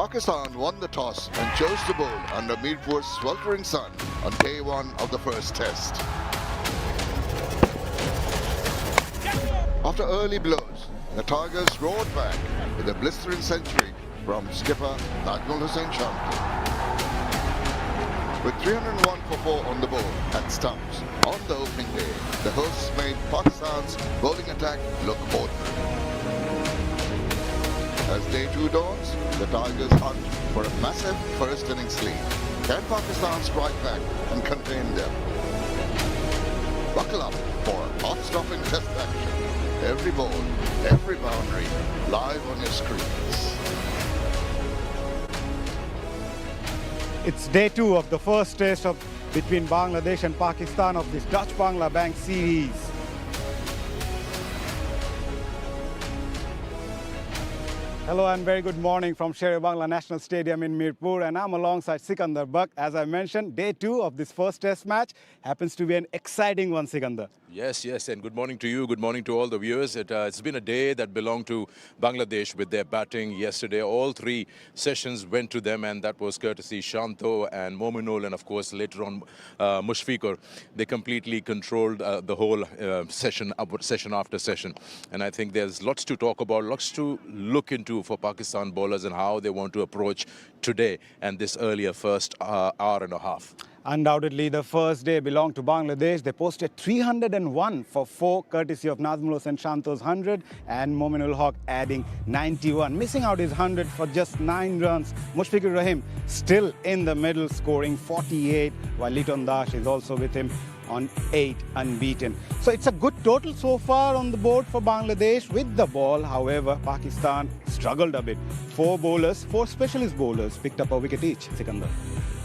Pakistan won the toss and chose to bowl under Mirpur's sweltering sun on day one of the first test. After early blows, the Tigers roared back with a blistering century from skipper Najmul Shanto. With 301 for 4 on the board at stumps on the opening day, the hosts made Pakistan's bowling attack look ordinary. As day 2 dawns, the Tigers hunt for a massive first innings lead. Can Pakistan strike back and contain them? Buckle up for heart-stopping test action. Every ball, every boundary, live on your screens. It's day 2 of the first test between Bangladesh and Pakistan of this Dutch-Bangla Bank series. Hello and very good morning from Sher-e-Bangla National Stadium in Mirpur, and I'm alongside Sikandar Buck. As I mentioned, day 2 of this first test match happens to be an exciting one, Sikandar. Yes, and good morning to you, good morning to all the viewers. It's been a day that belonged to Bangladesh with their batting yesterday. All 3 sessions went to them, and that was courtesy Shanto and Mominul, and of course later on Mushfiqur. They completely controlled the whole session after session. And I think there's lots to talk about, lots to look into for Pakistan bowlers and how they want to approach today and this earlier first hour and a half. Undoubtedly, the first day belonged to Bangladesh. They posted 301 for 4, courtesy of Nazmul Shanto's 100 and Mominul Haque adding 91. Missing out his 100 for just 9 runs. Mushfiqur Rahim still in the middle, scoring 48, while Liton Das is also with him on 8 unbeaten. So it's a good total so far on the board for Bangladesh with the ball. However, Pakistan struggled a bit. 4 specialist bowlers picked up a wicket each, Sikandar.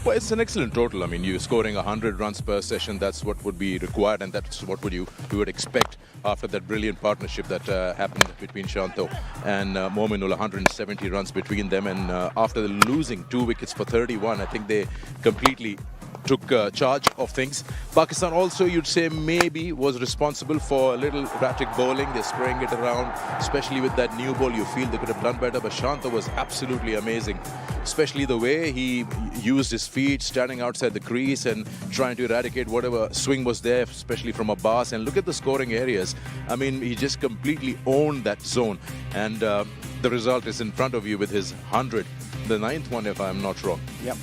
Well, it's an excellent total. I mean, you're scoring 100 runs per session. That's what would be required, and that's what you would expect after that brilliant partnership that happened between Shanto and Mominul. 170 runs between them, and after losing 2 wickets for 31, I think they completely took charge of things. Pakistan also, you'd say, maybe was responsible for a little erratic bowling. They're spraying it around, especially with that new ball. You feel they could have done better, but Shanto was absolutely amazing, especially the way he used his feet, standing outside the crease and trying to eradicate whatever swing was there, especially from Abbas. And look at the scoring areas. I mean, he just completely owned that zone. And the result is in front of you with his 100, the 9th one, if I'm not wrong. Yep.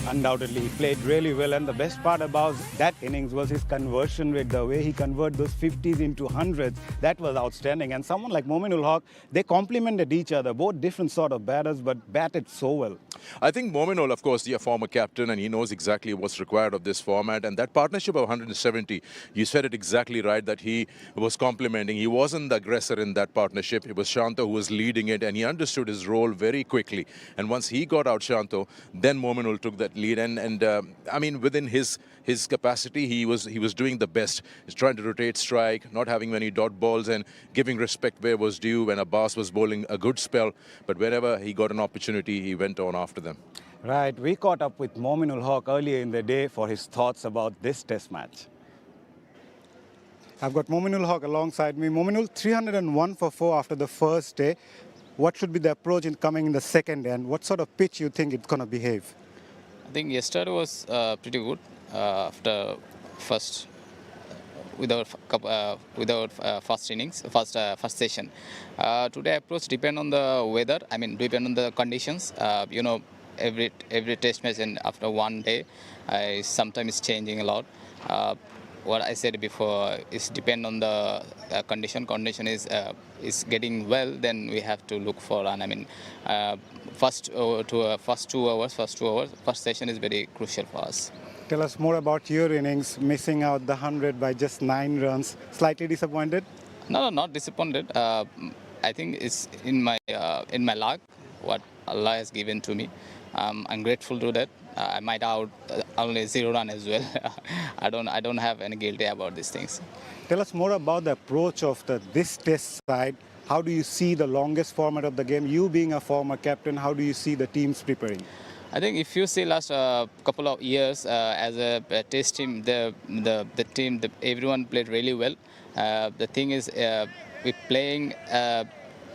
Undoubtedly, he played really well, and the best part about that innings was his conversion rate, the way he converted those 50s into 100s. That was outstanding. And someone like Mominul Haque, they complemented each other, both different sort of batters, but batted so well. I think Mominul, of course, a former captain, and he knows exactly what's required of this format. And that partnership of 170, you said it exactly right, that he was complementing. He wasn't the aggressor in that partnership. It was Shanto who was leading it, and he understood his role very quickly. And once he got out Shanto, then Mominul took that lead. And I mean, within his capacity, he was doing the best. He's trying to rotate strike, not having many dot balls, and giving respect where was due when Abbas was bowling a good spell. But wherever he got an opportunity, he went on after them. Right. We caught up with Mominul Haque earlier in the day for his thoughts about this test match. I've got Mominul Haque alongside me. Mominul, 301 for 4 after the first day. What should be the approach in coming in the second day, and what sort of pitch you think it's going to behave? I think yesterday was pretty good after first without first innings, first session. Today approach depend on the weather. I mean, depend on the conditions. You know, every test match and after one day, sometimes changing a lot. What I said before is depend on the condition. Condition is getting well, then we have to look for run. I mean, first 2 hours, first session is very crucial for us. Tell us more about your innings, missing out the 100 by just 9 runs. Slightly disappointed? No, not disappointed. I think it's in my luck what Allah has given to me. I'm grateful to that. I might out only 0 run as well. I don't have any guilty about these things. Tell us more about the approach of this test side. How do you see the longest format of the game? You being a former captain, how do you see the teams preparing? I think if you see last couple of years as a test team, the team, everyone played really well. The thing is, we're playing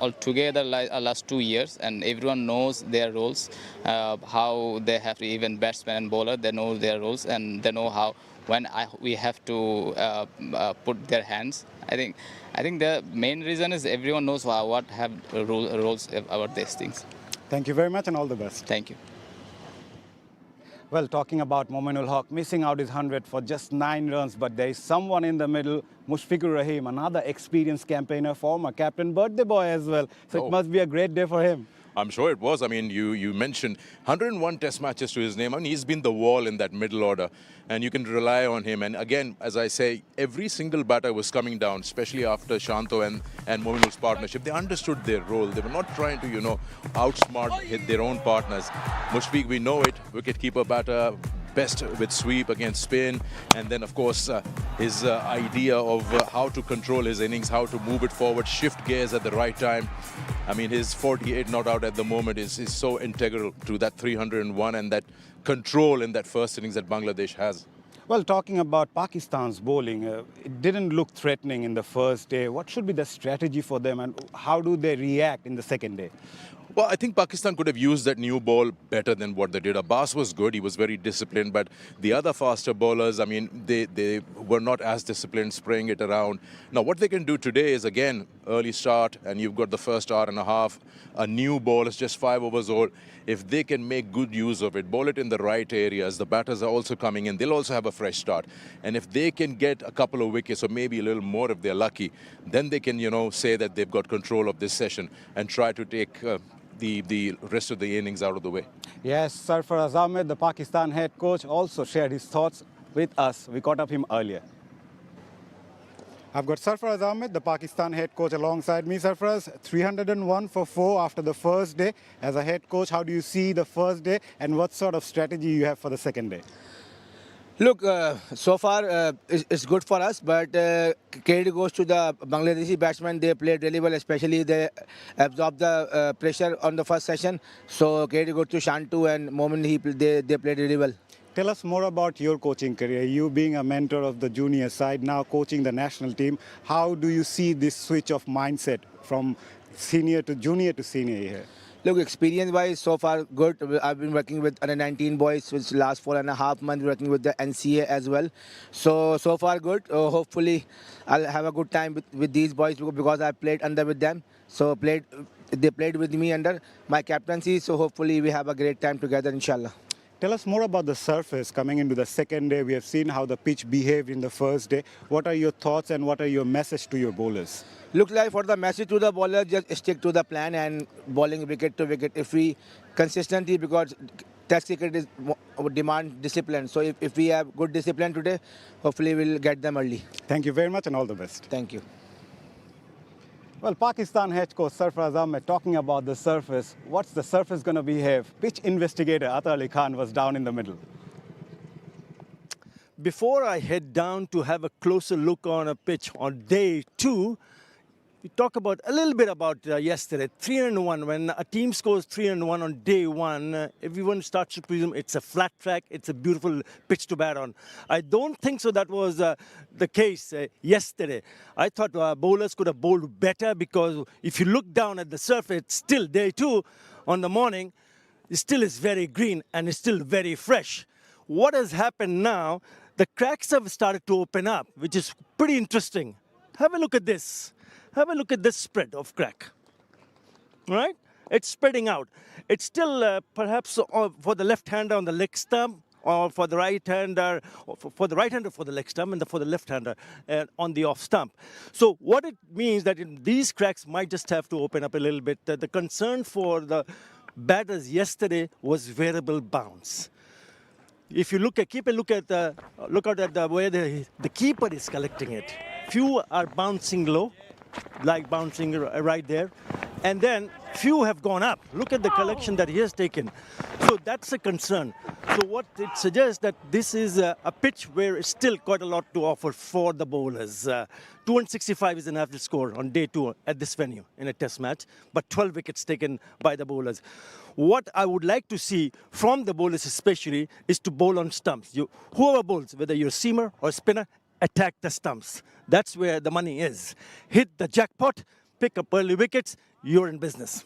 altogether last 2 years, and everyone knows their roles, how they have to, even batsman and bowler, they know their roles, and they know how when we have to put their hands. I think the main reason is everyone knows what have roles about these things. Thank you very much and all the best. Thank you. Well, talking about Mominul Haque missing out his 100 for just 9 runs, but there is someone in the middle, Mushfiqur Rahim, another experienced campaigner, former captain, birthday boy as well. So it must be a great day for him. I'm sure it was. I mean, you mentioned 101 test matches to his name. I mean, he's been the wall in that middle order, and you can rely on him. And again, as I say, every single batter was coming down, especially after Shanto and Mominul's partnership. They understood their role. They were not trying to, outsmart hit their own partners. Mushfiq, we know it, wicket-keeper batter, best with sweep against spin, and then of course his idea of how to control his innings, how to move it forward, shift gears at the right time. I mean, his 48 not out at the moment is so integral to that 301 and that control in that first innings that Bangladesh has. Well, talking about Pakistan's bowling, it didn't look threatening in the first day. What should be the strategy for them, and how do they react in the second day? Well, I think Pakistan could have used that new ball better than what they did. Abbas was good, he was very disciplined, but the other faster bowlers, I mean, they were not as disciplined, spraying it around. Now, what they can do today is, again, early start, and you've got the first hour and a half, a new ball is just 5 overs old. If they can make good use of it, bowl it in the right areas, the batters are also coming in, they'll also have a fresh start. And if they can get a couple of wickets, or maybe a little more if they're lucky, then they can, say that they've got control of this session and try to take the rest of the innings out of the way. Yes, Sarfaraz Ahmed, the Pakistan head coach, also shared his thoughts with us. We caught up him earlier. I've got Sarfaraz Ahmed, the Pakistan head coach, alongside me. Sarfaraz, 301 for 4 after the first day. As a head coach, how do you see the first day, and what sort of strategy you have for the second day? Look, so far it's good for us, but credit goes to the Bangladeshi batsmen. They played really well, especially they absorbed the pressure on the first session. So credit goes to Shantu and Momin. They played really well. Tell us more about your coaching career. You being a mentor of the junior side, now coaching the national team. How do you see this switch of mindset from senior to junior to senior here? Look, experience-wise, so far good. I've been working with under 19 boys, which last 4.5 months, working with the NCA as well. So far good. Hopefully, I'll have a good time with these boys because I played under with them. So they played with me under my captaincy. So hopefully, we have a great time together, inshallah. Tell us more about the surface coming into the second day. We have seen how the pitch behaved in the first day. What are your thoughts and what are your message to your bowlers? Look like for the message to the bowler, just stick to the plan and bowling wicket to wicket. If we consistently, because Test cricket is demand discipline. So if we have good discipline today, hopefully we'll get them early. Thank you very much and all the best. Thank you. Well, Pakistan head coach Sarfaraz Ahmed talking about the surface. What's the surface going to behave? Pitch investigator Atta Ali Khan was down in the middle. Before I head down to have a closer look on a pitch on day 2, we talk about a little bit about yesterday, 301. When a team scores 301 on day 1, everyone starts to presume it's a flat track, it's a beautiful pitch to bat on. I don't think so that was the case yesterday. I thought bowlers could have bowled better because if you look down at the surface, still day 2 on the morning, it still is very green and it's still very fresh. What has happened now, the cracks have started to open up, which is pretty interesting. Have a look at this. Have a look at this spread of crack, right? It's spreading out. It's still perhaps for the left-hander on the leg stump, or for the right-hander, for the right-hander for the leg stump, and for the left-hander on the off stump. So what it means that these cracks might just have to open up a little bit. The concern for the batters yesterday was variable bounce. If you keep a look out at the way the keeper is collecting it. Few are bouncing low, like bouncing right there, and then few have gone up. Look at the collection that he has taken. So that's a concern. So what it suggests that this is a pitch where it's still quite a lot to offer for the bowlers. 265 is an average score on day 2 at this venue in a test match, but 12 wickets taken by the bowlers. What I would like to see from the bowlers especially is to bowl on stumps. Whoever bowls, whether you're a seamer or a spinner, attack the stumps. That's where the money is. Hit the jackpot, pick up early wickets. you're in business.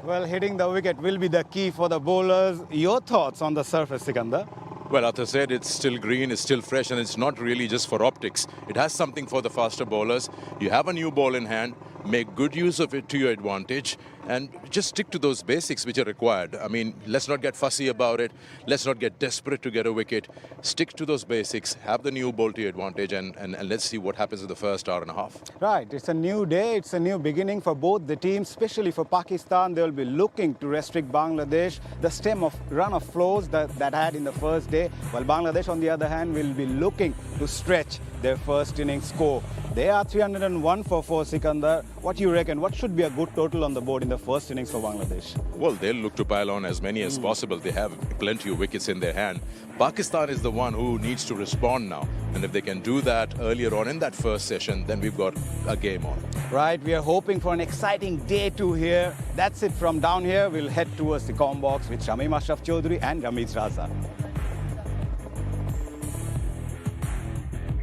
Well, hitting the wicket will be the key for the bowlers. Your thoughts on the surface, Sikandar? Well, Arthur said it's still green, it's still fresh, and it's not really just for optics. It has something for the faster bowlers. You have a new ball in hand, make good use of it to your advantage, and just stick to those basics which are required. I mean, let's not get fussy about it. Let's not get desperate to get a wicket. Stick to those basics, have the new ball to your advantage, and let's see what happens in the first hour and a half. Right, it's a new day, it's a new beginning for both the teams, especially for Pakistan. They'll be looking to restrict Bangladesh, the stem of run of flows that had in the first day, while Bangladesh, on the other hand, will be looking to stretch their first innings score. They are 301 for 4, Sikandar. What do you reckon? What should be a good total on the board in the first innings for Bangladesh? Well, they'll look to pile on as many as possible. They have plenty of wickets in their hand. Pakistan is the one who needs to respond now. And if they can do that earlier on in that first session, then we've got a game on. Right, we are hoping for an exciting day 2 here. That's it from down here. We'll head towards the comm box with Shamim Ashraf Chaudhary and Ramesh Raza.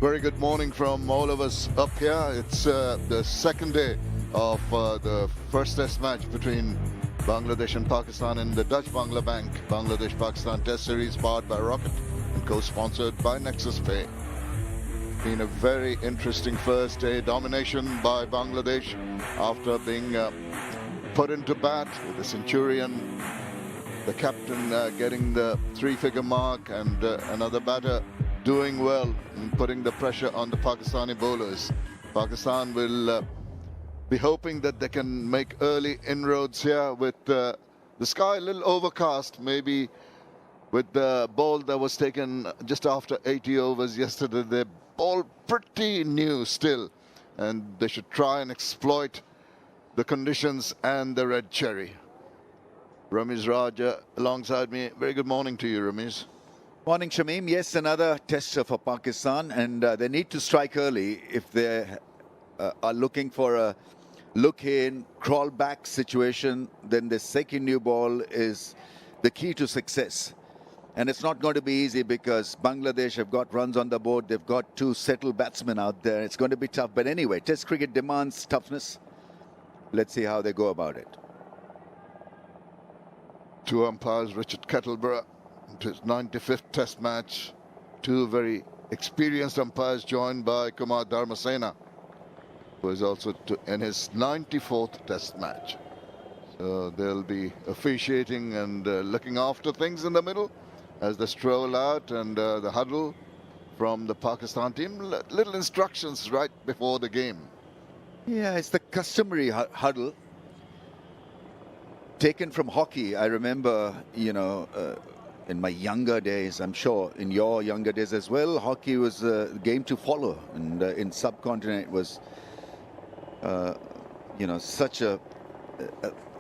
Very good morning from all of us up here. It's the second day of the first test match between Bangladesh and Pakistan in the Dutch Bangla Bank Bangladesh-Pakistan Test Series, powered by Rocket and co-sponsored by Nexus Pay. Been a very interesting first day. Domination by Bangladesh after being put into bat with the centurion, the captain getting the 3-figure mark, and another batter doing well and putting the pressure on the Pakistani bowlers. Pakistan will be hoping that they can make early inroads here with the sky a little overcast, maybe with the ball that was taken just after 80 overs yesterday. They ball pretty new still, and they should try and exploit the conditions and the red cherry. Ramesh Raja alongside me. Very good morning to you, Ramesh. Morning, Shamim. Yes, another tester for Pakistan, and they need to strike early if they are looking for a look-in, crawl-back situation. Then the second new ball is the key to success. And it's not going to be easy because Bangladesh have got runs on the board. They've got 2 settled batsmen out there. It's going to be tough. But anyway, Test cricket demands toughness. Let's see how they go about it. 2 umpires, Richard Kettleborough, to his 95th Test match. 2 very experienced umpires joined by Kumar Dharmasena, who is also in his 94th Test match. So they'll be officiating and looking after things in the middle as they stroll out, and the huddle from the Pakistan team. Little instructions right before the game. Yeah, it's the customary huddle taken from hockey. I remember, you know, in my younger days, I'm sure in your younger days as well, hockey was a game to follow. And in subcontinent, it was, you know, such a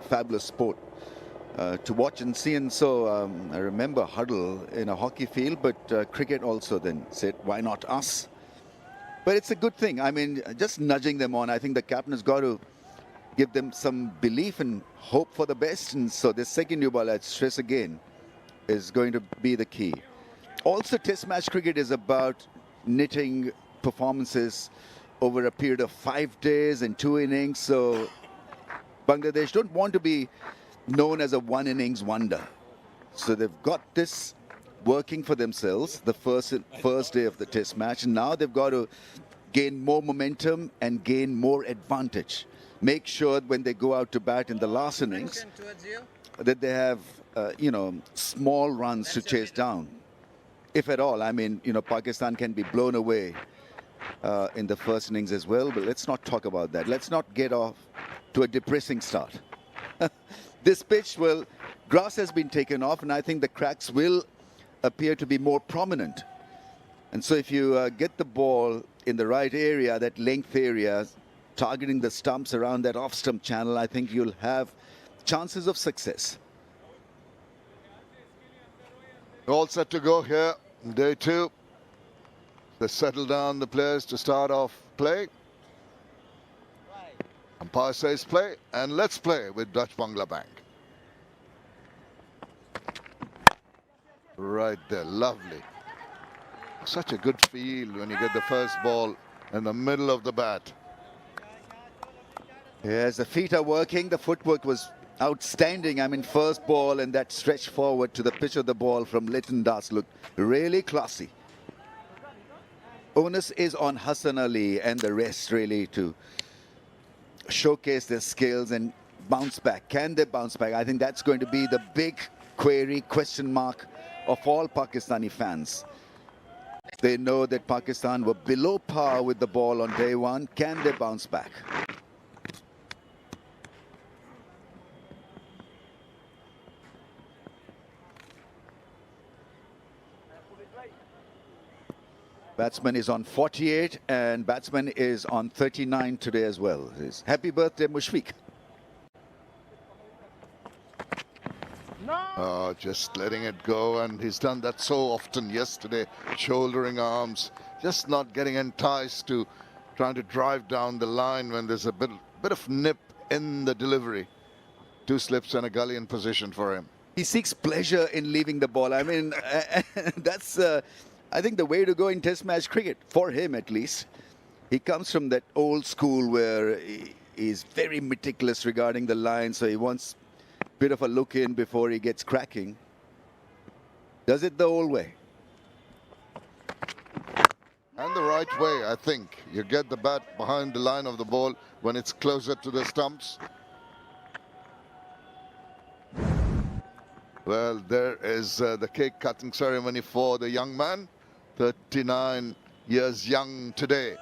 fabulous sport to watch and see. And so I remember huddle in a hockey field, but cricket also then said, why not us? But it's a good thing. I mean, just nudging them on. I think the captain has got to give them some belief and hope for the best. And so the second new ball, I'd stress again, is going to be the key. Also, Test match cricket is about knitting performances over a period of 5 days and 2 innings. So Bangladesh don't want to be known as a 1 innings wonder. So they've got this working for themselves the first day of the Test match, and now they've got to gain more momentum and gain more advantage. Make sure when they go out to bat in the last innings that they have you know, small runs to chase down, if at all. I mean, you know, Pakistan can be blown away in the first innings as well, but let's not talk about that. Let's not get off to a depressing start. This pitch, well, grass has been taken off, and I think the cracks will appear to be more prominent. And so if you get the ball in the right area, that length area, targeting the stumps around that off-stump channel, I think you'll have chances of success. All set to go here, day 2. They settle down the players to start off play. Umpire says play, and let's play with Dutch Bangla Bank. Right there, lovely. Such a good feel when you get the first ball in the middle of the bat. Yes, the feet are working. The footwork was outstanding. I mean, first ball and that stretch forward to the pitch of the ball from Lytton Das looked really classy. Onus is on Hassan Ali and the rest really to showcase their skills and bounce back. Can they bounce back? I think that's going to be the big query, question mark of all Pakistani fans. They know that Pakistan were below par with the ball on day one. Can they bounce back? Batsman is on 48 and batsman is on 39 today as well. Happy birthday, Mushfiq. Just letting it go, and he's done that so often yesterday, shouldering arms, just not getting enticed to trying to drive down the line when there's a bit of nip in the delivery. 2 slips and a gully in position for him. He seeks pleasure in leaving the ball. I mean, that's, I think, the way to go in Test match cricket, for him at least. He comes from that old school where he's very meticulous regarding the line, so he wants bit of a look in before he gets cracking. Does it the old way. And the right way, I think. You get the bat behind the line of the ball when it's closer to the stumps. Well, there is the cake cutting ceremony for the young man. 39 years young today.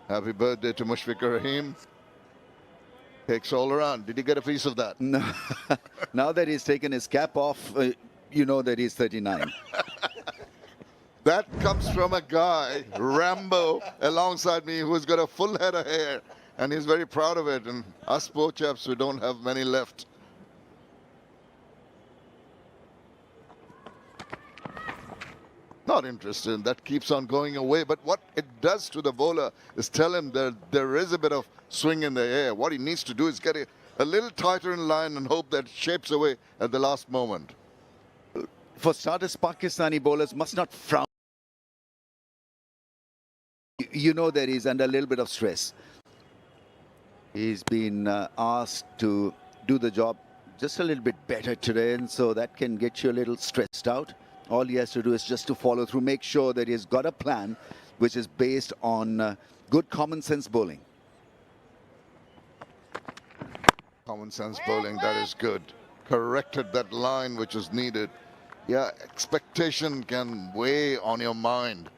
Happy birthday to Mushfiqur Rahim. Cakes all around. Did he get a piece of that? No. Now that he's taken his cap off, you know that he's 39. That comes from a guy, Rambo, alongside me, who's got a full head of hair. And he's very proud of it. And us poor chaps who don't have many left. Not interested. That keeps on going away. But what it does to the bowler is tell him that there is a bit of swing in the air. What he needs to do is get a little tighter in line and hope that it shapes away at the last moment. For starters, Pakistani bowlers must not frown. You know that he's under a little bit of stress. He's been asked to do the job just a little bit better today, and so that can get you a little stressed out. All he has to do is just to follow through, make sure that he's got a plan which is based on good common sense bowling. Common sense bowling, that is good. Corrected that line which was needed. Yeah, expectation can weigh on your mind.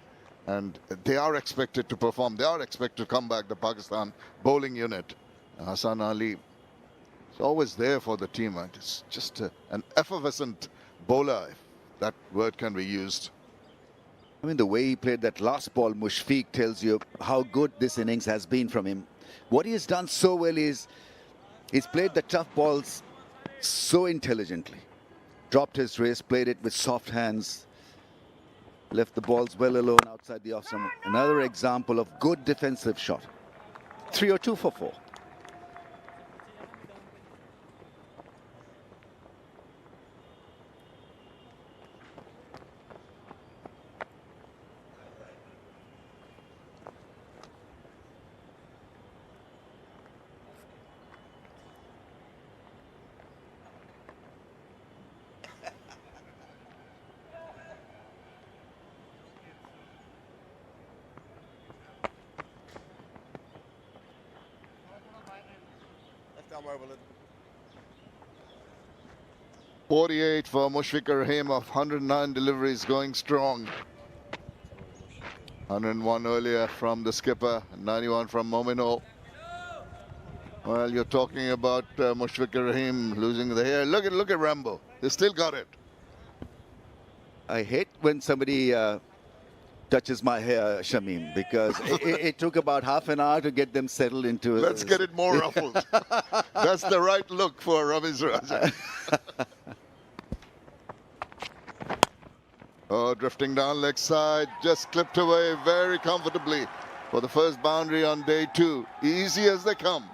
And they are expected to perform. They are expected to come back, the Pakistan bowling unit. Hassan Ali is always there for the team. And it's just an effervescent bowler, if that word can be used. I mean, the way he played that last ball, Mushfiq, tells you how good this innings has been from him. What he has done so well is he's played the tough balls so intelligently. Dropped his wrist, played it with soft hands, left the balls well alone outside the off stump. Another example of good defensive shot. 3 or 2 for 4. Marvelous. 48 for Mushfiqur Rahim of 109 deliveries, going strong. 101 earlier from the skipper, 91 from Mominul. Well, you're talking about Mushfiqur Rahim losing the hair. Look at Rambo. They still got it. I hate when somebody touches my hair, Shamim, because it took about half an hour to get them settled into it. Let's get it more ruffled. That's the right look for Ramiz Raja. Oh, drifting down leg side, just clipped away very comfortably for the first boundary on day 2. Easy as they come.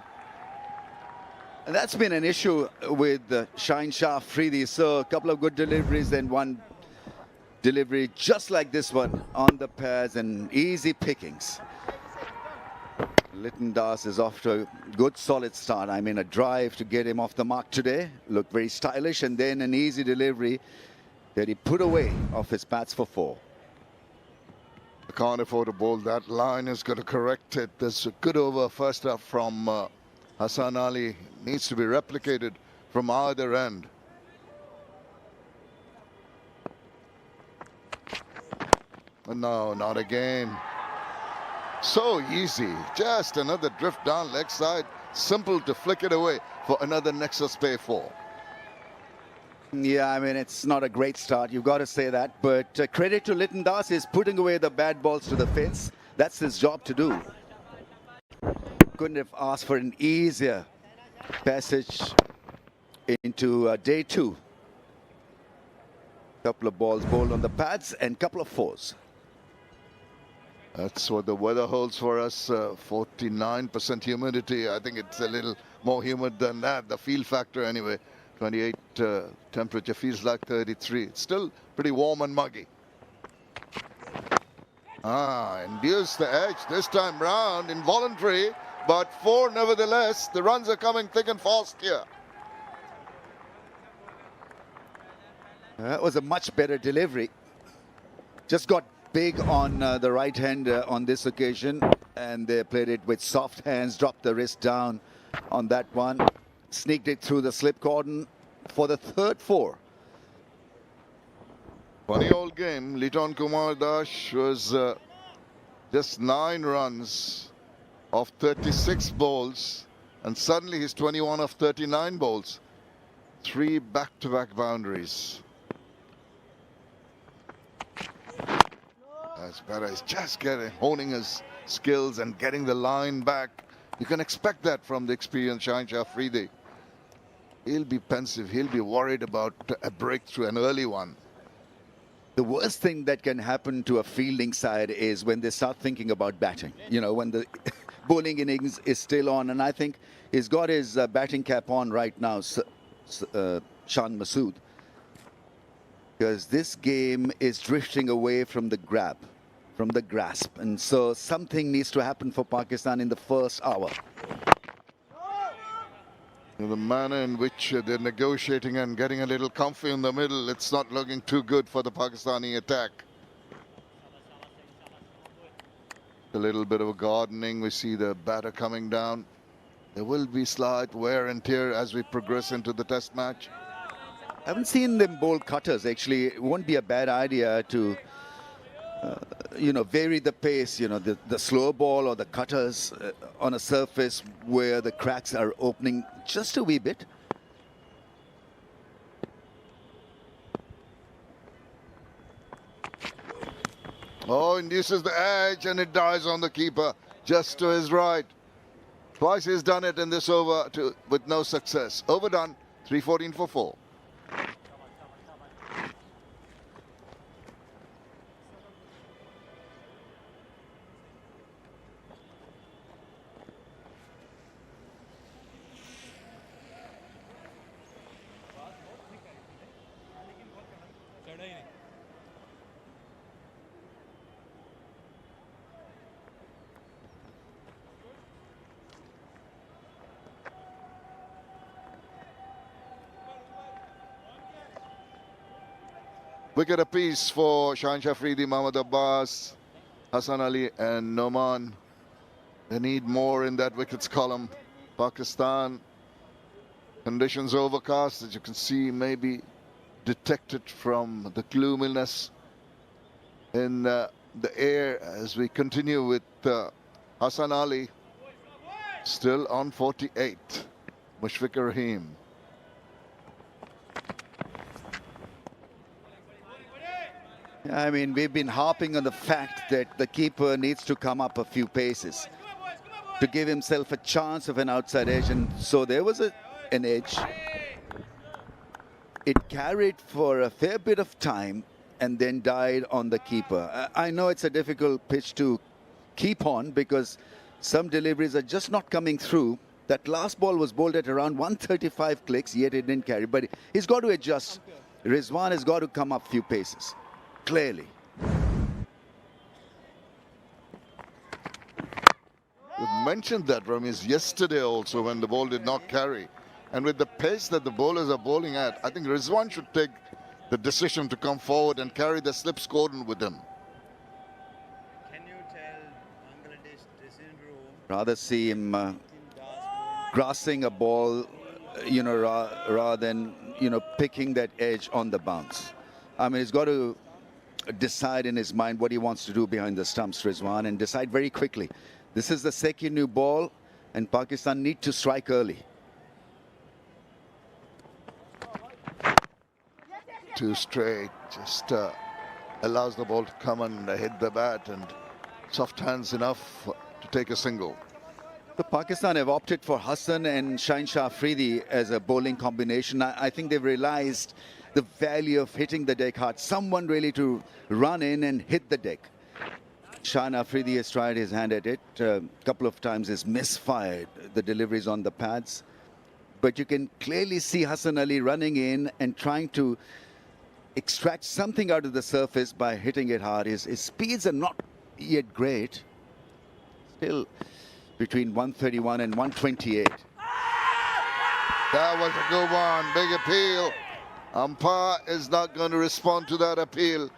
And that's been an issue with Shine Shah Afridi. So a couple of good deliveries and one delivery just like this one on the pads and easy pickings. Litton Das is off to a good solid start. I mean, a drive to get him off the mark today. Looked very stylish, and then an easy delivery that he put away off his bats for 4. I can't afford to bowl that line. Is going to correct it. There's a good over first up from Hassan Ali. Needs to be replicated from either end. No, not again. So easy. Just another drift down leg side. Simple to flick it away for another Nexus pay 4. Yeah, I mean, it's not a great start. You've got to say that. But credit to Litton Das is putting away the bad balls to the fence. That's his job to do. Couldn't have asked for an easier passage into day 2. Couple of balls bowled on the pads and couple of 4s. That's what the weather holds for us. 49% humidity. I think it's a little more humid than that. The feel factor anyway. 28 temperature feels like 33. It's still pretty warm and muggy. Induced the edge this time round. Involuntary, but 4 nevertheless. The runs are coming thick and fast here. That was a much better delivery. Just got big on the right hand on this occasion, and they played it with soft hands, dropped the wrist down on that one, sneaked it through the slip cordon for the 3rd 4. Funny old game. Liton Kumar Dash was just 9 runs of 36 balls, and suddenly he's 21 of 39 balls. 3 back-to-back boundaries. That's better. He's just honing his skills and getting the line back. You can expect that from the experienced Shah Afridi. He'll be pensive. He'll be worried about a breakthrough, an early one. The worst thing that can happen to a fielding side is when they start thinking about batting. You know, when the bowling innings is still on. And I think he's got his batting cap on right now, Shan Masood. Because this game is drifting away from the grab, from the grasp. And so something needs to happen for Pakistan in the first hour. The manner in which they're negotiating and getting a little comfy in the middle, it's not looking too good for the Pakistani attack. A little bit of a gardening. We see the batter coming down. There will be slight wear and tear as we progress into the test match. I haven't seen them bowl cutters. Actually, it won't be a bad idea to vary the pace, the slow ball or the cutters on a surface where the cracks are opening just a wee bit. Oh, induces the edge and it dies on the keeper just to his right. Twice he's done it in this over with no success. Overdone, 314 for 4. Wicket apiece for Shah Afridi, Mohammad Abbas, Hassan Ali and Noman. They need more in that wickets column. Pakistan, conditions overcast, as you can see, maybe detected from the gloominess in the air as we continue with Hassan Ali, still on 48. Mushfiqur Rahim. I mean, we've been harping on the fact that the keeper needs to come up a few paces to give himself a chance of an outside edge, and so there was an edge. It carried for a fair bit of time and then died on the keeper. I know it's a difficult pitch to keep on because some deliveries are just not coming through. That last ball was bowled at around 135 clicks, yet it didn't carry. But he's got to adjust. Rizwan has got to come up a few paces, clearly. With mentioned that, Ramesh, yesterday also when the ball did not carry. And with the pace that the bowlers are bowling at, I think Rizwan should take the decision to come forward and carry the slips cordon with him. Can you tell Bangladesh dressing room? Rather see him grasping a ball, rather than, picking that edge on the bounce. I mean, he's got to decide in his mind what he wants to do behind the stumps, Rizwan, and decide very quickly. This is the second new ball, and Pakistan need to strike early. Too straight, just allows the ball to come and hit the bat, and soft hands enough to take a single. The Pakistan have opted for Hassan and Shaheen Shah Afridi as a bowling combination. I think they've realized the value of hitting the deck hard. Someone really to run in and hit the deck. Shaheen Afridi has tried his hand at it. A couple of times has misfired the deliveries on the pads. But you can clearly see Hassan Ali running in and trying to extract something out of the surface by hitting it hard. His speeds are not yet great. Still between 131 and 128. That was a good one. Big appeal. Umpire is not going to respond to that appeal.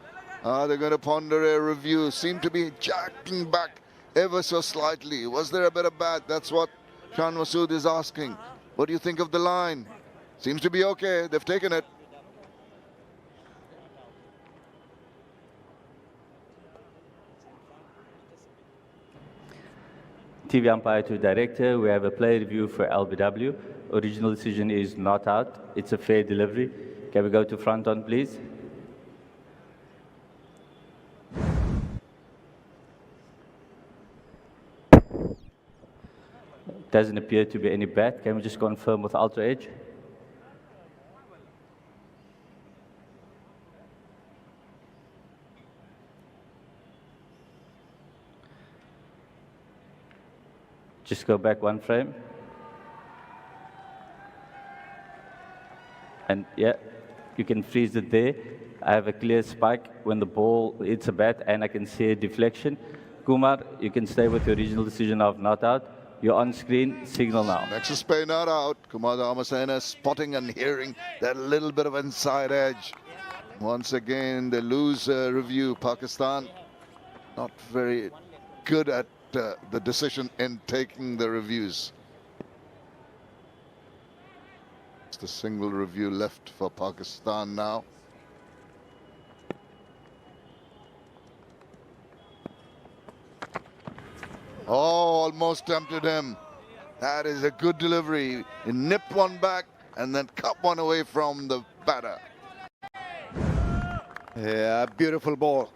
They're going to ponder a review. Seem to be jacking back ever so slightly. Was there a bit of bat? That's what Shan Masood is asking. What do you think of the line? Seems to be okay. They've taken it. TV umpire to director, we have a play review for LBW. Original decision is not out. It's a fair delivery. Can we go to front on, please? Doesn't appear to be any bat. Can we just confirm with ultra edge? Just go back one frame. And yeah, you can freeze it there. I have a clear spike when the ball hits a bat and I can see a deflection. Kumar, you can stay with your original decision of not out. You're on screen, signal now. Nexus play not out. Kumar Amasena spotting and hearing that little bit of inside edge. Once again, they lose review. Pakistan not very good at the decision in taking the reviews. It's the single review left for Pakistan now. Oh, almost tempted him. That is a good delivery. He nipped one back and then cut one away from the batter. Yeah, beautiful ball.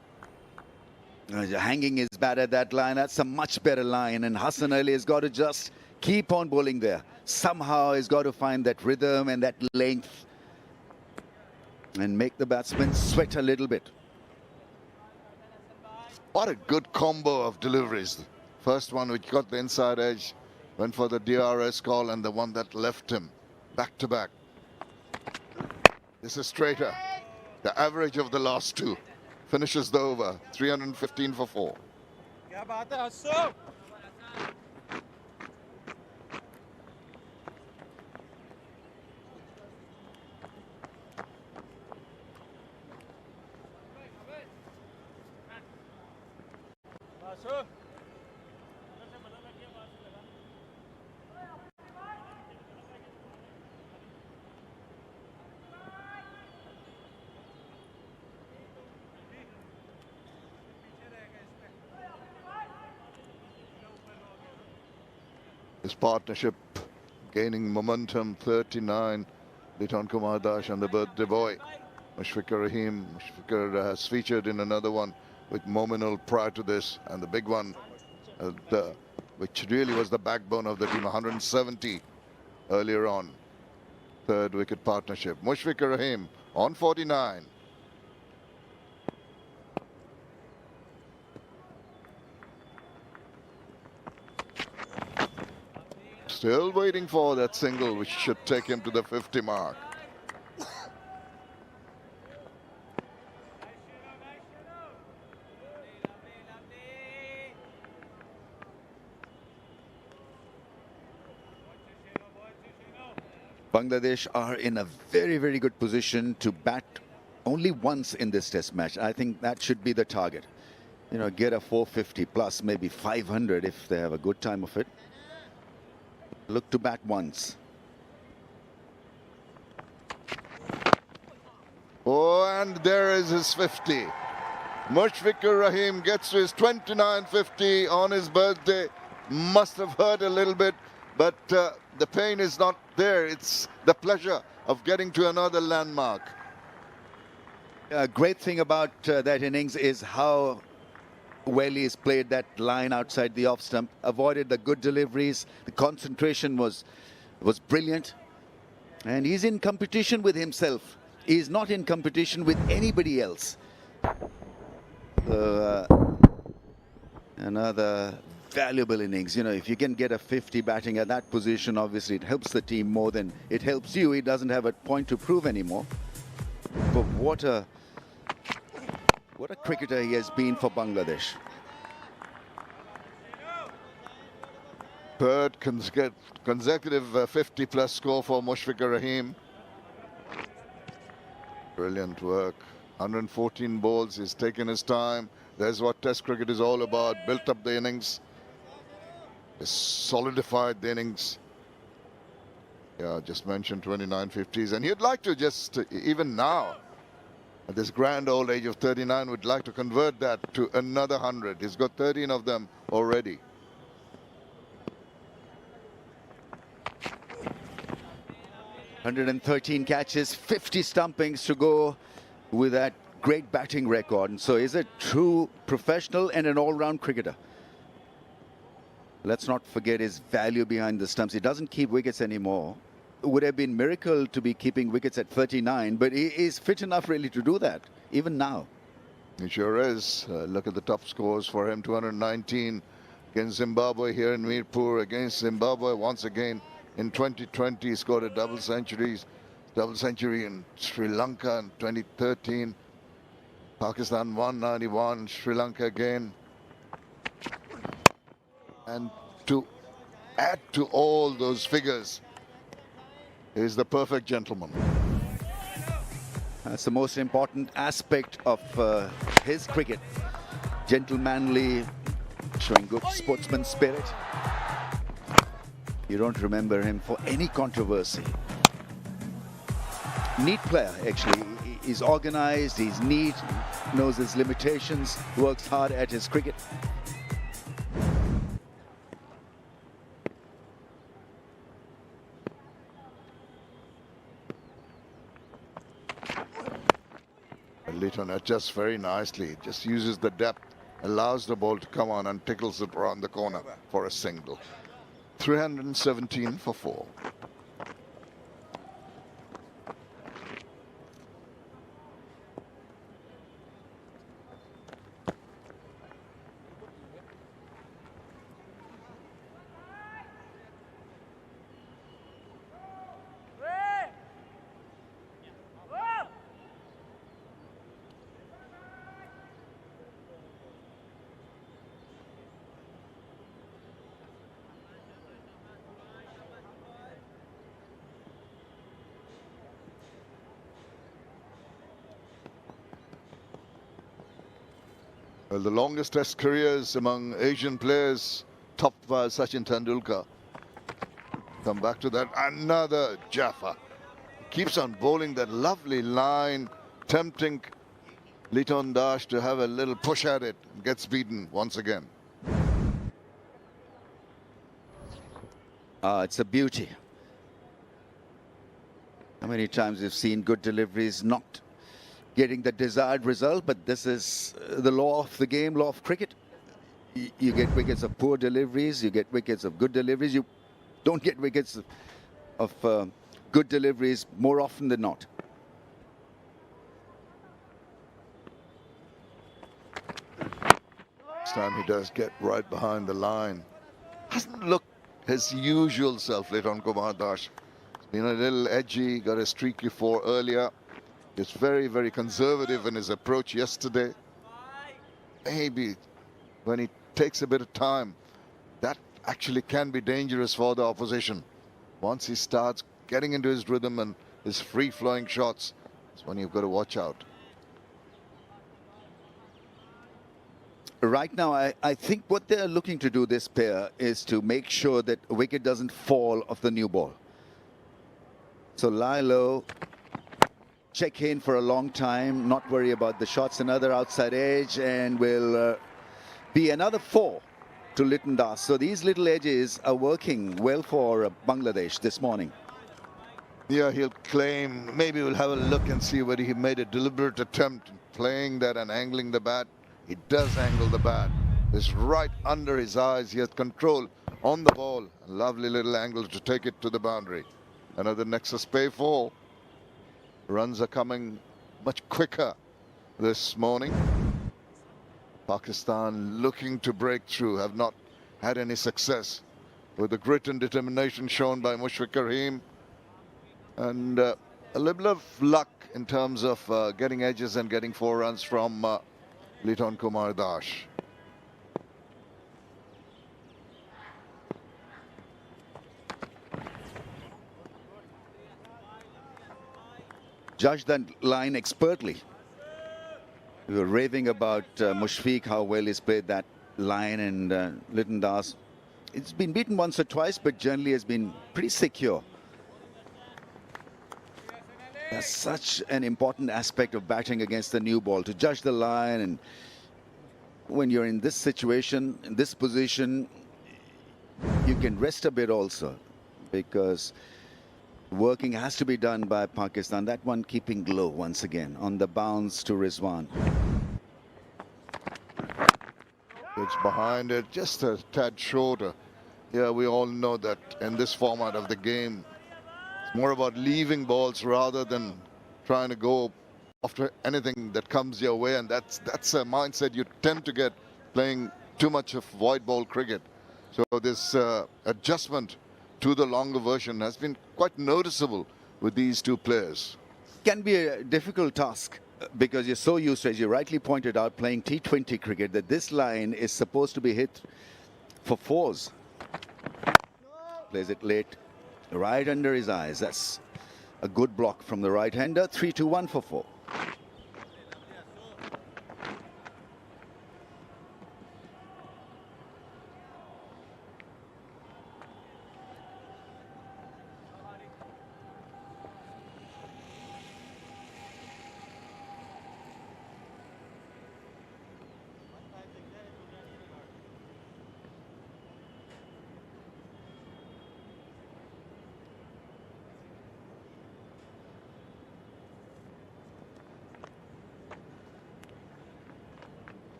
Hanging his bat at that line, that's a much better line. And Hassan Ali has got to just keep on bowling there. Somehow he's got to find that rhythm and that length and make the batsman sweat a little bit. What a good combo of deliveries. First one which got the inside edge, went for the DRS call, and the one that left him back to back. This is straighter. The average of the last two finishes the over. 315 for 4. This partnership gaining momentum. 39. Liton Kumar Dash and the birthday boy Mushfiqur Rahim. Mushfiqur has featured in another one with Mominul prior to this, and the big one which really was the backbone of the team, 170 earlier on. Third wicket partnership. Mushfiqur Rahim on 49. Still waiting for that single, which should take him to the 50 mark. Bangladesh are in a very, very good position to bat only once in this test match. I think that should be the target. You know, get a 450 plus maybe 500 if they have a good time of it. Look to bat once. Oh, and there is his 50. Mushfiqur Rahim gets to his 29-50 on his birthday. Must have hurt a little bit, but the pain is not there. It's the pleasure of getting to another landmark. A great thing about that innings is how well he's played that line outside the off stump, avoided the good deliveries. The concentration was brilliant, and he's in competition with himself. He's not in competition with anybody else. Another valuable innings. You know, if you can get a 50 batting at that position, obviously it helps the team more than it helps you. He doesn't have a point to prove anymore. But what a cricketer he has been for Bangladesh. Third consecutive 50-plus score for Mushfiqur Rahim. Brilliant work. 114 balls. He's taken his time. There's what Test cricket is all about. Built up the innings. Solidified the innings. Yeah, just mentioned 29 50s. And he'd like to just, even now, at this grand old age of 39, would like to convert that to another 100. He's got 13 of them already. $113 catches, 50 stumpings to go with that great batting record. And so he's a true professional and an all-round cricketer. Let's not forget his value behind the stumps. He doesn't keep wickets anymore. It would have been a miracle to be keeping wickets at 39, but he is fit enough really to do that, even now. He sure is. Look at the top scores for him. 219 against Zimbabwe here in Mirpur. Against Zimbabwe once again in 2020. He scored a double century in Sri Lanka in 2013. Pakistan 191, Sri Lanka again. And to add to all those figures is the perfect gentleman. That's the most important aspect of his cricket. Gentlemanly, showing good sportsman spirit. You don't remember him for any controversy. Neat player, actually. He's organized, he's neat, knows his limitations, works hard at his cricket. Litton adjusts very nicely, just uses the depth, allows the ball to come on and tickles it around the corner for a single. 317 for 4. Well, the longest test careers among Asian players, topped by Sachin Tendulkar. Come back to that. Another Jaffa. Keeps on bowling that lovely line, tempting Litton Das to have a little push at it. Gets beaten once again. It's a beauty. How many times we've seen good deliveries not getting the desired result, but this is the law of the game, law of cricket. You get wickets of poor deliveries, you get wickets of good deliveries. You don't get wickets of good deliveries more often than not. This time he does get right behind the line. Doesn't look his usual self, Litton Kumar Das. Been a little edgy, got a streaky 4 earlier. He's very, very conservative in his approach yesterday. Maybe when he takes a bit of time, that actually can be dangerous for the opposition. Once he starts getting into his rhythm and his free-flowing shots. It's when you've got to watch out. Right now, I think what they're looking to do, this pair, is to make sure that a wicket doesn't fall off the new ball. So lie low, check in for a long time, not worry about the shots, another outside edge, and will be another 4 to Litton Das. So these little edges are working well for Bangladesh this morning. Yeah, he'll claim, maybe we'll have a look and see whether he made a deliberate attempt playing that and angling the bat. He does angle the bat. It's right under his eyes. He has control on the ball. A lovely little angle to take it to the boundary. Another Nexus Pay 4. Runs are coming much quicker this morning. Pakistan looking to break through, have not had any success with the grit and determination shown by Mushfiqur Rahim. And a little of luck in terms of getting edges and getting 4 runs from Liton Kumar Dash. Judged that line expertly. We were raving about Mushfiq, how well he's played that line, and Litton Das. It's been beaten once or twice, but generally has been pretty secure. That's such an important aspect of batting against the new ball, to judge the line. And when you're in this situation, in this position, you can rest a bit also, because working has to be done by Pakistan. That one keeping low once again on the bounce to Rizwan. It's behind it, just a tad shorter. Yeah, we all know that in this format of the game, it's more about leaving balls rather than trying to go after anything that comes your way, and that's a mindset you tend to get playing too much of white ball cricket. So this adjustment to the longer version has been quite noticeable with these two players. Can be a difficult task because you're so used to, as you rightly pointed out, playing T20 cricket, that this line is supposed to be hit for 4s. Plays it late, right under his eyes. That's a good block from the right-hander. 3-2-1 for 4.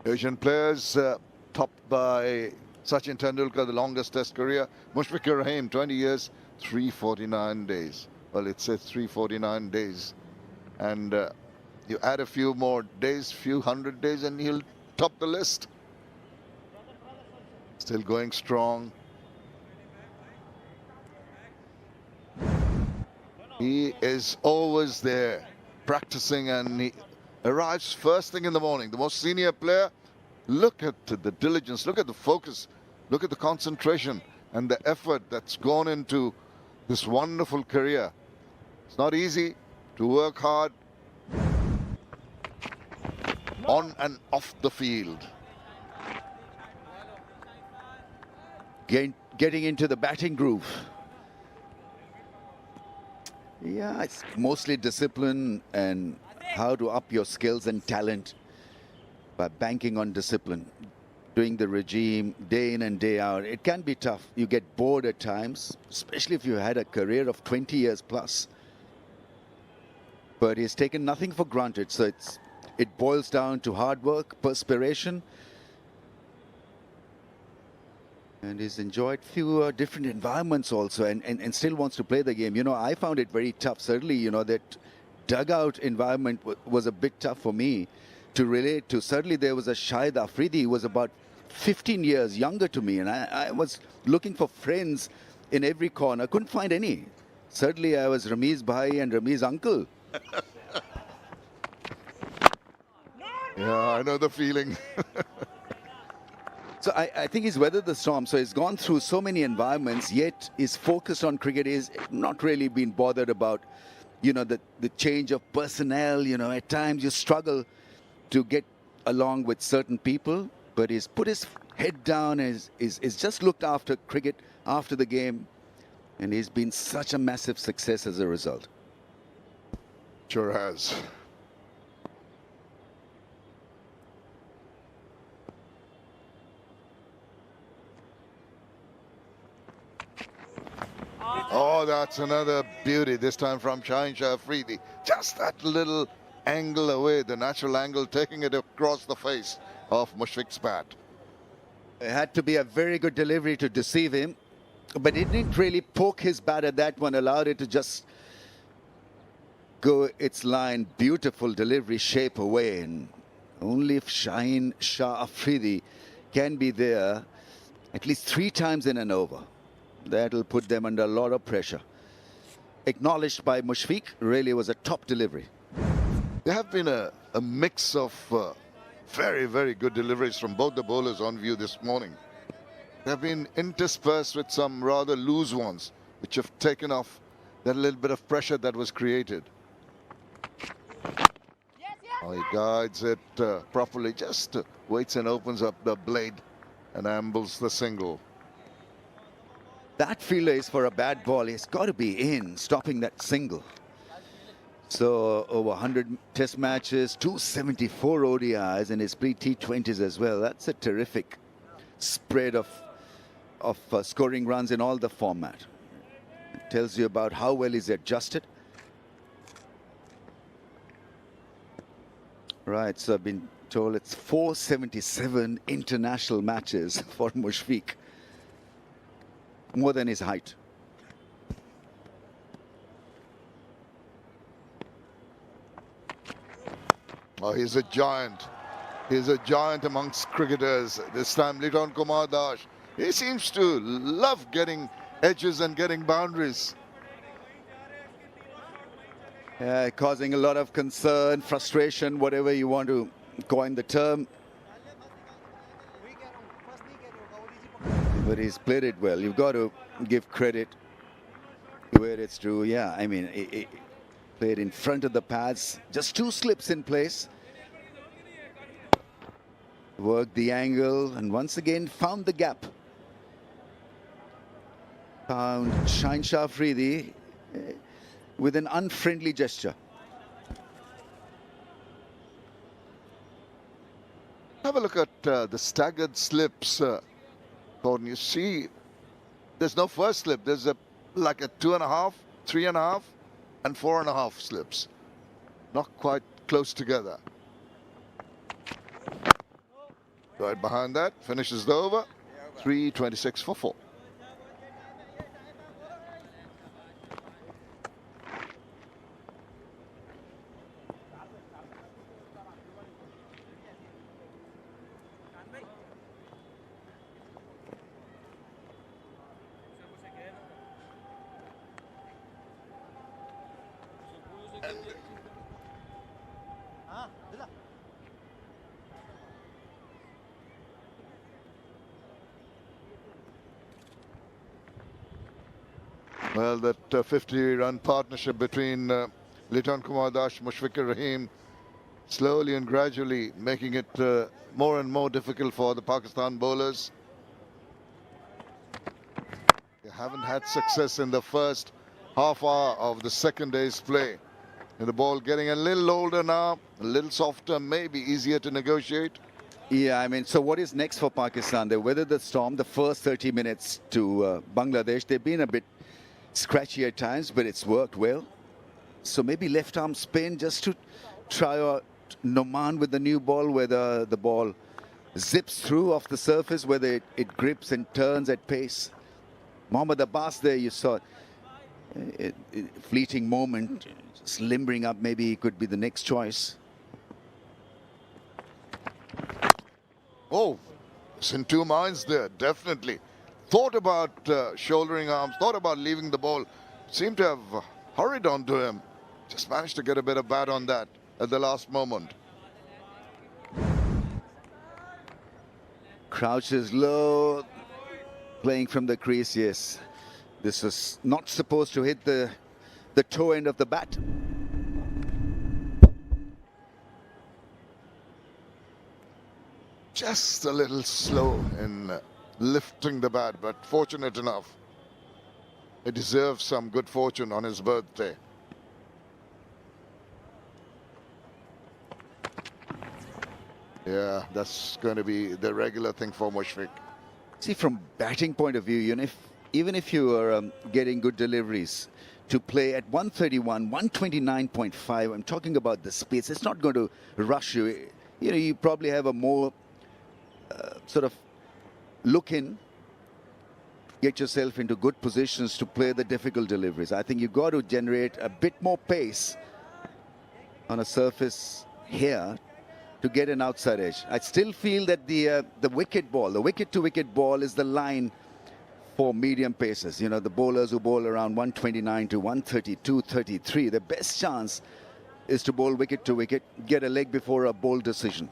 Asian players topped by Sachin Tendulkar, the longest test career. Mushfiqur Rahim, 20 years, 349 days. Well, it says 349 days. And you add a few more days, few hundred days, and he'll top the list. Still going strong. He is always there, practicing, and he arrives first thing in the morning. The most senior player. Look at the diligence, look at the focus, look at the concentration and the effort that's gone into this wonderful career. It's not easy to work hard on and off the field. Getting into the batting groove. Yeah, it's mostly discipline and how to up your skills and talent by banking on discipline, doing the regime day in and day out. It can be tough. You get bored at times, especially if you had a career of 20 years plus. But he's taken nothing for granted. So it boils down to hard work, perspiration. And he's enjoyed few different environments also, and still wants to play the game. You know, I found it very tough. Certainly, you know, that dugout environment was a bit tough for me to relate to. Certainly there was a Shahid Afridi who was about 15 years younger to me, and I was looking for friends in every corner, couldn't find any. Certainly I was Ramiz Bhai and Ramiz uncle. Yeah, I know the feeling. So I think he's weathered the storm. So he's gone through so many environments, yet his focus on cricket is not really been bothered about, you know, the change of personnel. You know, at times you struggle to get along with certain people, but he's put his head down, is just looked after cricket after the game, and he's been such a massive success as a result. Sure has. Oh, that's another beauty, this time from Sher-e-Bangla. Just that little angle away, the natural angle, taking it across the face of Mushfiq's bat. It had to be a very good delivery to deceive him, but it didn't really poke his bat at that one, allowed it to just go its line. Beautiful delivery, shape away, and only if Shaheen Shah Afridi can be there at least 3 times in an over, that'll put them under a lot of pressure. Acknowledged by Mushfiq, really was a top delivery. There have been a mix of very, very good deliveries from both the bowlers on view this morning. They have been interspersed with some rather loose ones, which have taken off that little bit of pressure that was created. Oh, he guides it properly, just waits and opens up the blade and ambles the single. That fielder is for a bad ball. He's got to be in, stopping that single. So over 100 test matches, 274 ODIs, and his pre-T20s as well. That's a terrific spread of scoring runs in all the format. It tells you about how well he's adjusted. Right, so I've been told it's 477 international matches for Mushfiq. More than his height. Oh, he's a giant. He's a giant amongst cricketers. This time, Liton Kumar Das. He seems to love getting edges and getting boundaries. Causing a lot of concern, frustration, whatever you want to coin the term. But he's played it well. You've got to give credit where it's due. Yeah, I mean, he played in front of the pads. Just 2 slips in place. Worked the angle and once again found the gap. Found Shaheen Shah Afridi with an unfriendly gesture. Have a look at the staggered slips. Gordon, you see, there's no first slip. There's like a 2.5, 3.5, and 4.5 slips. Not quite close together. Right behind that, finishes the over. 326 for 4. Well, that 50-run partnership between Liton Kumar Das, Mushfiqur Rahim, slowly and gradually making it more and more difficult for the Pakistan bowlers. They haven't had success in the first half hour of the second day's play. And the ball getting a little older now, a little softer, maybe easier to negotiate. Yeah, I mean, so what is next for Pakistan? They weathered the storm the first 30 minutes to Bangladesh. They've been a bit scratchy at times, but it's worked well. So maybe left arm spin just to try out Noman with the new ball, whether the ball zips through off the surface, whether it grips and turns at pace. Mohammad Abbas there, you saw fleeting moment, just limbering up, maybe he could be the next choice. Oh, it's in 2 minds there, definitely. Thought about shouldering arms, thought about leaving the ball. Seemed to have hurried onto him. Just managed to get a bit of bat on that at the last moment. Crouches low, playing from the crease, yes. This was not supposed to hit the toe end of the bat. Just a little slow in lifting the bat, but fortunate enough. He deserves some good fortune on his birthday. Yeah, that's going to be the regular thing for Mushfiq. See, from batting point of view, even if you are getting good deliveries, to play at 131, 129.5, I'm talking about the space. It's not going to rush you. You probably have a more sort of look in, get yourself into good positions to play the difficult deliveries. I think you've got to generate a bit more pace on a surface here to get an outside edge. I still feel that the wicket to wicket ball is the line for medium paces. The bowlers who bowl around 129 to 132, 33, the best chance is to bowl wicket to wicket, get a leg before a bold decision.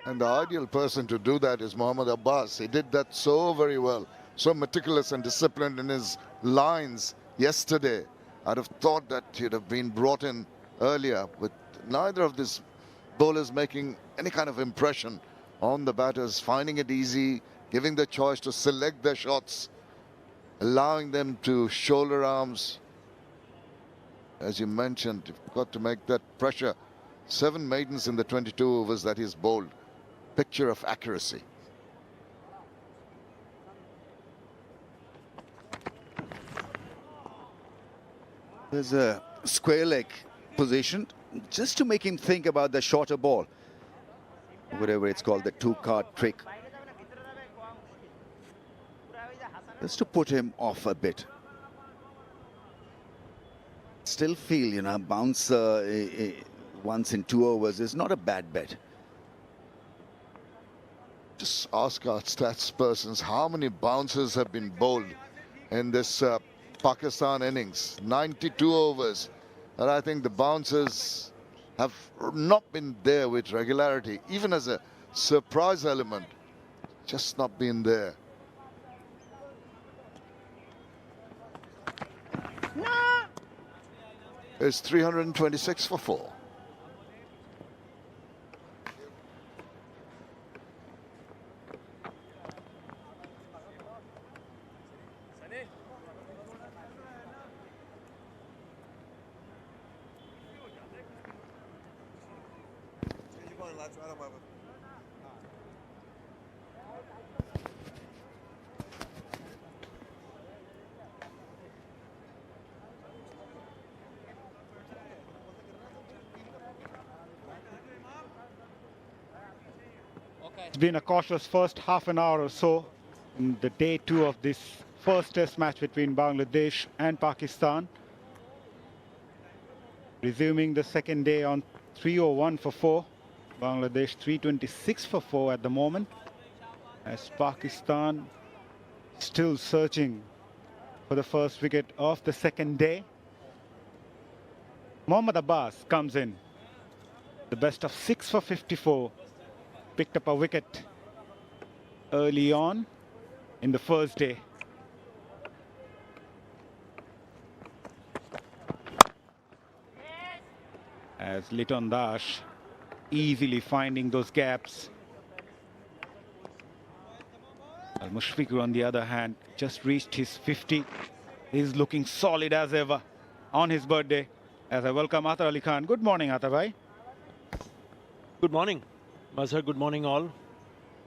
And the ideal person to do that is Mohammad Abbas. He did that so very well, so meticulous and disciplined in his lines yesterday. I'd have thought that he'd have been brought in earlier, with neither of these bowlers making any kind of impression on the batters, finding it easy, giving the choice to select their shots, allowing them to shoulder arms. As you mentioned, you've got to make that pressure. 7 maidens in the 22 overs that he's bowled. Picture of accuracy. There's a square leg position just to make him think about the shorter ball, whatever it's called, the 2-card trick, just to put him off a bit. Still feel, bounce once in 2 overs is not a bad bet. Just ask our stats persons how many bounces have been bowled in this Pakistan innings. 92 overs. And I think the bounces have not been there with regularity, even as a surprise element. Just not been there. It's 326 for 4. It's been a cautious first half an hour or so in the day 2 of this first test match between Bangladesh and Pakistan. Resuming the second day on 301 for 4. Bangladesh 326 for 4 at the moment, as Pakistan still searching for the first wicket of the second day. Mohammad Abbas comes in. The best of 6 for 54. Picked up a wicket early on in the first day. As Liton Dash easily finding those gaps. Mushfiqur, on the other hand, just reached his 50. He's looking solid as ever on his birthday. As I welcome Atar Ali Khan. Good morning, Atar bhai. Good morning, Mazhar. Good morning, all.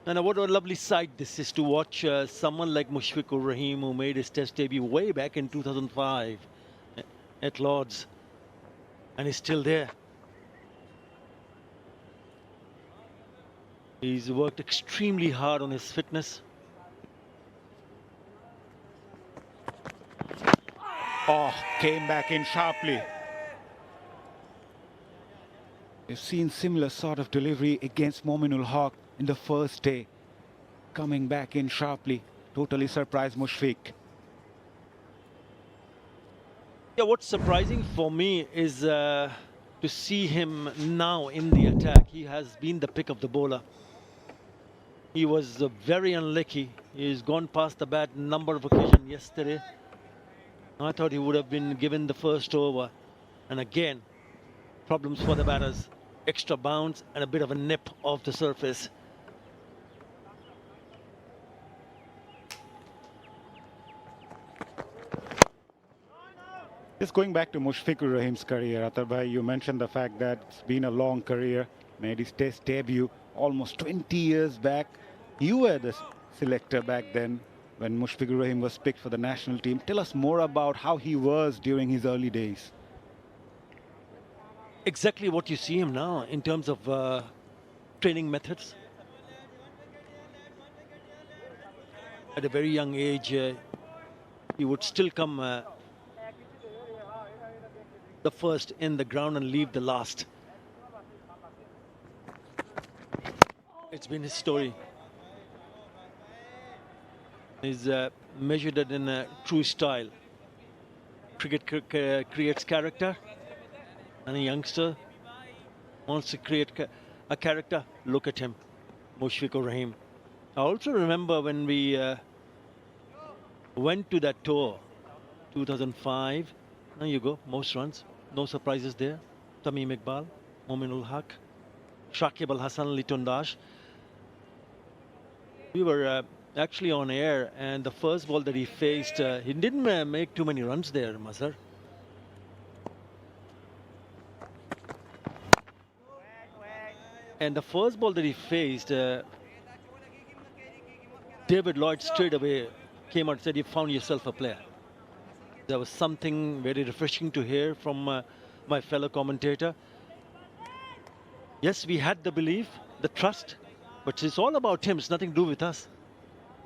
And what a lovely sight this is to watch someone like Mushfiqur Rahim, who made his test debut way back in 2005 at Lord's, and he's still there. He's worked extremely hard on his fitness. Oh, came back in sharply. We've seen similar sort of delivery against Mominul Haque in the first day. Coming back in sharply. Totally surprised Mushfiq. Yeah, what's surprising for me is to see him now in the attack. He has been the pick of the bowler. He was very unlucky. He's gone past the bat number of occasions yesterday. I thought he would have been given the first over. And again, problems for the batters. Extra bounce and a bit of a nip off the surface. Just going back to Mushfiqur Rahim's career, Atar bhai, you mentioned the fact that it's been a long career, made his test debut almost 20 years back. You were the selector back then when Mushfiqur Rahim was picked for the national team. Tell us more about how he was during his early days. Exactly what you see him now in terms of training methods. At a very young age, he would still come the first in the ground and leave the last. It's been his story. He's measured it in a true style. Cricket creates character, and a youngster wants to create a character. Look at him, Mushfiqur Rahim. I also remember when we went to that tour, 2005. There you go, most runs, no surprises there. Tamim Iqbal, Mominul Haque, Shakib Al Hassan, Litundash. We were actually on air, and the first ball that he faced, he didn't make too many runs there, Mazhar. And the first ball that he faced, David Lloyd straight away came out and said, "You found yourself a player." There was something very refreshing to hear from my fellow commentator. Yes, we had the belief, the trust, but it's all about him. It's nothing to do with us.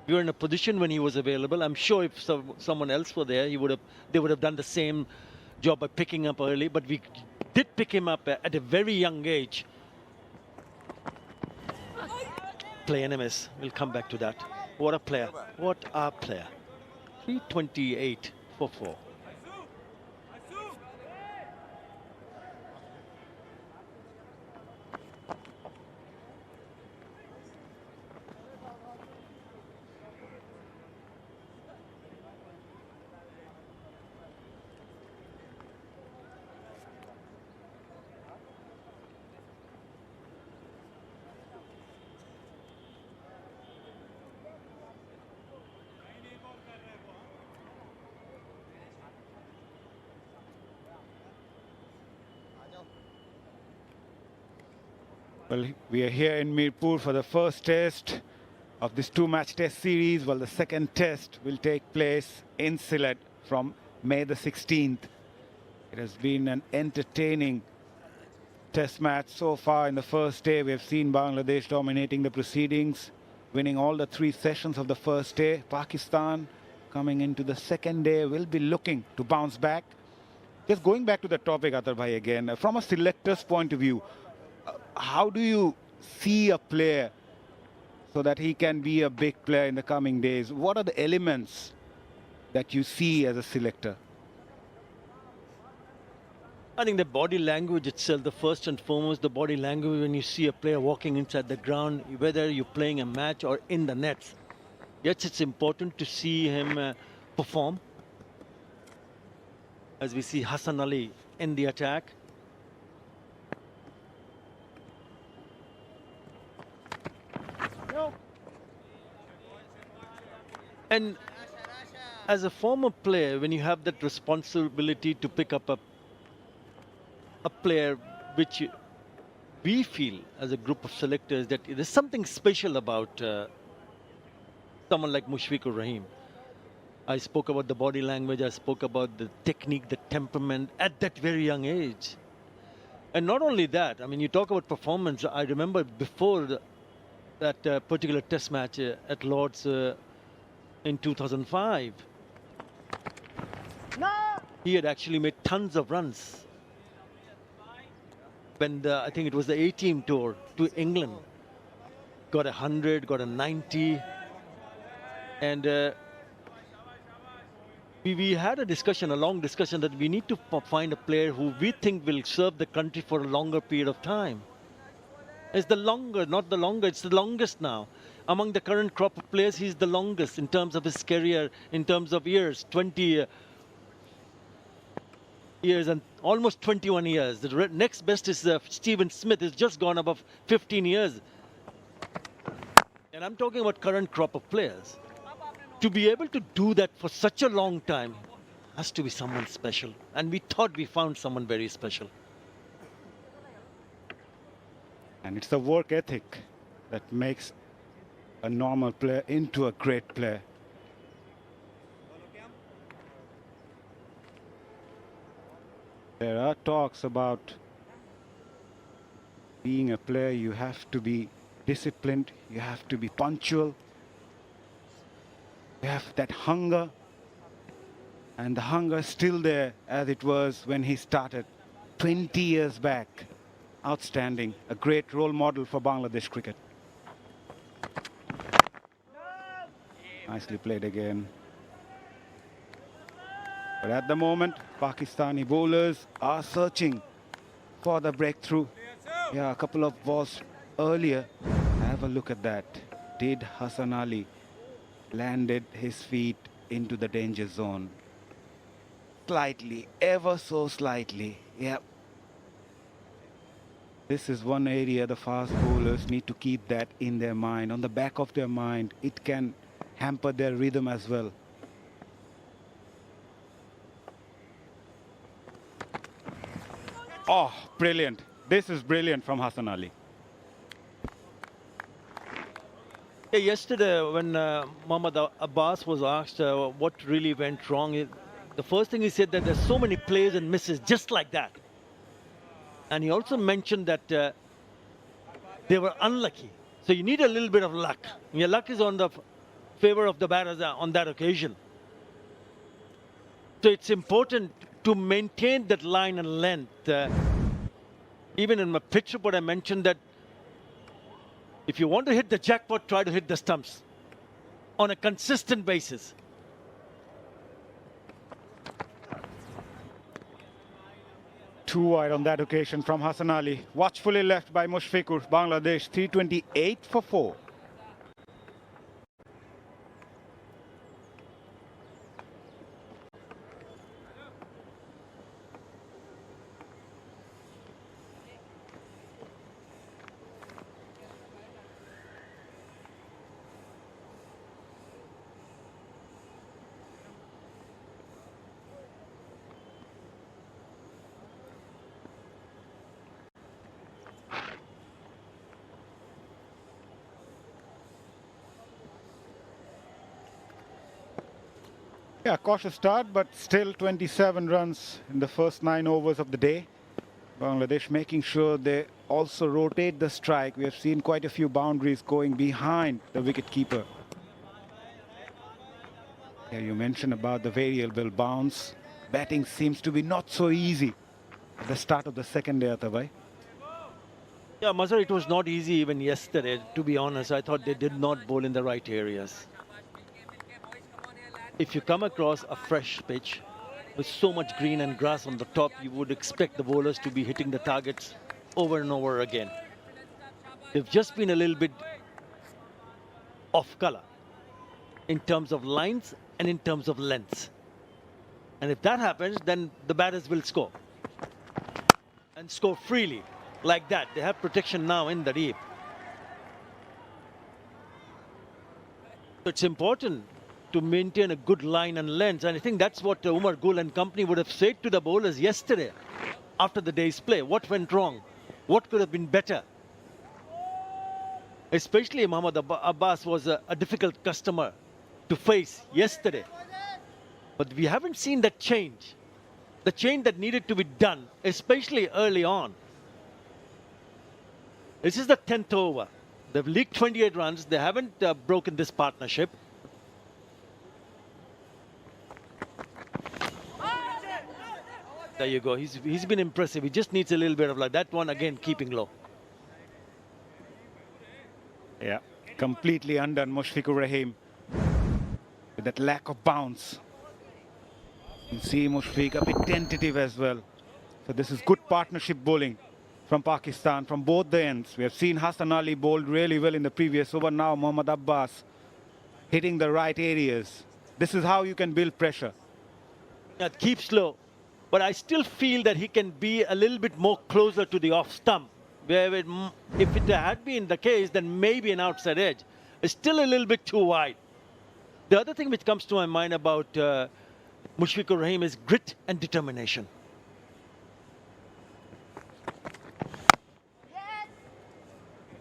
We were in a position when he was available. I'm sure if someone else were there, they would have done the same job by picking up early. But we did pick him up at a very young age. Play enemies. We'll come back to that. What a player. What a player. 328 for 4. Well, we are here in Mirpur for the first test of this two-match test series. Well, the second test will take place in Sylhet from May the 16th. It has been an entertaining test match so far. In the first day, we have seen Bangladesh dominating the proceedings, winning all the 3 sessions of the first day. Pakistan, coming into the second day, will be looking to bounce back. Just going back to the topic, Atar bhai, again, from a selector's point of view, how do you see a player so that he can be a big player in the coming days? What are the elements that you see as a selector? I think the body language itself, the first and foremost, the body language when you see a player walking inside the ground, whether you're playing a match or in the nets. Yes, it's important to see him perform. As we see Hassan Ali in the attack. And as a former player, when you have that responsibility to pick up a player which we feel as a group of selectors that there's something special about someone like Mushfiqur Rahim. I spoke about the body language, I spoke about the technique, the temperament at that very young age. And not only that, I mean, you talk about performance. I remember before that particular test match at Lord's in 2005. He had actually made tons of runs. When I think it was the A-team tour to England. Got 100, got a 90. And we had a discussion, a long discussion, that we need to find a player who we think will serve the country for a longer period of time. It's the longer, not the longer, it's the longest now. among the current crop of players, he's the longest in terms of his career, in terms of years, 20 years and almost 21 years. The next best is Stephen Smith, who's just gone above 15 years. And I'm talking about current crop of players. To be able to do that for such a long time has to be someone special. And we thought we found someone very special. And it's the work ethic that makes a normal player into a great player. There are talks about being a player, you have to be disciplined, you have to be punctual, you have that hunger, and the hunger is still there as it was when he started 20 years back. Outstanding, a great role model for Bangladesh cricket. Nicely played again. But at the moment, Pakistani bowlers are searching for the breakthrough. Yeah, a couple of balls earlier. Have a look at that. Did Hassan Ali landed his feet into the danger zone? Slightly, ever so slightly. Yeah. This is one area the fast bowlers need to keep that in their mind, on the back of their mind. It can hamper their rhythm as well. Oh, brilliant. This is brilliant from Hassan Ali. Yeah, yesterday when Mohammad Abbas was asked what really went wrong, the first thing he said that there's so many plays and misses just like that. And he also mentioned that they were unlucky. So you need a little bit of luck. And your luck is on the favor of the batters on that occasion. So it's important to maintain that line and length. Even in my pitch report, I mentioned that if you want to hit the jackpot, try to hit the stumps on a consistent basis. Too wide on that occasion from Hassan Ali. Watchfully left by Mushfiqur. Bangladesh 328 for 4. Yeah, cautious start, but still 27 runs in the first 9 overs of the day. Bangladesh making sure they also rotate the strike. We have seen quite a few boundaries going behind the wicket-keeper. Yeah, you mentioned about the variable bounce. Batting seems to be not so easy at the start of the second day, Atabai. Yeah, Mazhar, it was not easy even yesterday. To be honest, I thought they did not bowl in the right areas. If you come across a fresh pitch with so much green and grass on the top, you would expect the bowlers to be hitting the targets over and over again. They've just been a little bit off color in terms of lines and in terms of lengths. And if that happens, then the batters will score. And score freely, like that. They have protection now in the deep. So it's important to maintain a good line and length. And I think that's what Umar Gul and company would have said to the bowlers yesterday after the day's play. What went wrong? What could have been better? Especially Mohammad Abbas was a difficult customer to face yesterday. But we haven't seen that change. The change that needed to be done, especially early on. This is the 10th over. They've leaked 28 runs. They haven't broken this partnership. There you go. He's been impressive. He just needs a little bit of luck. That one, again, keeping low. Yeah, completely undone Mushfiqur Rahim with that lack of bounce. You see Mushfiq a bit tentative as well. So this is good partnership bowling from Pakistan, from both the ends. We have seen Hassan Ali bowled really well in the previous over. Now Mohammad Abbas hitting the right areas. This is how you can build pressure. Yeah, keep slow. But I still feel that he can be a little bit more closer to the off stump. Where if it had been the case, then maybe an outside edge. It's still a little bit too wide. The other thing which comes to my mind about Mushfiqur Rahim is grit and determination.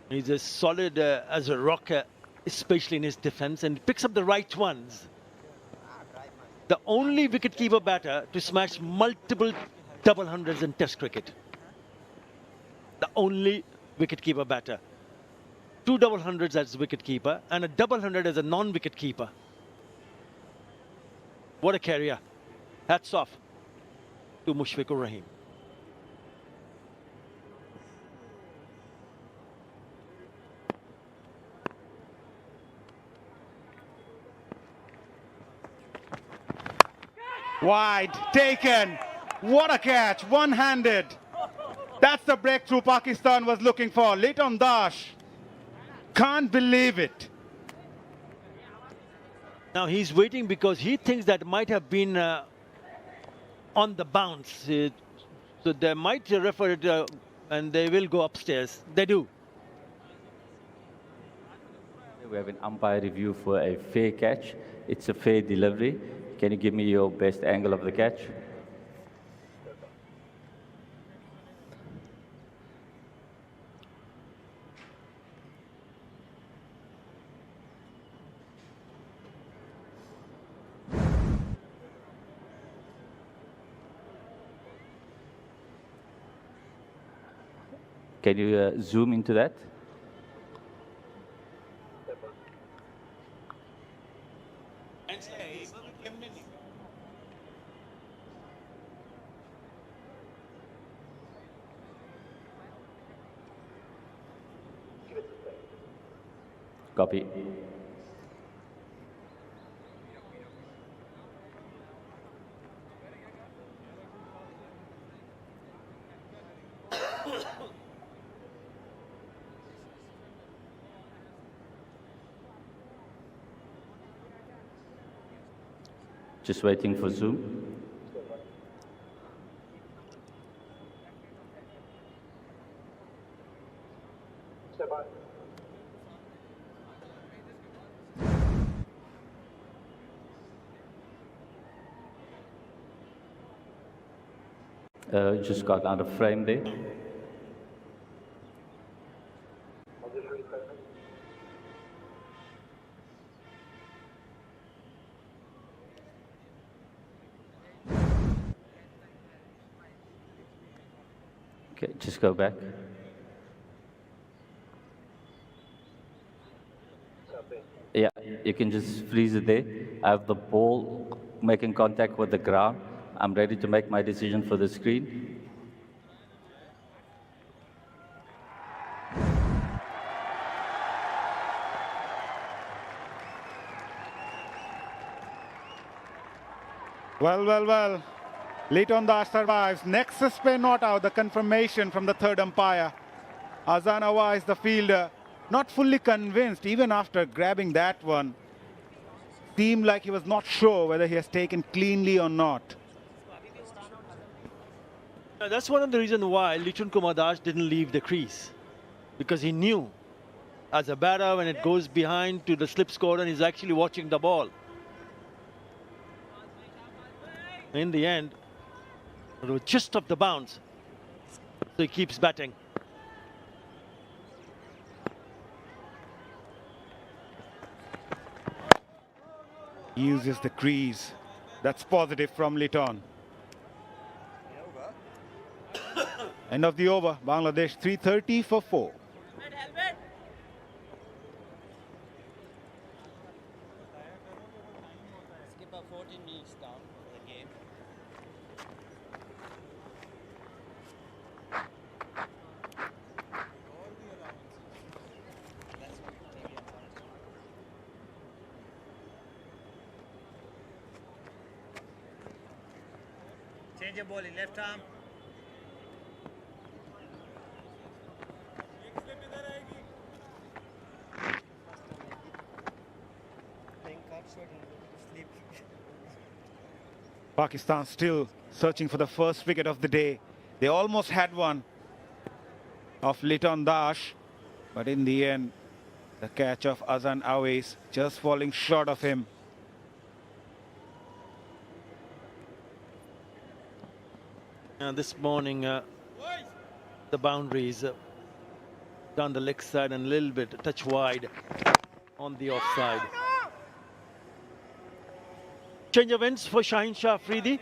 He's as solid as a rock, especially in his defense, and picks up the right ones. The only wicketkeeper batter to smash multiple double hundreds in Test cricket. The only wicketkeeper batter. 2 double hundreds as wicketkeeper and a double hundred as a non-wicketkeeper. What a career. Hats off to Mushfiqur Rahim. Wide, taken. What a catch, one-handed. That's the breakthrough Pakistan was looking for. Liton Dash. Can't believe it. Now he's waiting because he thinks that might have been on the bounce. So they might refer it and they will go upstairs. They do. We have an umpire review for a fair catch. It's a fair delivery. Can you give me your best angle of the catch? Can you zoom into that? Copy. Just waiting for zoom. Just got out of frame there. Okay, just go back. Yeah, you can just freeze it there. I have the ball making contact with the ground. I'm ready to make my decision for the screen. Well. Liton Dash survives. Nexus spin not out. The confirmation from the third umpire. Azanawa is the fielder. Not fully convinced even after grabbing that one. Seemed like he was not sure whether he has taken cleanly or not. That's one of the reasons why Liton Kumar Das didn't leave the crease. Because he knew, as a batter, when it goes behind to the slip score, and he's actually watching the ball. In the end, it was just off the bounce. So he keeps batting. He uses the crease. That's positive from Liton. End of the over. Bangladesh 330 for 4. Skipper 14 minutes down for the game. Change your ball in left arm. Pakistan still searching for the first wicket of the day. They almost had one of Liton Dash, but in the end, the catch of Azam Awais just falling short of him. This morning, the boundaries down the leg side and a little bit touch wide on the offside. Change of ends for Shaheen Shah Afridi.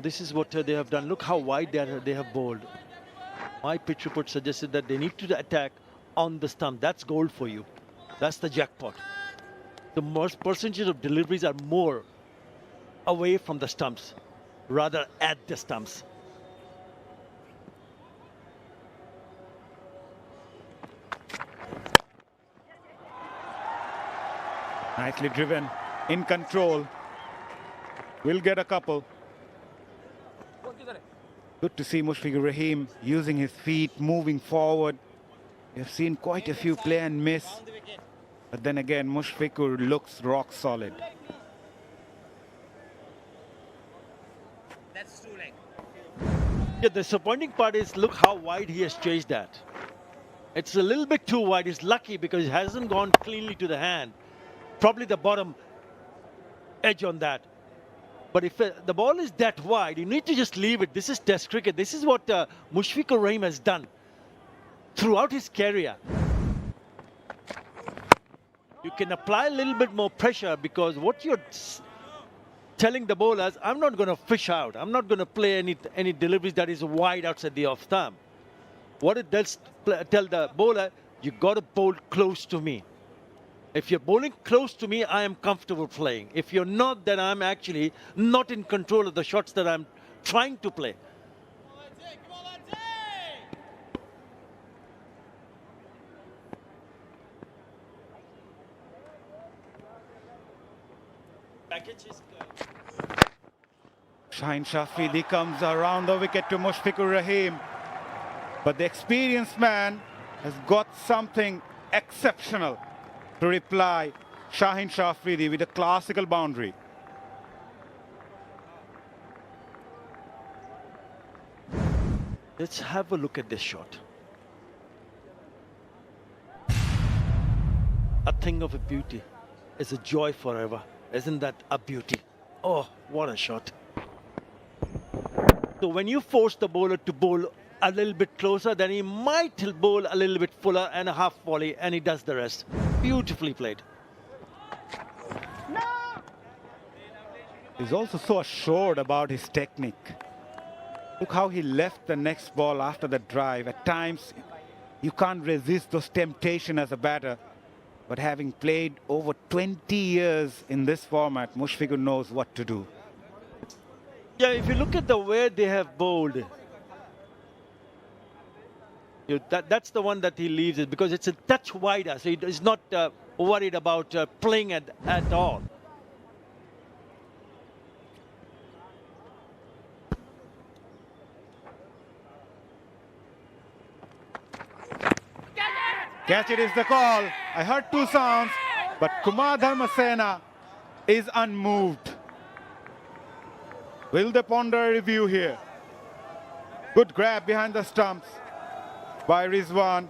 This is what they have done. Look how wide they have bowled. My pitch report suggested that they need to attack on the stump. That's gold for you. That's the jackpot. The most percentage of deliveries are more away from the stumps rather at the stumps. Nicely driven, in control. Will get a couple. Good to see Mushfiqur Rahim using his feet, moving forward. We've seen quite a few play and miss. But then again, Mushfiqur looks rock solid. That's true leg. Yeah, the disappointing part is look how wide he has chased that. It's a little bit too wide. He's lucky because it hasn't gone cleanly to the hand. Probably the bottom edge on that. But if the ball is that wide, you need to just leave it. This is Test cricket. This is what Mushfiqur Rahim has done throughout his career. You can apply a little bit more pressure because what you're telling the bowlers, I'm not going to fish out. I'm not going to play any deliveries that is wide outside the off stump. What it does tell the bowler, you got to bowl close to me. If you're bowling close to me, I am comfortable playing. If you're not, then I'm actually not in control of the shots that I'm trying to play. Shaheen Shah Afridi comes around the wicket to Mushfiqur Rahim. But the experienced man has got something exceptional to reply. Shaheen Shah Afridi with a classical boundary. Let's have a look at this shot. A thing of a beauty. It's a joy forever. Isn't that a beauty? Oh, what a shot. So when you force the bowler to bowl a little bit closer, then he might bowl a little bit fuller and a half volley, and he does the rest. Beautifully played. He's also so assured about his technique. Look how he left the next ball after the drive. At times, you can't resist those temptations as a batter. But having played over 20 years in this format, Mushfiqur knows what to do. Yeah, if you look at the way they have bowled, that's the one that he leaves it because it's a touch wider, so he's not worried about playing at all. Catch it is the call. I heard two sounds, but Kumar Dharmasena is unmoved. Will they ponder a review here? Good grab behind the stumps by Rizwan.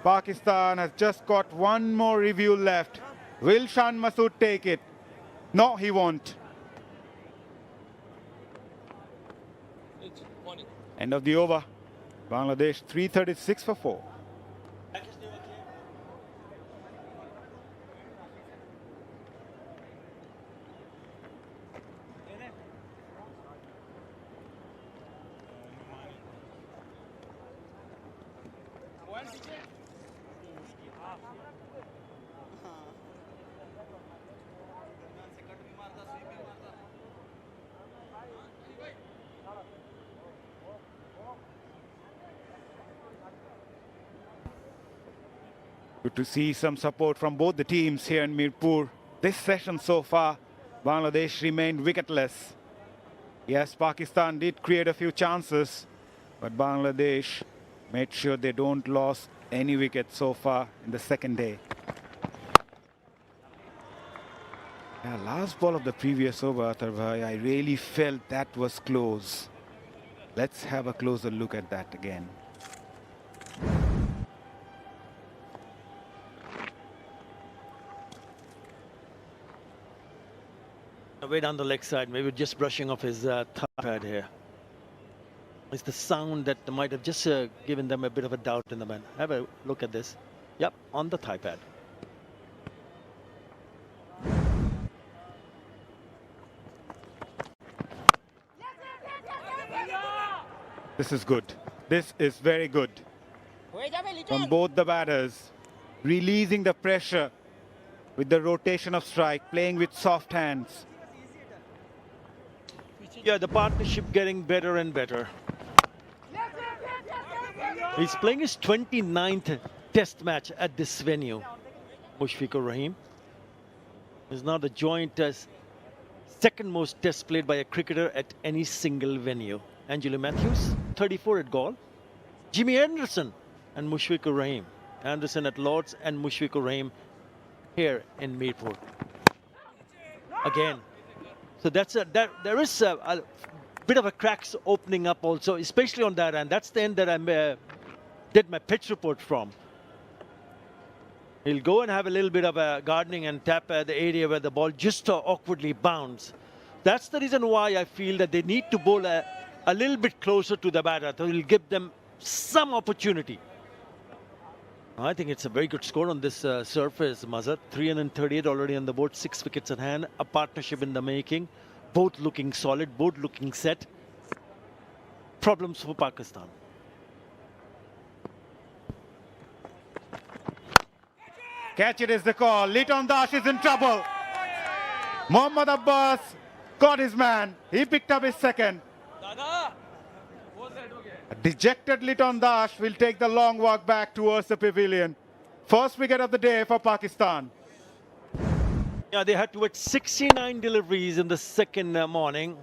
Pakistan has just got one more review left. Will Shan Masood take it? No, he won't. End of the over. Bangladesh 336 for 4. Good to see some support from both the teams here in Mirpur. This session so far, Bangladesh remained wicketless. Yes, Pakistan did create a few chances, but Bangladesh made sure they don't lose any wickets so far in the second day. Yeah, last ball of the previous over, Atharvai, I really felt that was close. Let's have a closer look at that again. Way down the leg side, maybe just brushing off his thigh pad here. It's the sound that might have just given them a bit of a doubt in the man. Have a look at this. Yep, on the thigh pad. This is good. This is very good. From both the batters, releasing the pressure with the rotation of strike, playing with soft hands. Yeah, the partnership getting better and better. He's playing his 29th test match at this venue. Mushfiqur Rahim is now the joint second most tests played by a cricketer at any single venue. Angelo Matthews, 34 at Gaul. Jimmy Anderson and Mushfiqur Rahim. Anderson at Lords and Mushfiqur Rahim here in Mirpur. Again. So there is a bit of a cracks opening up also, especially on that end. That's the end that I did my pitch report from. He'll go and have a little bit of a gardening and tap the area where the ball just awkwardly bounds. That's the reason why I feel that they need to bowl a little bit closer to the batter. So it'll give them some opportunity. I think it's a very good score on this surface, Mazat. 338 already on the board, 6 wickets in hand, a partnership in the making. Both looking solid, both looking set. Problems for Pakistan. Catch it is the call. Liton Das is in trouble. Mohammad Abbas got his man. He picked up his second. A dejected Liton Das will take the long walk back towards the pavilion. First wicket of the day for Pakistan. Yeah, they had to wait 69 deliveries in the second morning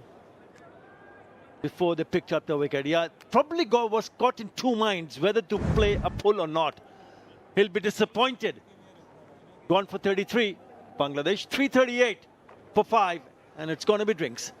before they picked up the wicket. Yeah, probably was caught in two minds whether to play a pull or not. He'll be disappointed. Gone for 33. Bangladesh 338 for 5, and it's going to be drinks.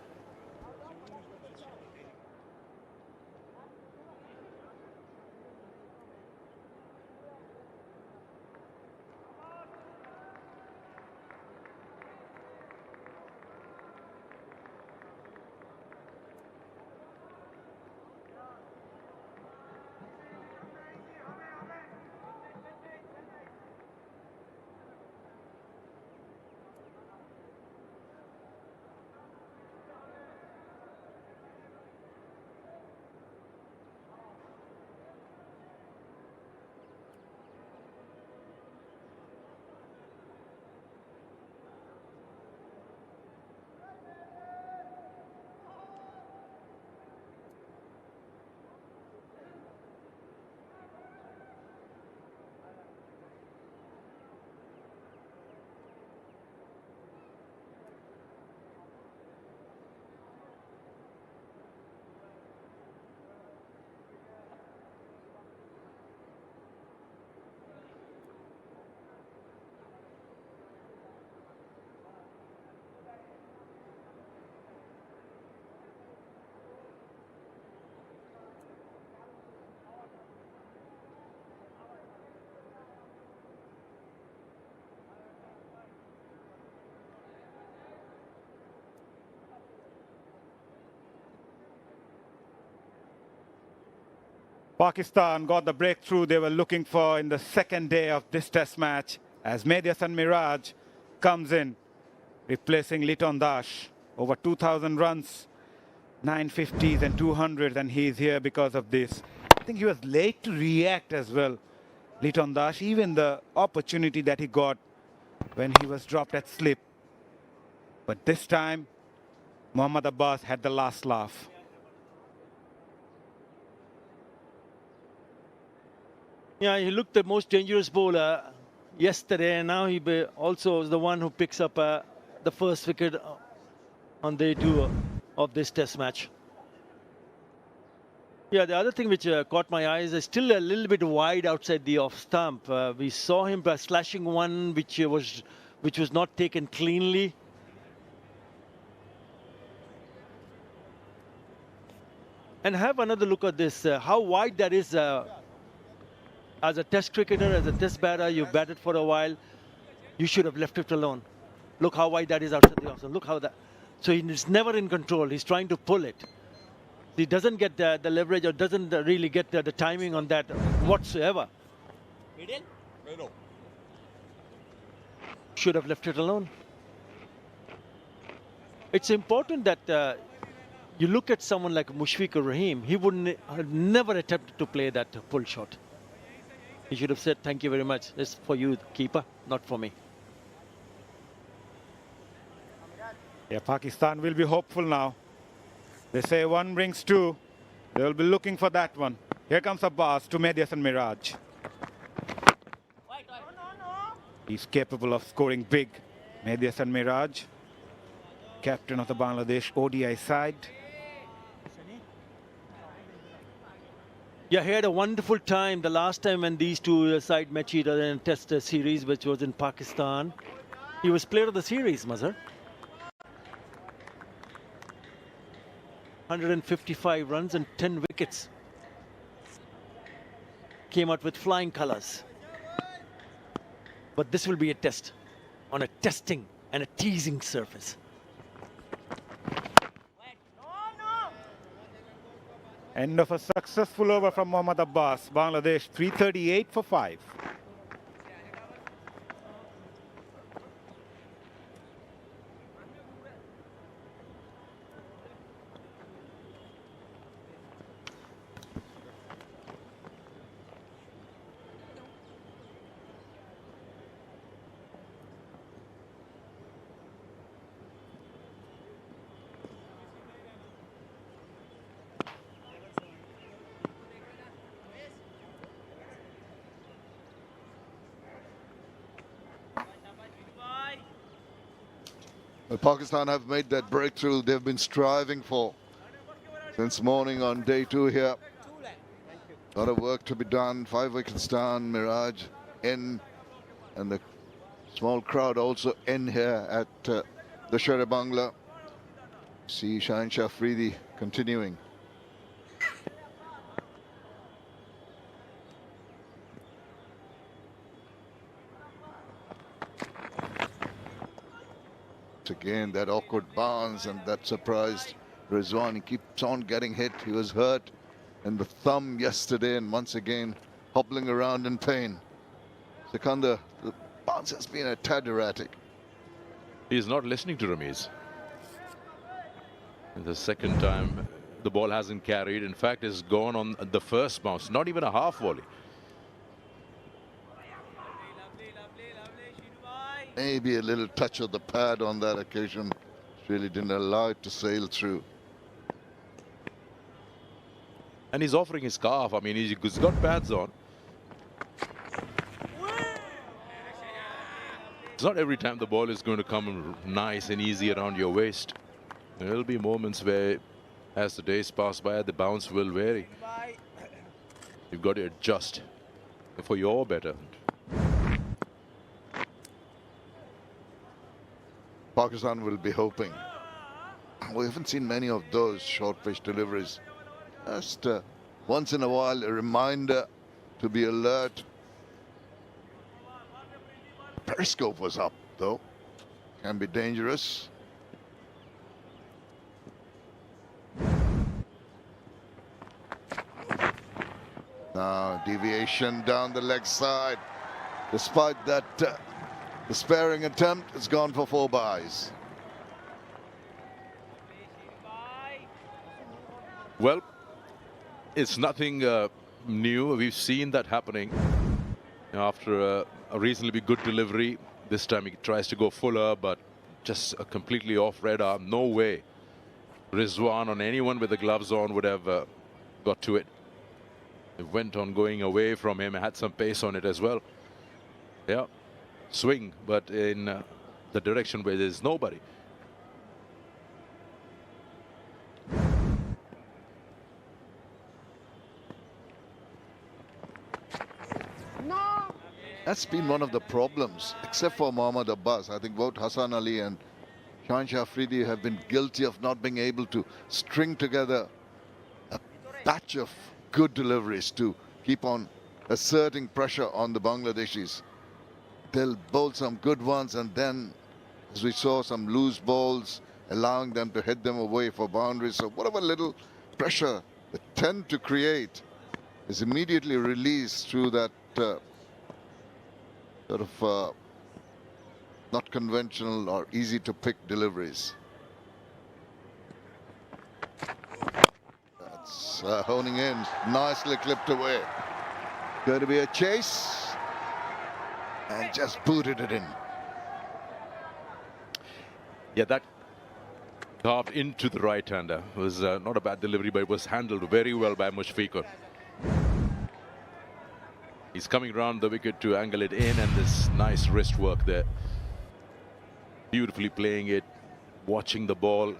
Pakistan got the breakthrough they were looking for in the second day of this test match as Mehdi Hasan Miraj comes in, replacing Liton Das. Over 2,000 runs, 950s and 200s, and he's here because of this. I think he was late to react as well, Liton Das, even the opportunity that he got when he was dropped at slip. But this time, Mohammad Abbas had the last laugh. Yeah, he looked the most dangerous bowler yesterday, and now he also is the one who picks up the first wicket on day 2 of this test match. Yeah, the other thing which caught my eyes is still a little bit wide outside the off stump. We saw him slashing one which was not taken cleanly. And have another look at this, how wide that is. As a test cricketer, as a test batter, you've batted for a while, you should have left it alone. Look how wide that is outside the off stump. Look how that. So he's never in control. He's trying to pull it. He doesn't get the leverage or doesn't really get the timing on that whatsoever. Middle? Should have left it alone. It's important that you look at someone like Mushfiqur Rahim. He wouldn't have never attempted to play that pull shot. He should have said, thank you very much. This is for you, keeper, not for me. Yeah, Pakistan will be hopeful now. They say one brings two. They will be looking for that one. Here comes Abbas to Medias and Miraj. He's capable of scoring big. Medias and Miraj, captain of the Bangladesh ODI side. Yeah, he had a wonderful time the last time when these two side met each other in a test series, which was in Pakistan. He was player of the series, Mazhar. 155 runs and 10 wickets. Came out with flying colors. But this will be a test on a testing and a teasing surface. End of a successful over from Mohammad Abbas. Bangladesh 338 for 5. Well, Pakistan have made that breakthrough they've been striving for since morning on day 2 here. A lot of work to be done. 5 wickets down. Miraj in, and the small crowd also in here at the Sher-e-Bangla. See Shaheen Shah Afridi continuing. Again, that awkward bounce and that surprised Rizwan. He keeps on getting hit. He was hurt in the thumb yesterday and once again hobbling around in pain. Sikandar, the bounce has been a tad erratic. He's not listening to Ramiz. The second time the ball hasn't carried. In fact, it's gone on the first bounce, not even a half volley. Maybe a little touch of the pad on that occasion. Really didn't allow it to sail through. And he's offering his scarf. I mean, he's got pads on. It's not every time the ball is going to come nice and easy around your waist. There will be moments where, as the days pass by, the bounce will vary. You've got to adjust for your betterment. Pakistan will be hoping. We haven't seen many of those short pitch deliveries. Just once in a while, a reminder to be alert. Periscope was up, though. Can be dangerous. Now, deviation down the leg side. Despite that, the sparing attempt has gone for 4 byes. Well, it's nothing new. We've seen that happening. After a reasonably good delivery, this time he tries to go fuller, but just a completely off red arm. No way Rizwan on anyone with the gloves on would have got to it. It went on going away from him, had some pace on it as well. Yeah, swing, but in the direction where there's nobody. That's been one of the problems, except for Mohammad Abbas. I think both Hassan Ali and Shahanshah Afridi have been guilty of not being able to string together a batch of good deliveries to keep on asserting pressure on the Bangladeshis. They'll bowl some good ones, and then, as we saw, some loose balls, allowing them to hit them away for boundaries. So whatever little pressure they tend to create is immediately released through that sort of not conventional or easy to pick deliveries. That's honing in, nicely clipped away. Going to be a chase, and just booted it in. Yeah, that carved into the right-hander was not a bad delivery, but it was handled very well by Mushfiqur. He's coming around the wicket to angle it in, and this nice wrist work there. Beautifully playing it, watching the ball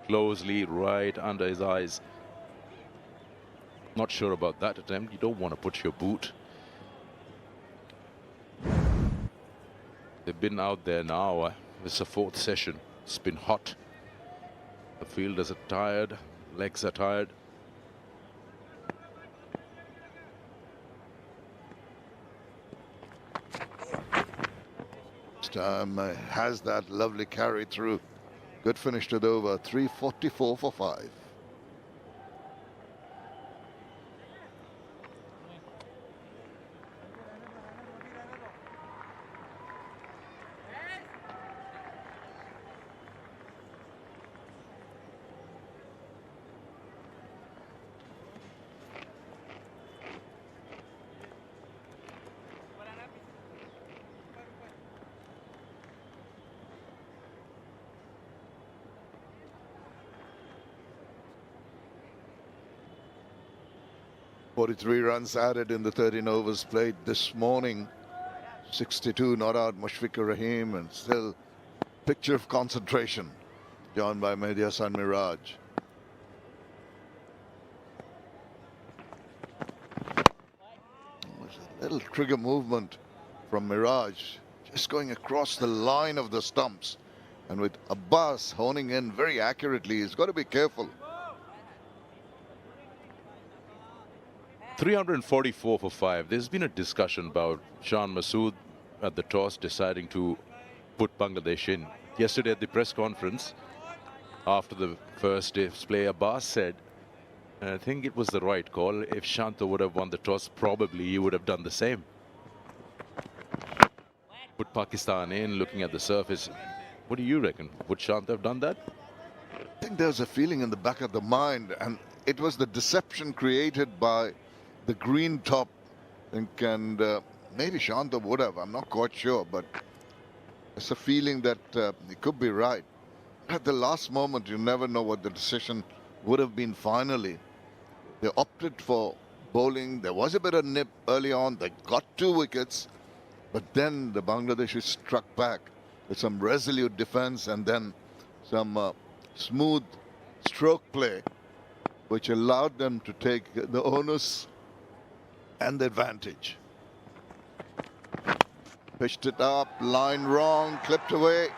closely right under his eyes. Not sure about that attempt. You don't want to put your boot. They've been out there now. It's the fourth session. It's been hot. The fielders are tired. Legs are tired. Has that lovely carry through. Good finish to the over. 344 for 5. Forty-three runs added in the 13 overs played this morning. 62 not out, Mushfiqur, Rahim, and still picture of concentration drawn by Mehdi Hasan Miraj. A little trigger movement from Miraj, just going across the line of the stumps, and with Abbas honing in very accurately. He's got to be careful. 344 for 5. There's been a discussion about Shan Masood at the toss deciding to put Bangladesh in. Yesterday at the press conference, after the first day's play, Abbas said, and I think it was the right call, if Shanta would have won the toss, probably he would have done the same. Put Pakistan in, looking at the surface. What do you reckon? Would Shanta have done that? I think there's a feeling in the back of the mind, and it was the deception created by the green top, I think, and maybe Shanta would have. I'm not quite sure, but it's a feeling that he could be right. At the last moment, you never know what the decision would have been finally. They opted for bowling. There was a bit of nip early on. They got 2 wickets, but then the Bangladeshis struck back with some resolute defense and then some smooth stroke play, which allowed them to take the onus and the advantage. Pitched it up, line wrong, clipped away,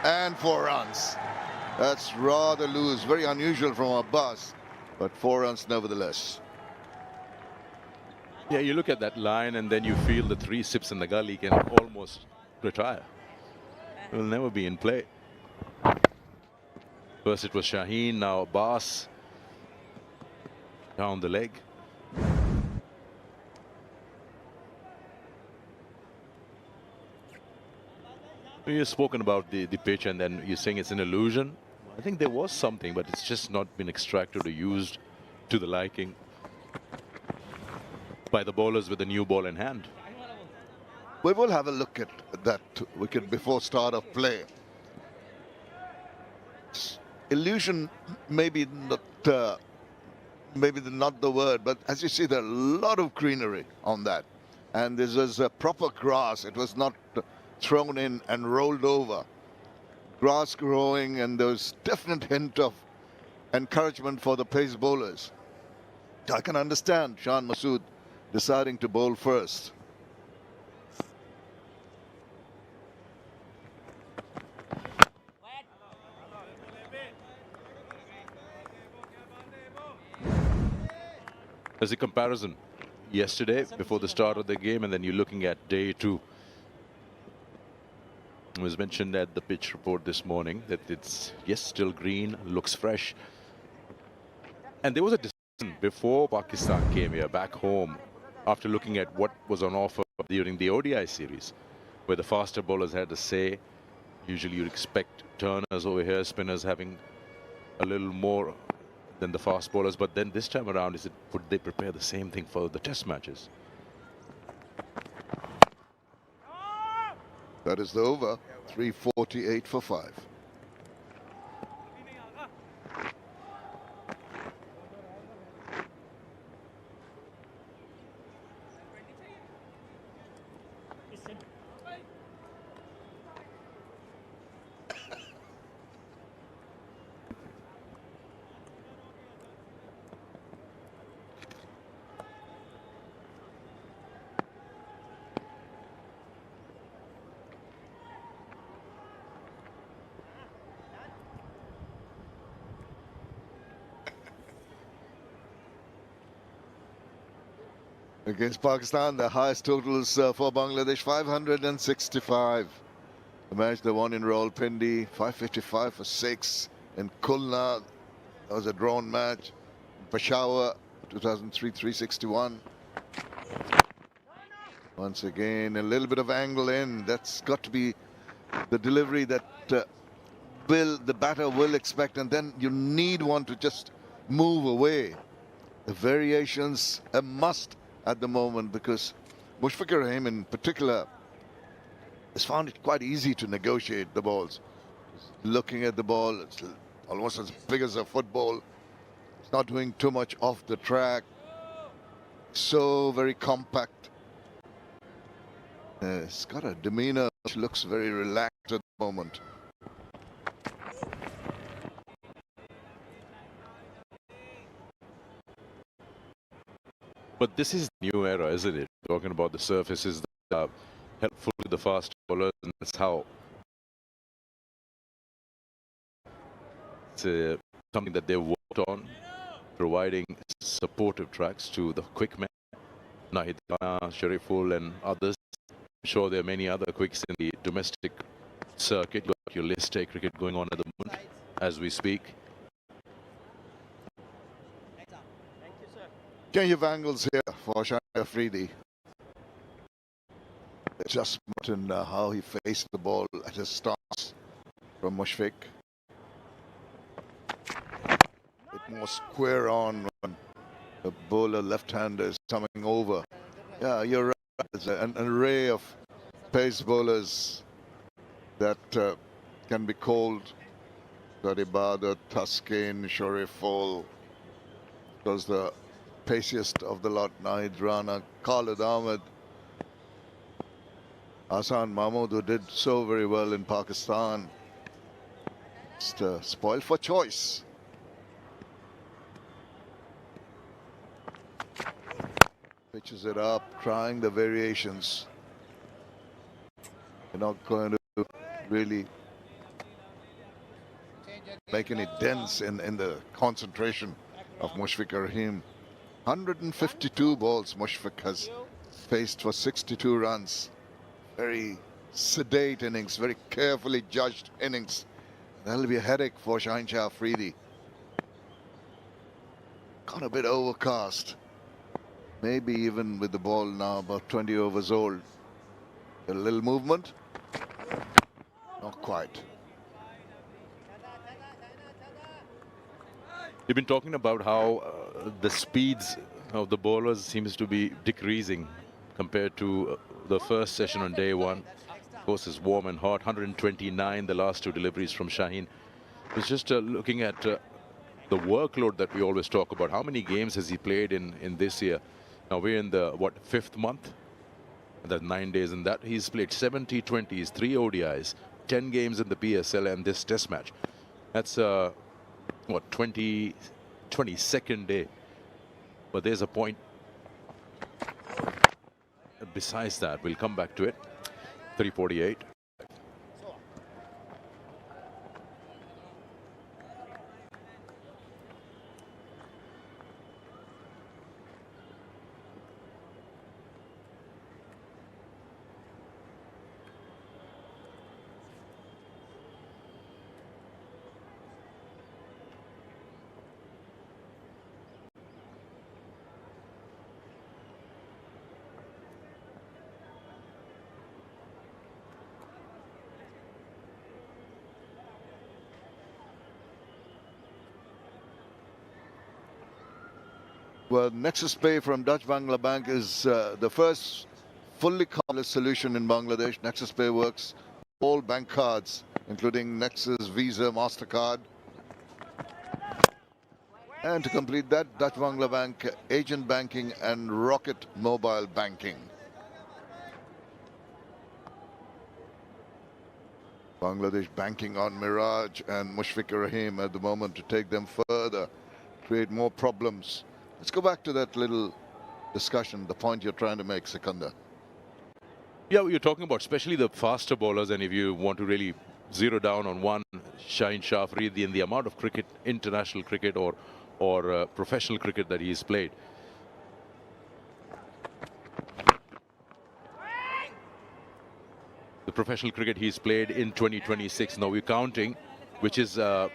and 4 runs. That's rather loose, very unusual from Abbas, but 4 runs nevertheless. Yeah, you look at that line and then you feel the 3 sips in the gully can almost retire. It will never be in play. First it was Shaheen, now Abbas. Down the leg. You've spoken about the pitch and then you're saying it's an illusion. I think there was something, but it's just not been extracted or used to the liking by the bowlers with the new ball in hand. We will have a look at that wicket before start of play. Illusion, maybe not the word, but as you see, there are a lot of greenery on that. And this was a proper grass. It was not thrown in and rolled over. Grass growing, and there was definite hint of encouragement for the pace bowlers. I can understand Shan Masood deciding to bowl first. As a comparison, yesterday before the start of the game, and then you're looking at day 2. It was mentioned at the pitch report this morning that it's, yes, still green, looks fresh. And there was a discussion before Pakistan came here, back home, after looking at what was on offer during the ODI series, where the faster bowlers had a say. Usually you'd expect turners over here, spinners having a little more than the fast bowlers. But then this time around, would they prepare the same thing for the test matches? That is the over. 348 for 5. Against Pakistan, the highest totals for Bangladesh, 565. The match they won in Rawalpindi, 555 for 6. In Khulna, that was a drawn match. In Peshawar, 2003, 361. Once again, a little bit of angle in. That's got to be the delivery that the batter will expect. And then you need one to just move away. The variations, a must at the moment, because Mushfiqur Rahim in particular has found it quite easy to negotiate the balls. Looking at the ball, it's almost as big as a football. It's not doing too much off the track. So very compact. It's got a demeanor which looks very relaxed at the moment. But this is the new era, isn't it? Talking about the surfaces that are helpful to the fast bowlers, and that's how it's something that they've worked on, providing supportive tracks to the quick men, Nahid Rana, Sher-e-Bangla and others. I'm sure there are many other quicks in the domestic circuit. You've got your list A cricket going on at the moment as we speak. Change of angles here for Sher-e Afridi. Adjustment in how he faced the ball at his stance from Mushfiq. Bit more square on when the bowler left-hander is coming over. Yeah, you're right. There's an array of pace bowlers that can be called. Babar, Taskin, Sher-e-Bangla. Does the paciest of the lot, Nahid Rana, Khalid Ahmed, Hassan Mahmood, who did so very well in Pakistan. Just spoiled for choice. Pitches it up, trying the variations. You're not going to really make any dents in the concentration of Mushfiqur Rahim. 152 balls Mushfiq has faced for 62 runs. Very sedate innings, very carefully judged innings. That'll be a headache for Sher-e Afridi. Got a bit overcast. Maybe even with the ball now about 20 overs old. A little movement. Not quite. You've been talking about how the speeds of the bowlers seems to be decreasing compared to the first session on day 1. Of course, it's warm and hot. 129, the last 2 deliveries from Shaheen. I was just looking at the workload that we always talk about. How many games has he played in this year? Now we're in the, 5th month? That's 9 days in that. He's played 70 20s, 3 ODIs, 10 games in the PSL and this test match. That's 22nd day. But there's a point. Besides that, we'll come back to it. 348. Well, Nexus Pay from Dutch Bangla Bank is the first fully cardless solution in Bangladesh. Nexus Pay works all bank cards, including Nexus, Visa, MasterCard. And to complete that, Dutch Bangla Bank agent banking and Rocket mobile banking. Bangladesh banking on Miraj and Mushfiqur Rahim at the moment to take them further, create more problems. Let's go back to that little discussion, the point you're trying to make, Sikandar. Yeah, you're talking about especially the faster bowlers, and if you want to really zero down on one, Shaheen Shah Afridi, and the amount of cricket, international cricket or professional cricket that he's played. The professional cricket he's played in 2026. Now we're counting, which is this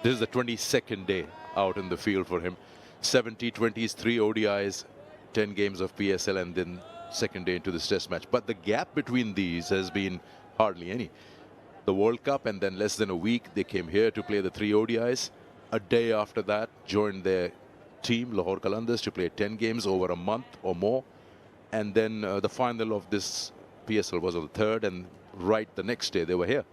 is the 22nd day out in the field for him. 70 20s, 3 ODIs, 10 games of PSL, and then second day into this test match. But the gap between these has been hardly any. The World Cup, and then less than a week they came here to play the 3 ODIs. A day after that joined their team, Lahore Qalandars, to play 10 games over a month or more. And then the final of this PSL was on the 3rd, and right the next day they were here.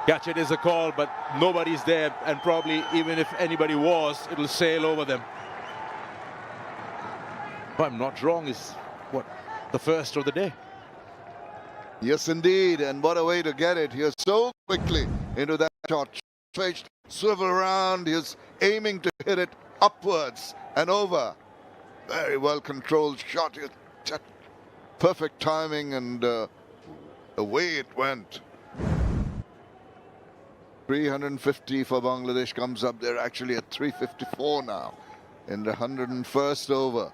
Catch it is a call, but nobody's there, and probably even if anybody was, it'll sail over them. If I'm not wrong, is what, the first of the day? Yes, indeed, and what a way to get it here so quickly into that shot. Switched, swivel around, he's aiming to hit it upwards and over. Very well controlled shot. Perfect timing, and away it went. 350 for Bangladesh comes up. They're actually at 354 now in the 101st over.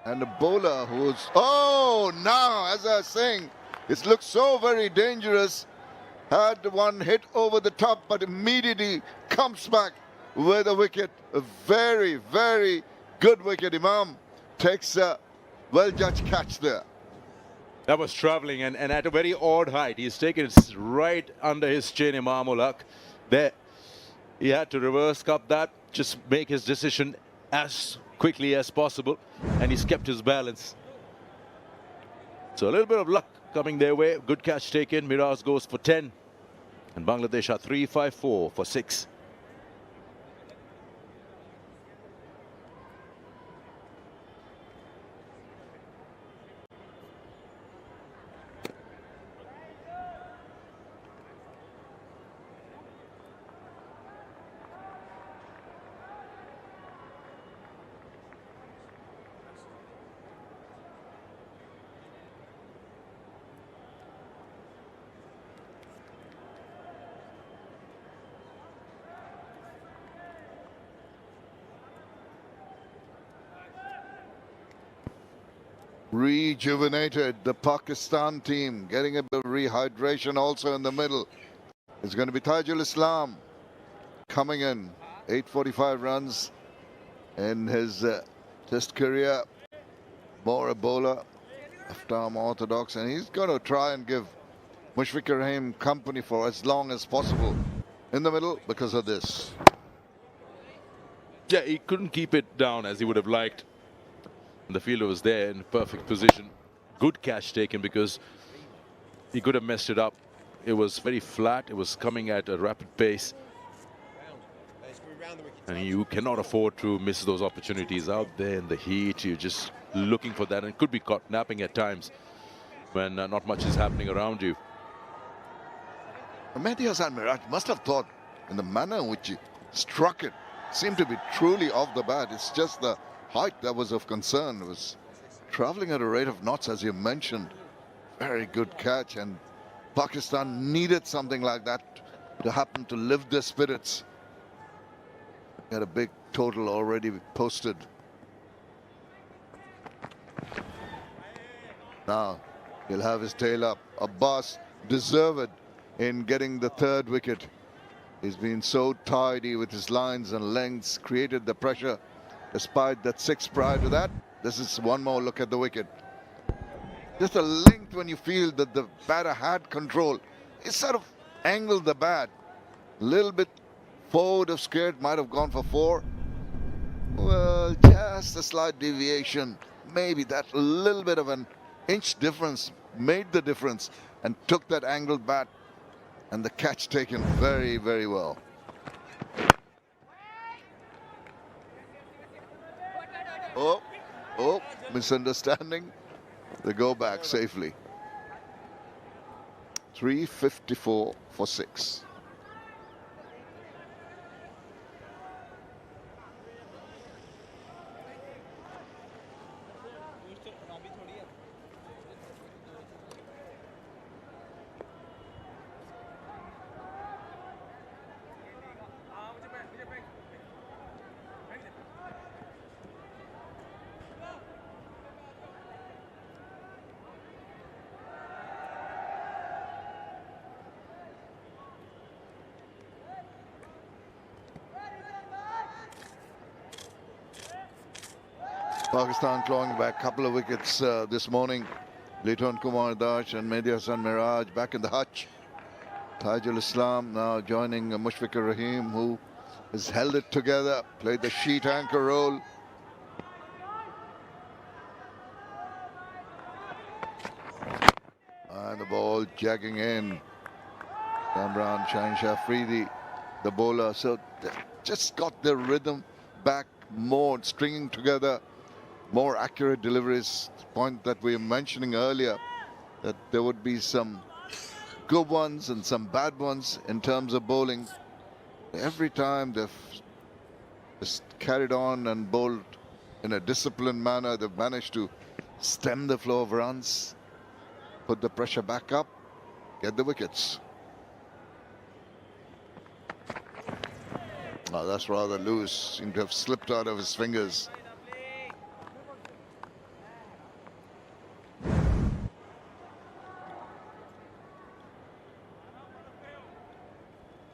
And the bowler who's, oh, now, as I was saying, it looks so very dangerous. Had one hit over the top, but immediately comes back with a wicket. A very, very good wicket. Imam takes a well-judged catch there. That was traveling, and at a very odd height. He's taken it right under his chin, Mominul Haque. There, he had to reverse cup that, just make his decision as quickly as possible, and he's kept his balance. So a little bit of luck coming their way. Good catch taken. Miraj goes for 10, and Bangladesh are 3-5-4 for 6. Rejuvenated, the Pakistan team getting a bit of rehydration also in the middle. It's going to be Tajul Islam coming in, 845 runs in his test career. More a bowler, left-arm orthodox, and he's going to try and give Mushfiqur Rahim company for as long as possible in the middle because of this. Yeah, he couldn't keep it down as he would have liked. The fielder was there in perfect position. Good catch taken, because he could have messed it up. It was very flat. It was coming at a rapid pace. And you cannot afford to miss those opportunities out there in the heat. You're just looking for that, and it could be caught napping at times when not much is happening around you. Mehdi Hasan Miraj must have thought, in the manner in which he struck it, seemed to be truly off the bat. It's just the height that was of concern. It was traveling at a rate of knots, as you mentioned. Very good catch, and Pakistan needed something like that to happen to lift their spirits. Had a big total already posted. Now he'll have his tail up. Abbas deserved in getting the 3rd wicket. He's been so tidy with his lines and lengths, created the pressure. Despite that 6 prior to that, this is one more look at the wicket. just a length when you feel that the batter had control. It sort of angled the bat a little bit forward of squared, might have gone for 4. Well, just a slight deviation. Maybe that little bit of an inch difference made the difference and took that angled bat, and the catch taken very, very well. Oh, misunderstanding. They go back safely. 354 for 6. Pakistan clawing back a couple of wickets this morning. Liton Kumar Dash and Mehdi Hassan Miraj back in the hutch. Tajul Islam now joining Mushfiqur Rahim, who has held it together, played the sheet anchor role. And the ball jagging in. Kamran Shahinshah Afridi, the bowler. So they just got their rhythm back, more stringing together, more accurate deliveries. Point that we were mentioning earlier, that there would be some good ones and some bad ones in terms of bowling. Every time they've just carried on and bowled in a disciplined manner, they've managed to stem the flow of runs, put the pressure back up, get the wickets. Oh, that's rather loose. Seemed to have slipped out of his fingers.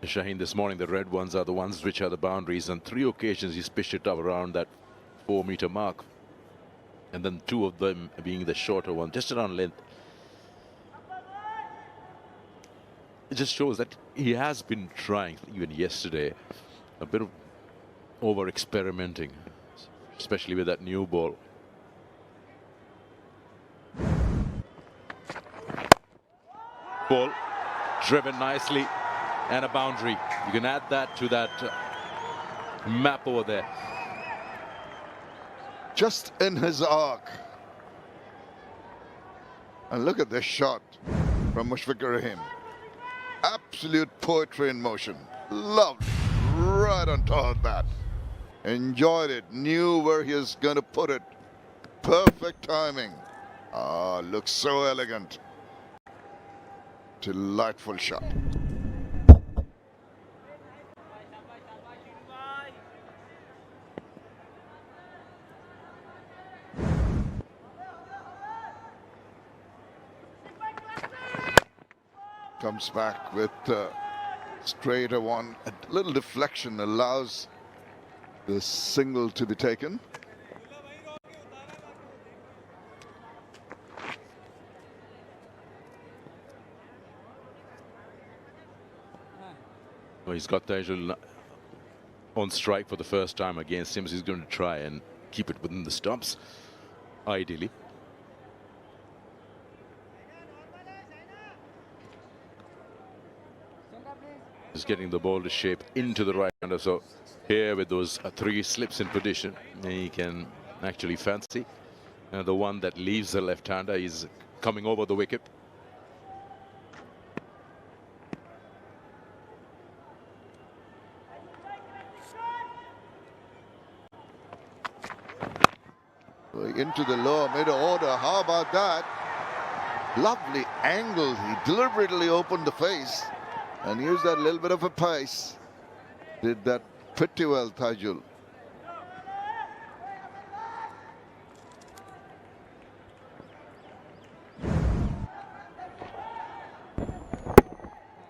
Shaheen, this morning the red ones are the ones which are the boundaries. On 3 occasions he's pitched it up around that 4-meter mark, and then 2 of them being the shorter one, just around length. It just shows that he has been trying, even yesterday, a bit of over experimenting, especially with that new ball. Ball driven nicely, and a boundary. You can add that to that map over there. Just in his arc. And look at this shot from Mushfiqur Rahim. Absolute poetry in motion. Loved it. Right on top of that. Enjoyed it. Knew where he was going to put it. Perfect timing. Ah, looks so elegant. Delightful shot. Comes back with straighter one. A little deflection allows the single to be taken. Well, he's got Tajul on strike for the first time against him, so he's going to try and keep it within the stumps, ideally. Just getting the ball to shape into the right-hander. So here with those 3 slips in position, he can actually fancy. And the one that leaves the left-hander is coming over the wicket. Into the lower middle order. How about that? Lovely angle. He deliberately opened the face and used that little bit of a pace. Did that pretty well, Tajul.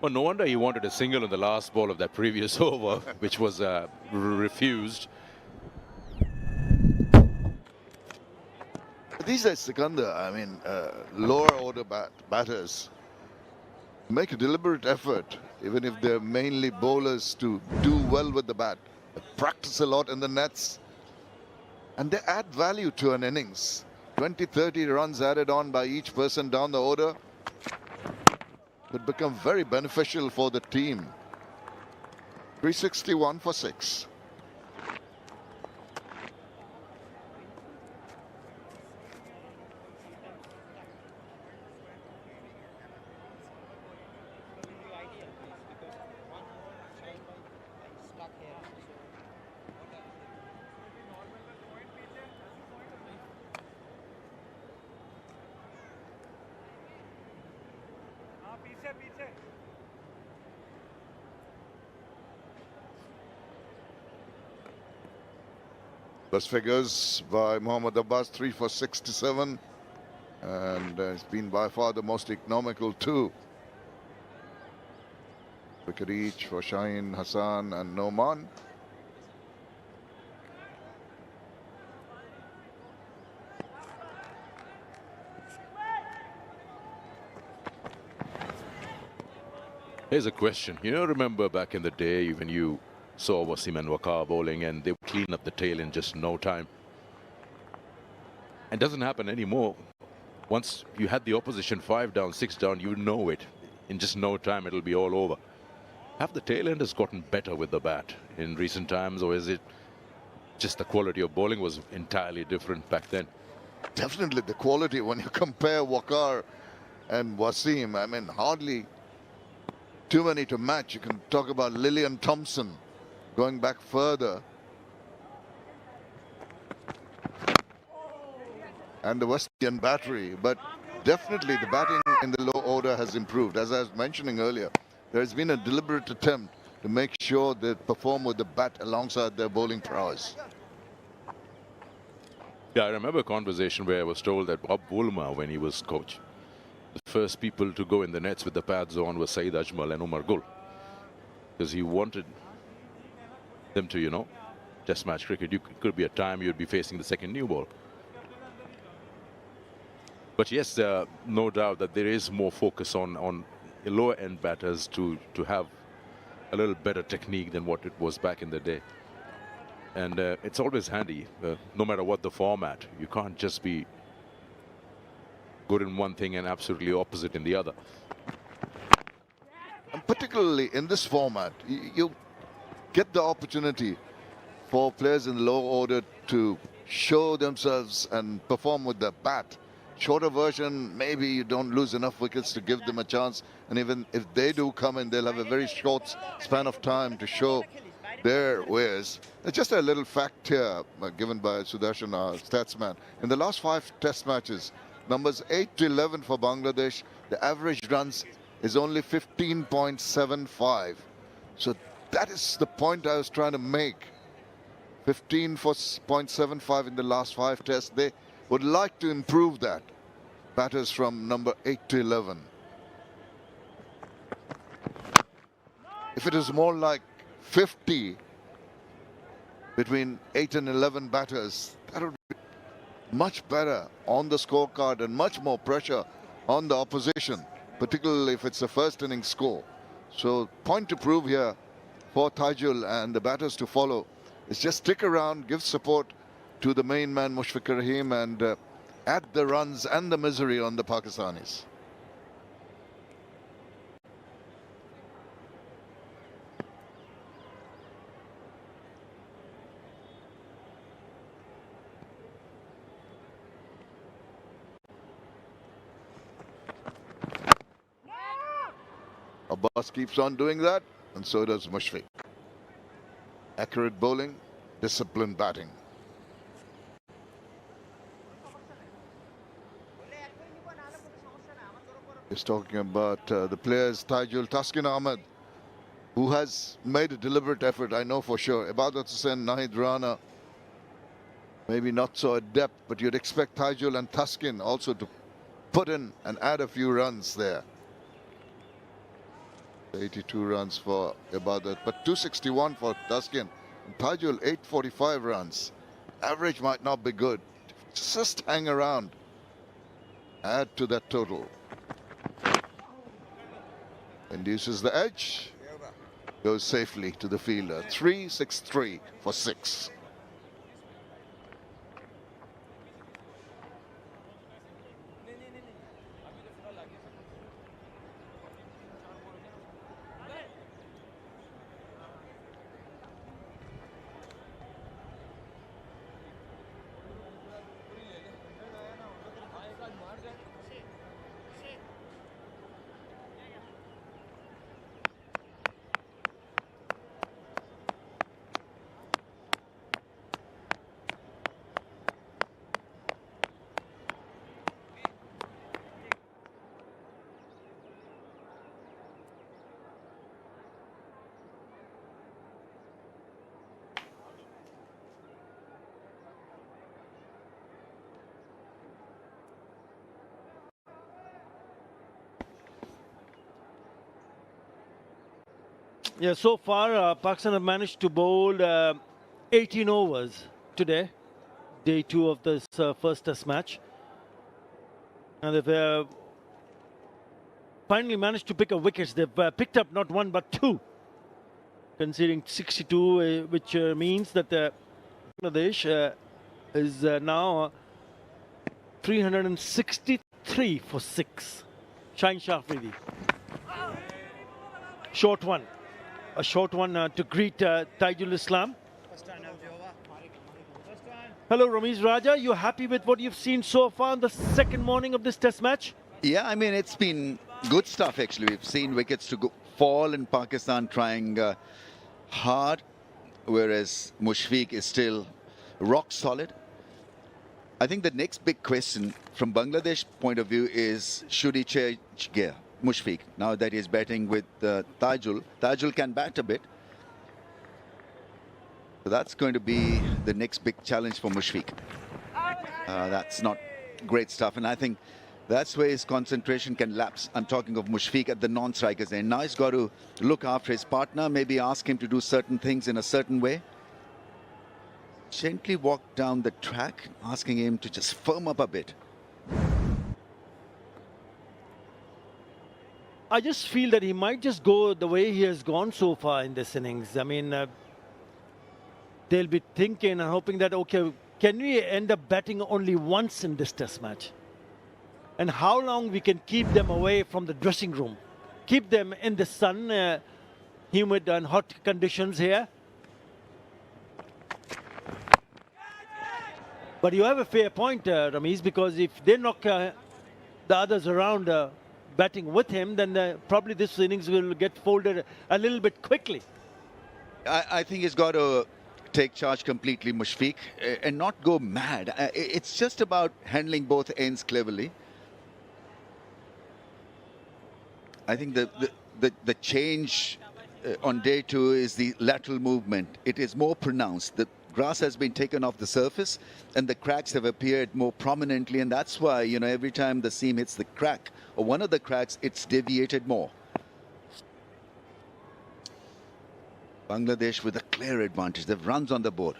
Well, no wonder he wanted a single in the last ball of that previous over, which was refused. These are Sikandar, I mean, lower order batters make a deliberate effort, even if they're mainly bowlers, to do well with the bat. They practice a lot in the nets, and they add value to an innings. 20-30 runs added on by each person down the order could become very beneficial for the team. 361 for 6. Best figures by Mohammad Abbas, 3 for 67, and it's been by far the most economical too. Wicket each for Shaheen, Hassan and Noman. Here's a question. Remember back in the day when you saw Wasim and Waqar bowling and they would clean up the tail in just no time. It doesn't happen anymore. Once you had the opposition 5 down, 6 down, you know it. In just no time, it'll be all over. Have the tail enders gotten better with the bat in recent times, or is it just the quality of bowling was entirely different back then? Definitely the quality. When you compare Waqar and Wasim, I mean, hardly too many to match. You can talk about Lillian Thompson going back further, and the West Indian battery, but definitely the batting in the low order has improved. As I was mentioning earlier, there has been a deliberate attempt to make sure they perform with the bat alongside their bowling prowess. Yeah, I remember a conversation where I was told that Bob Woolmer, when he was coach, the first people to go in the nets with the pads on were Saeed Ajmal and Umar Gul, because he wanted them to, test match cricket. It could be a time you'd be facing the second new ball. But yes, no doubt that there is more focus on lower end batters to have a little better technique than what it was back in the day. And it's always handy, no matter what the format. You can't just be good in one thing and absolutely opposite in the other. And particularly in this format, you get the opportunity for players in the low order to show themselves and perform with the bat. Shorter version, maybe you don't lose enough wickets to give them a chance, and even if they do come in, they'll have a very short span of time to show their wares. Just a little fact here given by Sudarshan, our statsman. In the last 5 test matches, numbers 8 to 11 for Bangladesh, the average runs is only 15.75. So that is the point I was trying to make. 15.75 in the last 5 tests. They would like to improve that. Batters from number 8 to 11. If it is more like 50 between 8 and 11 batters, that would be much better on the scorecard and much more pressure on the opposition, particularly if it's a first inning score. So point to prove here for Taijul and the batters to follow is just stick around, give support to the main man Mushfiqur Rahim, and add the runs and the misery on the Pakistanis. Abbas keeps on doing that, and so does Mushfiq. Accurate bowling, disciplined batting. He's talking about the players, Taijul, Taskin Ahmed, who has made a deliberate effort, I know for sure. Ibadat Hussain, Nahid Rana, maybe not so adept, but you'd expect Taijul and Taskin also to put in and add a few runs there. 82 runs for Ibadat, but 261 for Taskin. And Taijul, 845 runs. Average might not be good. Just hang around. Add to that total. Induces the edge. Goes safely to the fielder. 3-6-3 for 6. Yeah, so far Pakistan have managed to bowl 18 overs today, day 2 of this first test match. And they've finally managed to pick up wickets. They've picked up not 1 but 2, conceding 62, which means that Bangladesh is now 363 for 6. Shine Shafridi. Short one. A short one to greet Taijul Islam. Hello, Ramiz Raja. You happy with what you've seen so far on the second morning of this test match? Yeah, I mean, it's been good stuff, actually. We've seen wickets to fall in Pakistan trying hard, whereas Mushfiq is still rock solid. I think the next big question from Bangladesh point of view is, should he change gear? Mushfiq, now that he's batting with Taijul. Taijul can bat a bit. So that's going to be the next big challenge for Mushfiq. That's not great stuff, and I think that's where his concentration can lapse. I'm talking of Mushfiq at the non-strikers end. Now he's got to look after his partner, maybe ask him to do certain things in a certain way. Gently walk down the track, asking him to just firm up a bit. I just feel that he might just go the way he has gone so far in this innings. I mean, they'll be thinking and hoping that, okay, can we end up batting only once in this test match? And how long we can keep them away from the dressing room? Keep them in the sun, humid and hot conditions here. But you have a fair point, Ramiz, because if they knock the others around batting with him, then probably this innings will get folded a little bit quickly. I think he's got to take charge completely, Mushfiq, and not go mad. It's just about handling both ends cleverly. I think the change on day 2 is the lateral movement. It is more pronounced. The grass has been taken off the surface and the cracks have appeared more prominently, and that's why, you know, every time the seam hits the crack or one of the cracks, it's deviated more. Bangladesh with a clear advantage. They've runs on the board.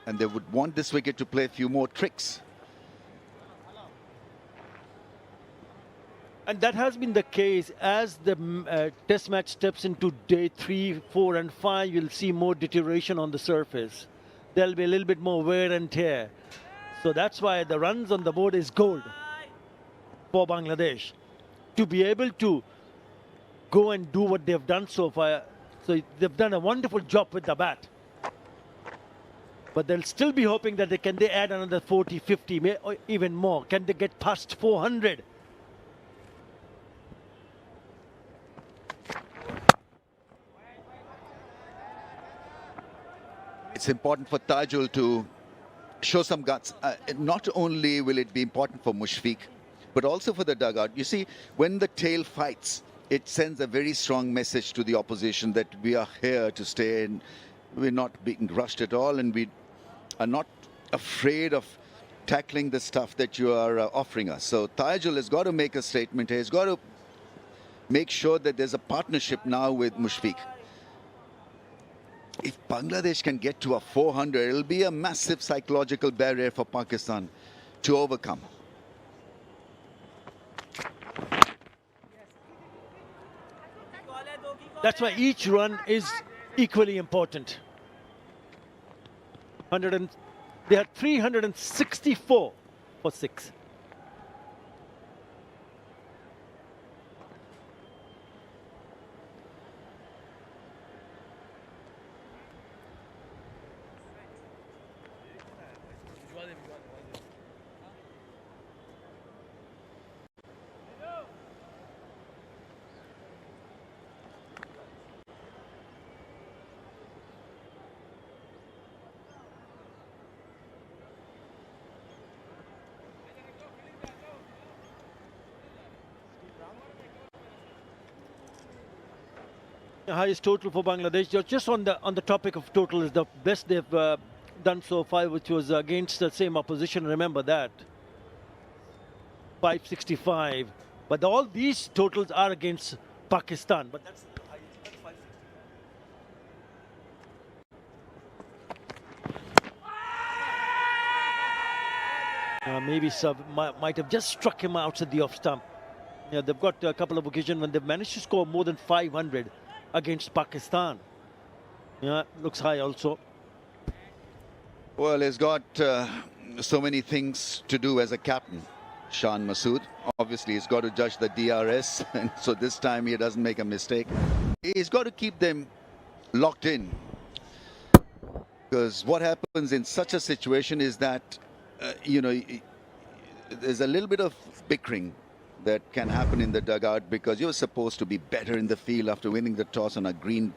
And they would want this wicket to play a few more tricks. And that has been the case as the test match steps into day 3, 4 and 5. You'll see more deterioration on the surface. There'll be a little bit more wear and tear. So that's why the runs on the board is gold for Bangladesh. To be able to go and do what they've done so far. So they've done a wonderful job with the bat. But they'll still be hoping that can they add another 40, 50, or even more. Can they get past 400? It's important for Taijul to show some guts. Not only will it be important for Mushfiq, but also for the dugout. You see, when the tail fights, it sends a very strong message to the opposition that we are here to stay and we're not being rushed at all, and we are not afraid of tackling the stuff that you are offering us. So Taijul has got to make a statement here. He's got to make sure that there's a partnership now with Mushfiq. If Bangladesh can get to a 400, it'll be a massive psychological barrier for Pakistan to overcome. That's why each run is equally important. They had 364 for 6. The highest total for Bangladesh. Just on the topic of total, is the best they've done so far, which was against the same opposition. Remember that, 565. But all these totals are against Pakistan. But that's the highest. That's 560. Maybe might have just struck him outside the off stump. Yeah, they've got a couple of occasions when they've managed to score more than 500 against Pakistan. Yeah, looks high also. Well, he's got so many things to do as a captain, Shan Masood. Obviously, he's got to judge the DRS, and so this time he doesn't make a mistake. He's got to keep them locked in, because what happens in such a situation is that, there's a little bit of bickering that can happen in the dugout, because you're supposed to be better in the field after winning the toss on a green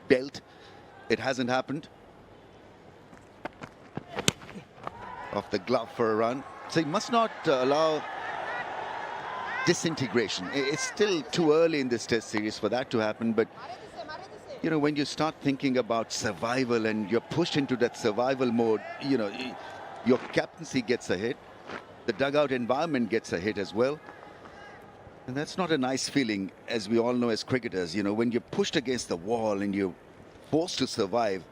belt. It hasn't happened. Off the glove for a run. So you must not allow disintegration. It's still too early in this test series for that to happen, but when you start thinking about survival and you're pushed into that survival mode, your captaincy gets a hit. The dugout environment gets a hit as well. And that's not a nice feeling, as we all know as cricketers. When you're pushed against the wall and you're forced to survive,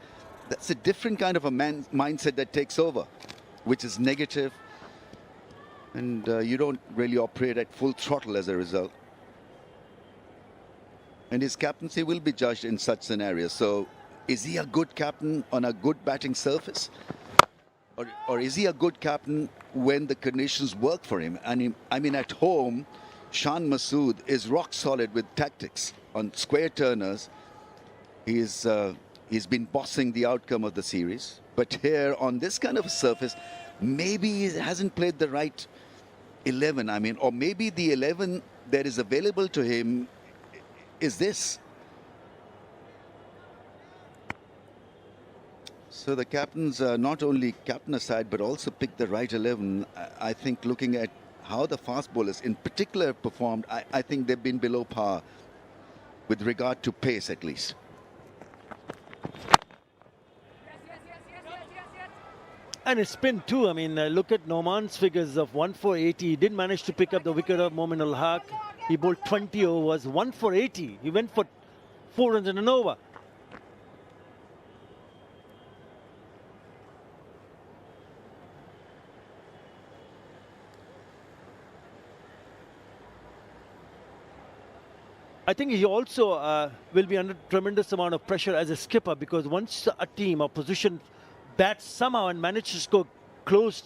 that's a different kind of a mindset that takes over, which is negative, and you don't really operate at full throttle as a result. And his captaincy will be judged in such scenarios. So is he a good captain on a good batting surface? Or is he a good captain when the conditions work for him? And I mean, at home, Shan Masood is rock solid with tactics. On square turners, he's been bossing the outcome of the series. But here, on this kind of a surface, maybe he hasn't played the right 11. I mean, or maybe the 11 that is available to him is this. So the captains not only captain aside, but also pick the right 11. I think looking at how the fast bowlers in particular performed, I think they've been below par with regard to pace at least. And his spin too. I mean, look at Noman's figures of 1 for 80. He didn't manage to pick up the wicket of Mominul Haque. He bowled 20 overs, 1 for 80. He went for 4 runs and an over. I think he also will be under tremendous amount of pressure as a skipper, because once a team or position bats somehow and manages to score close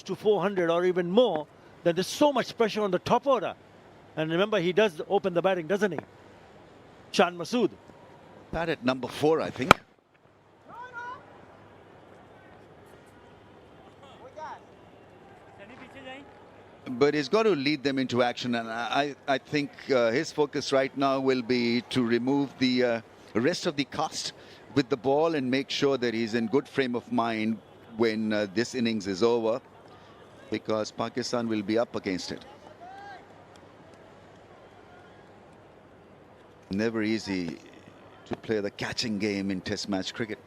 to 400 or even more, then there's so much pressure on the top order. And remember, he does open the batting, doesn't he? Shan Masood. Bat at number 4, I think. But he's got to lead them into action, and I think his focus right now will be to remove the rest of the cast with the ball and make sure that he's in good frame of mind when this innings is over, because Pakistan will be up against it. Never easy to play the catching game in Test match cricket.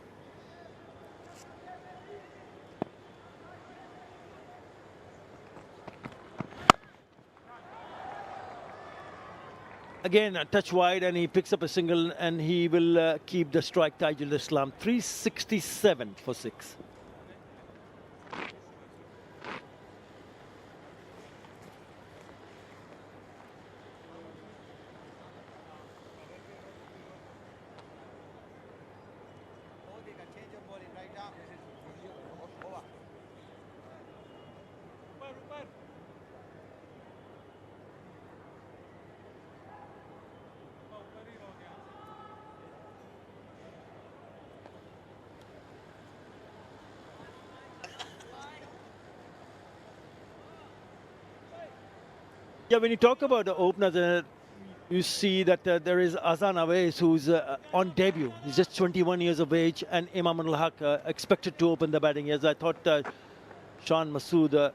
Again, a touch wide, and he picks up a single, and he will keep the strike. Tajul Islam, 367 for 6. Yeah, when you talk about the openers, you see that there is Azam Awais, who's on debut. He's just 21 years of age, and Mominul Haque expected to open the batting. As I thought, Shan Masood,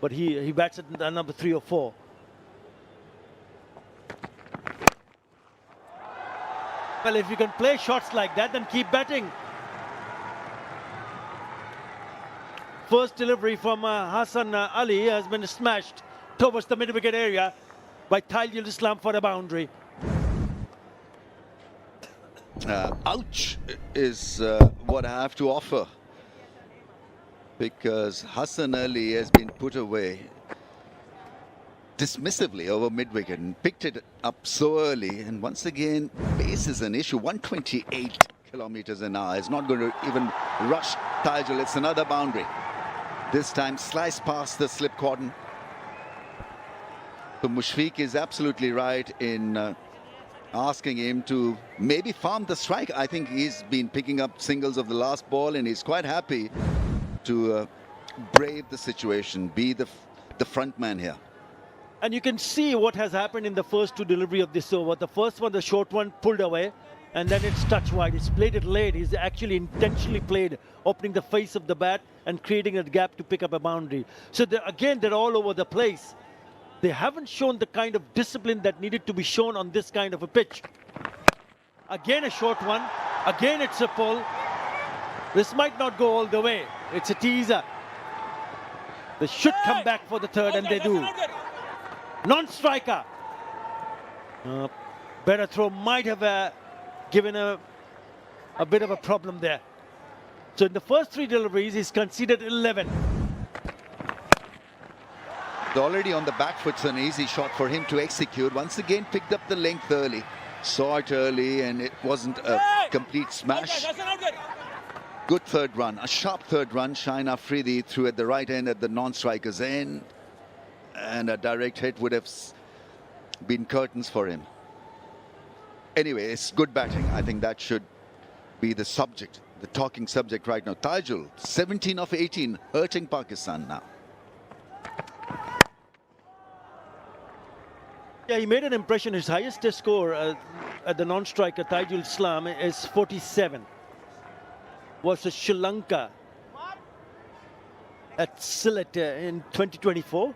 but he bats at number 3 or 4. Well, if you can play shots like that, then keep batting. First delivery from Hassan Ali has been smashed towards the mid-wicket area by Tajul Islam for a boundary. Ouch is what I have to offer, because Hassan Ali has been put away dismissively over mid-wicket and picked it up so early, and once again pace is an issue. 128 kilometers an hour is not going to even rush Tajul. It's another boundary, this time sliced past the slip cordon. So Mushfiqur is absolutely right in asking him to maybe farm the strike. I think he's been picking up singles of the last ball, and he's quite happy to brave the situation, be the front man here. And you can see what has happened in the first 2 delivery of this over. The first one, the short one, pulled away, and then it's touch wide. He's played it late. He's actually intentionally played, opening the face of the bat and creating a gap to pick up a boundary. So again, they're all over the place. They haven't shown the kind of discipline that needed to be shown on this kind of a pitch. Again, a short one. Again, it's a pull. This might not go all the way. It's a teaser. They should come back for the third, and they do. Non-striker. Better throw might have given a bit of a problem there. So in the first 3 deliveries, he's conceded 11. Already on the back foot, so an easy shot for him to execute. Once again picked up the length early, saw it early, and it wasn't a complete smash. Good third run, a sharp third run. Shine Afridi threw at the right end at the non-striker's end, and a direct hit would have been curtains for him. Anyway, it's good batting. I think that should be the subject, the talking subject right now. Tajul, 17 of 18, hurting Pakistan now. Yeah, he made an impression. His highest test score at the non-striker, Tajul Islam, is 47. Versus Sri Lanka at Sylhet in 2024.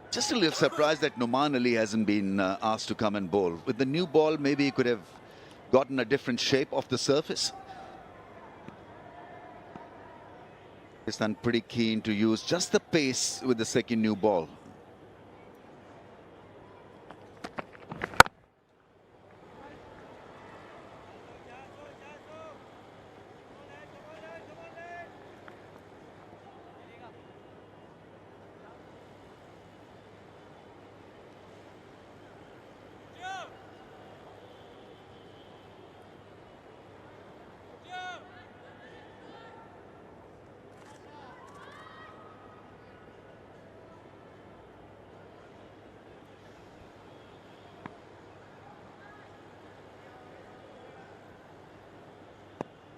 Just a little surprised that Nouman Ali hasn't been asked to come and bowl. With the new ball, maybe he could have gotten a different shape of the surface. Pakistan pretty keen to use just the pace with the second new ball.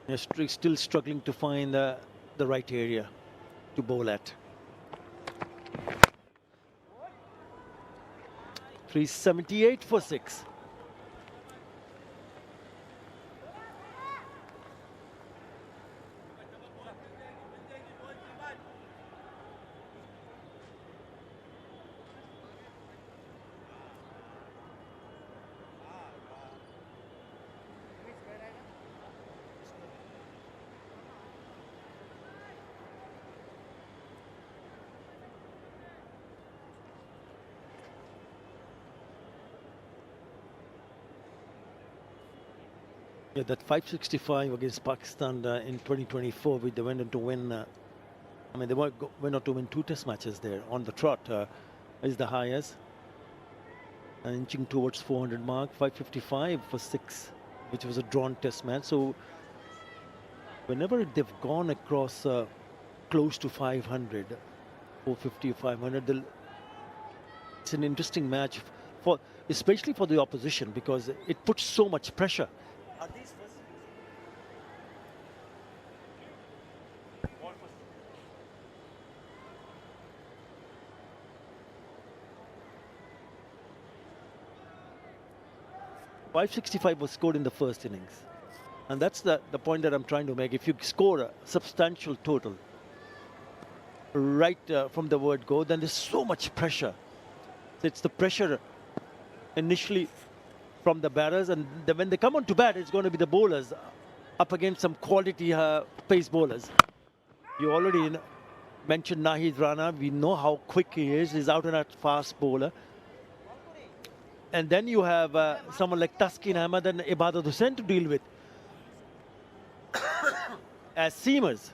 They're still struggling to find the right area to bowl at. 378 for 6. Yeah, that 565 against Pakistan in 2024, they went on to win. I mean, they went on to win 2 test matches there on the trot. Is the highest. Inching towards 400 mark, 555 for 6, which was a drawn test match. So whenever they've gone across close to 500, 450 or 500, it's an interesting match, especially for the opposition, because it puts so much pressure. Are these first? 565 was scored in the first innings. And that's the point that I'm trying to make. If you score a substantial total right from the word go, then there's so much pressure. It's the pressure initially from the batters, and then when they come on to bat, it's going to be the bowlers up against some quality pace bowlers. You already mentioned Nahid Rana. We know how quick he is. He's out and out fast bowler. And then you have someone like Taskin Ahmed and Ibadat Hussain to deal with as seamers.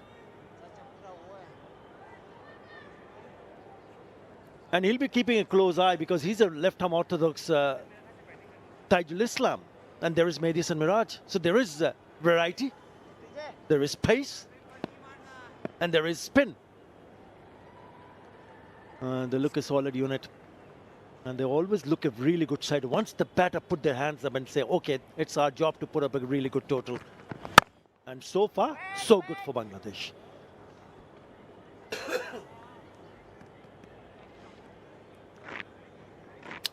And he'll be keeping a close eye because he's a left-arm orthodox Tajul Islam. And there is Mehdi and Miraj. So there is variety, there is pace, and there is spin. The look is solid unit. And they always look a really good side. Once the batter put their hands up and say, okay, it's our job to put up a really good total. And so far, so good for Bangladesh.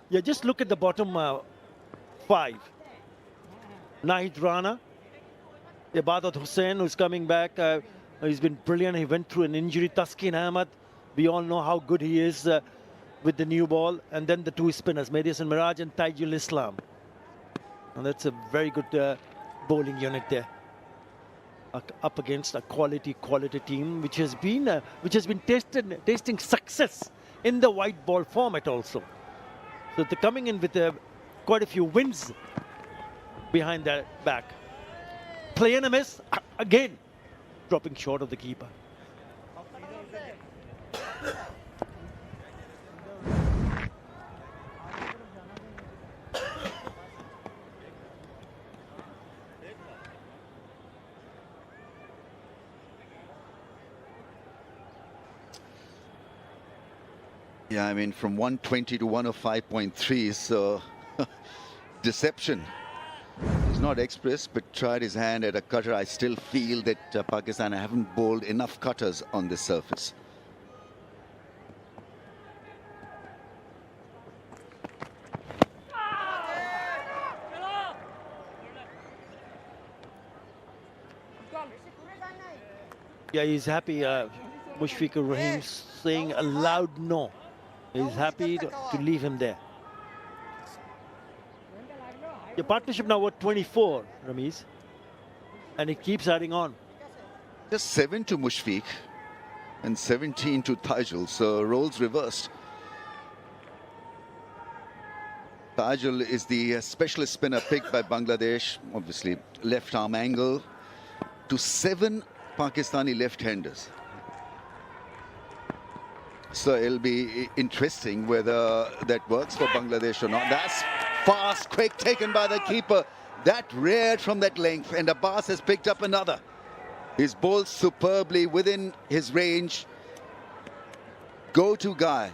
Yeah, just look at the bottom 5. Nahid Rana, Ibadat Hussain, who's coming back. He's been brilliant. He went through an injury. Taskin Ahmed, we all know how good he is with the new ball. And then the 2 spinners, Mehdi and Miraj and Tajul Islam. And that's a very good bowling unit there. Up against a quality team, which has been tasting success in the white ball format also. So they're coming in with quite a few wins behind their back. Play and a miss again, dropping short of the keeper. Yeah, I mean, from 120 to 105.3, so deception. He's not express, but tried his hand at a cutter. I still feel that Pakistan haven't bowled enough cutters on this surface. Yeah, he's happy. Mushfiqur Rahim saying a loud no. He's happy to leave him there. The partnership now at 24, Ramiz. And it keeps adding on. Just 7 to Mushfiq and 17 to Tajul, so roles reversed. Tajul is the specialist spinner picked by Bangladesh, obviously left arm angle, to 7 Pakistani left-handers. So it'll be interesting whether that works for Bangladesh or not. That's fast, quick, taken by the keeper. That reared from that length, and Abbas has picked up another. He's bowled superbly within his range. Go-to guy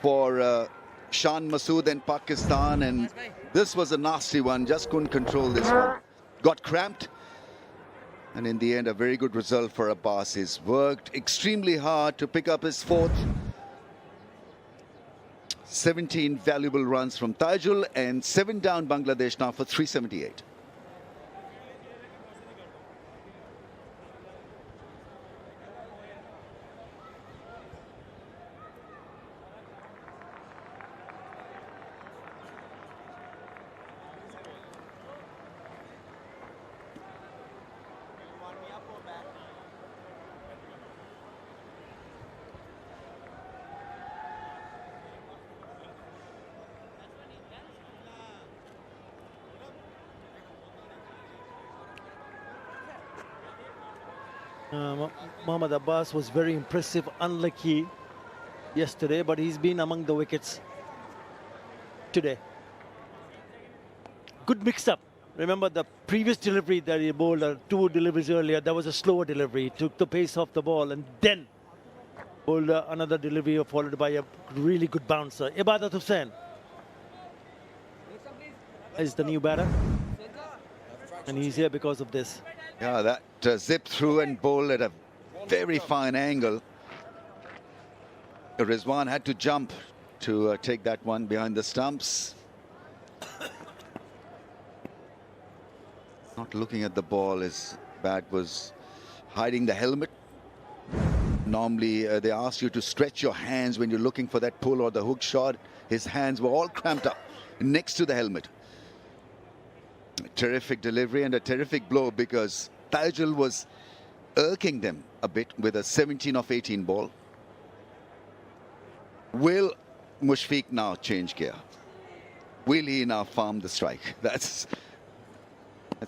for Shan Masood and Pakistan, and this was a nasty one. Just couldn't control this one. Got cramped. And in the end, a very good result for Abbas. He's worked extremely hard to pick up his 4th. 17 valuable runs from Tajul, and 7 down Bangladesh now for 378. Mohammad Abbas was very impressive, unlucky yesterday, but he's been among the wickets today. Good mix-up. Remember the previous delivery that he bowled, 2 deliveries earlier, that was a slower delivery. He took the pace off the ball and then bowled another delivery followed by a really good bouncer. Ibadat Hussain is the new batter, and he's here because of this. Yeah, that zip through and bowl at a very fine angle. Rizwan had to jump to take that one behind the stumps. Not looking at the ball, his bat was hiding the helmet. Normally they ask you to stretch your hands when you're looking for that pull or the hook shot. His hands were all cramped up next to the helmet. Terrific delivery and a terrific blow, because Tajul was irking them a bit with a 17 of 18 ball. Will Mushfiq now change gear? Will he now farm the strike? That's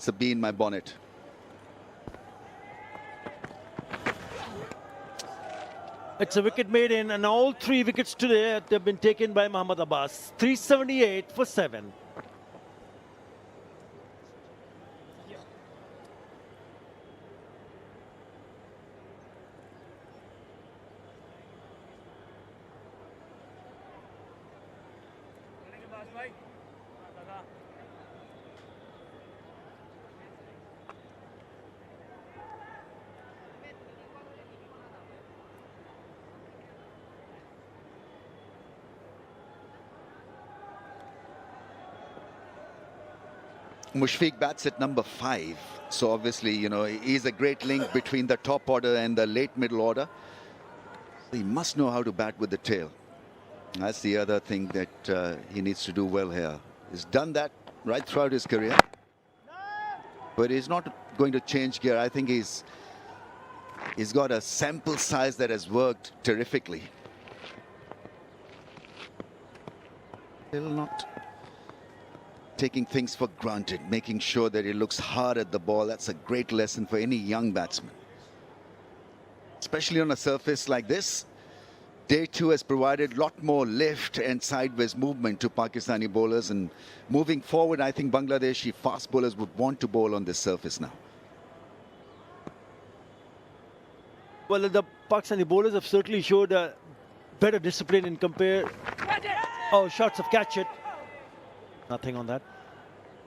a bee in my bonnet. It's a wicket made in, and all 3 wickets today have been taken by Mohammad Abbas. 378 for 7. Mushfiq bats at number 5, so obviously, you know, he's a great link between the top order and the late middle order. He must know how to bat with the tail. That's the other thing that he needs to do well here. He's done that right throughout his career, but he's not going to change gear. I think he's got a sample size that has worked terrifically. Still not taking things for granted, making sure that he looks hard at the ball. That's a great lesson for any young batsman, especially on a surface like this. Day 2 has provided a lot more lift and sideways movement to Pakistani bowlers, and moving forward, I think Bangladeshi fast bowlers would want to bowl on this surface now. Well, the Pakistani bowlers have certainly showed a better discipline in compare. Oh, shots of catch it. Nothing on that.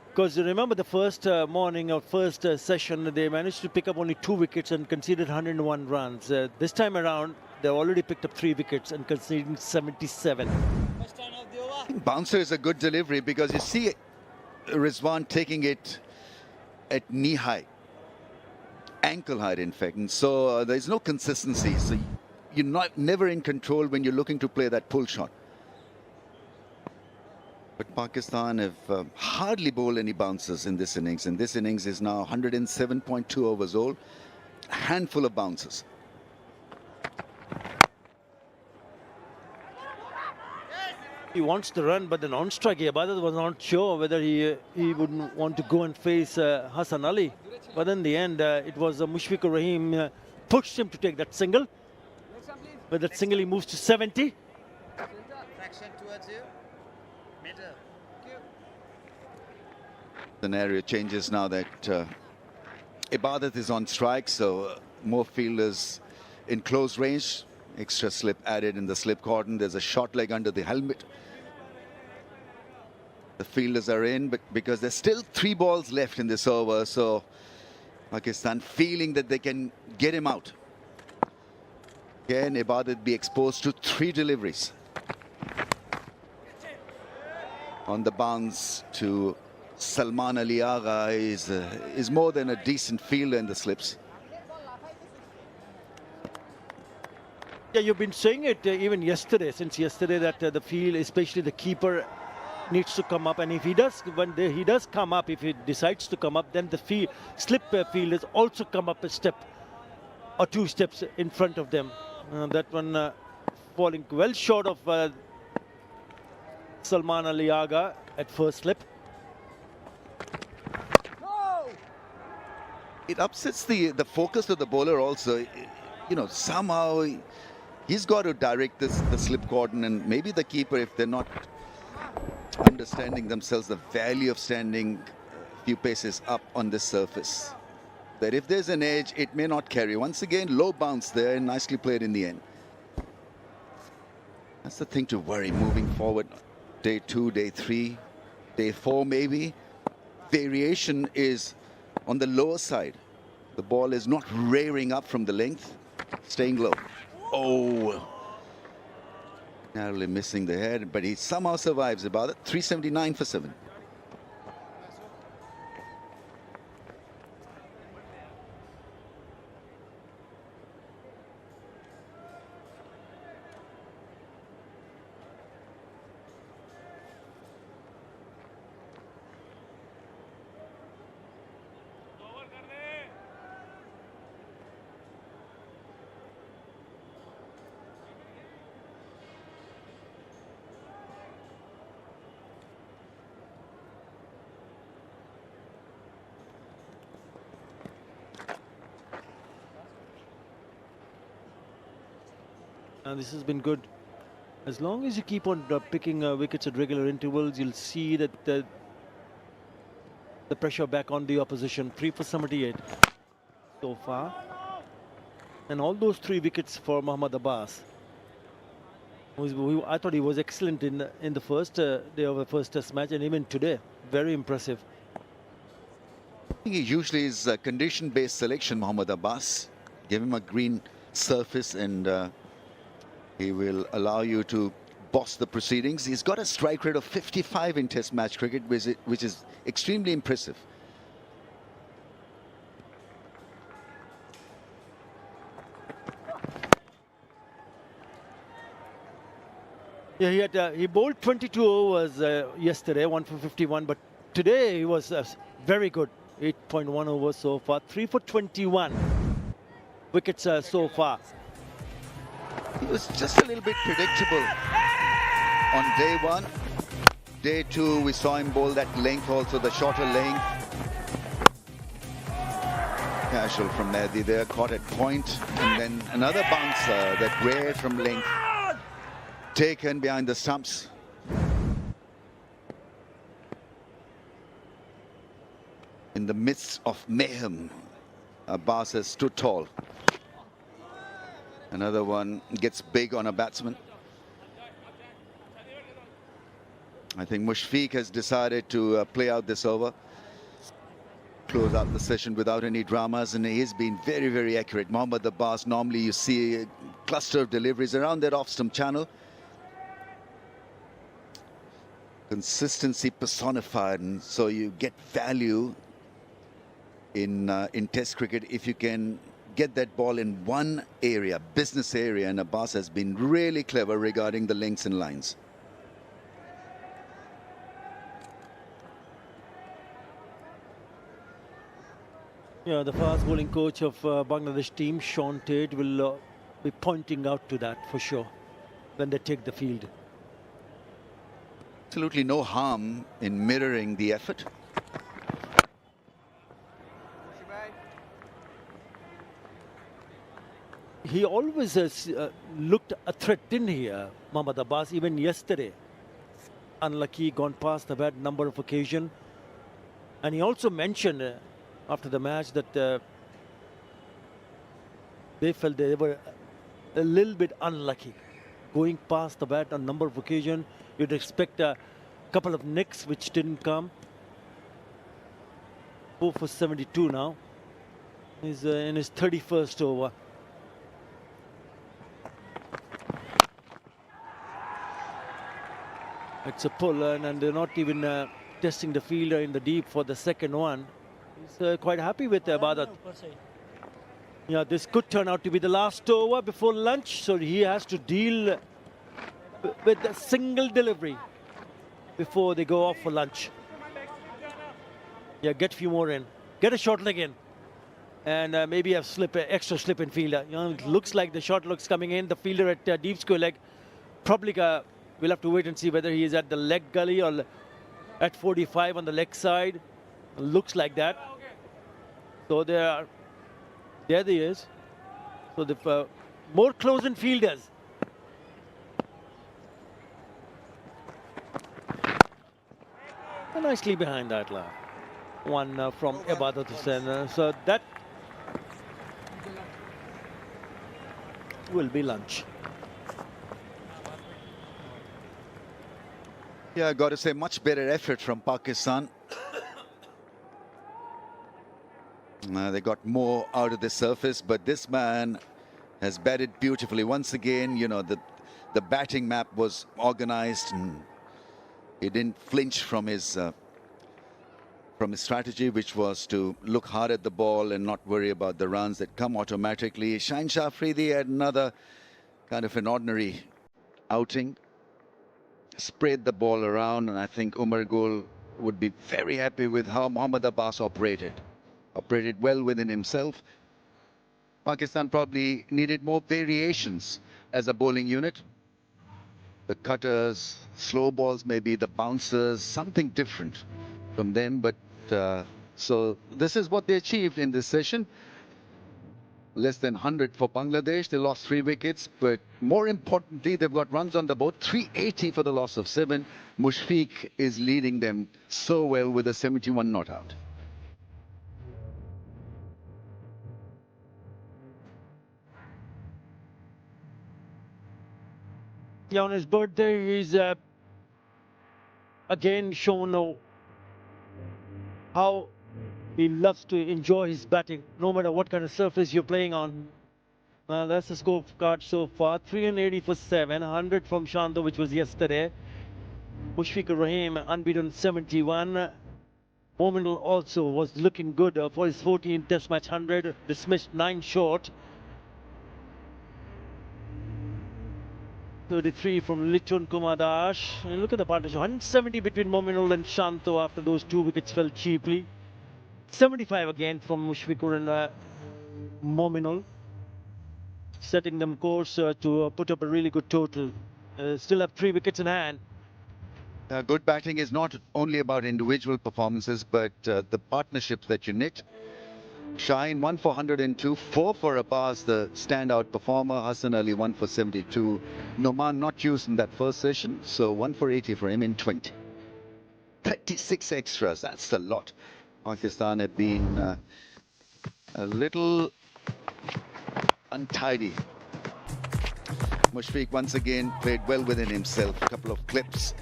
Because remember the first morning or first session, they managed to pick up only 2 wickets and conceded 101 runs. This time around, they've already picked up 3 wickets and conceded 77. Bouncer is a good delivery, because you see Rizwan taking it at knee height, ankle height in fact, and so there's no consistency. So you're never in control when you're looking to play that pull shot. But Pakistan have hardly bowled any bouncers in this innings, and this innings is now 107.2 overs old. A handful of bouncers. He wants to run, but the non-strike here, Babar was not sure whether he would want to go and face Hassan Ali. But in the end, it was Mushfiqur Rahim pushed him to take that single. With that single, he moves to 70. Scenario changes now that Ibadat is on strike, so more fielders in close range. Extra slip added in the slip cordon. There's a short leg under the helmet. The fielders are in, but because there's still 3 balls left in this over, so Pakistan feeling that they can get him out. Again, Ibadat be exposed to 3 deliveries. On the bounce to Salman Ali Agha is more than a decent fielder in the slips. Yeah, you've been saying it even yesterday, since yesterday, that the field, especially the keeper, needs to come up. And if he does, he does come up, if he decides to come up, then the slip fielders also come up a step or 2 steps in front of them. That one falling well short of Salman Ali Agha at first slip. it upsets the focus of the bowler also. You know, somehow he's got to direct the slip cordon, and maybe the keeper, if they're not understanding themselves the value of standing a few paces up on this surface, that if there's an edge, it may not carry. Once again, low bounce there, and nicely played in the end. That's the thing to worry moving forward. Day 2, day 3, day 4 maybe. Variation is on the lower side. The ball is not rearing up from the length, staying low. Oh, narrowly missing the head, but he somehow survives. About it. 379 for 7. This has been good. As long as you keep on picking wickets at regular intervals, you'll see that the pressure back on the opposition. 3 for 78 so far. And all those 3 wickets for Mohammad Abbas. I thought he was excellent in the first day of the first test match, and even today, very impressive. I think he usually is a condition-based selection, Mohammad Abbas. Give him a green surface and he will allow you to boss the proceedings. He's got a strike rate of 55 in test match cricket, which is extremely impressive. Yeah, he bowled 22 overs yesterday, 1 for 51, but today he was very good. 8.1 overs so far, 3 for 21 wickets so far. He was just a little bit predictable on day 1. Day 2, we saw him bowl that length also, the shorter length. Casual from Mehdi there, caught at point, and then another bouncer that way from length, taken behind the stumps. In the midst of mayhem, Abbas has stood tall. Another one gets big on a batsman. I think Mushfiqur has decided to play out this over, close out the session without any dramas, and he's been very, very accurate. Mohammad Abbas, normally you see a cluster of deliveries around that off-stump channel. Consistency personified, and so you get value in Test cricket if you can get that ball in one area, business area, and Abbas has been really clever regarding the lengths and lines. Yeah, the fast bowling coach of Bangladesh team, Sean Tate, will be pointing out to that for sure when they take the field. Absolutely no harm in mirroring the effort. He always has looked a threat in here, Mohammad Abbas, even yesterday. Unlucky, gone past the bat number of occasions. And he also mentioned after the match that they felt they were a little bit unlucky. Going past the bat on number of occasions, you'd expect a couple of nicks which didn't come. 4 for 72 now. He's in his 31st over. It's a pull, and they're not even testing the fielder in the deep for the second one. He's quite happy with Babar. Yeah, this could turn out to be the last over before lunch, so he has to deal with a single delivery before they go off for lunch. Yeah, get a few more in. Get a short leg in. And maybe a extra slip in fielder. You know, it looks like the shot looks coming in. The fielder at deep square leg. Probably we'll have to wait and see whether he is at the leg gully or at 45 on the leg side. Looks like that. So there he is. So the more close-in fielders. Nicely behind that line. One from Ibadat Hussain. So that will be lunch. Yeah, I got to say, much better effort from Pakistan. They got more out of the surface, but this man has batted beautifully. Once again, you know, the batting map was organized and he didn't flinch from his strategy, which was to look hard at the ball and not worry about the runs that come automatically. Shaheen Shah Afridi had another kind of an ordinary outing. Sprayed the ball around, and I think Umar Gul would be very happy with how Mohammad Abbas operated well within himself. Pakistan probably needed more variations as a bowling unit. The cutters, slow balls, maybe the bouncers, something different from them. But so this is what they achieved in this session. Less than 100 for Bangladesh. They lost 3 wickets, but more importantly, they've got runs on the board. 380 for the loss of 7. Mushfiqur is leading them so well with a 71 not out. Yeah, on his birthday, he's again shown how he loves to enjoy his batting, no matter what kind of surface you're playing on. That's the scorecard so far. 380 for 7, 100 from Shanto, which was yesterday. Mushfiqur Rahim, unbeaten 71. Mominul also was looking good for his 14th Test match 100, dismissed 9 short. 33 from Lichun Kumar Dash. And look at the partnership, 170 between Mominul and Shanto after those 2 wickets fell cheaply. 75 again from Mushfiqur and Mominul, setting them course to put up a really good total. Still have 3 wickets in hand. Good batting is not only about individual performances, but the partnerships that you knit. Shaheen 1 for 102, 4 for Abbas, the standout performer. Hassan Ali 1 for 72. Noman not used in that first session, so 1 for 80 for him in 20. 36 extras, that's a lot. Pakistan had been a little untidy. Mushfiqur once again played well within himself. A couple of clips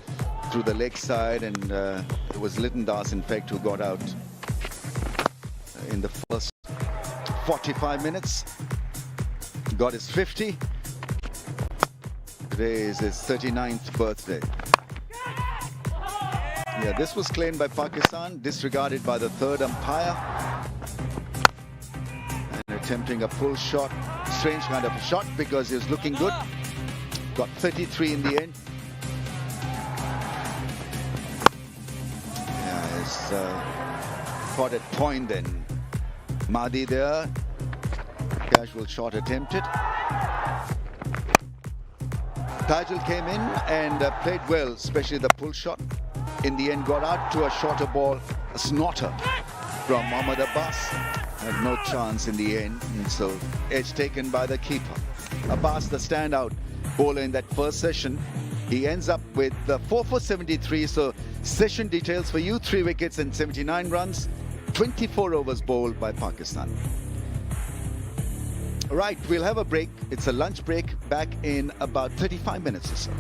through the leg side, and it was Lytton Das, in fact, who got out in the first 45 minutes. Got his 50. Today is his 39th birthday. Yeah, this was claimed by Pakistan, disregarded by the third umpire. And attempting a pull shot. Strange kind of a shot because he was looking good. Got 33 in the end. Yeah, it's caught at point then. Mahdi there. Casual shot attempted. Tajul came in and played well, especially the pull shot. In the end, got out to a shorter ball, a snotter from Mohammad Abbas. Had no chance in the end, and so edge taken by the keeper. Abbas, the standout bowler in that first session. He ends up with 4 for 73, so session details for you: 3 wickets and 79 runs, 24 overs bowled by Pakistan. Right, we'll have a break. It's a lunch break, back in about 35 minutes or so.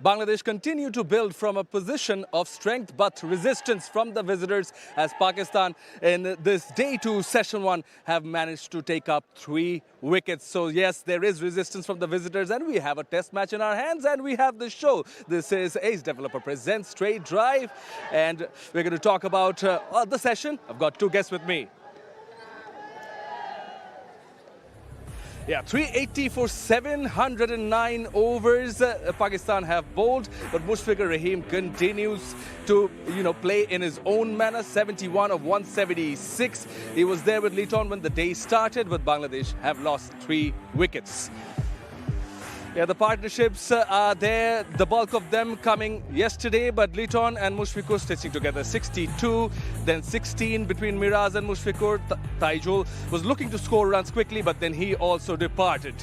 Bangladesh continue to build from a position of strength but resistance from the visitors as Pakistan in this day 2 session 1 have managed to take up 3 wickets. So yes, there is resistance from the visitors and we have a test match in our hands and we have the show. This is Ace Developer Presents Straight Drive and we're going to talk about the session. I've got 2 guests with me. Yeah, 380 for 709 overs. Pakistan have bowled, but Mushfiqur Rahim continues to, play in his own manner. 71 of 176. He was there with Liton when the day started, but Bangladesh have lost 3 wickets. Yeah, the partnerships are there, the bulk of them coming yesterday, but Liton and Mushfiqur stitching together 62, then 16 between Miraj and Mushfiqur. Taijul was looking to score runs quickly, but then he also departed.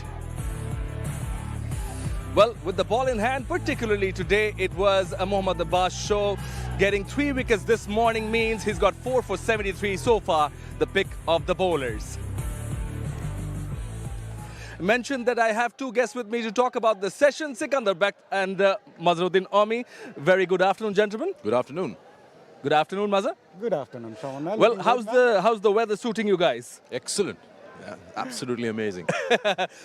Well, with the ball in hand, particularly today, it was a Mohammad Abbas show. Getting 3 wickets this morning means he's got 4 for 73 so far, the pick of the bowlers. Mentioned that I have 2 guests with me to talk about the session. Sikandar Bek and Mazharuddin Omi. Very good afternoon, gentlemen. Good afternoon. Good afternoon, Mazhar. Good afternoon, Shawan. Well, how's the weather suiting you guys? Excellent. Yeah, absolutely amazing.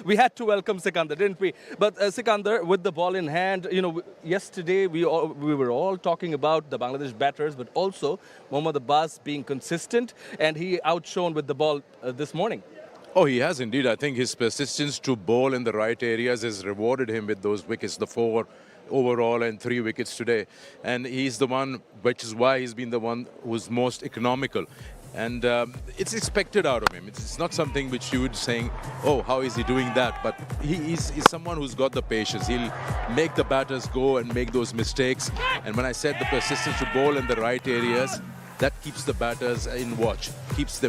We had to welcome Sikandar, didn't we? But Sikandar, with the ball in hand, yesterday we were all talking about the Bangladesh batters, but also Mohammad Abbas being consistent, and he outshone with the ball this morning. Oh, he has indeed. I think his persistence to bowl in the right areas has rewarded him with those wickets, the 4 overall and 3 wickets today. And he's the one, which is why he's been the one who's most economical. And it's expected out of him. It's not something which you would saying, oh, how is he doing that? But he's someone who's got the patience. He'll make the batters go and make those mistakes. And when I said the persistence to bowl in the right areas, that keeps the batters in watch, keeps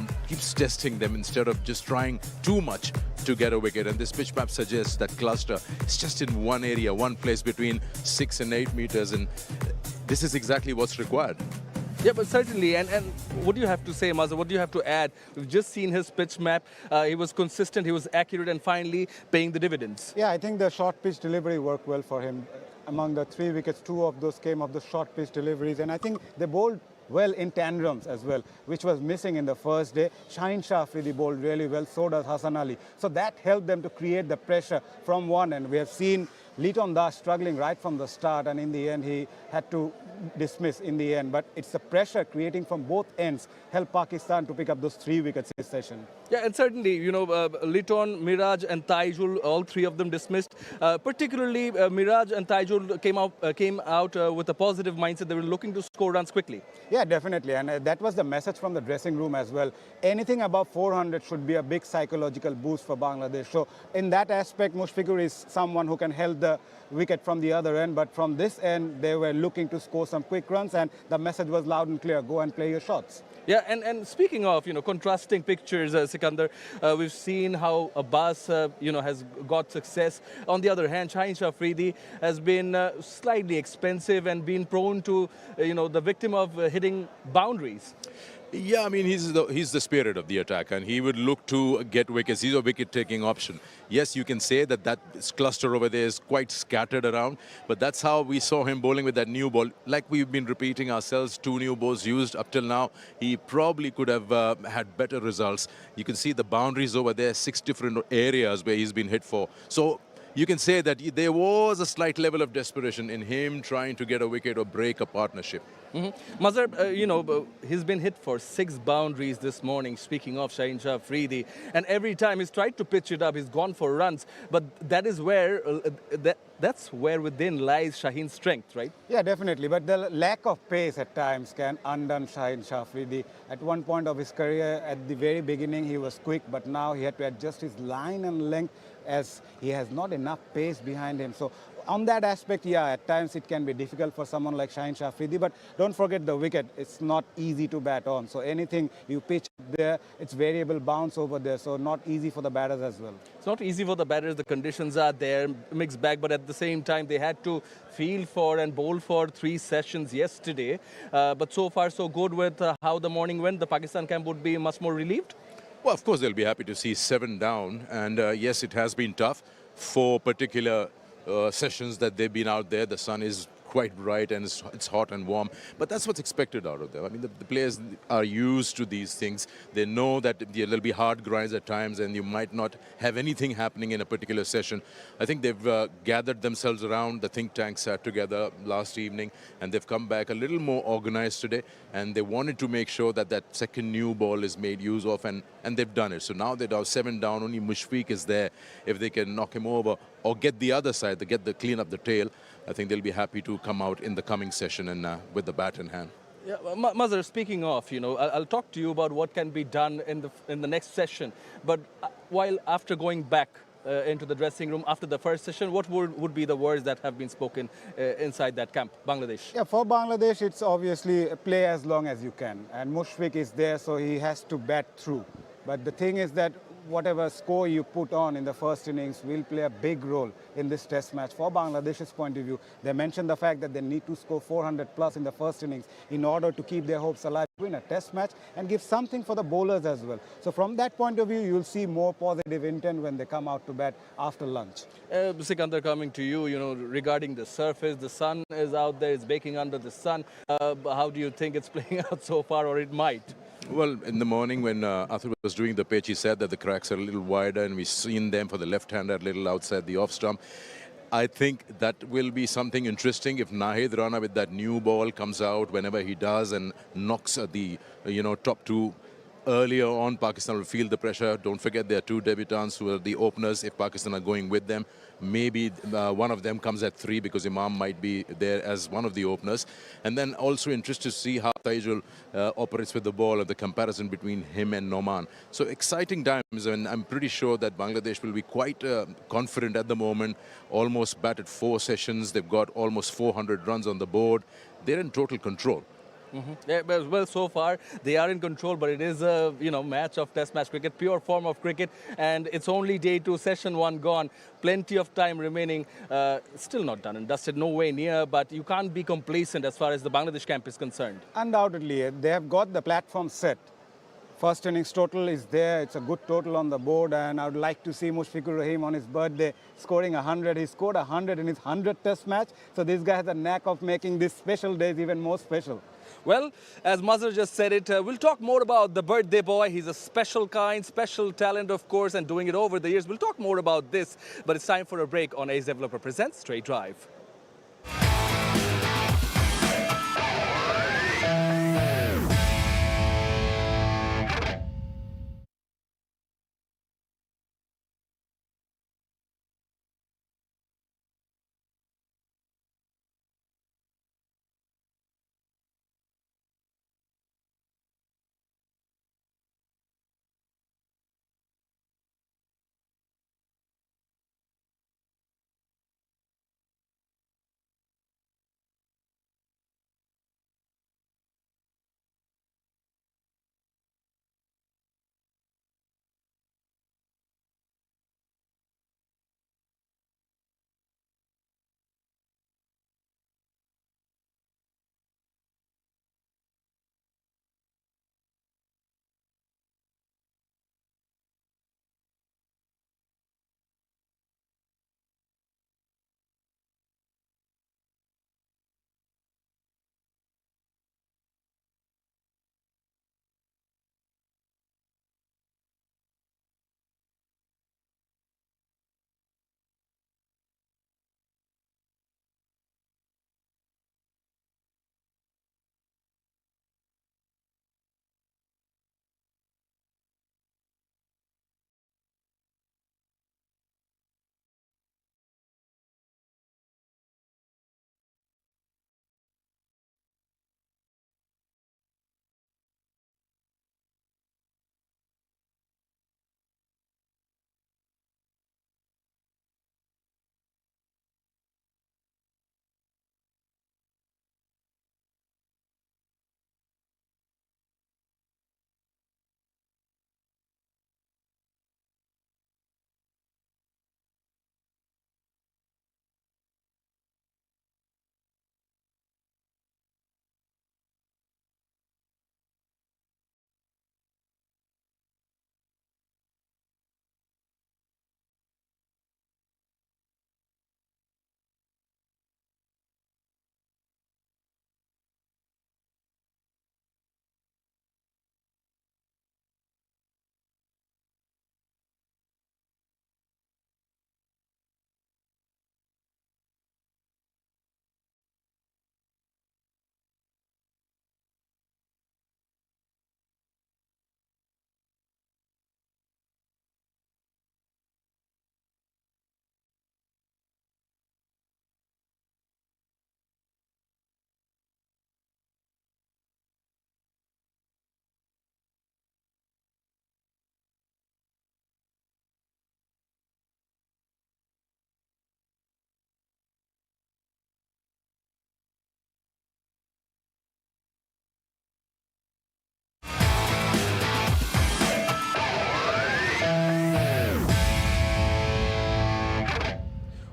testing them instead of just trying too much to get a wicket. And this pitch map suggests that cluster is just in one area, one place between 6 and 8 meters, and this is exactly what's required. Yeah, but certainly, and what do you have to say, Mazhar? What do you have to add? We've just seen his pitch map. He was consistent, he was accurate, and finally paying the dividends. Yeah, I think the short pitch delivery worked well for him. Among the 3 wickets, 2 of those came off the short pitch deliveries, and I think they bowled well in tandems as well, which was missing in the first day. Shaheen Shah Afridi bowled really well, so does Hassan Ali. So that helped them to create the pressure from one end. We have seen Liton Das struggling right from the start, and in the end he had to dismiss in the end. But it's the pressure creating from both ends helped Pakistan to pick up those 3 wickets this session. Yeah, and certainly, Liton, Miraj and Taijul, all 3 of them dismissed. Particularly, Miraj and Taijul came out with a positive mindset. They were looking to score runs quickly. Yeah, definitely. And that was the message from the dressing room as well. Anything above 400 should be a big psychological boost for Bangladesh. So in that aspect, Mushfiqur is someone who can help the wicket from the other end. But from this end, they were looking to score some quick runs. And the message was loud and clear. Go and play your shots. Yeah, and speaking of, contrasting pictures, Sikandar, we've seen how Abbas, has got success. On the other hand, Shaheen Shah Afridi has been slightly expensive and been prone to, the victim of hitting boundaries. Yeah, I mean, he's the spirit of the attack, and he would look to get wickets. He's a wicket-taking option. Yes, you can say that cluster over there is quite scattered around, but that's how we saw him bowling with that new ball. Like we've been repeating ourselves, 2 new balls used up till now. He probably could have had better results. You can see the boundaries over there, 6 different areas where he's been hit for. So you can say that there was a slight level of desperation in him trying to get a wicket or break a partnership. Mazhar, he's been hit for 6 boundaries this morning, speaking of Shaheen Shah Afridi. And every time he's tried to pitch it up, he's gone for runs. But that is where, that's where within lies Shaheen's strength, right? Yeah, definitely. But the lack of pace at times can undone Shaheen Shah Afridi. At one point of his career, at the very beginning, he was quick, but now he had to adjust his line and length as he has not enough pace behind him. So on that aspect, yeah, at times it can be difficult for someone like Shaheen Shah Afridi, but don't forget the wicket. It's not easy to bat on. So anything you pitch there, it's variable bounce over there, so not easy for the batters as well. It's not easy for the batters. The conditions are there, mixed bag, but at the same time, they had to field for and bowl for 3 sessions yesterday. But so far, so good with how the morning went. The Pakistan camp would be much more relieved. Well, of course, they'll be happy to see 7 down. And yes, it has been tough for particular sessions that they've been out there. The sun is quite bright and it's hot and warm, but that's what's expected out of them. I mean, the players are used to these things. They know that there'll be hard grinds at times and you might not have anything happening in a particular session. I think they've gathered themselves around. The think tank sat together last evening and they've come back a little more organized today, and they wanted to make sure that that second new ball is made use of, and they've done it. So now they're down 7 down, only Mushfiq is there. If they can knock him over or get the other side, clean up the tail, I think they'll be happy to come out in the coming session and with the bat in hand. Yeah, Mazhar, speaking of, I'll talk to you about what can be done in the next session. But while after going back into the dressing room after the first session, what would be the words that have been spoken inside that camp, Bangladesh? Yeah, for Bangladesh, it's obviously play as long as you can. And Mushfiq is there, so he has to bat through. But the thing is that whatever score you put on in the first innings will play a big role in this test match. For Bangladesh's point of view, they mentioned the fact that they need to score 400 plus in the first innings in order to keep their hopes alive, win a test match and give something for the bowlers as well. So from that point of view, you'll see more positive intent when they come out to bat after lunch. Sikandar, coming to you, regarding the surface, the sun is out there, it's baking under the sun. How do you think it's playing out so far, or it might? Well, in the morning when Athur was doing the pitch, he said that the cracks are a little wider and we've seen them for the left-hander a little outside the off-stump. I think that will be something interesting if Nahid Rana with that new ball comes out whenever he does and knocks at the, top two. Earlier on, Pakistan will feel the pressure. Don't forget there are 2 debutants who are the openers. If Pakistan are going with them, maybe one of them comes at 3 because Imam might be there as one of the openers. And then also interested to see how Taijul operates with the ball and the comparison between him and Noman. So exciting times, and I'm pretty sure that Bangladesh will be quite confident at the moment. Almost batted 4 sessions. They've got almost 400 runs on the board. They're in total control. Yeah, well, so far they are in control, but it is a match of test match cricket, pure form of cricket, and it's only day 2, session 1 gone. Plenty of time remaining, still not done and dusted, no way near, but you can't be complacent as far as the Bangladesh camp is concerned. Undoubtedly, they have got the platform set. First innings total is there. It's a good total on the board, and I would like to see Mushfiqur Rahim on his birthday scoring 100. He scored 100 in his 100th test match, so this guy has a knack of making these special days even more special. Well, as Mazhar just said it, we'll talk more about the birthday boy. He's a special kind, special talent, of course, and doing it over the years. We'll talk more about this, but it's time for a break on Ace Developer Presents Straight Drive.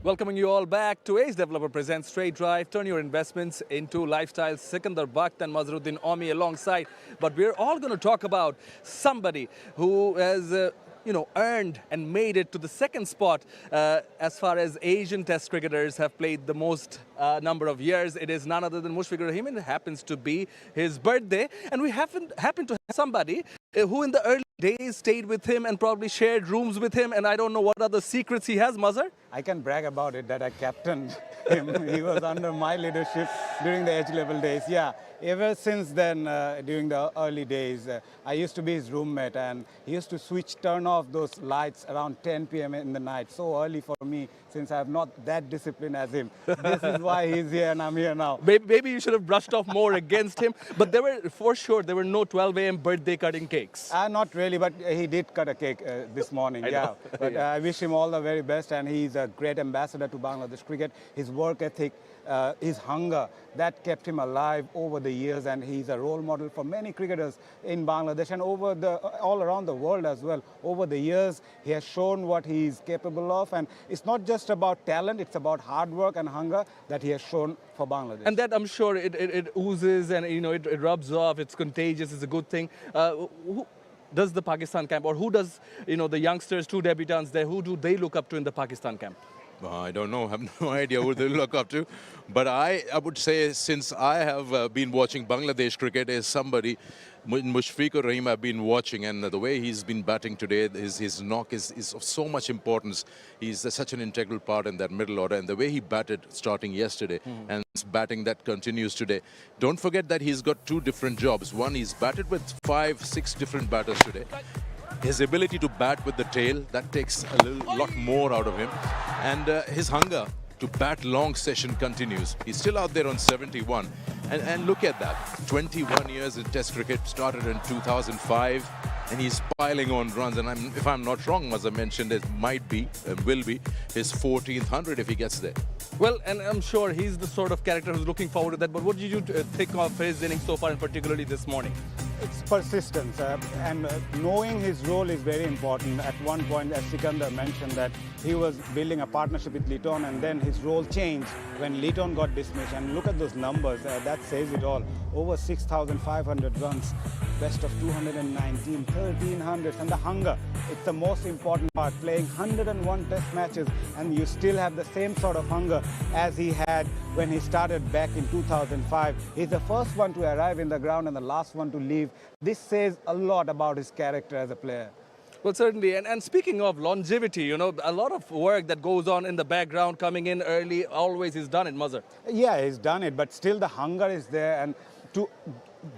Welcoming you all back to Ace Developer Presents Straight Drive. Turn your investments into lifestyle. Sikandar Bakht and Mazharuddin Omi alongside. But we're all going to talk about somebody who has earned and made it to the second spot as far as Asian Test cricketers have played the most number of years. It is none other than Mushfiqur Rahim, and it happens to be his birthday. And we happen to have somebody who in the early days stayed with him and probably shared rooms with him, and I don't know what other secrets he has, Mazhar. I can brag about it that I captained him. He was under my leadership during the edge-level days. Yeah, ever since then, during the early days, I used to be his roommate, and he used to turn off those lights around 10 p.m. in the night. So early for me, since I'm not that disciplined as him. This is why he's here and I'm here now. Maybe you should have brushed off more against him, but there were no 12 a.m. birthday cutting cakes. Not really, but he did cut a cake this morning, yeah. But I wish him all the very best, and he's a great ambassador to Bangladesh cricket. His work ethic, his hunger, that kept him alive over the years, and he's a role model for many cricketers in Bangladesh and all around the world as well. Over the years, he has shown what he's capable of, and it's not just about talent, it's about hard work and hunger that he has shown for Bangladesh. And that, I'm sure, it oozes and it rubs off, it's contagious, it's a good thing. Who does the Pakistan camp, or who does, the youngsters, two debutants there, who do they look up to in the Pakistan camp? I don't know. I have no idea who they look up to. But I would say, since I have been watching Bangladesh cricket, is somebody, Mushfiqur Rahim, I've been watching, and the way he's been batting today, his knock is of so much importance. He's such an integral part in that middle order, and the way he batted starting yesterday and batting that continues today. Don't forget that he's got two different jobs. One, he's batted with 5-6 different batters today. His ability to bat with the tail, that takes a lot more out of him. And his hunger to bat long session continues. He's still out there on 71. And look at that. 21 years in Test cricket, started in 2005. And he's piling on runs. And if I'm not wrong, as I mentioned, it might be, will be, his 14th 100 if he gets there. Well, and I'm sure he's the sort of character who's looking forward to that. But what did you think of his innings so far, and particularly this morning? It's persistence, and knowing his role is very important. At one point, as Sikandar mentioned, that he was building a partnership with Litton, and then his role changed when Litton got dismissed. And look at those numbers, that says it all. Over 6,500 runs, best of 219, 1,300, and the hunger. It's the most important part, playing 101 test matches, and you still have the same sort of hunger as he had when he started back in 2005. He's the first one to arrive in the ground and the last one to leave. This says a lot about his character as a player. Well, certainly. And speaking of longevity, a lot of work that goes on in the background, coming in early, always he's done it, Mazhar. Yeah, he's done it, but still the hunger is there, and to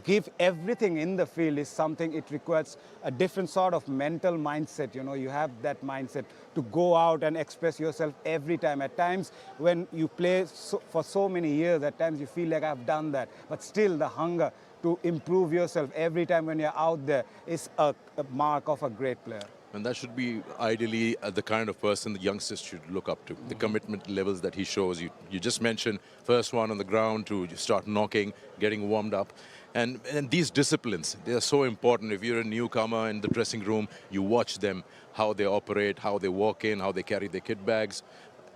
give everything in the field is something, it requires a different sort of mental mindset. You have that mindset to go out and express yourself every time. At times when you play for so many years, at times you feel like I've done that, but still the hunger to improve yourself every time when you're out there is a mark of a great player. And that should be ideally the kind of person the youngsters should look up to. The commitment levels that he shows. You just mentioned first one on the ground to start knocking, getting warmed up. And these disciplines, they are so important. If you're a newcomer in the dressing room, you watch them, how they operate, how they walk in, how they carry their kit bags.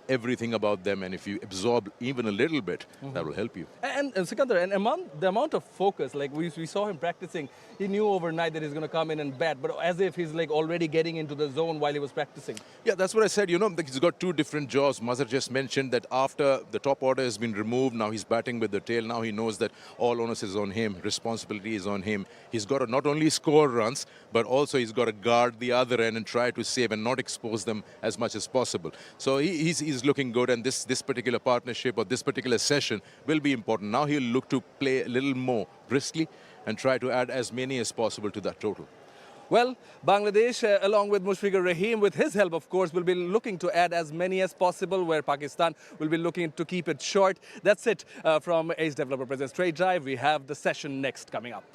Everything about them, and if you absorb even a little bit, that will help you. And Sikandar, the amount of focus, like we saw him practicing, he knew overnight that he's going to come in and bat, but as if he's like already getting into the zone while he was practicing. Yeah, that's what I said. He's got two different jobs. Mazhar just mentioned that after the top order has been removed, now he's batting with the tail. Now he knows that all onus is on him, responsibility is on him. He's got to not only score runs, but also he's got to guard the other end and try to save and not expose them as much as possible. So he's looking good, and this particular partnership or this particular session will be important. Now he'll look to play a little more briskly and try to add as many as possible to that total. Well, Bangladesh, along with Mushfiqur Rahim, with his help, of course, will be looking to add as many as possible, where Pakistan will be looking to keep it short. That's it from Ace Developer Presents Straight Drive. We have the session next coming up.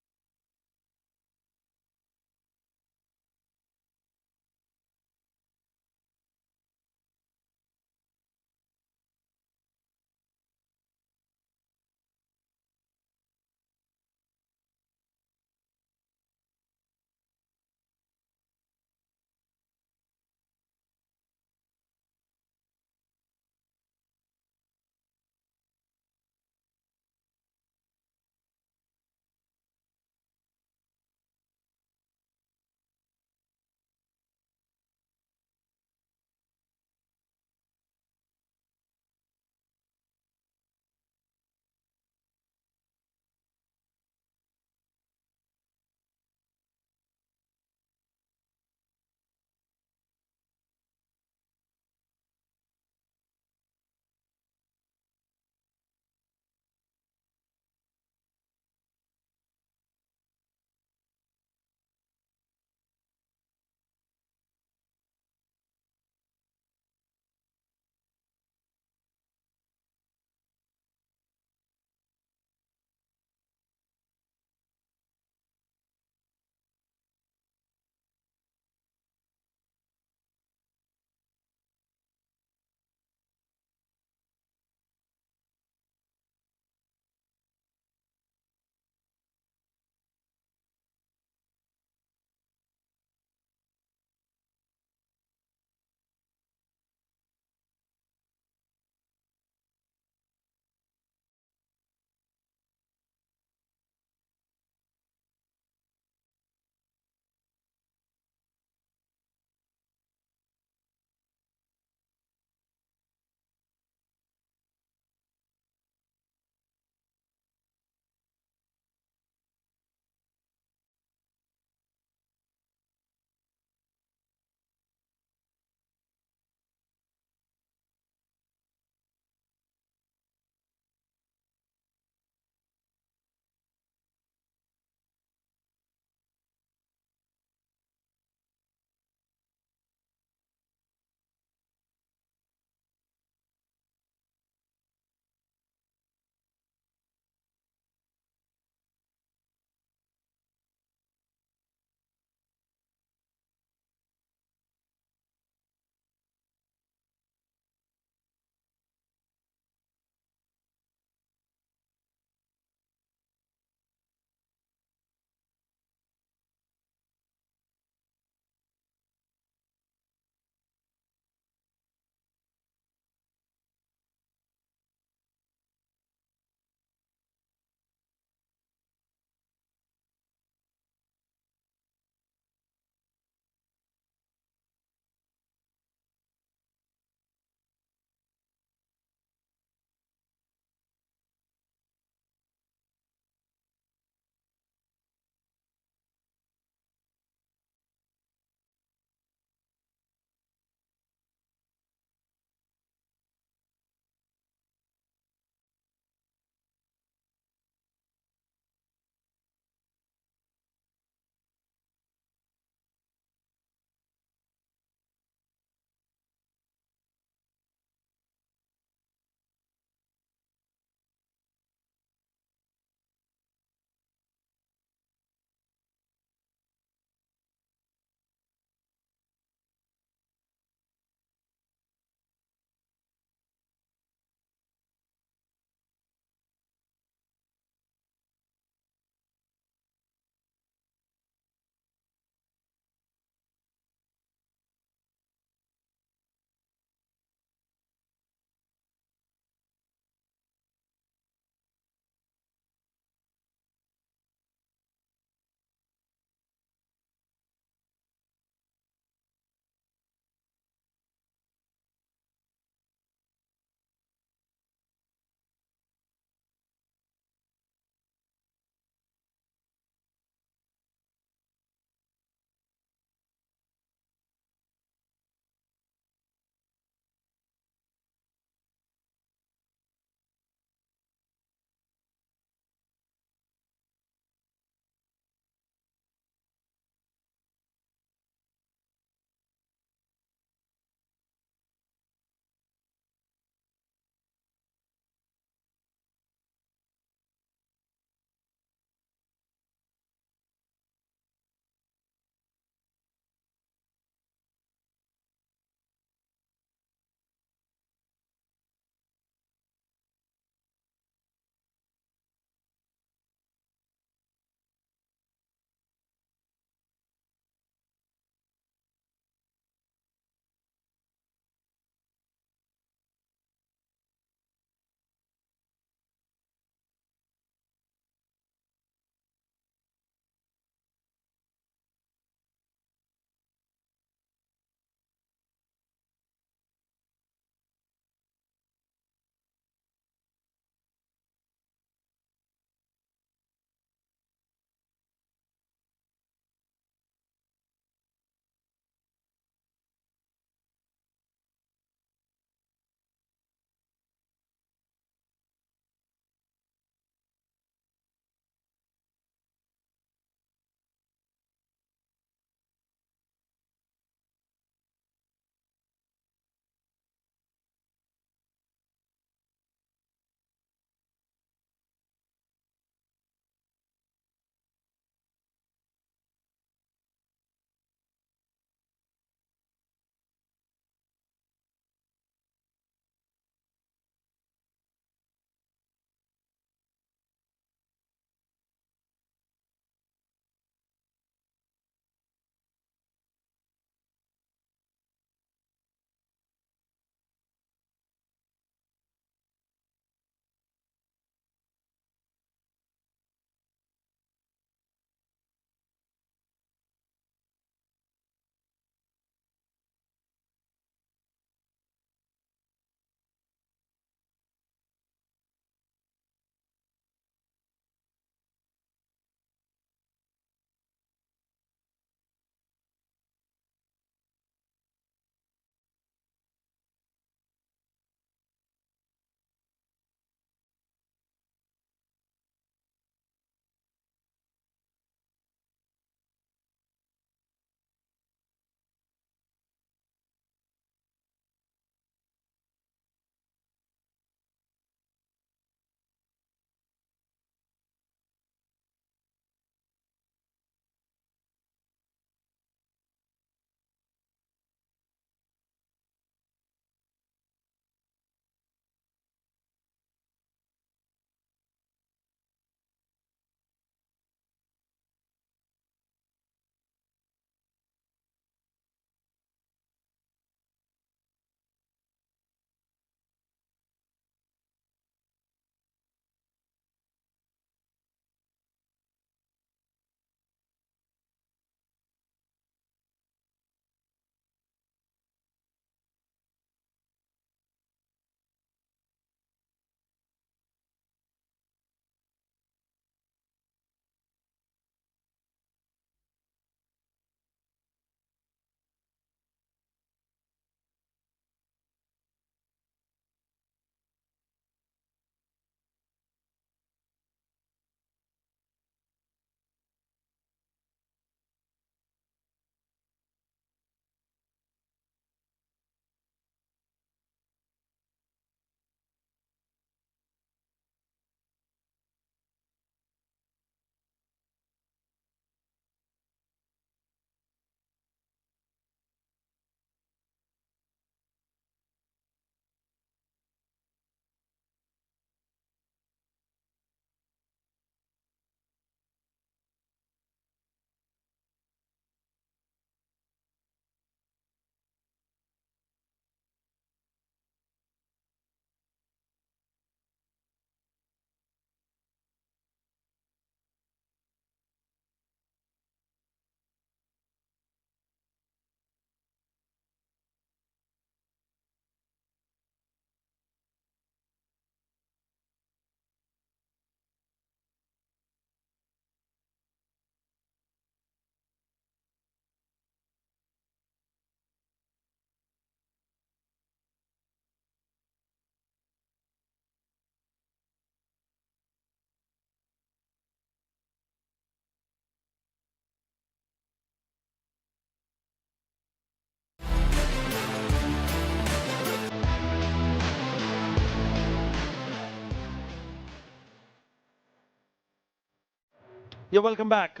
You're welcome back.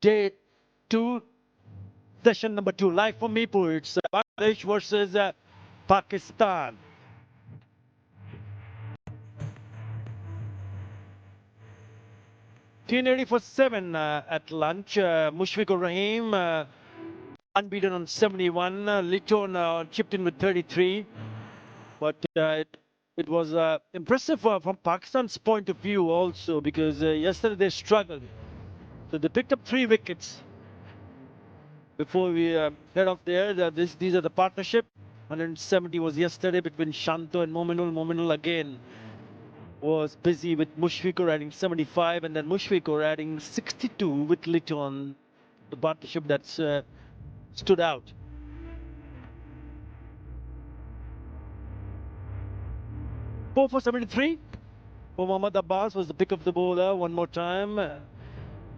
Day 2, session number 2, live from Mirpur. It's Bangladesh versus Pakistan. T80 for 7 at lunch. Mushfiqur Rahim unbeaten on 71. Liton chipped in with 33. But it was impressive from Pakistan's point of view also, because yesterday they struggled. So they picked up 3 wickets. Before we head off there, these are the partnership. 170 was yesterday between Shanto and Mominul. Mominul again was busy with Mushfiqur adding 75, and then Mushfiqur adding 62 with Liton, the partnership that's stood out. Four for 73 for Mohammad Abbas was the pick of the bowler one more time.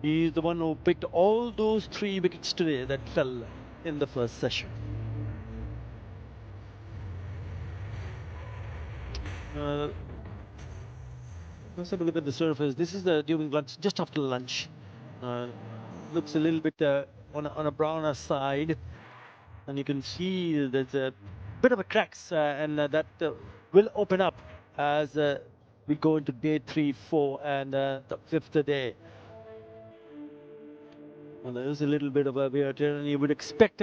He's the one who picked all those 3 wickets today that fell in the first session. Let's have a look at the surface. This is during lunch, just after lunch. Looks a little bit on a browner side, and you can see there's a bit of a cracks, and that will open up as we go into day 3, 4, and the 5th day. Well, there's a little bit of a weird turn, and you would expect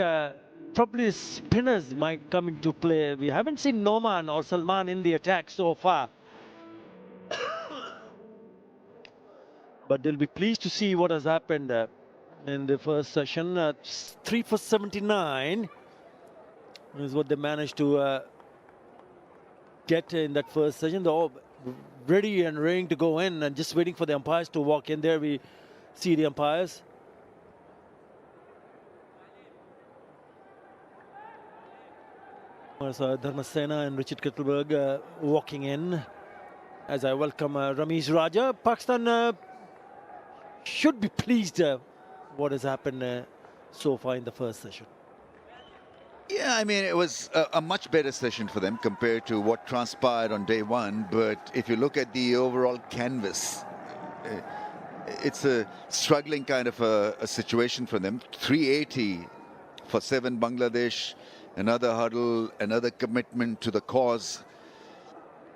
probably spinners might come into play. We haven't seen Noman or Salman in the attack so far. But they'll be pleased to see what has happened in the first session. 3 for 79 is what they managed to get in that first session. They're all ready and raring to go in, and just waiting for the umpires to walk in. There we see the umpires. Dharmasena and Richard Kettleberg walking in as I welcome Ramesh Raja. Pakistan should be pleased what has happened so far in the first session. Yeah, I mean, it was a much better session for them compared to what transpired on day 1. But if you look at the overall canvas, it's a struggling kind of a situation for them. 380 for 7 Bangladesh. Another hurdle, another commitment to the cause,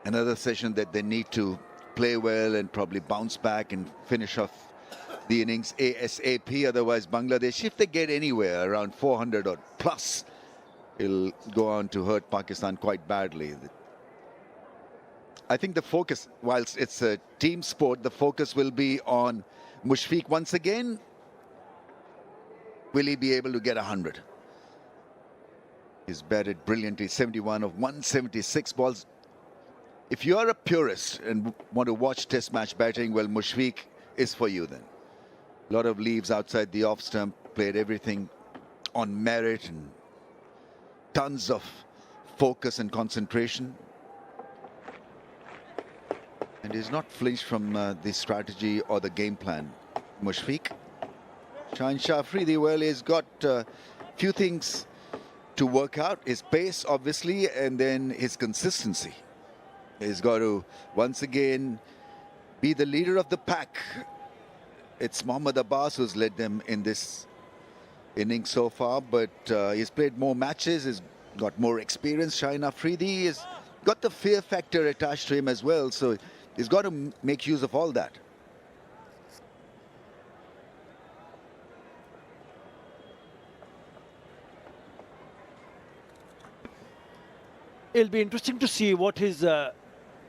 another session that they need to play well and probably bounce back and finish off the innings ASAP. Otherwise, Bangladesh, if they get anywhere around 400 or plus, it'll go on to hurt Pakistan quite badly. I think the focus, whilst it's a team sport, the focus will be on Mushfiq once again. Will he be able to get 100? He's batted brilliantly, 71 of 176 balls. If you are a purist and want to watch test match batting, well, Mushfiq is for you then. A lot of leaves outside the off stump, played everything on merit and tons of focus and concentration. And he's not flinched from the strategy or the game plan. Mushfiq. Shaheen Shah Afridi, well, he's got a few things to work out. His pace, obviously, and then his consistency. He's got to, once again, be the leader of the pack. It's Mohammad Abbas who's led them in this inning so far, but he's played more matches, he's got more experience. Shaheen Afridi has got the fear factor attached to him as well, so he's got to make use of all that. It'll be interesting to see what his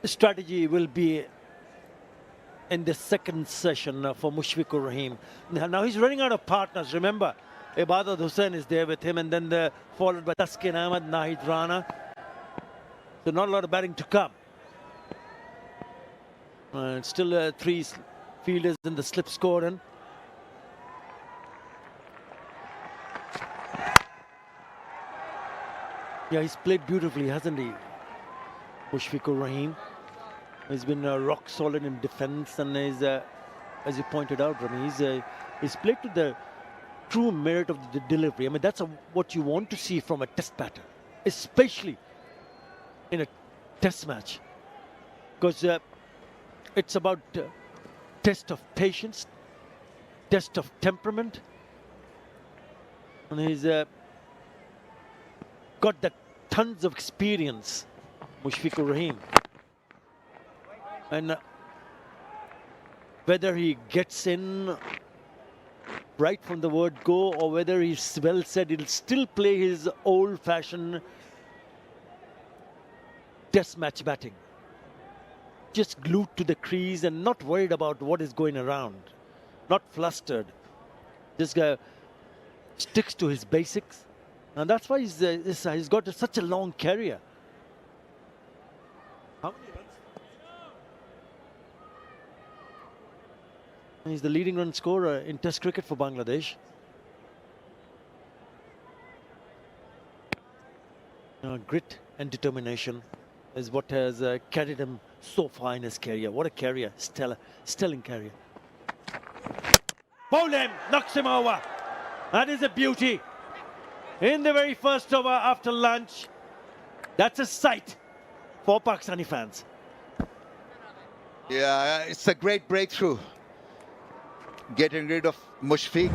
strategy will be in the second session for Mushfiqur Rahim. Now he's running out of partners. Remember, Ibadat Hussain is there with him, and then followed by Taskin Ahmed, Nahid Rana. So not a lot of batting to come. Still 3 fielders in the slip squadron. Yeah, he's played beautifully, hasn't he? Mushfiqur Rahim. He's been rock solid in defense, and is, as you pointed out, Rami, he's played to the true merit of the delivery. I mean, that's what you want to see from a test batter, especially in a test match, because it's about test of patience, test of temperament. And he's got that tons of experience, Mushfiqur Rahim. And whether he gets in right from the word go or whether he's well said, he'll still play his old-fashioned test match batting. Just glued to the crease and not worried about what is going around. Not flustered. This guy sticks to his basics. And that's why he's got such a long career. How many runs? He's the leading run scorer in Test cricket for Bangladesh. Grit and determination is what has carried him so far in his career. What a career, stellar career. Bowl him, knocks him over. That is a beauty. In the very first over after lunch, that's a sight for Pakistani fans. Yeah, it's a great breakthrough. Getting rid of Mushfiq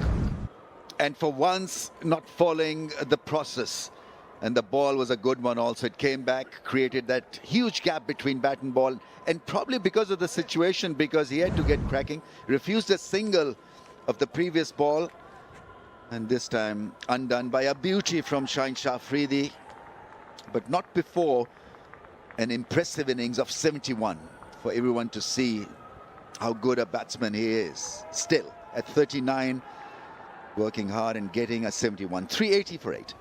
and for once not following the process. And the ball was a good one also. It came back, created that huge gap between bat and ball. And probably because of the situation, because he had to get cracking, refused a single of the previous ball. And this time undone by a beauty from Shaheen Afridi. But not before an impressive innings of 71 for everyone to see how good a batsman he is. Still at 39, working hard and getting a 71. 380 for 8.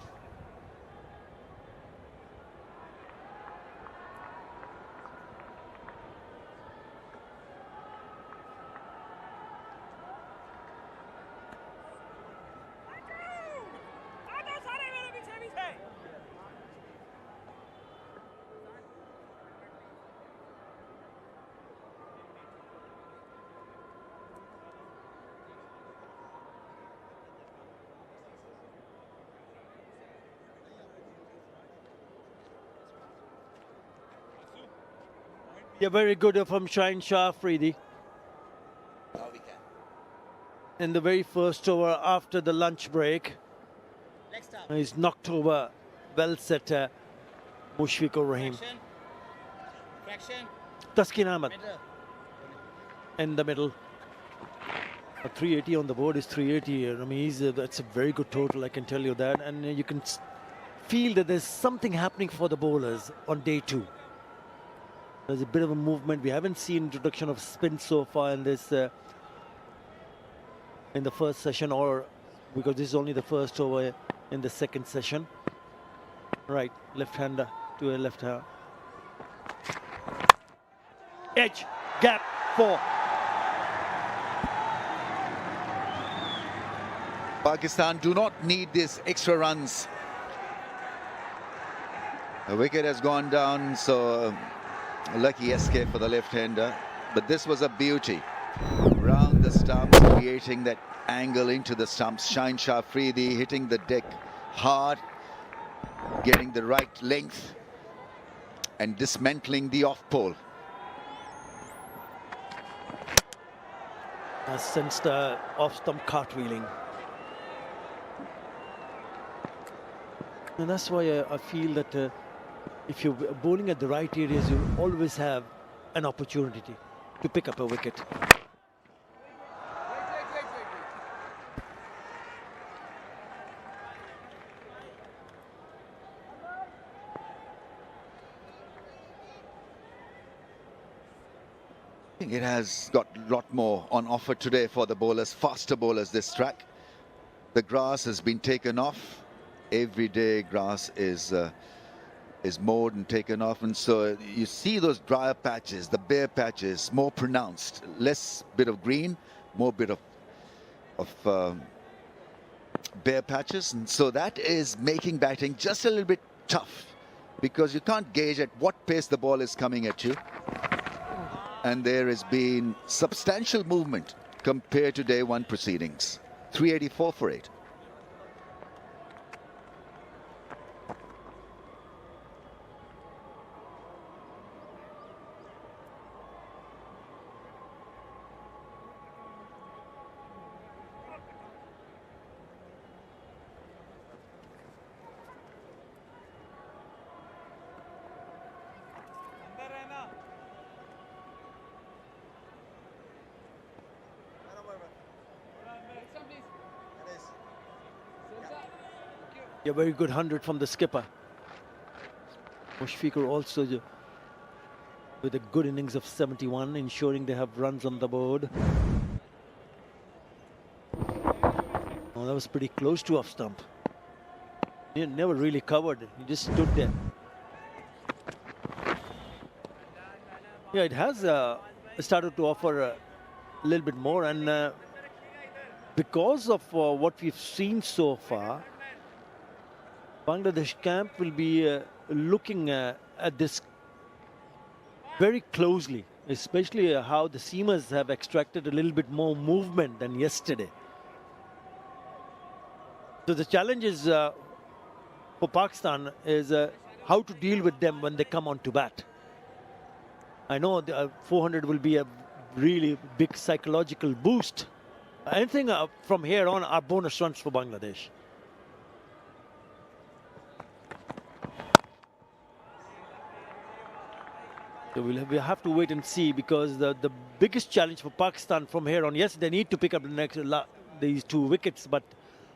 Yeah, very good from Shaheen Afridi. In the very first over after the lunch break, he's knocked over well set Mushfiqur Rahim. Taskin Ahmed in the middle. A 380 on the board is 380. I mean, that's a very good total, I can tell you that. And you can feel that there's something happening for the bowlers on day 2. There's a bit of a movement. We haven't seen introduction of spin so far in this in the first session, or because this is only the first over in the second session. Right, left-hander to a left hand. Edge, gap, 4. Pakistan do not need these extra runs. The wicket has gone down, so a lucky escape for the left-hander. But this was a beauty. Round the stumps, creating that angle into the stumps. Shaheen Afridi hitting the deck hard, getting the right length and dismantling the off-pole. Has sensed off-stump cartwheeling. And that's why I feel that if you're bowling at the right areas, you always have an opportunity to pick up a wicket. I think it has got a lot more on offer today for the bowlers, faster bowlers this track. The grass has been taken off. Every day grass is mowed and taken off, and so you see those drier patches, the bare patches, more pronounced. Less bit of green, more bit of bare patches, and so that is making batting just a little bit tough because you can't gauge at what pace the ball is coming at you. And there has been substantial movement compared to day 1 proceedings. 384 for 8. A very good 100 from the skipper. Mushfiqur also with a good innings of 71, ensuring they have runs on the board. Oh, that was pretty close to off stump. He never really covered. He just stood there. Yeah, it has started to offer a little bit more, and because of what we've seen so far, Bangladesh camp will be looking at this very closely, especially how the seamers have extracted a little bit more movement than yesterday. So the challenge is for Pakistan is how to deal with them when they come on to bat. I know the 400 will be a really big psychological boost. Anything from here on are bonus runs for Bangladesh. So we'll have to wait and see, because the biggest challenge for Pakistan from here on, yes, they need to pick up the next these 2 wickets, but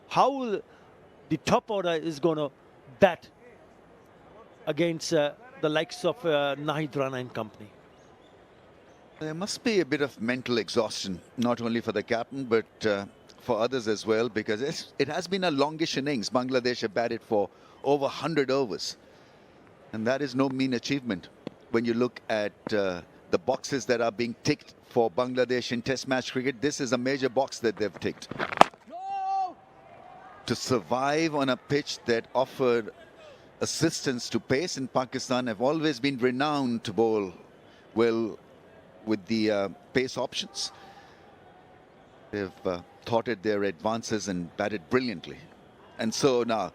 how the top order is going to bat against the likes of Nahid, Rana and company. There must be a bit of mental exhaustion, not only for the captain, but for others as well, because it has been a longish innings. Bangladesh have batted for over 100 overs, and that is no mean achievement. When you look at the boxes that are being ticked for Bangladesh in Test match cricket, this is a major box that they've ticked. No! To survive on a pitch that offered assistance to pace in Pakistan, have always been renowned to bowl well with the pace options. They've thwarted their advances and batted brilliantly. And so now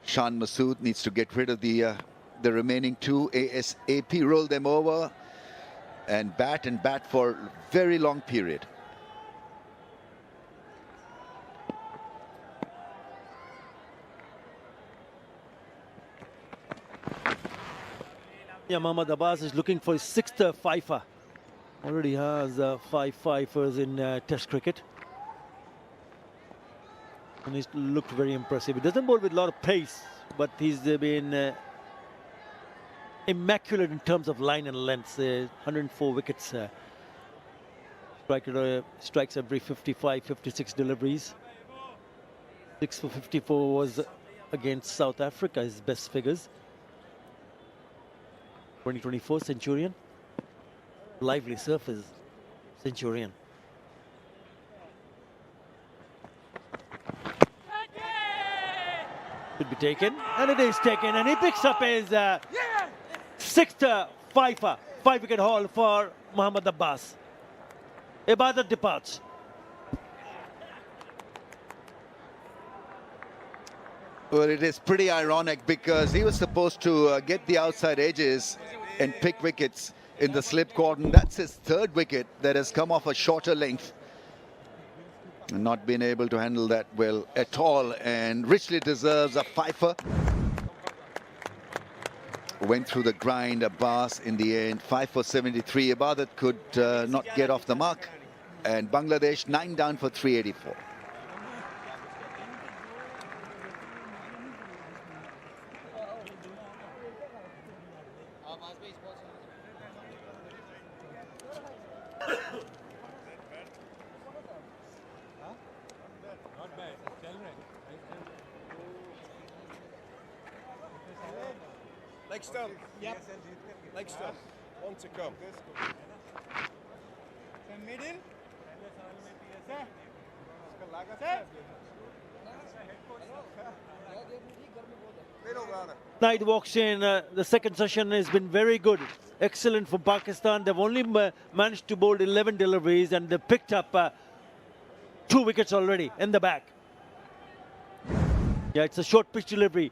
Shan Masood needs to get rid of the remaining 2 ASAP, roll them over and bat for a very long period. Yeah, Mohammad Abbas is looking for his 6th fifer. Already has 5 fifers in Test cricket. And he's looked very impressive. He doesn't bowl with a lot of pace, but he's been immaculate in terms of line and length. 104 wickets. Strikes every 55, 56 deliveries. 6 for 54 was against South Africa, his best figures. 2024 Centurion. Lively surface Centurion. Should be taken, and it is taken, and he picks up his 6th fifer. 5-wicket haul for Mohammad Abbas. Ibadat departs. Well, it is pretty ironic, because he was supposed to get the outside edges and pick wickets in the slip cordon. That's his 3rd wicket that has come off a shorter length. And not been able to handle that well at all, and richly deserves a fifer. Went through the grind, Abbas in the end. 5 for 73. Ibadat could not get off the mark. And Bangladesh 9 down for 384. Leg stump. Yep. Leg stump. On to come. Middle. Knight walks in. The second session has been very good. Excellent for Pakistan. They've only managed to bowl 11 deliveries, and they picked up 2 wickets already in the back. Yeah, it's a short pitch delivery.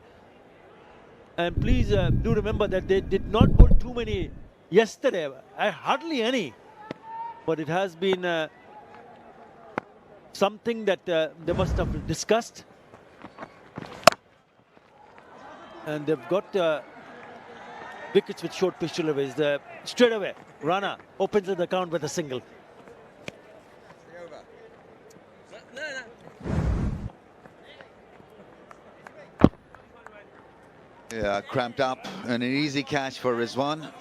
And please do remember that they did not bowl too many yesterday, hardly any. But it has been something that they must have discussed. And they've got wickets with short pitch deliveries. Straight away, Rana opens the account with a single. Yeah, cramped up and an easy catch for Rizwan.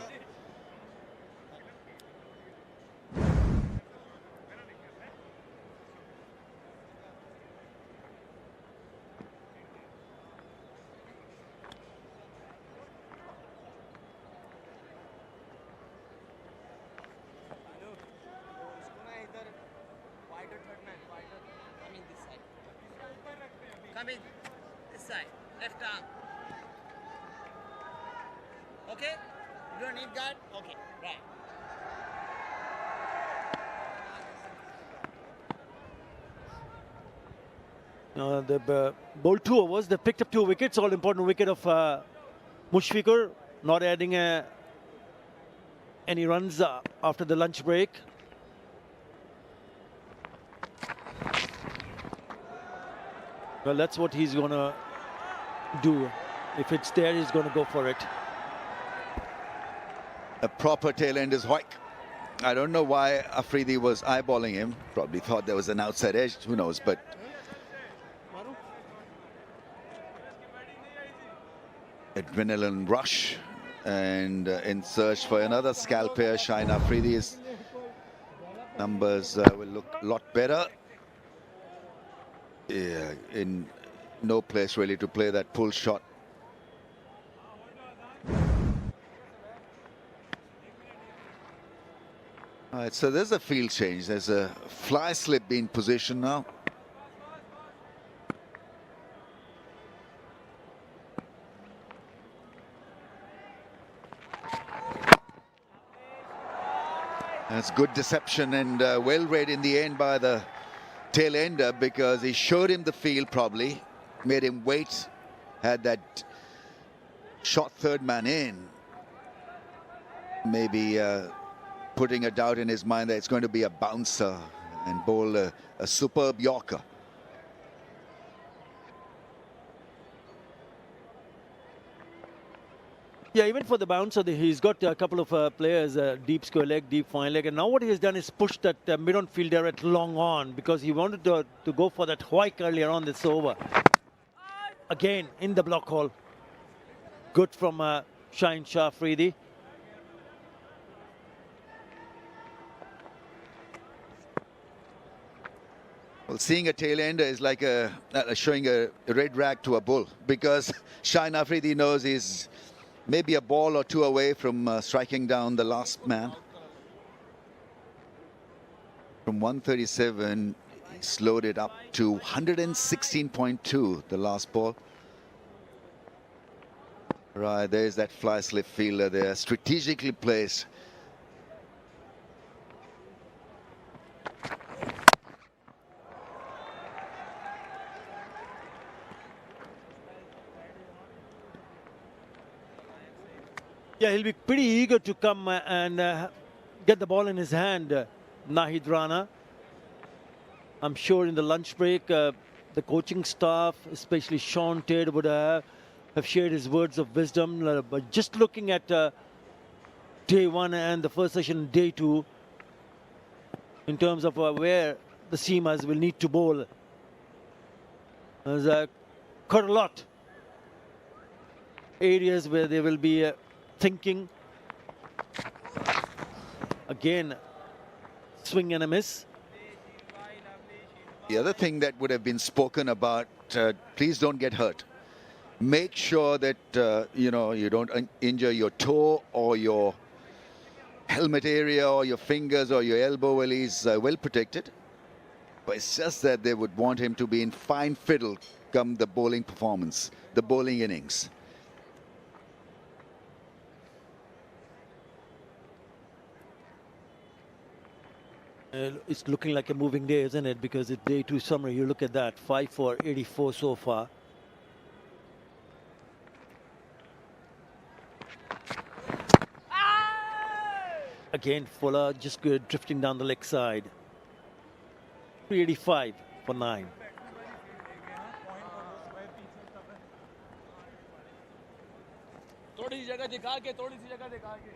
Come in. This side. Left arm. Okay? You don't need guard? Okay. Right. They've bowled 2 overs. They picked up 2 wickets. All important wicket of Mushfiqur, not adding any runs after the lunch break. Well, that's what he's going to do. If it's there, he's going to go for it. A proper tail-ender's hoik. I don't know why Afridi was eyeballing him. Probably thought there was an outside edge. Who knows? But adrenaline rush, and in search for another scalper, Shine Afridi's numbers will look a lot better. Yeah, in no place really to play that pull shot. All right, so there's a field change. There's a fly slip being positioned now. That's good deception and well read in the end by the tail ender, because he showed him the field probably, made him wait, had that shot third man in, maybe putting a doubt in his mind that it's going to be a bouncer and bowl a superb Yorker. Yeah, even for the bouncer, he's got a couple of players, deep square leg, deep fine leg. And now what he has done is pushed that mid-on fielder at long on, because he wanted to go for that hoik earlier on this over. Again, in the block hole. Good from Shaheen Shah Afridi. Well, seeing a tail ender is like showing a red rag to a bull, because Shaheen Afridi knows he's maybe a ball or 2 away from striking down the last man. From 137, he slowed it up to 116.2, the last ball. Right, there's that fly slip fielder there, strategically placed. Yeah, he'll be pretty eager to come and get the ball in his hand, Nahid Rana. I'm sure in the lunch break, the coaching staff, especially Sean Tate, would have shared his words of wisdom. But just looking at day 1 and the first session, day 2, in terms of where the seamers will need to bowl, there's quite a lot areas where they will be thinking. Again, swing and a miss. The other thing that would have been spoken about, please don't get hurt. Make sure that you know, you don't injure your toe or your helmet area or your fingers or your elbow. Well, he's well protected, but it's just that they would want him to be in fine fiddle come the bowling performance, the bowling innings. It's looking like a moving day, isn't it? Because it's day 2 summary. You look at that, 5 for 84 so far. Again, Fuller just good, drifting down the leg side. 385 for 9. थोड़ी जगह देख आगे, थोड़ी सी जगह देख आगे.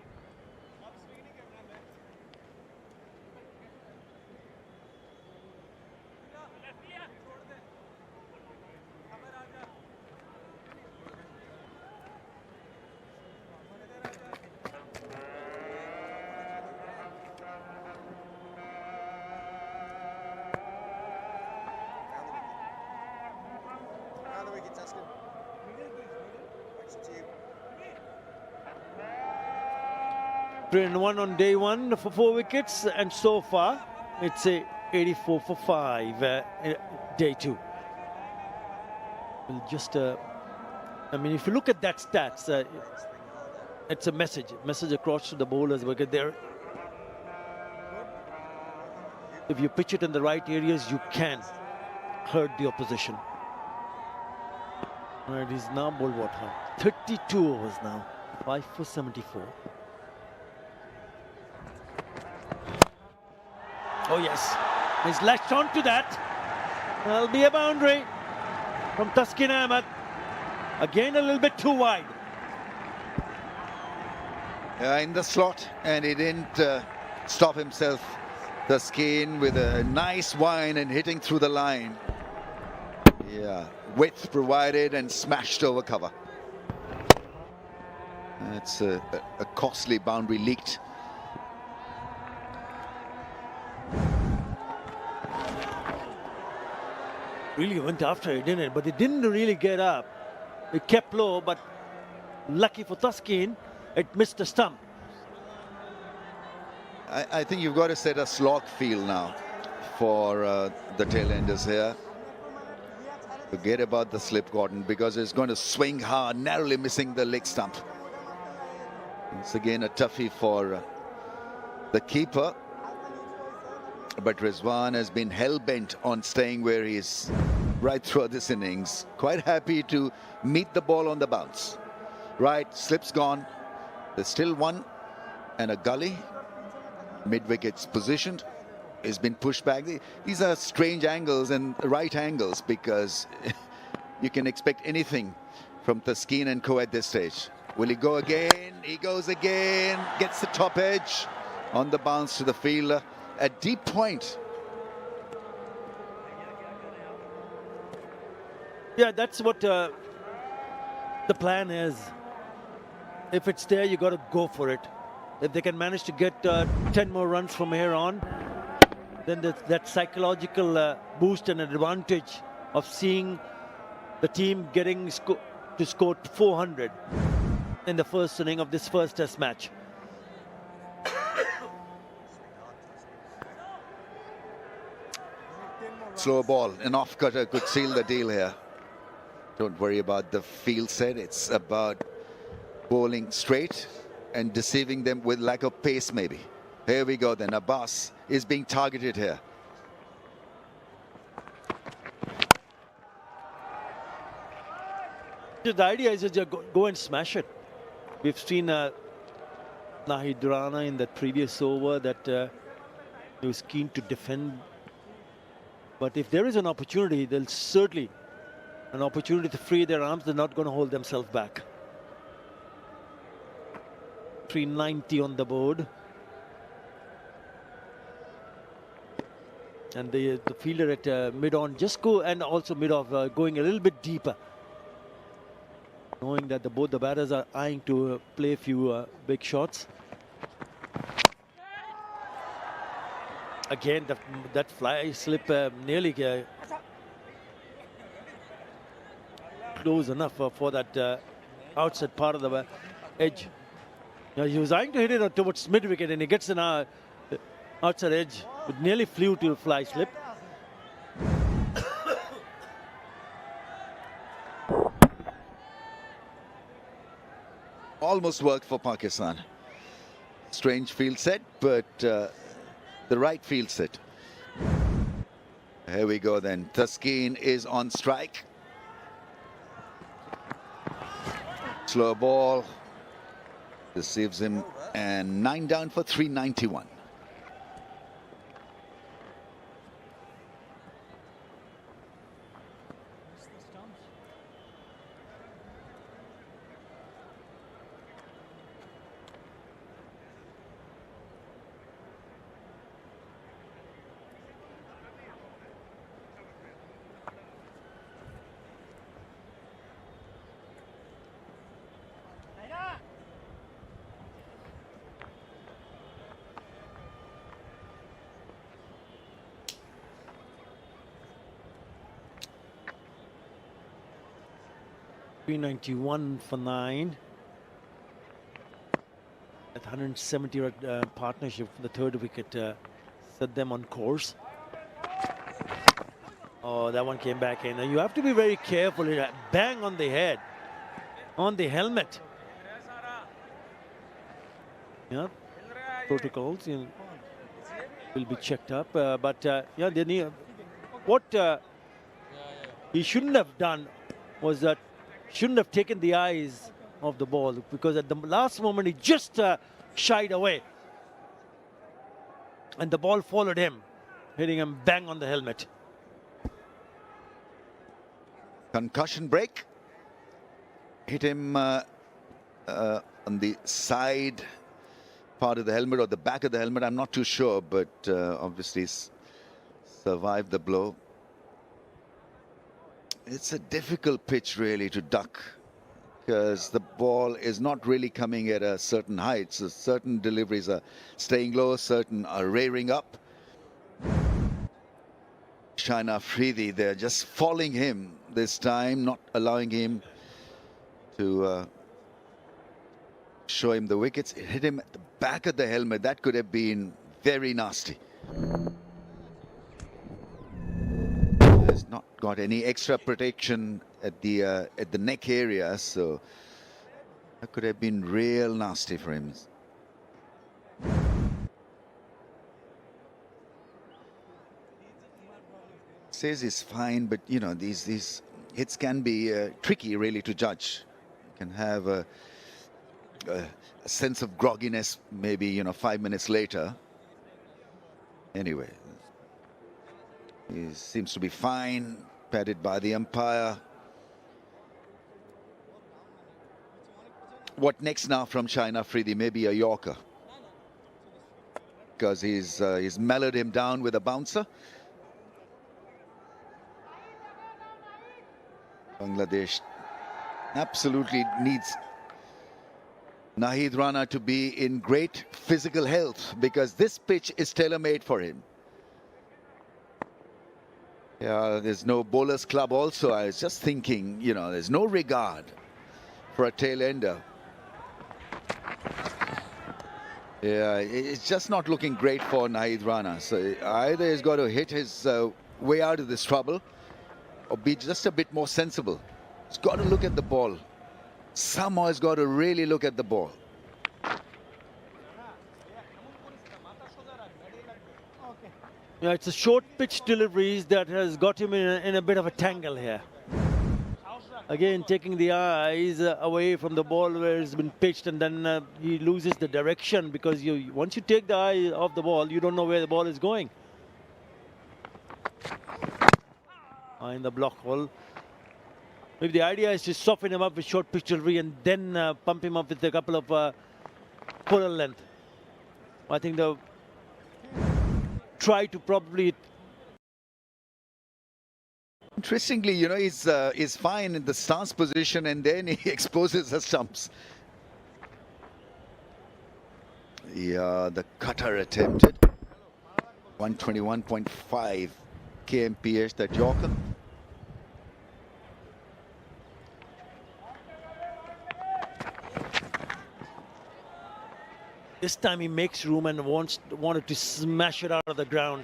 Down the wickets, Askin. Next to you. 3-1 on day one for 4 wickets, and so far it's a 84 for 5 day 2. We'll just, I mean, if you look at that stats, it's a message across to the bowlers, because they're, if you pitch it in the right areas, you can hurt the opposition. And he's now bowled what? 32 overs now, 5 for 74. Oh yes, he's latched on to that. There'll be a boundary from Taskin Ahmed. Again a little bit too wide. In the slot, and he didn't stop himself. Taskin with a nice wind and hitting through the line. Yeah, width provided and smashed over cover. That's a costly boundary leaked. Really went after it, didn't it? But it didn't really get up. It kept low, but lucky for Taskin, it missed the stump. I think you've got to set a slog feel now for the tail-enders here. Forget about the slip, Gordon, because it's going to swing hard, narrowly missing the leg stump. It's again a toughie for the keeper. But Rizwan has been hell-bent on staying where he is right through this innings. Quite happy to meet the ball on the bounce. Right, slip's gone. There's still one and a gully. Mid-wickets positioned. He's been pushed back. These are strange angles and right angles, because you can expect anything from Taskin and co at this stage. Will he go again? He goes again. Gets the top edge on the bounce to the fielder. A deep point. Yeah, that's what the plan is. If it's there, you got to go for it. If they can manage to get 10 more runs from here on, then that psychological boost and advantage of seeing the team getting to score 400 in the first inning of this first test match. Slow ball, an off-cutter could seal the deal here. Don't worry about the field set. It's about bowling straight and deceiving them with lack of pace, maybe. Here we go then. Abbas is being targeted here. The idea is to go and smash it. We've seen Nahid Rana in that previous over that he was keen to defend. But if there is an opportunity, there's certainly an opportunity to free their arms. They're not going to hold themselves back. 390 on the board. And the fielder at mid-on just go, and also mid-off going a little bit deeper. Knowing that both the batters are eyeing to play a few big shots. Again, that fly slip nearly close enough for that outside part of the edge. Now, he was eyeing to hit it towards mid-wicket, and he gets an outside edge. It nearly flew to fly slip. Almost worked for Pakistan. Strange field set, but the right field set. Here we go then. Taskin is on strike. Slow ball. Deceives him, and 9 down for 391. 391 for 9. That 170 partnership for the third wicket set them on course. Oh, that one came back in. And you have to be very careful. Bang on the head, on the helmet. Yeah, protocols will be checked up. But yeah, they need, what he shouldn't have done was that shouldn't have taken the eyes of the ball, because at the last moment he just shied away. And the ball followed him, hitting him bang on the helmet. Concussion break. Hit him on the side part of the helmet or the back of the helmet. I'm not too sure, but obviously survived the blow. It's a difficult pitch really to duck, because the ball is not really coming at a certain height. So certain deliveries are staying low, certain are rearing up. Sher-e-Bangla, they're just following him this time, not allowing him to show him the wickets. It hit him at the back of the helmet. That could have been very nasty. Has not got any extra protection at the neck area, so that could have been real nasty for him. Says he's fine, but you know, these hits can be tricky really to judge. You can have a sense of grogginess maybe, you know, 5 minutes later. Anyway, he seems to be fine, patted by the umpire. What next now from Sher-e-Bangla? Maybe a Yorker, because he's mellowed him down with a bouncer. Bangladesh absolutely needs Rana to be in great physical health, because this pitch is tailor-made for him. Yeah, there's no bowler's club also. I was just thinking, you know, there's no regard for a tail-ender. Yeah, it's just not looking great for Rana. So either he's got to hit his way out of this trouble, or be just a bit more sensible. He's got to look at the ball. Somehow he's got to really look at the ball. Yeah, it's a short pitch deliveries that has got him in a bit of a tangle here. Again, taking the eyes away from the ball where it's been pitched, and then he loses the direction, because once you take the eye off the ball, you don't know where the ball is going. In the block hole. Maybe the idea is to soften him up with short pitch delivery and then pump him up with a couple of puller length. I think they'll try to probably. Interestingly, you know, he's fine in the stance position, and then he exposes the stumps. Yeah, the cutter attempted. 121.5 kmph, that Yorker. This time he makes room and wanted to smash it out of the ground.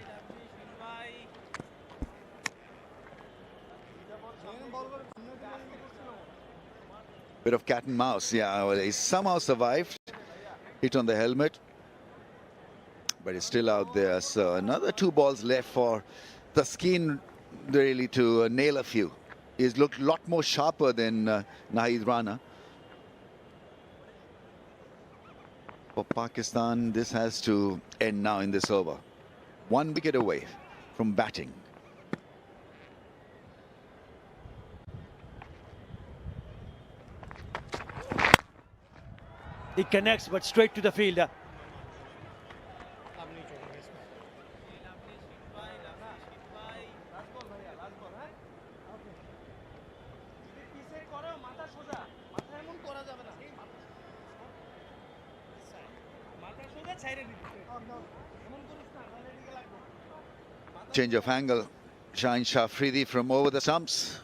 Bit of cat and mouse, yeah. Well, he somehow survived. Hit on the helmet, but he's still out there. So another 2 balls left for the skin really to nail a few. He's looked a lot more sharper than Rana. For Pakistan, this has to end now in this over. 1 wicket away from batting. He connects, but straight to the fielder. Change of angle. Sher-e-Bangla from over the stumps.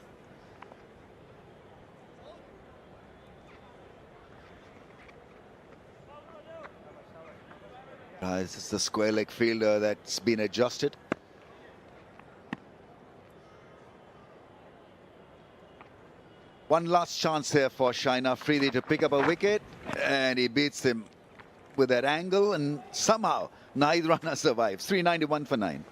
This is the square leg fielder that's been adjusted. One last chance here for Shaina Afridi to pick up a wicket, and he beats him with that angle, and somehow Naid Rana survives. 391 for 9.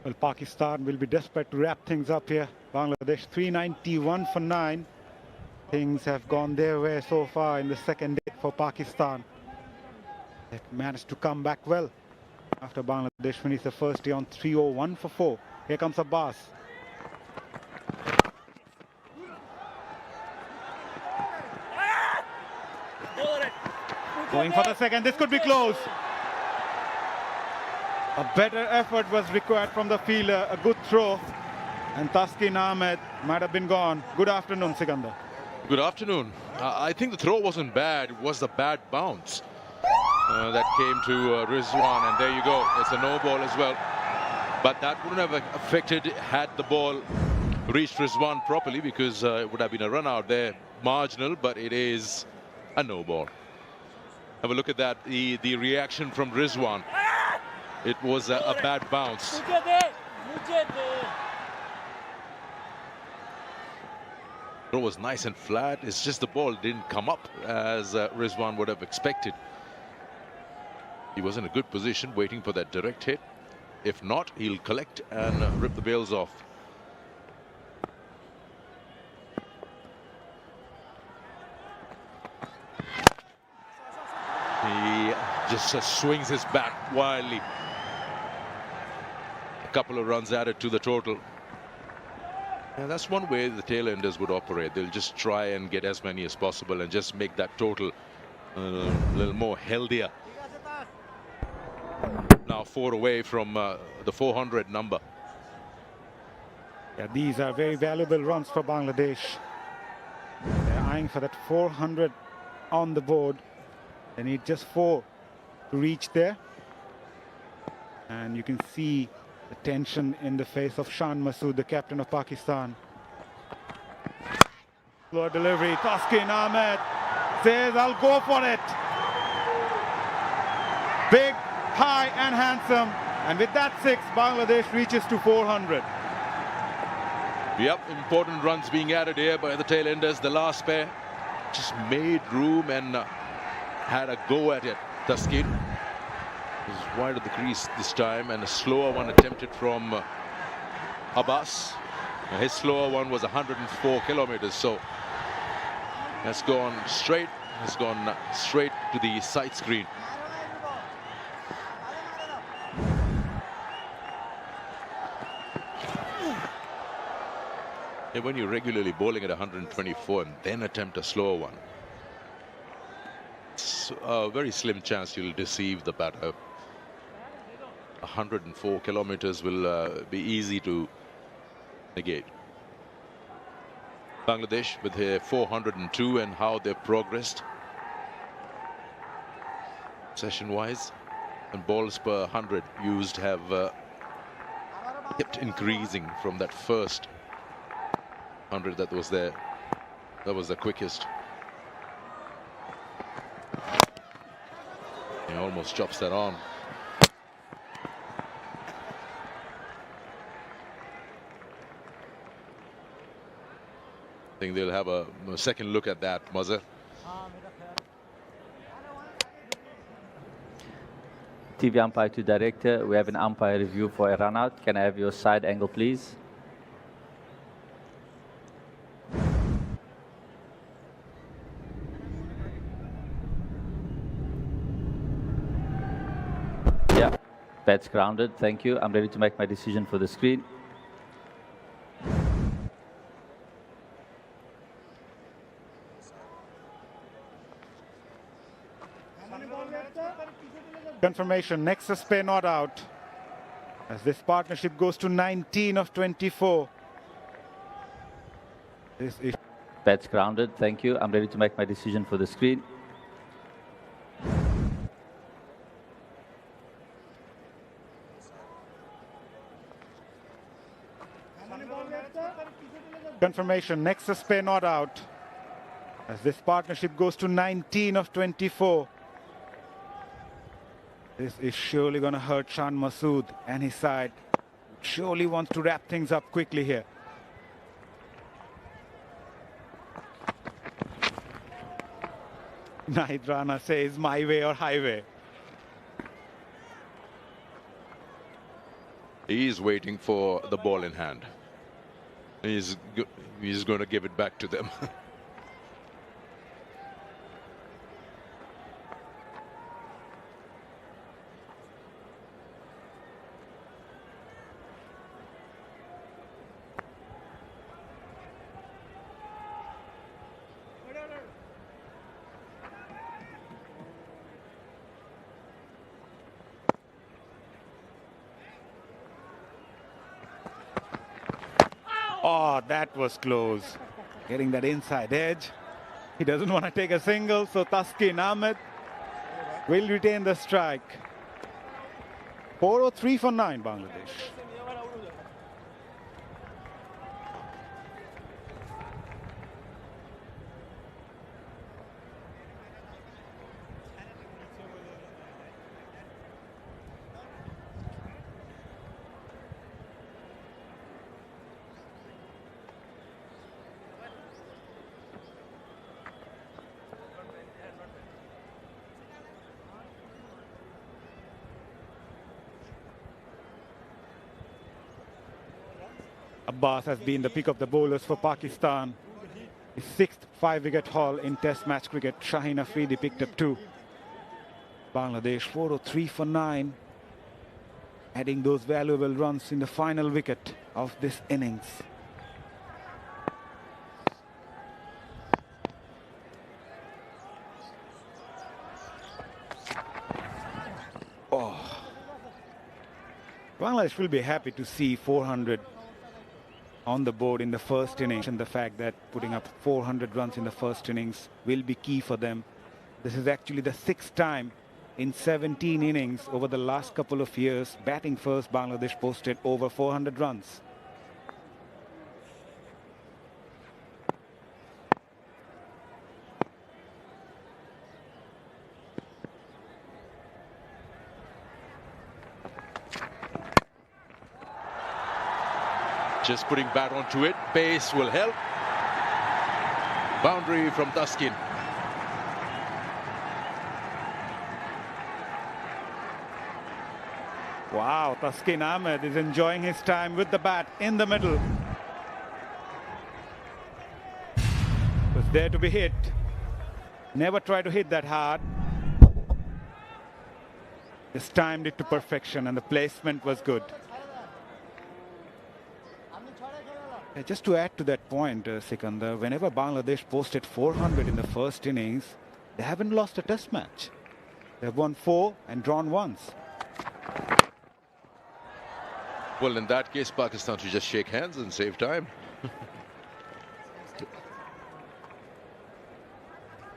Well, Pakistan will be desperate to wrap things up here. Bangladesh 391 for 9. Things have gone their way so far in the second day for Pakistan. They've managed to come back well after Bangladesh finished the first day on 301 for 4. Here comes Abbas. Going for the second. This could be close. A better effort was required from the fielder. A good throw. And Taskin Ahmed might have been gone. Good afternoon, Sikandar. Good afternoon. I think the throw wasn't bad. It was the bad bounce that came to Rizwan. And there you go. It's a no ball as well. But that wouldn't have affected had the ball reached Rizwan properly, because it would have been a run out there. Marginal, but it is a no ball. Have a look at that. The reaction from Rizwan. It was a bad bounce. It was nice and flat. It's just the ball didn't come up as Rizwan would have expected. He was in a good position waiting for that direct hit. If not, he'll collect and rip the bails off. He just swings his bat wildly. A couple of runs added to the total. And that's one way the tail-enders would operate. They'll just try and get as many as possible and just make that total a little more healthier. Now 4 away from the 400 number. Yeah, these are very valuable runs for Bangladesh. They're eyeing for that 400 on the board. They need just 4 to reach there. And you can see the tension in the face of Shan Masood, the captain of Pakistan. Slow delivery. Taskin Ahmed says, I'll go for it. Big, high and handsome. And with that 6, Bangladesh reaches to 400. Yep, important runs being added here by the tail-enders. The last pair just made room and had a go at it. Taskin was wide of the crease this time, and a slower one attempted from Abbas. His slower one was 104 kilometers, so that's gone straight. Has gone straight to the side screen. And when you're regularly bowling at 124 and then attempt a slower one, it's a very slim chance you'll deceive the batter. 104 kilometers will be easy to negate. Bangladesh with their 402 and how they've progressed session-wise, and balls per 100 used have kept increasing from that first 100 that was there. That was the quickest. He almost chops that on. I think they'll have a second look at that, Mazhar. TV umpire to director, we have an umpire review for a run out. Can I have your side angle, please? Yeah, bat's grounded. Thank you. I'm ready to make my decision for the screen. Confirmation, Nexus pair not out. As this partnership goes to 19 of 24. This is Bats grounded. Thank you. I'm ready to make my decision for the screen. confirmation, Nexus pair not out. As this partnership goes to 19 of 24. This is surely going to hurt Shan Masood and his side. Surely wants to wrap things up quickly here. Night Rana says my way or highway. He's waiting for the ball in hand. He's going to give it back to them. Oh, that was close. Getting that inside edge. He doesn't want to take a single, so Taskin Ahmed will retain the strike. 403 for 9, Bangladesh. Abbas has been the pick of the bowlers for Pakistan. His 6th 5-wicket haul in Test match cricket. Shaheen Afridi picked up 2. Bangladesh 403 for 9. Adding those valuable runs in the final wicket of this innings. Oh. Bangladesh will be happy to see 400 on the board in the first innings, and the fact that putting up 400 runs in the first innings will be key for them. This is actually the 6th time in 17 innings over the last couple of years. Batting first, Bangladesh posted over 400 runs. Just putting bat onto it. Pace will help. Boundary from Taskin. Wow, Taskin Ahmed is enjoying his time with the bat in the middle. Was there to be hit. Never try to hit that hard. Just timed it to perfection and the placement was good. Just to add to that point, Sikandar, whenever Bangladesh posted 400 in the first innings, they haven't lost a test match. They've won 4 and drawn once. Well, in that case, Pakistan should just shake hands and save time.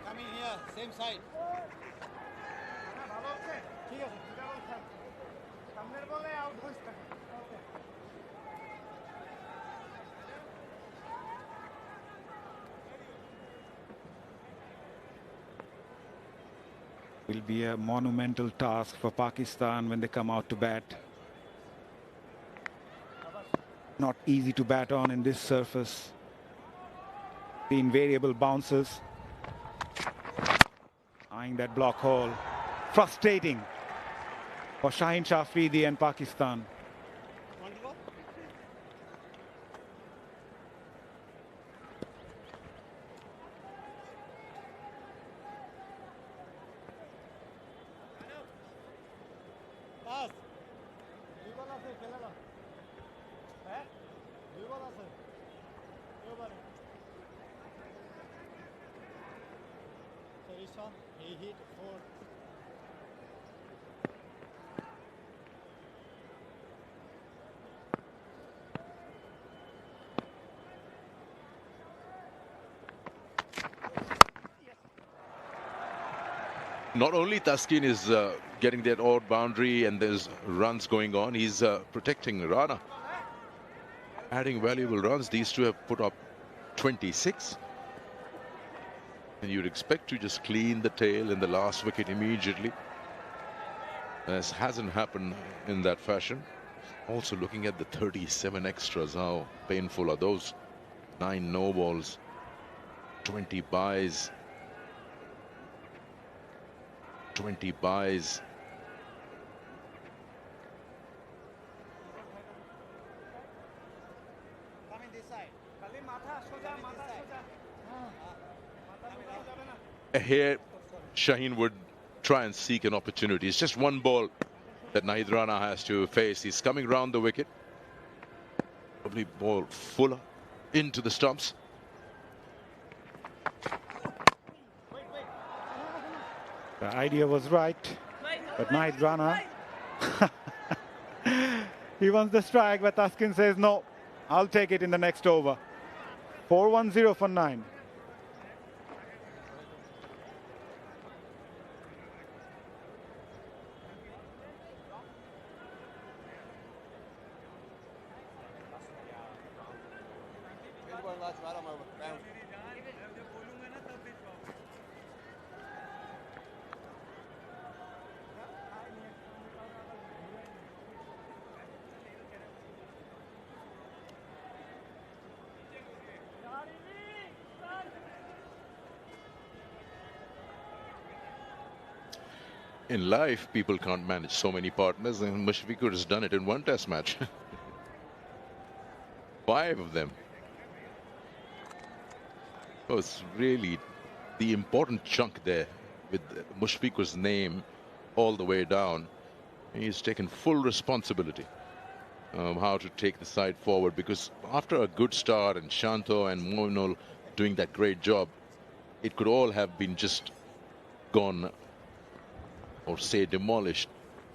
Coming here, same side. Will be a monumental task for Pakistan when they come out to bat. Not easy to bat on in this surface. The invariable bounces. Eyeing that block hole. Frustrating for Shaheen Afridi and Pakistan. He hit 4. Not only Taskin is getting that odd boundary and there's runs going on, he's protecting Rana. Adding valuable runs. These two have put up 26. And you'd expect to just clean the tail in the last wicket immediately. This hasn't happened in that fashion. Also looking at the 37 extras, how painful are those? 9 no balls, 20 byes, 20 byes. Here, Shaheen would try and seek an opportunity. It's just one ball that Nahid Rana has to face. He's coming round the wicket. Probably ball fuller into the stumps. The idea was right, but Nahid Rana, he wants the strike, but Taskin says, no, I'll take it in the next over. 4-1-0 for 9. In life, people can't manage so many partners, and Mushfiqur has done it in one test match. 5 of them. Oh, it's really the important chunk there with Mushfiqur's name all the way down. He's taken full responsibility how to take the side forward, because after a good start and Shanto and Mominul doing that great job, it could all have been just gone, or say demolished,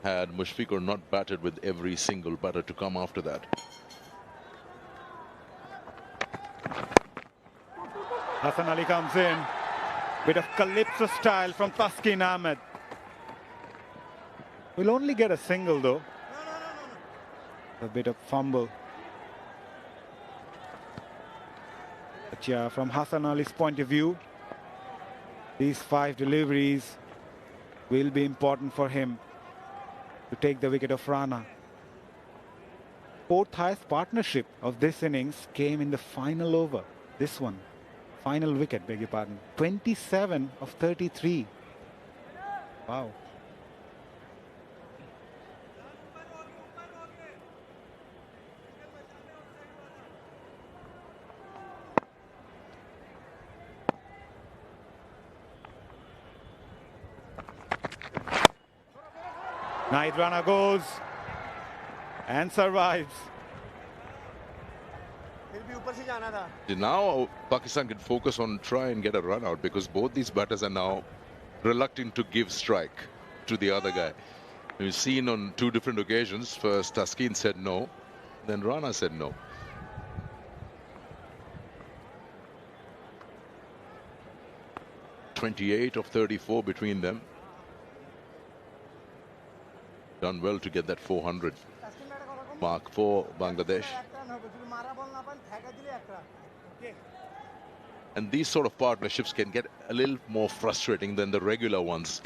had Mushfiqur not batted with every single batter to come after that. Hassan Ali comes in. Bit of calypso style from Taskin Ahmed. Will only get a single though. A bit of fumble. But yeah, from Hassan Ali's point of view, these 5 deliveries will be important for him to take the wicket of Rana. 4th highest partnership of this innings came in the final over. This one, final wicket, beg your pardon. 27 of 33. Wow. Nahid Rana goes and survives. Now Pakistan can focus on try and get a run out, because both these batters are now reluctant to give strike to the other guy. We've seen on 2 different occasions. First Taskin said no, then Rana said no. .28 of 34 between them. Done well to get that 400 mark for Bangladesh. And these sort of partnerships can get a little more frustrating than the regular ones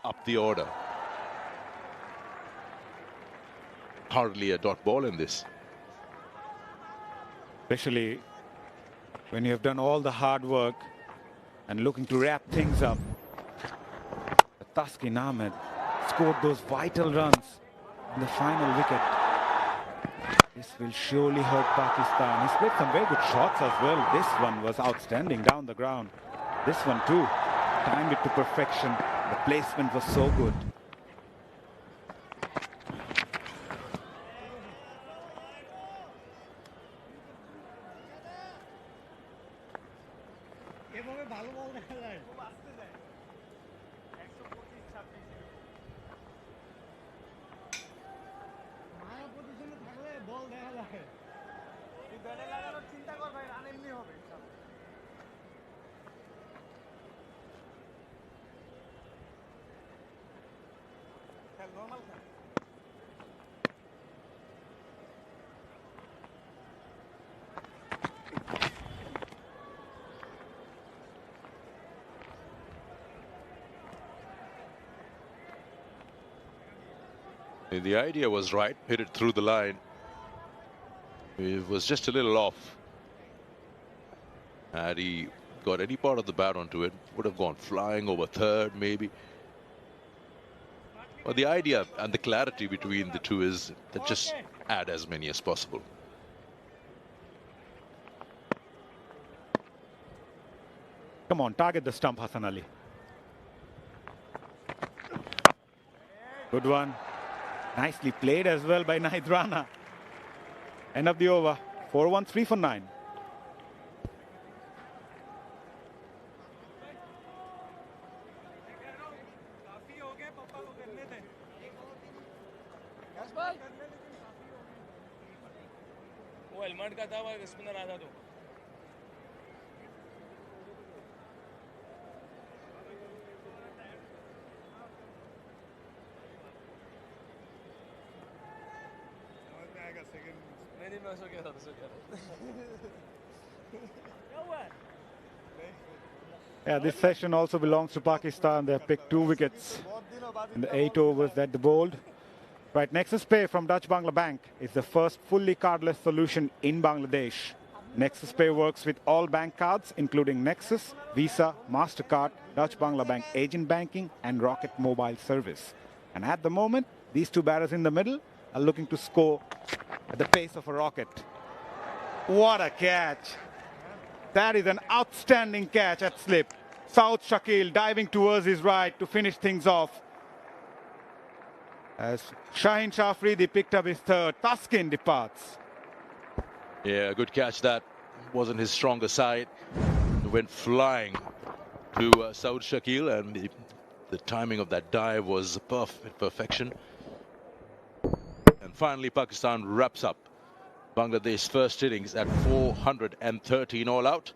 up the order. Hardly a dot ball in this. Especially when you have done all the hard work and looking to wrap things up. Taskin Ahmed scored those vital runs in the final wicket. This will surely hurt Pakistan. He's played some very good shots as well. This one was outstanding down the ground. This one too. Timed it to perfection. The placement was so good. The idea was right, hit it through the line. It was just a little off. Had he got any part of the bat onto it, would have gone flying over third maybe. But the idea and the clarity between the two is that just add as many as possible. Come on, target the stump, Hassan Ali. Good one. Nicely played as well by Rana. End of the over. 4-1, 3 for 9. वो helmet का था वो spinner आया था तो नहीं मैं सो गया था Yeah, this session also belongs to Pakistan. They have picked 2 wickets in the 8 overs that they bowled. Right, Nexus Pay from Dutch Bangla Bank is the first fully cardless solution in Bangladesh. Nexus Pay works with all bank cards, including Nexus, Visa, MasterCard, Dutch Bangla Bank agent banking, and Rocket mobile service. And at the moment, these 2 batters in the middle are looking to score at the pace of a rocket. What a catch! That is an outstanding catch at slip. South Shakil diving towards his right to finish things off. As Shaheen Shafridi picked up his third, Taskin departs. Yeah, good catch. That wasn't his stronger side. Went flying to Saud Shakil, and the timing of that dive was perfection. And finally, Pakistan wraps up Bangladesh's first innings at 413 all out,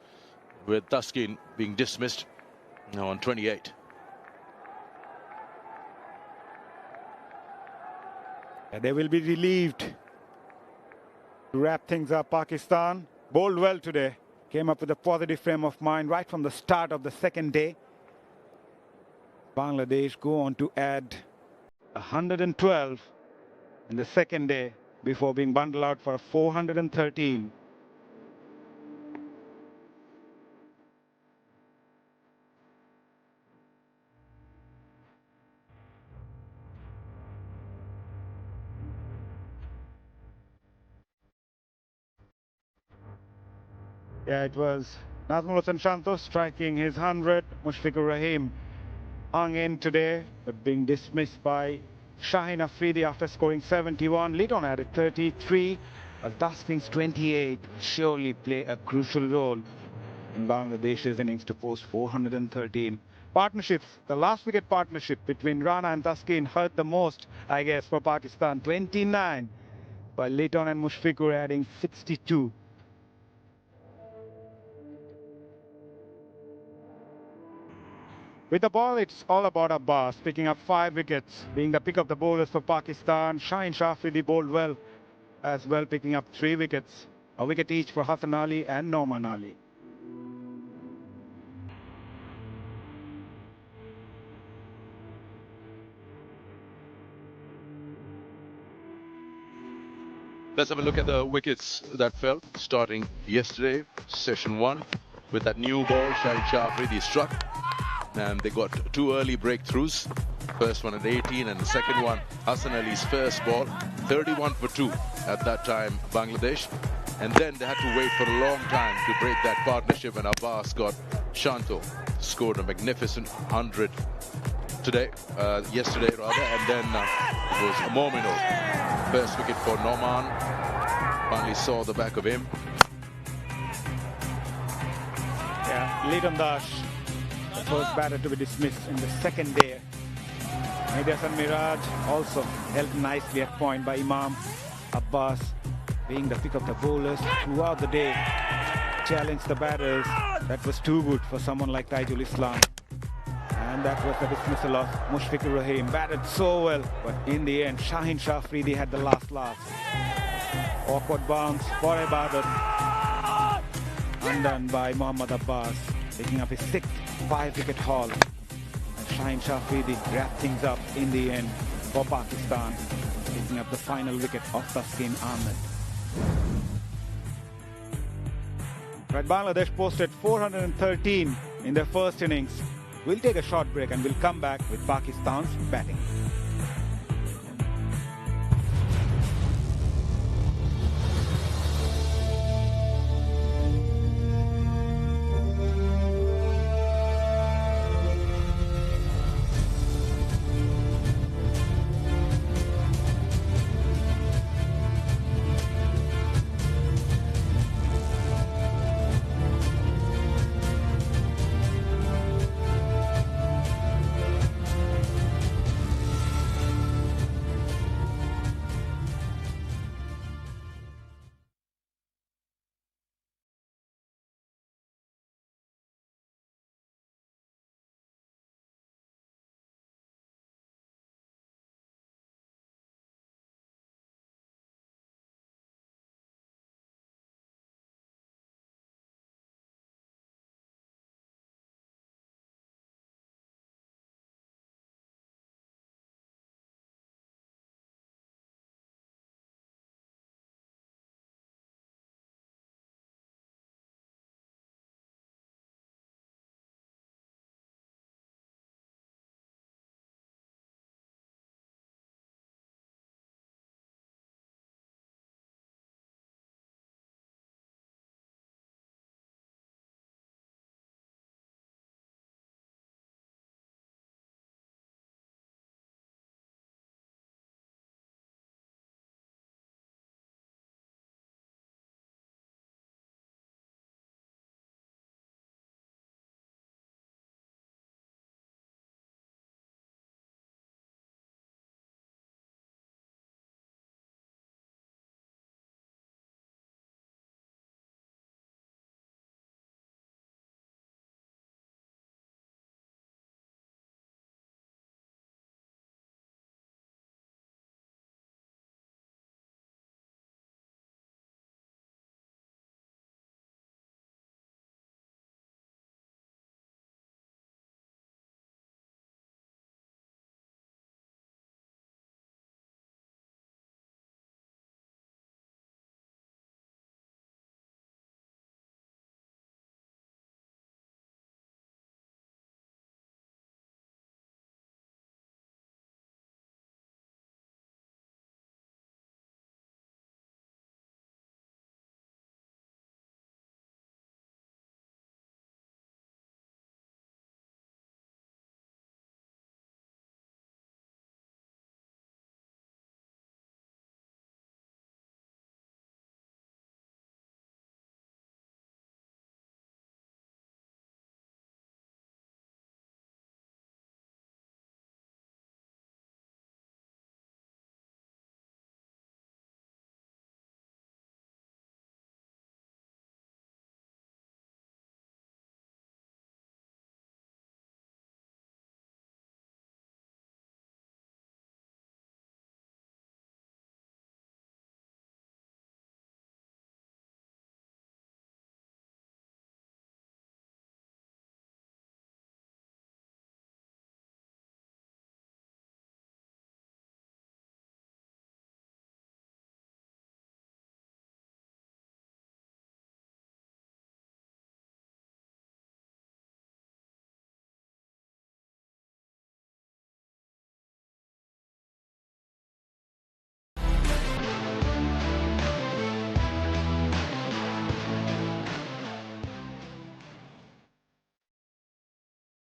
with Taskin being dismissed now on 28. And they will be relieved to wrap things up. Pakistan bowled well today, came up with a positive frame of mind right from the start of the second day. Bangladesh go on to add 112 in the second day before being bundled out for 413. Yeah, it was Nazmul Shantos striking his 100. Mushfiqur Rahim hung in today, but being dismissed by Shaheen Afridi after scoring 71. Liton added 33. Taskin's 28 surely play a crucial role in Bangladesh's innings to post 413. Partnerships, the last wicket partnership between Rana and Taskin hurt the most, I guess, for Pakistan. 29, while Liton and Mushfiqur adding 62. With the ball, it's all about Abbas, picking up 5 wickets, being the pick of the bowlers for Pakistan. Shaheen Shafridi bowled well as well, picking up 3 wickets. A wicket each for Hassan Ali and Nouman Ali. Let's have a look at the wickets that fell starting yesterday, session 1, with that new ball Shaheen Shafridi struck. And they got 2 early breakthroughs. First one at 18 and the second one, Hassan Ali's first ball, 31 for 2 at that time, Bangladesh. And then they had to wait for a long time to break that partnership, and Abbas got Shanto, scored a magnificent 100 yesterday rather, and then it was Mominul. First wicket for Nouman, finally saw the back of him. Yeah, Liton Dash, the first batter to be dismissed in the second day. Medias and Miraj also held nicely at point by Imam. Abbas being the pick of the bowlers throughout the day, challenged the batters. That was too good for someone like Taijul Islam. And that was the dismissal of Mushfiqur Rahim. Batted so well, but in the end, Shaheen Shah Afridi had the last laugh. Awkward bounce for Ibadat. Undone by Mohammad Abbas, picking up his 6th 5-wicket haul. And Shaheen Shah Afridi wrapped things up in the end for Pakistan, picking up the final wicket of Taskin Ahmed. Right, Bangladesh posted 413 in their first innings. We'll take a short break and we'll come back with Pakistan's batting.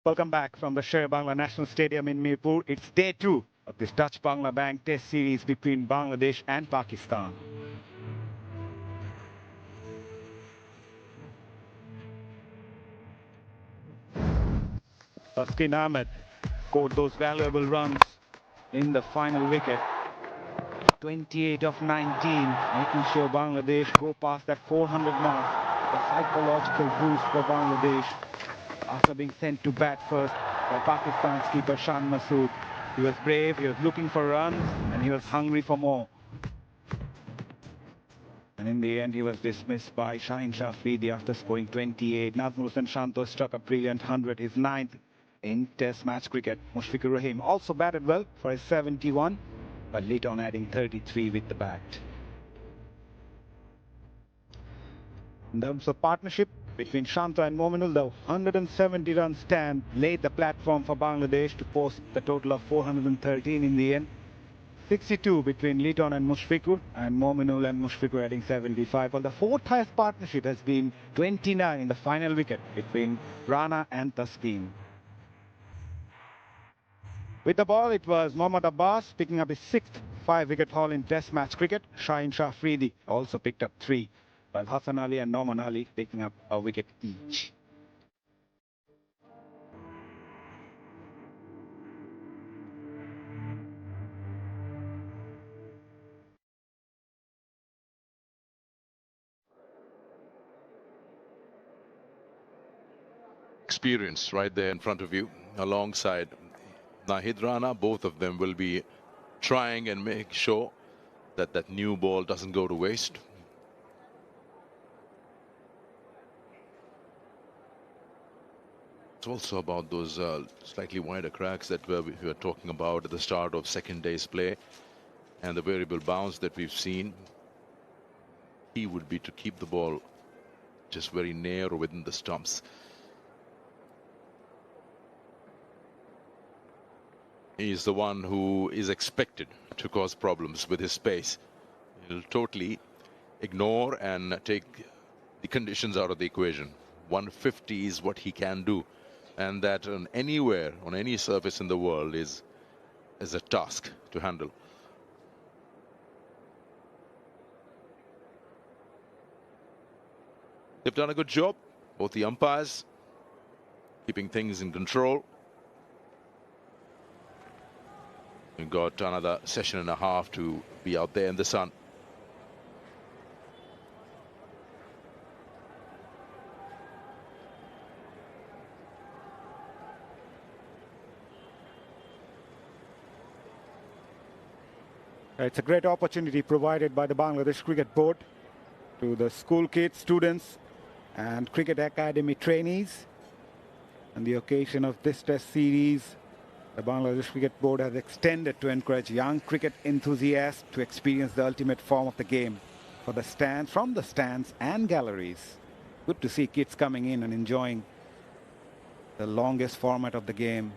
Welcome back from the Sher-e-Bangla National Stadium in Mirpur. It's day 2 of this Dutch-Bangla Bank Test series between Bangladesh and Pakistan. Taskin Ahmed scored those valuable runs in the final wicket. 28 of 19, making sure Bangladesh go past that 400 mark. A psychological boost for Bangladesh after being sent to bat first by Pakistan's keeper Shan Masood. He was brave, he was looking for runs, and he was hungry for more. And in the end, he was dismissed by Shaheen Shah Afridi after scoring 28. Nazmul Hossain Shanto struck a brilliant 100, his 9th in Test match cricket. Mushfiqur Rahim also batted well for his 71, but later on adding 33 with the bat. In terms of partnership between Shanto and Mominul, the 170 run stand laid the platform for Bangladesh to post the total of 413 in the end. 62 between Liton and Mushfiqur, and Mominul and Mushfiqur adding 75. Well, the fourth highest partnership has been 29 in the final wicket between Rana and Taskin. With the ball, it was Mohammad Abbas picking up his 6th 5-wicket haul in Test match cricket. Shaheen Shah Afridi also picked up 3, while Hassan Ali and Norman Ali picking up a wicket each. Experience right there in front of you alongside Nahid Rana. Both of them will be trying and make sure that that new ball doesn't go to waste. It's also about those slightly wider cracks that we were talking about at the start of second day's play, and the variable bounce that we've seen. Key would be to keep the ball just very narrow within the stumps. He's the one who is expected to cause problems with his pace. He'll totally ignore and take the conditions out of the equation. 150 is what he can do, and that on anywhere, on any surface in the world is a task to handle. They've done a good job, both the umpires, keeping things in control. We've got another session and a half to be out there in the sun. It's a great opportunity provided by the Bangladesh Cricket Board to the school kids, students, and cricket academy trainees. On the occasion of this test series, the Bangladesh Cricket Board has extended to encourage young cricket enthusiasts to experience the ultimate form of the game from the stands and galleries. Good to see kids coming in and enjoying the longest format of the game.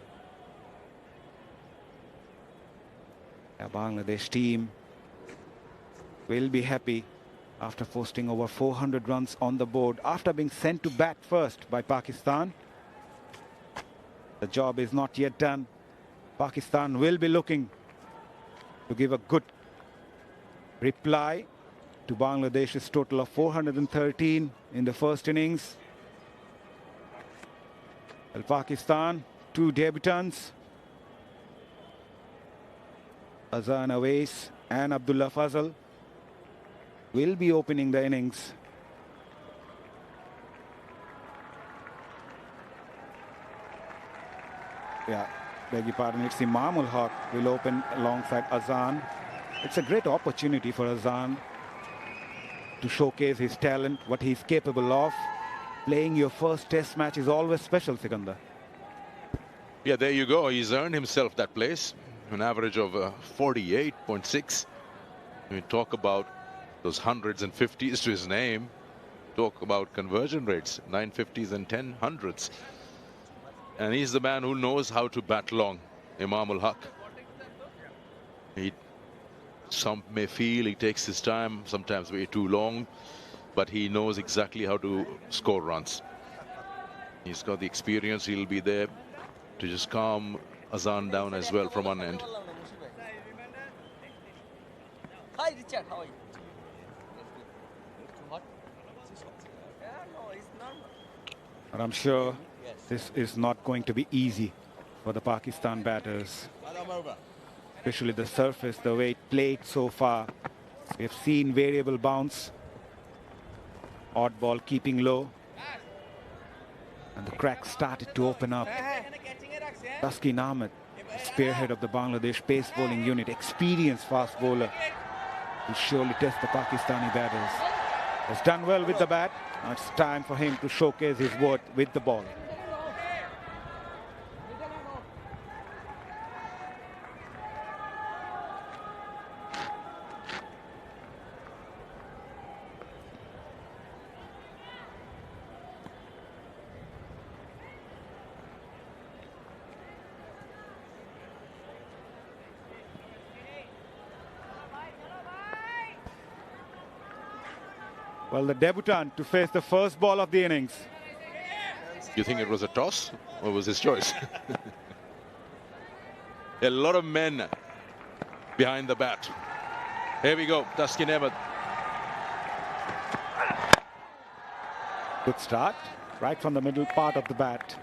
The Bangladesh team will be happy after posting over 400 runs on the board after being sent to bat first by Pakistan. The job is not yet done. Pakistan will be looking to give a good reply to Bangladesh's total of 413 in the first innings. Well, Pakistan, 2 debutants, Azam Awais and Abdullah Fazal, will be opening the innings. Beg your pardon, it's Muminul Haque will open alongside Azam. It's a great opportunity for Azam to showcase his talent, what he's capable of. Playing your first test match is always special, Sikandar. Yeah, there you go. He's earned himself that place. An average of 48.6. We talk about those hundreds and 50s to his name. Talk about conversion rates, 950s and 10 hundreds. And he's the man who knows how to bat long, Muminul Haque. Some may feel he takes his time, sometimes way too long, but he knows exactly how to score runs. He's got the experience. He'll be there to just calm Azam down as well from one end. Hi Richard, how are you? And I'm sure this is not going to be easy for the Pakistan batters. Especially the surface, the way it played so far. We've seen variable bounce, odd ball keeping low, and the cracks started to open up. Taskin Ahmed, spearhead of the Bangladesh pace bowling unit, experienced fast bowler. Will surely test the Pakistani batters. Has done well with the bat. Now it's time for him to showcase his worth with the ball. Well, the debutant to face the first ball of the innings. You think it was a toss or was his choice? A lot of men behind the bat. Here we go, Taskin Ahmed. Good start, right from the middle part of the bat.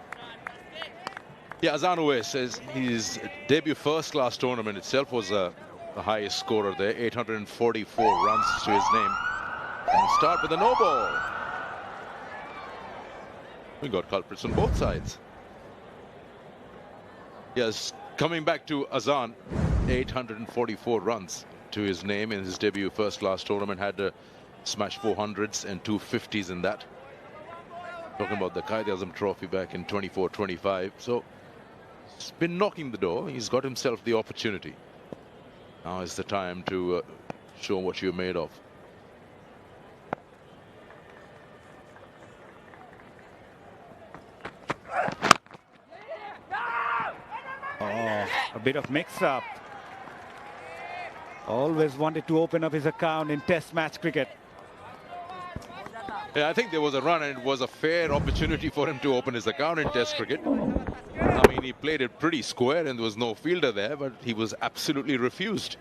Yeah, Azam says his debut first-class tournament itself was the highest scorer there, 844 runs to his name. And start with a no ball. We got culprits on both sides. Yes, coming back to Azam, 844 runs to his name in his debut first-class tournament. Had smashed 400s and 250s in that. Talking about the Azam Trophy back in 24-25. So he's been knocking the door. He's got himself the opportunity. Now is the time to show what you're made of. Oh, a bit of mix-up. Always wanted to open up his account in Test match cricket. Yeah, I think there was a run and it was a fair opportunity for him to open his account in Test cricket. I mean, he played it pretty square and there was no fielder there, but he was absolutely refused.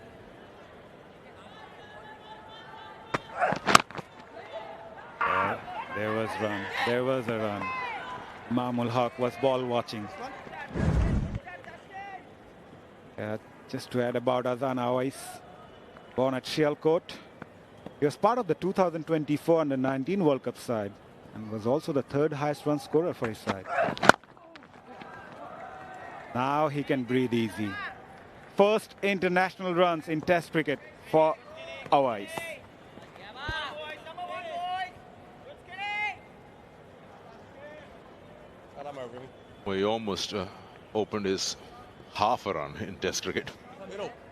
There was run. There was a run. Mominul Haque was ball watching. Just to add about Azam Awais, born at Shialkot. He was part of the 2024 Under-19 World Cup side and was also the third highest run scorer for his side. Now he can breathe easy. First international runs in Test cricket for Awais. Well, he almost opened his half a run in Test cricket.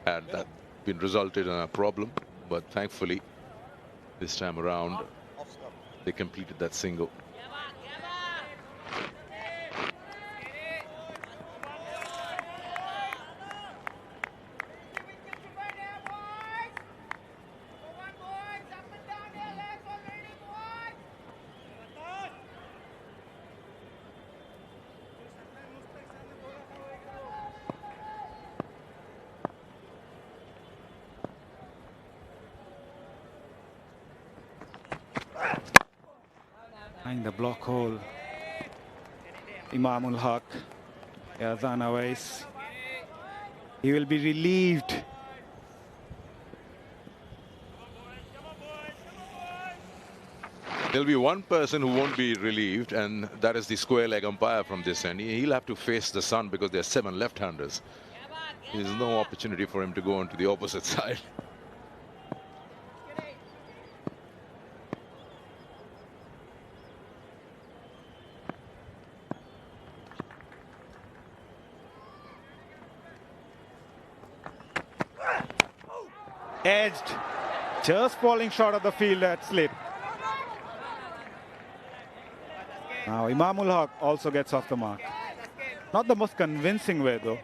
Had that been resulted in a problem, but thankfully this time around they completed that single. The block hole. Mominul Haque, Azam Awais. He will be relieved. There'll be one person who won't be relieved, and that is the square leg umpire from this end. He'll have to face the sun because there are 7 left-handers. There's no opportunity for him to go onto the opposite side. Edged, just falling short of the field at slit. Now Mominul Haque also gets off the mark. Not the most convincing way though.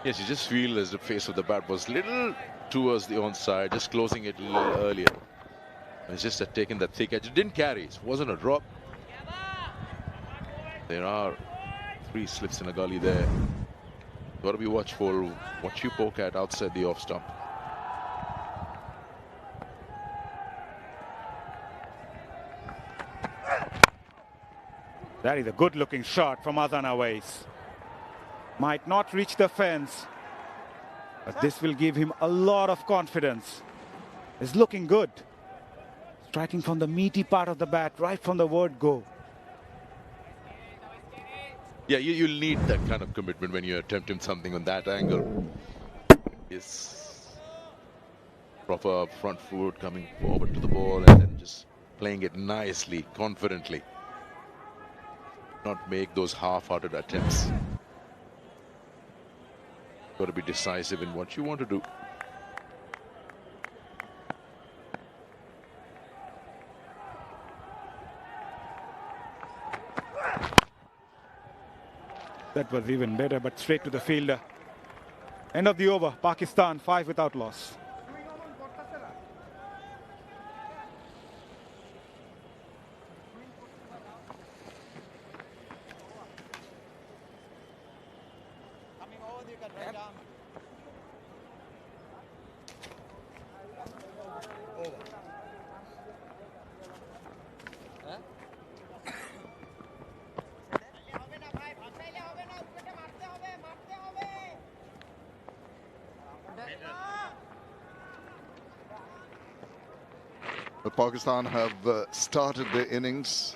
Yes, you just feel as the face of the bat was little towards the onside, just closing it a little earlier. It's just had taken that thick edge. It didn't carry. It wasn't a drop. There are 3 slips in a gully there. Got to be watchful what you poke at outside the off stump. That is a good looking shot from Azam Awais. Might not reach the fence, but this will give him a lot of confidence. It's looking good. striking from the meaty part of the bat, right from the word go. Yeah, you'll need that kind of commitment when you're attempting something on that angle. Yes. Proper front foot coming forward to the ball and then just playing it nicely, confidently. Not make those half-hearted attempts. Got to be decisive in what you want to do. That was even better, but straight to the fielder. End of the over. Pakistan 5 without loss. Pakistan have started their innings.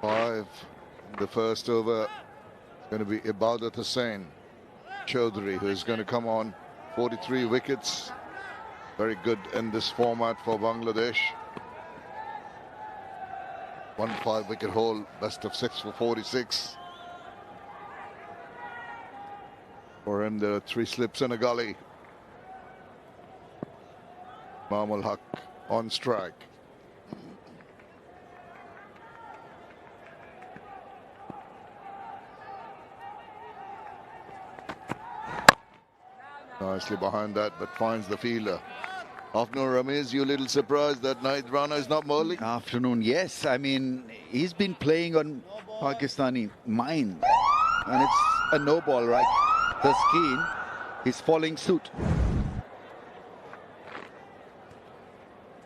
5 in the first over. It's going to be Ibadat Hussain Chaudhary who is going to come on. 43 wickets. Very good in this format for Bangladesh. 1 5-wicket haul, best of 6 for 46. For him, there are 3 slips and a gully. Mushfiqur Haque on strike. Nicely behind that, but finds the fielder. Afternoon, Ramiz, you a little surprised that Rana is not bowling? Afternoon, yes. I mean, he's been playing on Pakistani mind. And it's a no ball, right? The skin is following suit.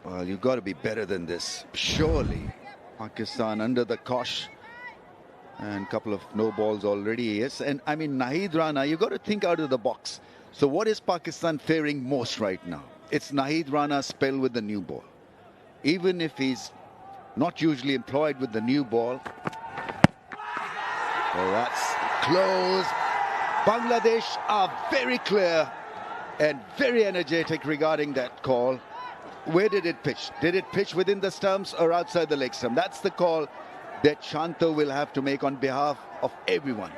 Well, you've got to be better than this. Surely. Pakistan under the cosh. And a couple of no balls already, yes. And I mean, Rana, you've got to think out of the box. So what is Pakistan fearing most right now? It's Rana's spell with the new ball. Even if he's not usually employed with the new ball. Well, that's close. Bangladesh are very clear and very energetic regarding that call. Where did it pitch? Did it pitch within the stumps or outside the leg stump? That's the call that Shanto will have to make on behalf of everyone.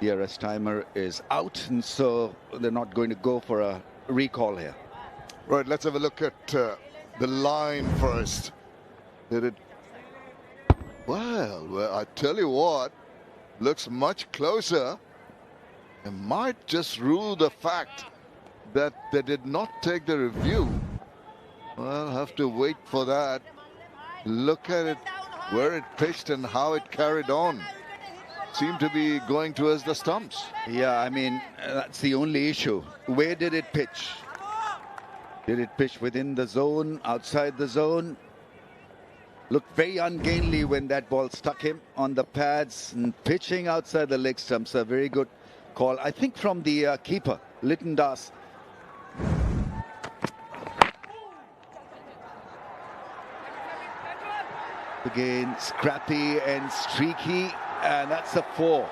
DRS timer is out, and so they're not going to go for a recall here. Right, let's have a look at the line first. Did it? Well, I tell you what, looks much closer. It might just rule the fact that they did not take the review. Well, I'll have to wait for that. Look at it, where it pitched and how it carried on. Seemed to be going towards the stumps. Yeah, I mean, that's the only issue. Where did it pitch? Did it pitch within the zone, outside the zone? Looked very ungainly when that ball stuck him on the pads, and pitching outside the leg stumps. A very good call, I think, from the keeper, Litton Das. Again, scrappy and streaky, and that's a 4.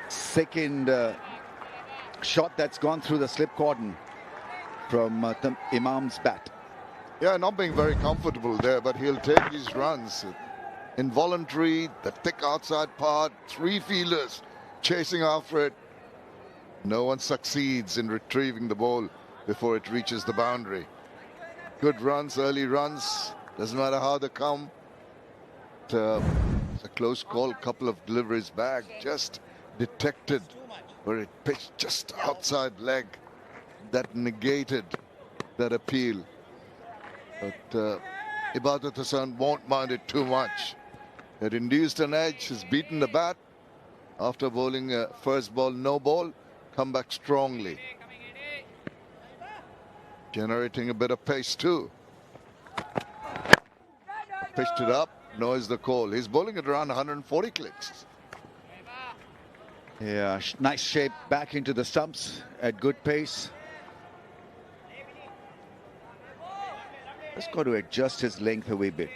Second shot that's gone through the slip cordon from Imam's bat. Yeah, not being very comfortable there, but he'll take these runs. Involuntary, the thick outside part, 3 fielders chasing after it. No one succeeds in retrieving the ball before it reaches the boundary. Good runs, early runs, doesn't matter how they come. It's a close call, couple of deliveries back, just detected where it pitched just outside leg. That negated that appeal. But Ibadat Hussain won't mind it too much. It induced an edge, has beaten the bat. After bowling a first ball, no ball, come back strongly. Generating a bit of pace too. Pitched it up, knows the call. He's bowling at around 140 clicks. Yeah, nice shape back into the stumps at good pace. Just got to adjust his length a wee bit.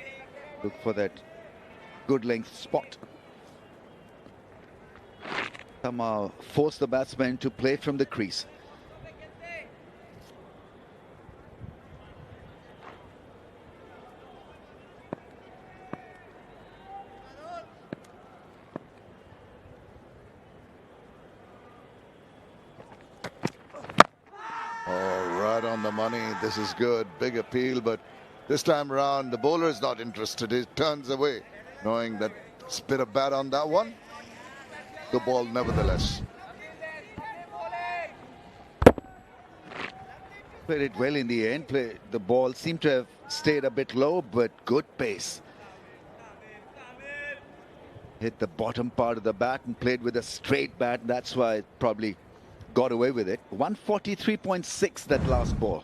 Look for that good length spot. Somehow force the batsman to play from the crease. Oh, right on the money. This is good. Big appeal, but this time around, the bowler is not interested. He turns away, knowing that it's a bit of bat on that one. The ball, nevertheless. Played it well in the end. The ball seemed to have stayed a bit low, but good pace. Hit the bottom part of the bat and played with a straight bat. That's why it probably got away with it. 143.6 that last ball.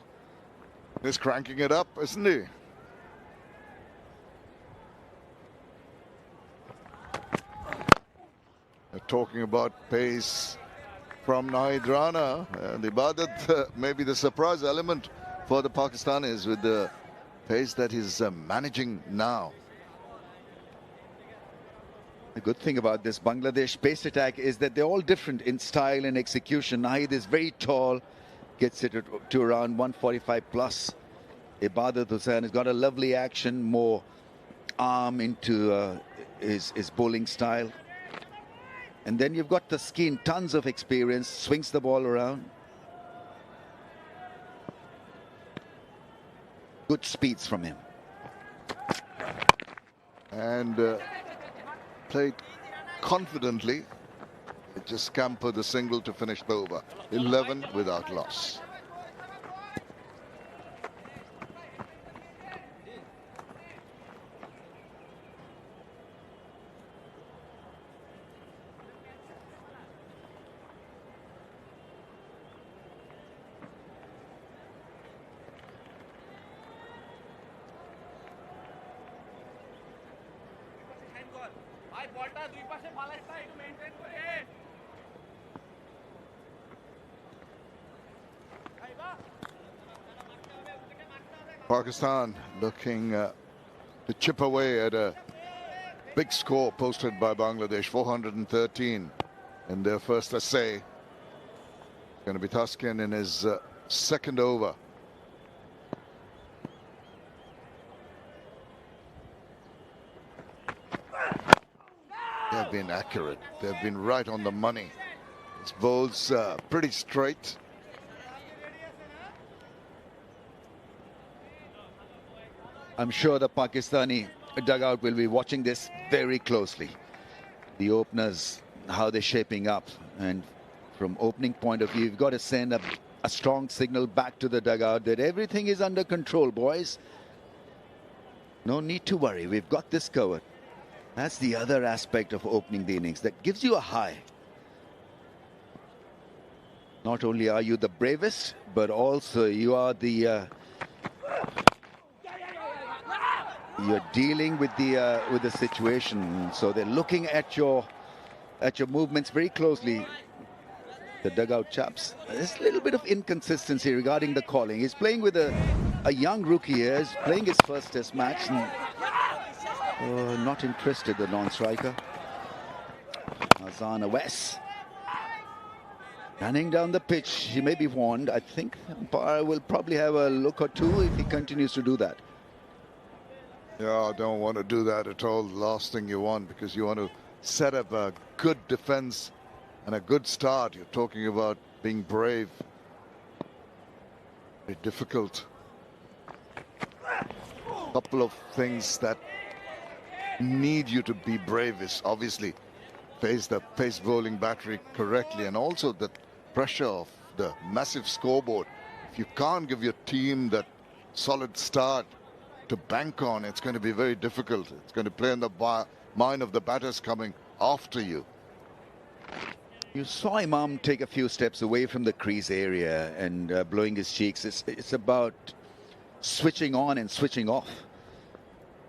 He's cranking it up, isn't he? They're talking about pace from Rana. The Ibadat, maybe the surprise element for the Pakistanis with the pace that he's managing now. The good thing about this Bangladesh pace attack is that they're all different in style and execution. Nahid is very tall, gets it to around 145 plus. Ibadat Hussain has got a lovely action, more arm into his bowling style. And then you've got the Skin, tons of experience, swings the ball around. Good speeds from him. And played confidently. It just scampered the single to finish the over. 11 without loss. Pakistan looking to chip away at a big score posted by Bangladesh, 413 in their first essay. Going to be Taskin in his second over. They've been accurate. They've been right on the money. This bowl's pretty straight. I'm sure the Pakistani dugout will be watching this very closely. The openers, how they're shaping up. And from opening point of view, you've got to send a strong signal back to the dugout that everything is under control, boys. No need to worry. We've got this covered. That's the other aspect of opening the innings that gives you a high. Not only are you the bravest, but also you are the you're dealing with the situation. So they're looking at your movements very closely. The dugout chaps. There's a little bit of inconsistency regarding the calling. He's playing with a young rookie here. He's playing his first test match. And, not interested, the non-striker. Azam West. Running down the pitch. He may be warned. I think Babar will probably have a look or two if he continues to do that. Yeah, I don't want to do that at all. The last thing you want, because you want to set up a good defense and a good start. You're talking about being brave. Very difficult. A couple of things that need you to be brave is obviously face the pace bowling battery correctly, and also the pressure of the massive scoreboard. If you can't give your team that solid start to bank on, it's going to be very difficult. It's going to play in the mind of the batters coming after you. You saw Imam take a few steps away from the crease area and blowing his cheeks. It's about switching on and switching off.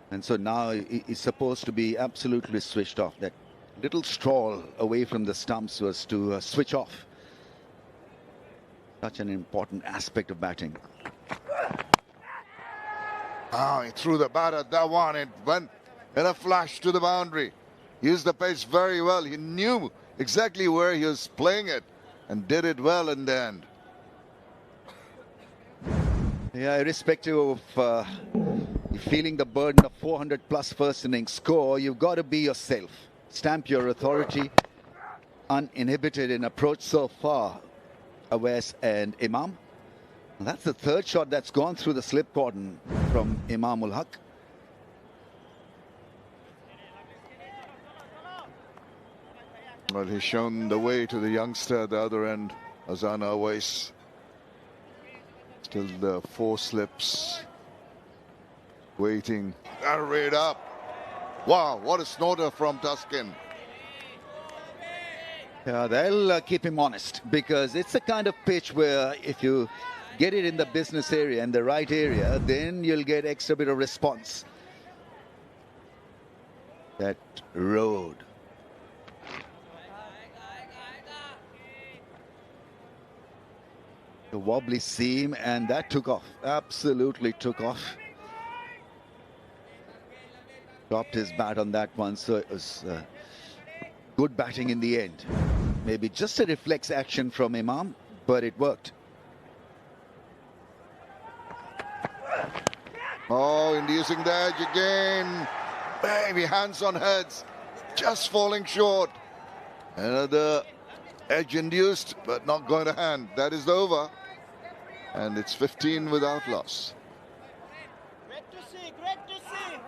And so now he's supposed to be absolutely switched off. That little stroll away from the stumps was to switch off. Such an important aspect of batting. Oh, he threw the bat at that one. It went in a flash to the boundary. Used the pace very well. He knew exactly where he was playing it and did it well in the end. Yeah, irrespective of feeling the burden of 400 plus first innings score, you've got to be yourself. Stamp your authority, uninhibited in approach so far. Awais and Imam. That's the third shot that's gone through the slip cordon from Mominul Haque. Well, he's shown the way to the youngster at the other end, Azam Awais. Still the 4 slips. Waiting. Right up. Wow, what a snorter from Tuskin. Yeah, they'll keep him honest, because it's a kind of pitch where if you get it in the business area and the right area, then you'll get extra bit of response. That road. The wobbly seam, and that took off. Absolutely took off. Dropped his bat on that one, so it was good batting in the end. Maybe just a reflex action from Imam, but it worked. Oh, inducing the edge again. Maybe hands on heads. Just falling short. Another edge induced, but not going to hand. That is over. And it's 15 without loss. Great to see, great to see.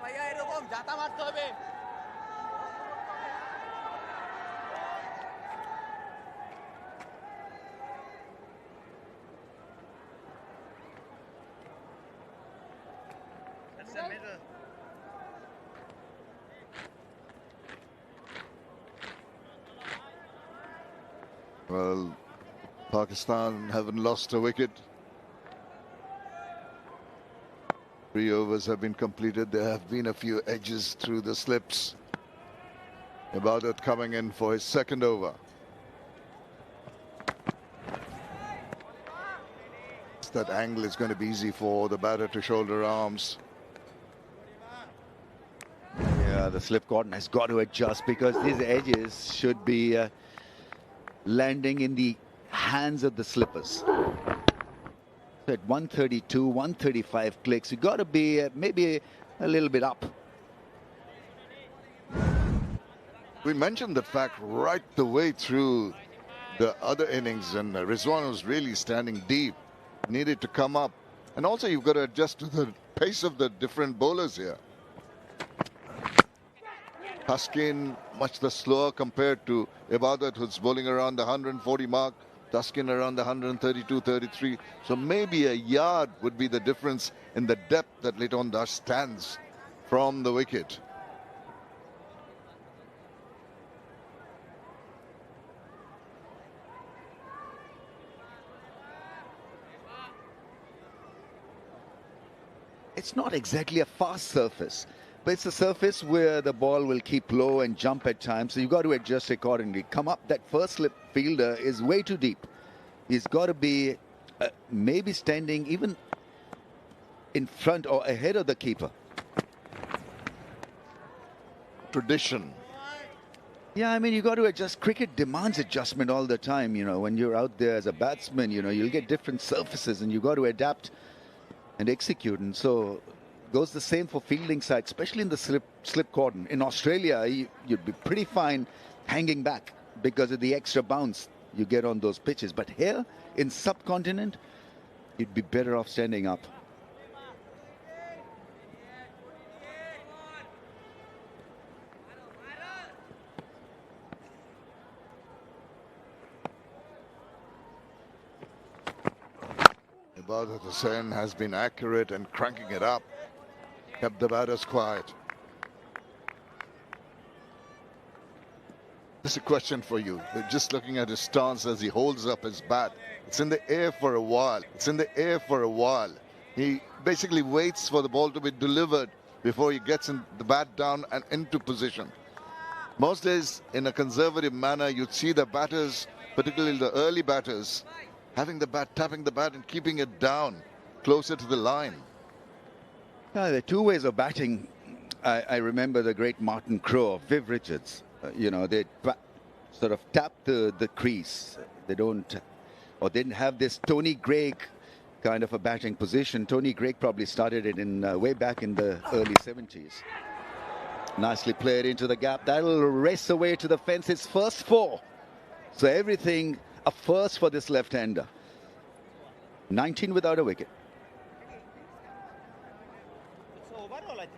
ভাইয়া এরকম জাতা মারতে হবে। Well, Pakistan haven't lost a wicket. 3 overs have been completed. There have been a few edges through the slips. Ibadat coming in for his second over. That angle is going to be easy for the batter to shoulder arms. Yeah, the slip cordon has got to adjust, because these edges should be landing in the hands of the slippers. At 132, 135 clicks, you got to be maybe a little bit up. We mentioned the fact right the way through the other innings, and Rizwan was really standing deep, needed to come up. And also you've got to adjust to the pace of the different bowlers here. Tuskin much the slower compared to Ibadat, who's bowling around the 140 mark. Tuskin around the 132, 33. So maybe a yard would be the difference in the depth that Liton Das stands from the wicket. It's not exactly a fast surface, but it's a surface where the ball will keep low and jump at times, so you've got to adjust accordingly. Come up, that first slip fielder is way too deep. He's got to be maybe standing even in front or ahead of the keeper. Tradition. Yeah, I mean, you got to adjust. Cricket demands adjustment all the time. You know, when you're out there as a batsman, you know, you'll get different surfaces and you got to adapt and execute. And so goes the same for fielding side, especially in the slip cordon. In Australia, you'd be pretty fine hanging back because of the extra bounce you get on those pitches. But here in subcontinent, you'd be better off standing up. Ibadat Hussain has been accurate and cranking it up. Kept the batters quiet. This is a question for you. Just looking at his stance as he holds up his bat. It's in the air for a while. It's in the air for a while. He basically waits for the ball to be delivered before he gets the bat down and into position. Most days, in a conservative manner, you'd see the batters, particularly the early batters, having the bat, tapping the bat and keeping it down closer to the line. There are two ways of batting. I remember the great Martin Crowe of Viv Richards. They sort of tap the crease. They didn't have this Tony Greig kind of a batting position. Tony Greig probably started it in way back in the early 70s. Nicely played into the gap. That'll race away to the fence. It's first 4. So everything a first for this left-hander. 19 without a wicket. It's overall, I think.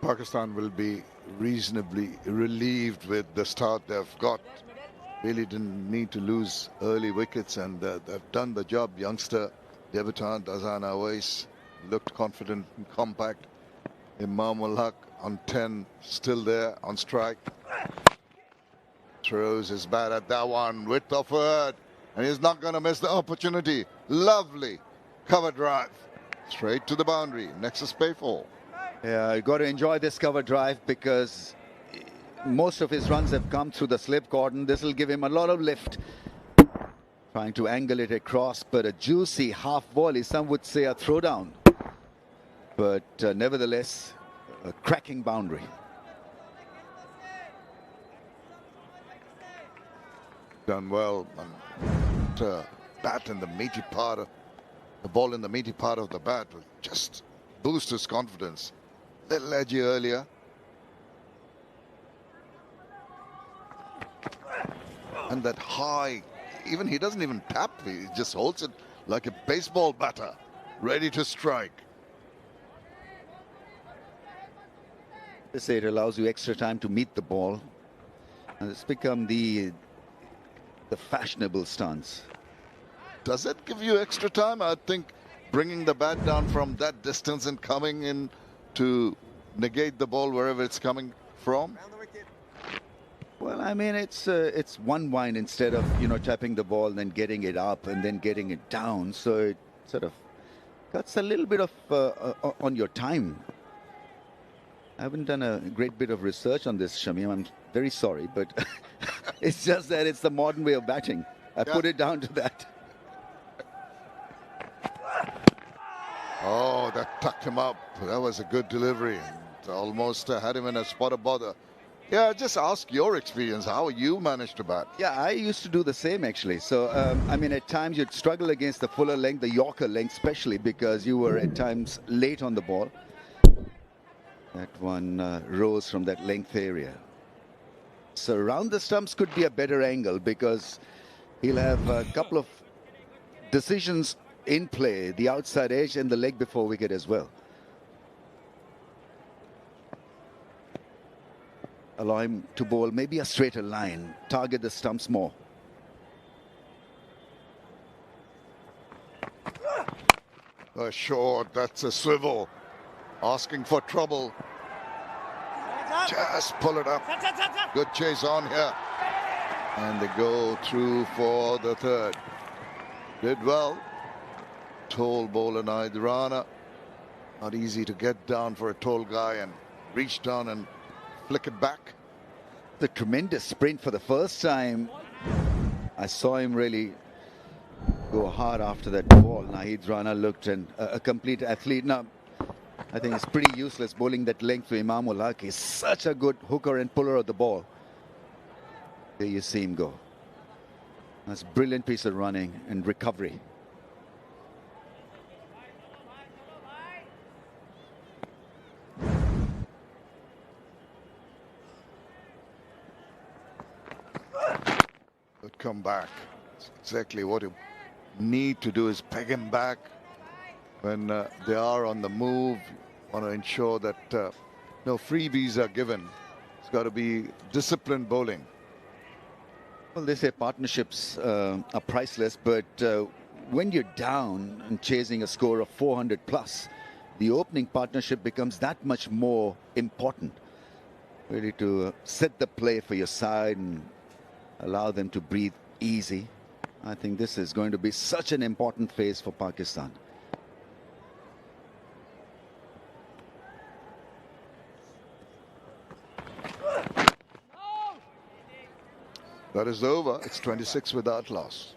Pakistan will be reasonably relieved with the start they've got. Really didn't need to lose early wickets, and they've done the job. Youngster debutant Azam looked confident and compact. Muminul Haque on 10, still there on strike. Throws his bat at that one, width of it, and he's not going to miss the opportunity. Lovely cover drive, straight to the boundary. Next is Payfall. Yeah, you got to enjoy this cover drive because most of his runs have come through the slip cordon. This will give him a lot of lift. Trying to angle it across, but a juicy half volley. Some would say a throwdown. But nevertheless, a cracking boundary. Done well. Bat in the meaty part of the ball in the meaty part of the bat will just boost his confidence. Little edgy earlier. And that high, even he doesn't even tap, he just holds it like a baseball batter, ready to strike. They say it allows you extra time to meet the ball. And it's become the fashionable stance. Does it give you extra time? I think bringing the bat down from that distance and coming in to negate the ball wherever it's coming from. Well, I mean, it's one wind instead of, tapping the ball and then getting it up and then getting it down. So it sort of cuts a little bit of on your time. I haven't done a great bit of research on this, Shamim. I'm very sorry, but it's just that it's the modern way of batting. I put it down to that. Oh, that tucked him up. That was a good delivery. Almost had him in a spot of bother. Yeah, just ask your experience, how you managed to bat. Yeah, I used to do the same, actually. So, I mean, at times you'd struggle against the fuller length, the Yorker length, especially because you were at times late on the ball. That one rose from that length area. So around the stumps could be a better angle because he'll have a couple of decisions in play, the outside edge and the leg before wicket as well. Allow him to bowl maybe a straighter line, target the stumps more. A short, that's a swivel. Asking for trouble. Just pull it up. Good chase on here. And they go through for the third. Did well. Tall bowler Rana. Not easy to get down for a tall guy and reach down and flick it back. The tremendous sprint for the first time. I saw him really go hard after that ball. Rana looked a complete athlete. Now, I think it's pretty useless bowling that length to Muminul Haque. He's such a good hooker and puller of the ball. There you see him go. That's a brilliant piece of running and recovery. come back. It's exactly what you need to do, is peg him back when they are on the move. Want to ensure that no freebies are given. It's got to be disciplined bowling. Well, they say partnerships are priceless, but when you're down and chasing a score of 400 plus, the opening partnership becomes that much more important. Really to set the play for your side and allow them to breathe easy. I think this is going to be such an important phase for Pakistan. That is over. It's 26 without loss.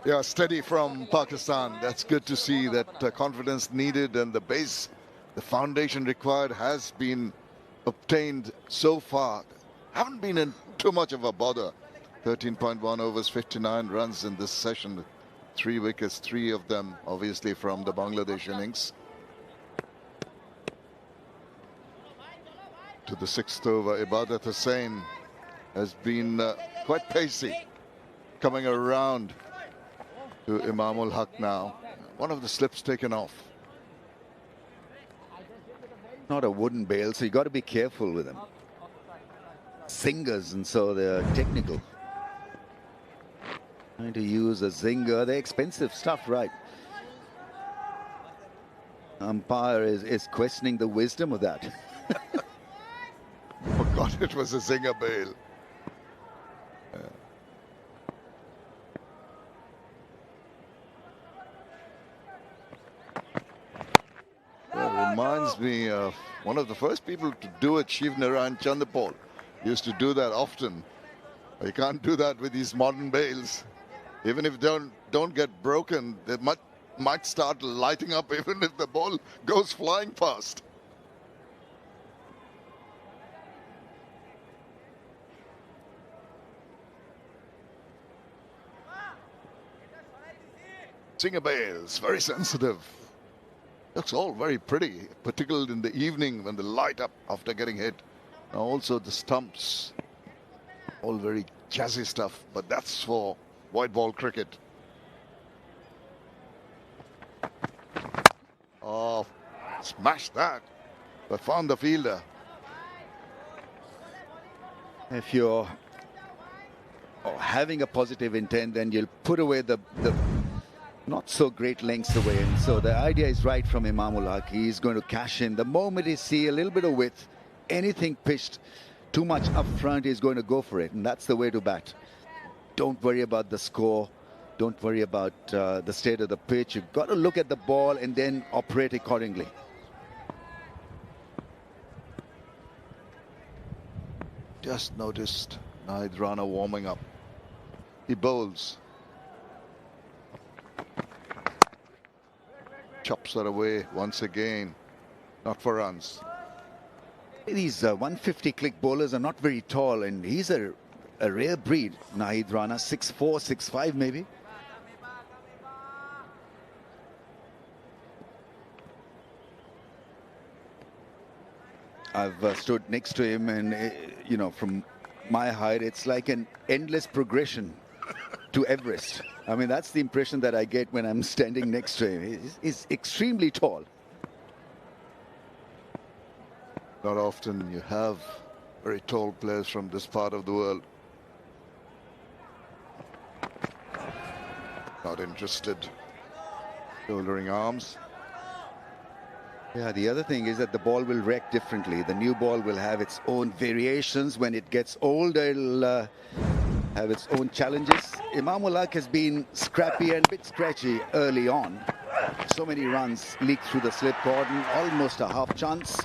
Yeah, steady from Pakistan. That's good to see that confidence needed, and the base, the foundation required has been obtained so far. Haven't been in too much of a bother. 13.1 overs, 59 runs in this session. 3 wickets, 3 of them obviously from the Bangladesh innings. To the 6th over, Ibadat Hussain has been quite pacey, coming around to Mominul Haque now. One of the slips taken off. Not a wooden bail, so you got to be careful with them. Zingers, and so they're technical. Trying to use a zinger, they're expensive stuff, right? Umpire is questioning the wisdom of that. Forgot it was a zinger bail. Reminds me of one of the first people to do it, Shiv Narayan Chandapal. Used to do that often. You can't do that with these modern bails. Even if they don't get broken, they might start lighting up even if the ball goes flying past. Zinger bails, very sensitive. Looks all very pretty, particularly in the evening when they light up after getting hit. Now also the stumps, all very jazzy stuff, but that's for white ball cricket. Oh, smashed that, but found the fielder. If you're having a positive intent, then you'll put away the not so great lengths away, and so the idea is right from Mominul Haque. He's going to cash in. The moment he see a little bit of width, anything pitched too much up front, he's going to go for it, and that's the way to bat. Don't worry about the score. Don't worry about the state of the pitch. You've got to look at the ball and then operate accordingly. Just noticed Rana warming up. He bowls. Chops her away once again. Not for runs. These 150 click bowlers are not very tall, and he's a rare breed. Rana, 6'4", 6'5" maybe. I've stood next to him, and you know, from my height, it's like an endless progression to Everest. I mean, that's the impression that I get when I'm standing next to him. He's extremely tall. Not often you have very tall players from this part of the world. Not interested. Shouldering arms. Yeah, the other thing is that the ball will wreck differently. The new ball will have its own variations. When it gets older, it'll have its own challenges. Mominul Haque has been scrappy and a bit scratchy early on. So many runs leaked through the slip cordon, almost a half chance.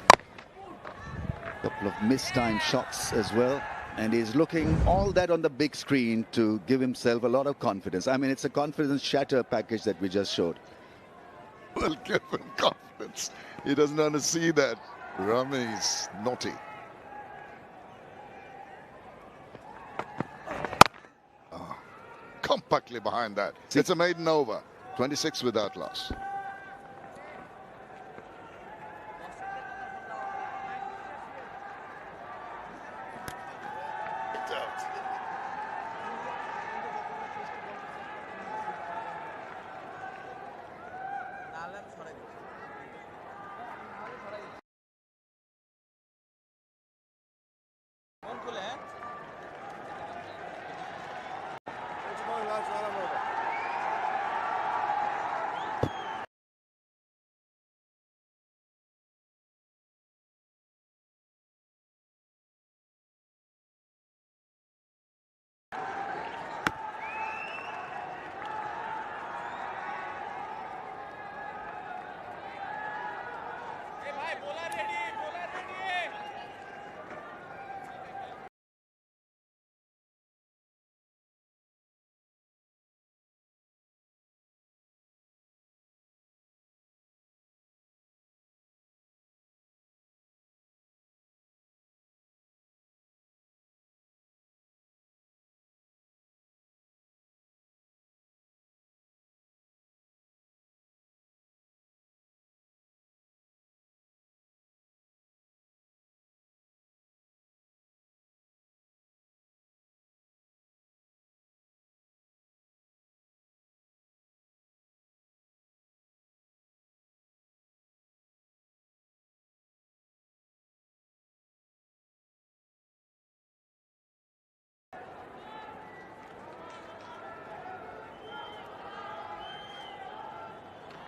Couple of mistimed shots as well. And he's looking all that on the big screen to give himself a lot of confidence. I mean, it's a confidence shatter package that we just showed. Well, give him confidence. He doesn't want to see that. Rami's naughty. Oh, compactly behind that. It's a maiden over. 26 without loss.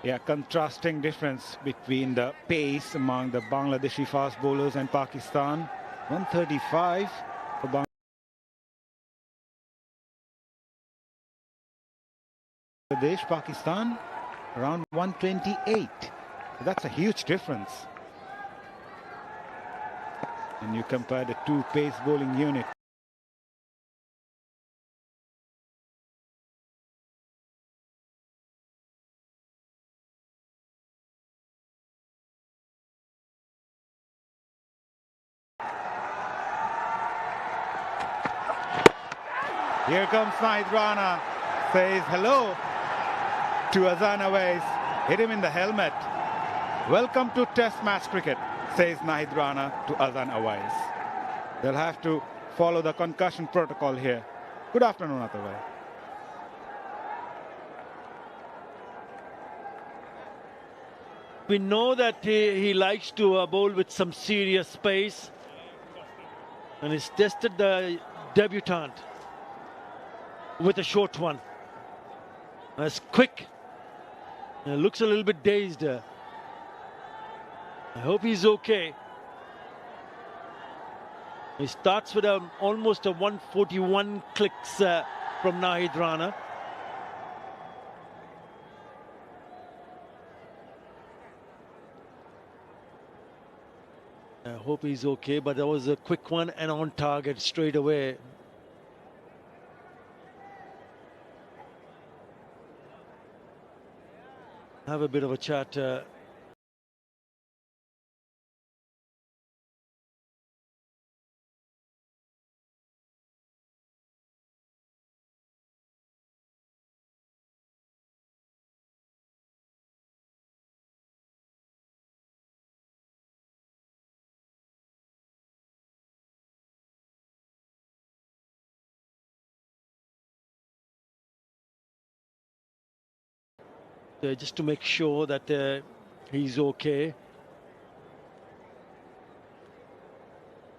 Yeah, contrasting difference between the pace among the Bangladeshi fast bowlers and Pakistan. 135 for Bangladesh, Pakistan around 128. That's a huge difference. And you compare the two pace bowling units. Here comes Rana, says hello to Azam Awais. Hit him in the helmet. Welcome to Test match cricket, says Rana to Azam Awais. They'll have to follow the concussion protocol here. Good afternoon, Atawai. We know that he likes to bowl with some serious pace. And he's tested the debutant with a short one. That's quick. Looks a little bit dazed. I hope he's okay. He starts with almost a 141 clicks from Rana. I hope he's okay, but that was a quick one and on target straight away. Have a bit of a chat. Just to make sure that he's okay.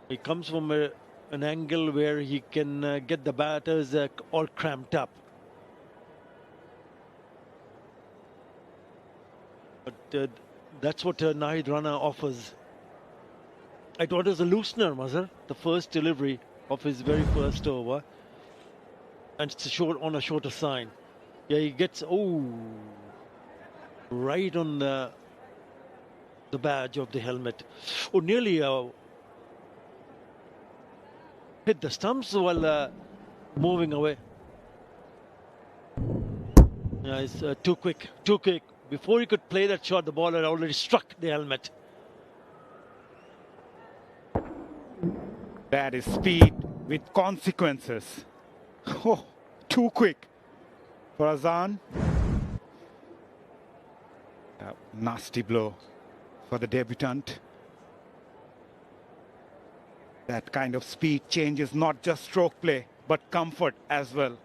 He comes from an angle where he can get the batters all cramped up. But that's what Rana offers. It was a loosener, Mazhar, the first delivery of his very first over. And it's on a shorter side. Yeah, he gets, right on the badge of the helmet. Nearly hit the stumps while moving away. Yeah, it's too quick, too quick. Before he could play that shot, the ball had already struck the helmet. That is speed with consequences. Oh, too quick for Azam. A nasty blow for the debutant. That kind of speed changes not just stroke play, but comfort as well.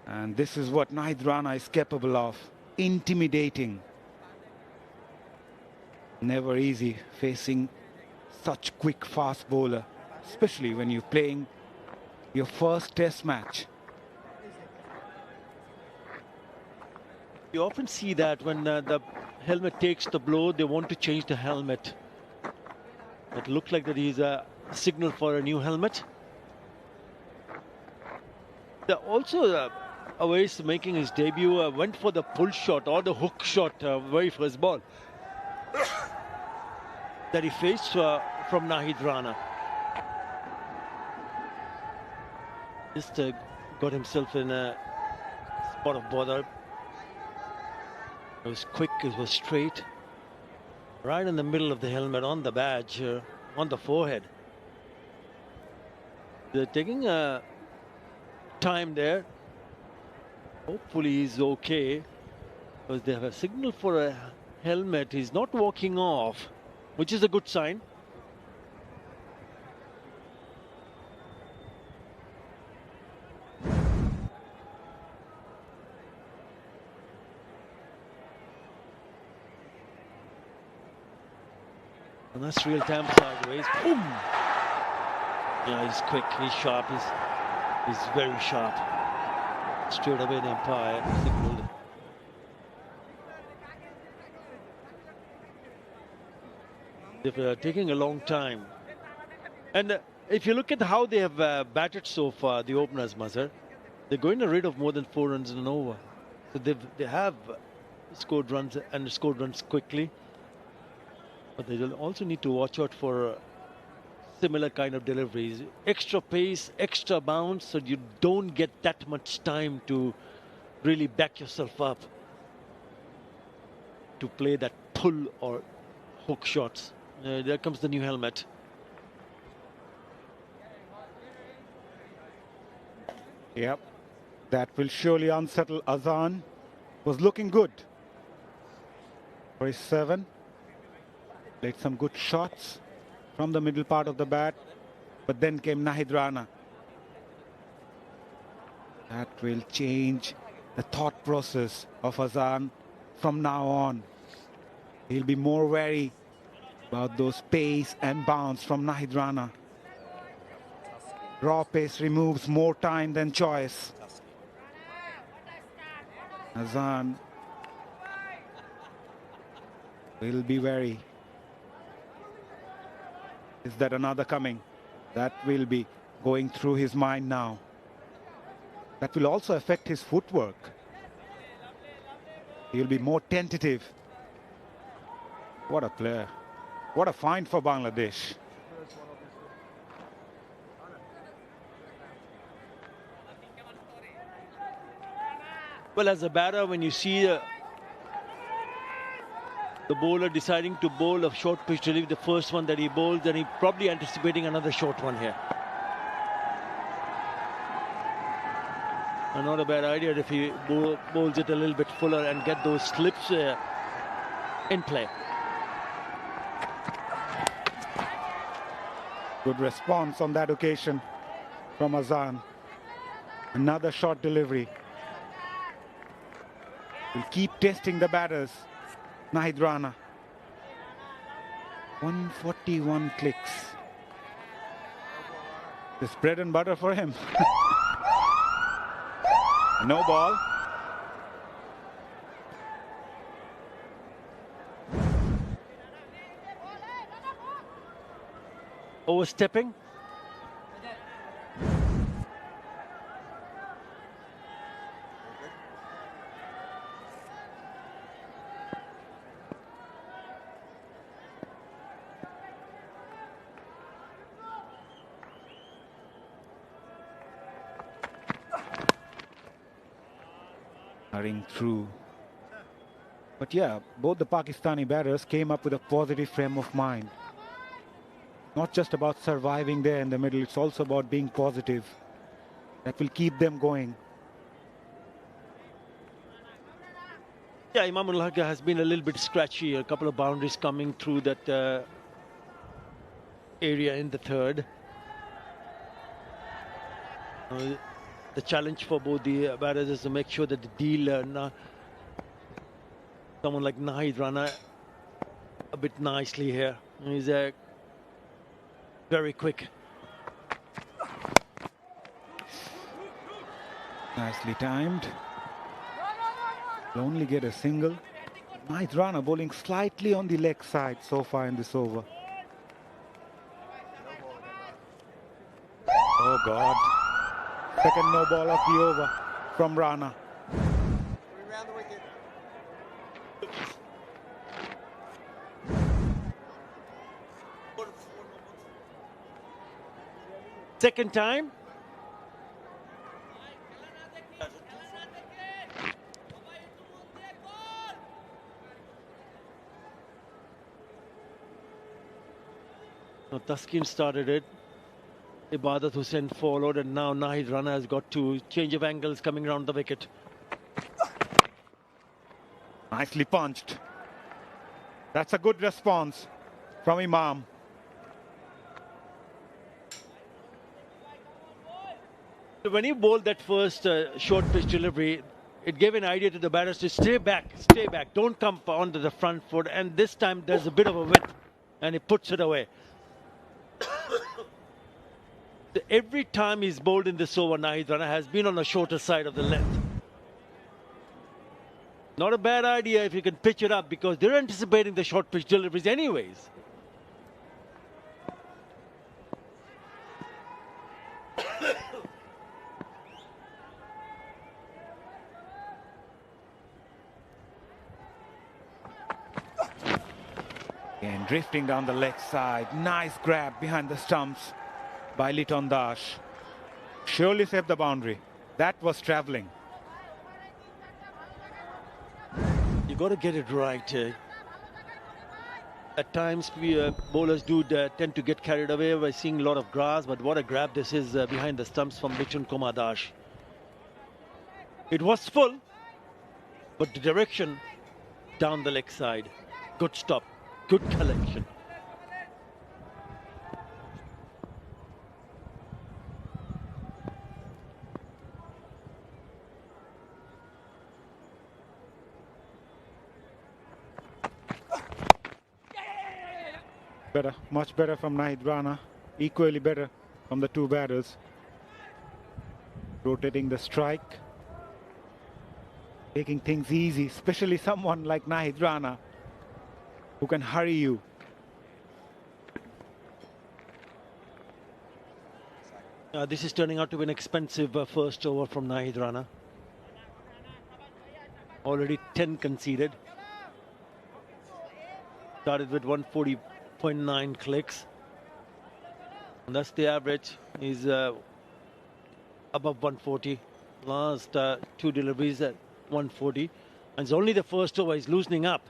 And this is what Rana is capable of. Intimidating. Never easy facing such quick, fast bowler, especially when you're playing your first test match. You often see that when the helmet takes the blow, they want to change the helmet. It looked like that he's a signal for a new helmet. Also, Awais making his debut went for the pull shot or the hook shot, very first ball that he faced from Rana. Just got himself in a spot of bother. It was quick, it was straight. Right in the middle of the helmet, on the badge, on the forehead. They're taking time there. Hopefully he's okay, because they have a signal for a helmet. He's not walking off, which is a good sign. And that's real time sideways. Boom! Yeah, he's quick, he's sharp, he's very sharp. Straight away the umpire signaled. They're taking a long time. And if you look at how they have batted so far, the openers, Mazhar, they're going a rate of more than 4 runs in an over. So they have scored runs and scored runs quickly. But they will also need to watch out for similar kind of deliveries. Extra pace, extra bounce, so you don't get that much time to really back yourself up to play that pull or hook shots. There comes the new helmet. Yep, that will surely unsettle Azam. Was looking good for his 7. Played some good shots from the middle part of the bat, but then came Rana. That will change the thought process of Azam from now on. He'll be more wary about those pace and bounce from Rana. Raw pace removes more time than choice. Azam will be wary. Is that another coming? That will be going through his mind now. That will also affect his footwork. He'll be more tentative. What a player. What a find for Bangladesh. Well, as a batter, when you see the bowler deciding to bowl a short pitch to leave the first one that he bowls, then he's probably anticipating another short one here. And not a bad idea if he bowls it a little bit fuller and get those slips in play. Good response on that occasion from Azam. Another short delivery. Will keep testing the batters. Rana. 141 clicks. This bread and butter for him. No ball. Overstepping. powering through. But yeah, both the Pakistani batters came up with a positive frame of mind. Not just about surviving there in the middle, it's also about being positive. That will keep them going. Yeah, Mominul Haque has been a little bit scratchy. A couple of boundaries coming through that area in the third. The challenge for both the batters is to make sure that the deal, someone like Rana, a bit nicely here. He's very quick. Nicely timed. Will only get a single. Rana bowling slightly on the leg side so far in this over. Oh God. Second no ball of the over from Rana. Around the wicket. Second time. Now, Taskin started it. Ibadat Hussain followed, and now Rana has got two change of angles coming around the wicket. Nicely punched. That's a good response from Imam. When he bowled that first short pitch delivery, it gave an idea to the batters to stay back, don't come onto the front foot. And this time there's a bit of a width, and he puts it away. Every time he's bowled in this over, Rana has been on the shorter side of the length. Not a bad idea if you can pitch it up, because they're anticipating the short pitch deliveries anyways. And drifting down the leg side. Nice grab behind the stumps by Liton Dash. Surely saved the boundary. That was travelling. You got to get it right. At times, bowlers do tend to get carried away by seeing a lot of grass, but what a grab this is behind the stumps from Liton Kumar Dash. It was full, but the direction down the leg side. Good stop, good collection. Better, much better from Rana. Equally better from the two batters. Rotating the strike. Taking things easy, especially someone like Rana, who can hurry you. This is turning out to be an expensive first over from Rana. Already 10 conceded. Started with 140.9 clicks. And that's the average. He's above 140. Last two deliveries at 140. And it's only the first over. He's loosening up.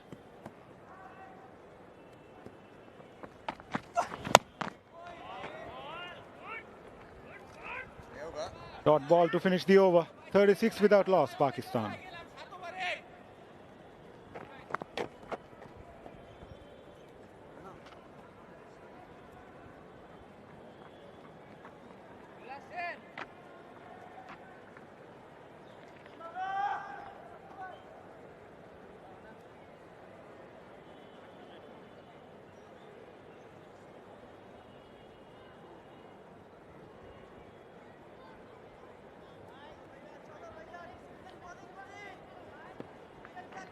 Dot ball to finish the over. 36 without loss, Pakistan.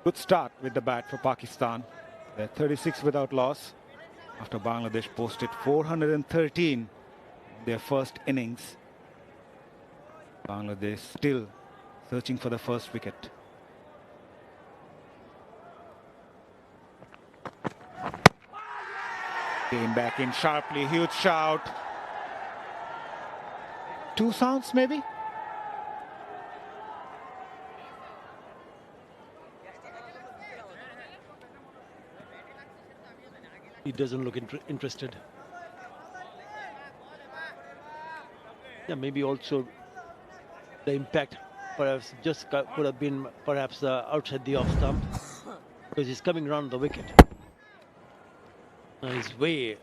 Good start with the bat for Pakistan. They're 36 without loss after Bangladesh posted 413 in their first innings. Bangladesh still searching for the first wicket. Came back in sharply, huge shout. Two sounds maybe? He doesn't look interested. Yeah, maybe also the impact perhaps just could have been perhaps outside the off stump because he's coming around the wicket. He's way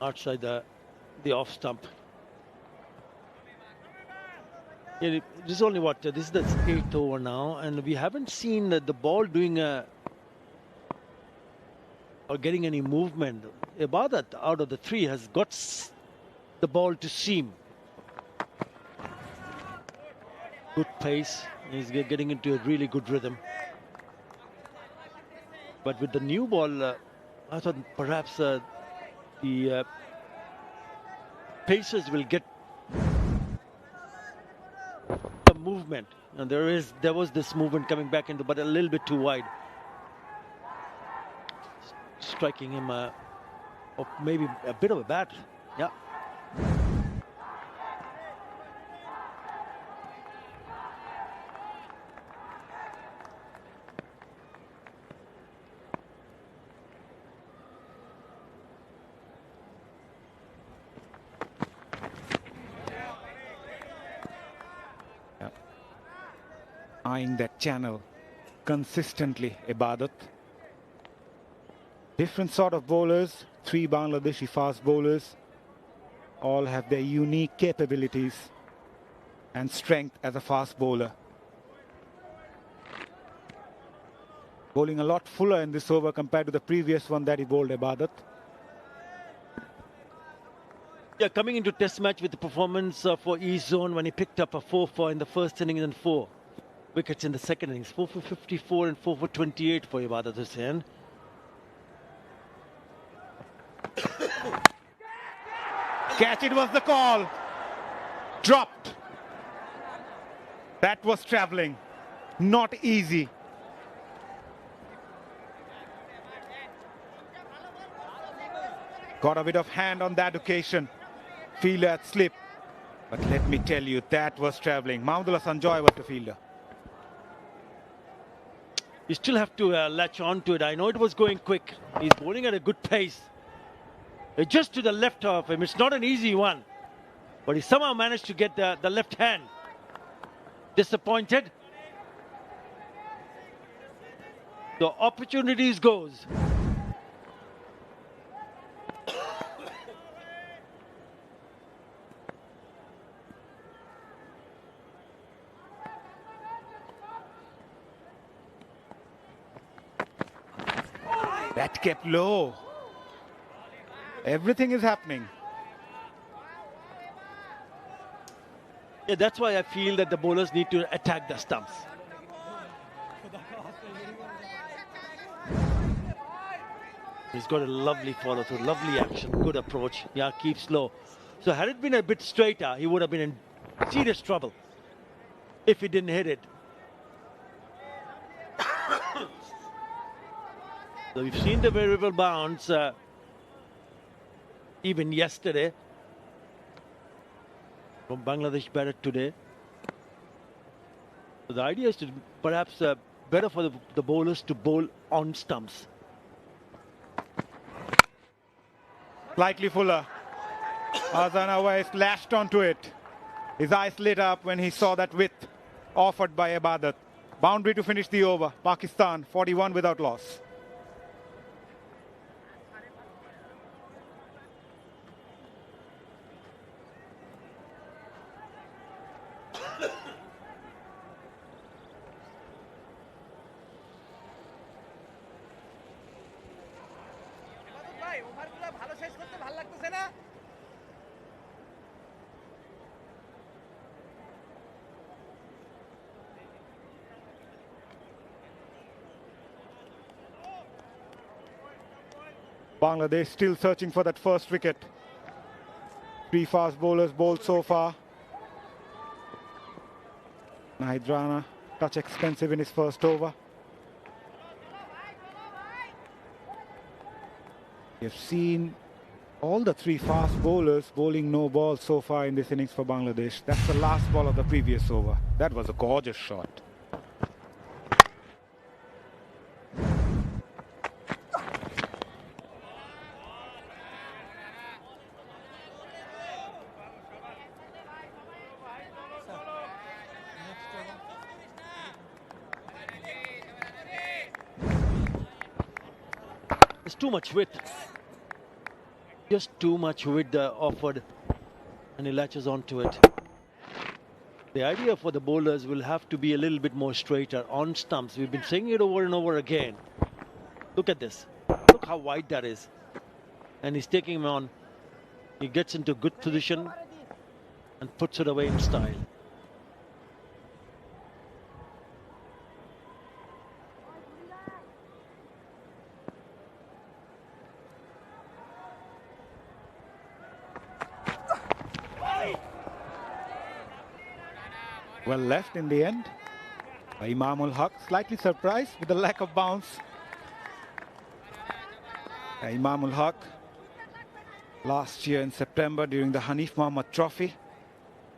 outside the off stump. Yeah, this is only what this is the 8th over now, and we haven't seen the ball doing or getting any movement. Ibadat out of the 3 has got the ball to seam. Good pace. He's getting into a really good rhythm. But with the new ball, I thought perhaps the Pacers will get the movement. And there was this movement coming back into, but a little bit too wide. Striking him maybe a bit of a bat. Yeah. Eyeing that channel consistently, Ibadat. Different sort of bowlers, 3 Bangladeshi fast bowlers, all have their unique capabilities and strength as a fast bowler. Bowling a lot fuller in this over compared to the previous one that he bowled, Ibadat. Yeah, coming into test match with the performance for East Zone when he picked up a 4 in the first inning and 4 wickets in the second innings. 4 for 54 and 4 for 28 for Ibadat Hussain. Catch, it was the call. Dropped. That was travelling. Not easy. Got a bit of hand on that occasion. Fielder had slipped. But let me tell you, that was travelling. Mahmudullah Sanjoy was the fielder. You still have to latch on to it. I know it was going quick. He's bowling at a good pace. Just to the left of him. It's not an easy one. But he somehow managed to get the left hand. Disappointed. The opportunities goes. That kept low. Everything is happening. Yeah, that's why I feel that the bowlers need to attack the stumps. He's got a lovely follow through, lovely action, good approach. Yeah, keep slow. So had it been a bit straighter, he would have been in serious trouble if he didn't hit it. So we've seen the variable bounce even yesterday from Bangladesh batter today. So the idea is to perhaps better for the bowlers to bowl on stumps. Slightly fuller. Azam Awais lashed onto it. His eyes lit up when he saw that width offered by Ibadat. Boundary to finish the over. Pakistan 41 without loss. Bangladesh still searching for that first wicket. 3 fast bowlers bowled so far. Rana, touch expensive in his first over. We have seen all the 3 fast bowlers bowling no ball so far in this innings for Bangladesh. That's the last ball of the previous over. That was a gorgeous shot. just too much width. Just too much width offered, and he latches onto it. The idea for the bowlers will have to be a little bit more straighter on stumps. We've been saying it over and over again. Look at this. Look how wide that is. And he's taking him on. He gets into good position and puts it away in style. Well left in the end by Mushfiqur Haque, slightly surprised with the lack of bounce. Mushfiqur Haque, last year in September during the Hanif Mohammad Trophy,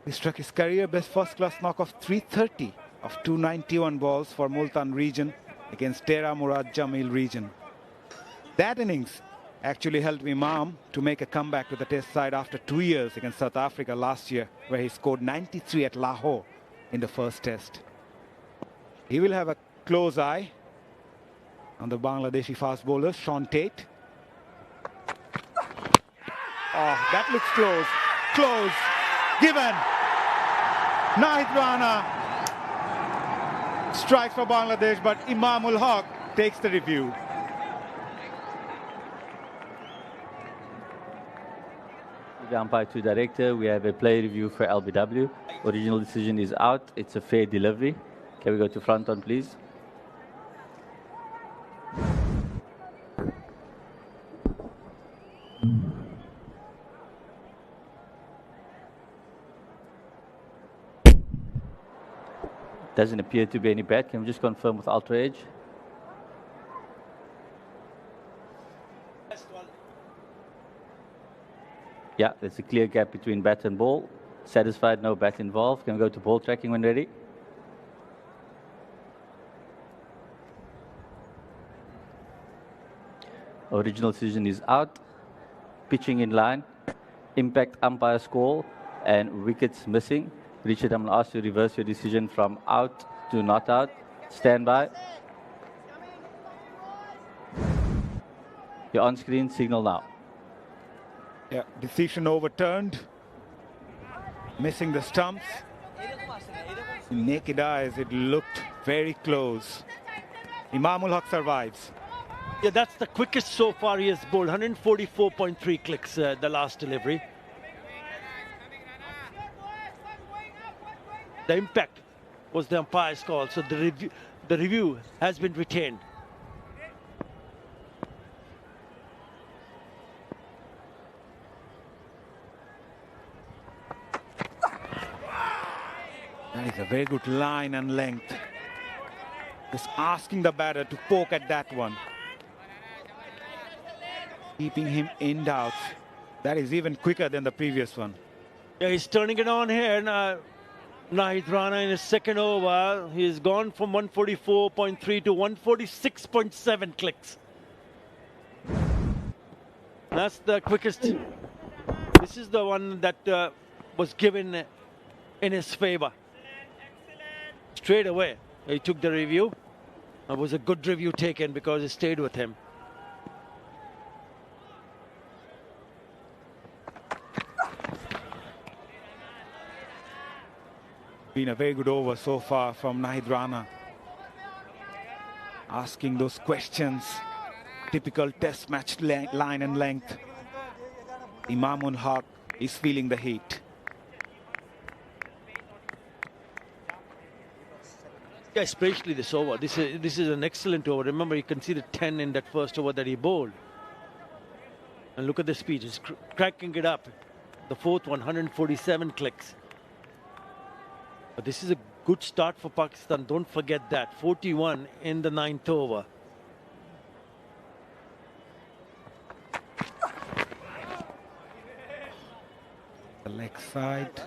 he struck his career best first-class knock of 330 of 291 balls for Multan region against Tera Murad Jamil region. That innings actually helped Imam to make a comeback to the Test side after 2 years against South Africa last year, where he scored 93 at Lahore in the first Test. He will have a close eye on the Bangladeshi fast bowler, Sean Tate. Oh, that looks close. Close. Given. Nahid Rana strikes for Bangladesh, but Mushfiqur Haque takes the review. The umpire to director, we have a play review for LBW. Original decision is out. It's a fair delivery. Can we go to front on, please? Doesn't appear to be any bat. Can we just confirm with Ultra Edge? Yeah, there's a clear gap between bat and ball. Satisfied, no bat involved. Can we go to ball tracking when ready? Original decision is out. Pitching in line. Impact umpire score and wickets missing. Richard, I'm going to ask you to reverse your decision from out to not out. Stand by. You're on screen, signal now. Yeah, decision overturned. Missing the stumps. Naked eyes, it looked very close. Mushfiqur Haque survives. Yeah, that's the quickest so far he has bowled. 144.3 clicks, the last delivery. The impact was the umpire's call, so the review has been retained. That is a very good line and length. Just asking the batter to poke at that one. Keeping him in doubt. That is even quicker than the previous one. Yeah, he's turning it on here now. Nahid Rana in his second over. He's gone from 144.3 to 146.7 clicks. That's the quickest. This is the one that was given in his favor. Straight away, he took the review. It was a good review taken because it stayed with him. Been a very good over so far from Nahid Rana. Asking those questions. Typical test match line and length. Mushfiqur Haque is feeling the heat. Yeah, especially this over. This is an excellent over. Remember, he conceded 10 in that first over that he bowled. And look at the speed. He's cracking it up. The fourth one, 147 clicks. But this is a good start for Pakistan. Don't forget that. 41 in the 9th over. The leg side.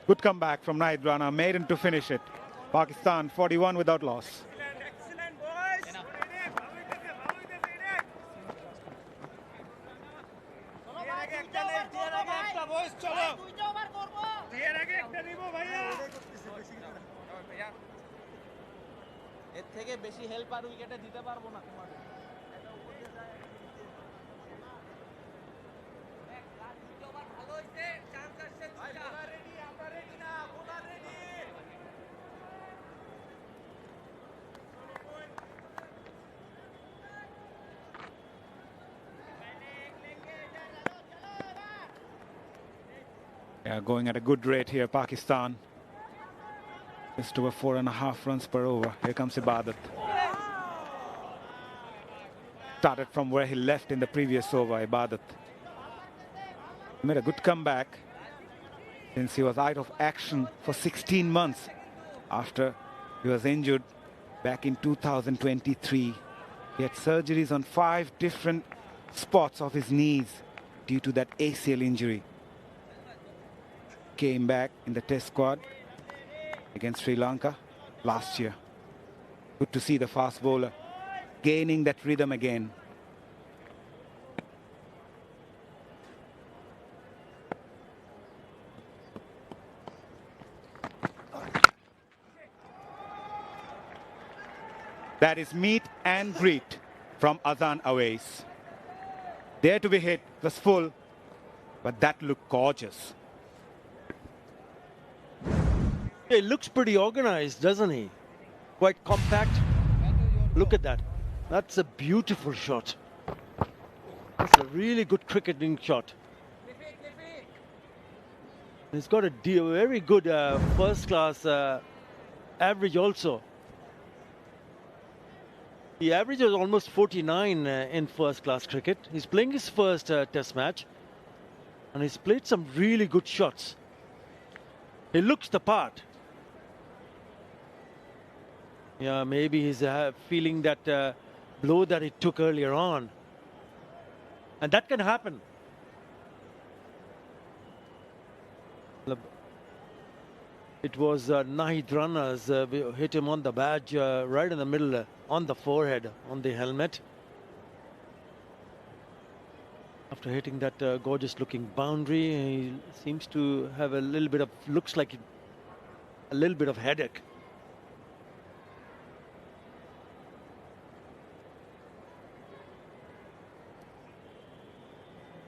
Good comeback from Nahid Rana. Maiden to finish it. Pakistan 41 without loss. Excellent, boys. এর থেকে বেশি help আর উইকেটে দিতে পারবো না তোমাদের। Going at a good rate here, Pakistan. Just over 4.5 runs per over. Here comes Ibadat. Started from where he left in the previous over, Ibadat. Made a good comeback since he was out of action for 16 months after he was injured back in 2023. He had surgeries on 5 different spots of his knees due to that ACL injury. Came back in the test squad against Sri Lanka last year. Good to see the fast bowler gaining that rhythm again. That is meet and greet from Azam Awais. There to be hit, was full, but that looked gorgeous. He looks pretty organized, doesn't he? Quite compact. Look at that. That's a beautiful shot. That's a really good cricketing shot. He's got a very good first-class average also. He averages almost 49 in first-class cricket. He's playing his first test match. And he's played some really good shots. He looks the part. Yeah, maybe he's feeling that blow that he took earlier on. And that can happen. It was Nahid Rana's hit him on the badge, right in the middle, on the forehead, on the helmet. After hitting that gorgeous looking boundary, he seems to have a little bit of, looks like a little bit of headache.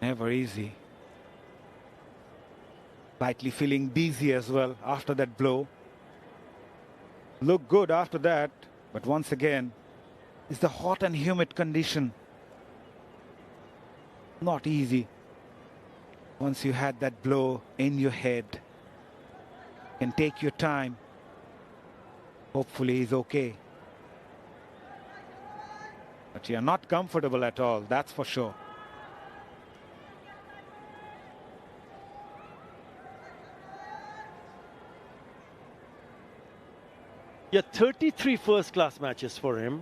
Never easy. Slightly feeling dizzy as well after that blow. Looked good after that, but once again, it's the hot and humid condition. Not easy. Once you had that blow in your head, you can take your time. Hopefully he's okay. But you're not comfortable at all, that's for sure. Yeah, 33 first-class matches for him.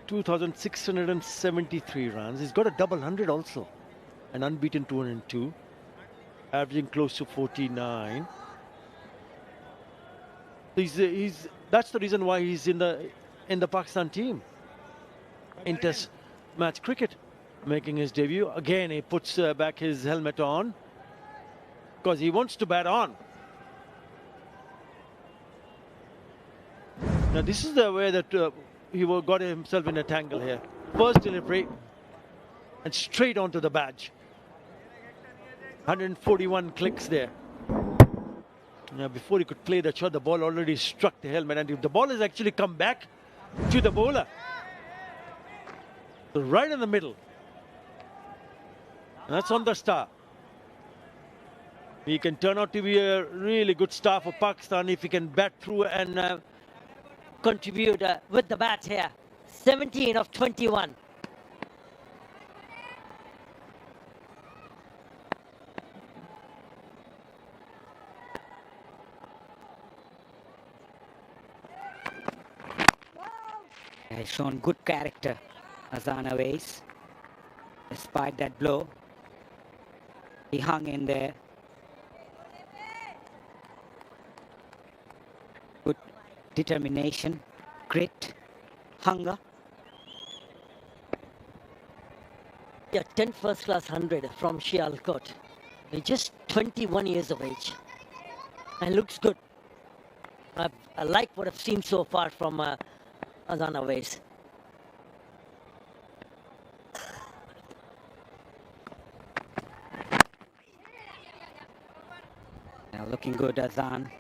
2,673 runs. He's got a double 100 also. An unbeaten 202. Averaging close to 49. That's the reason why he's in the Pakistan team. In test match cricket. Making his debut. Again, he puts back his helmet on. Because he wants to bat on. Now this is the way that he got himself in a tangle here. First delivery and straight onto the badge. 141 clicks there. Now before he could play the shot, the ball already struck the helmet, and if the ball has actually come back to the bowler. So right in the middle. And that's on the star. He can turn out to be a really good star for Pakistan if he can bat through and contribute with the bat here. 17 of 21. Has shown good character, Azam Awais. Despite that blow, he hung in there. Good determination, grit, hunger. Yeah, 10 first-class 100 from Sialkot. He's just 21 years of age. And looks good. I like what I've seen so far from Azam Awais. Now looking good, Azam.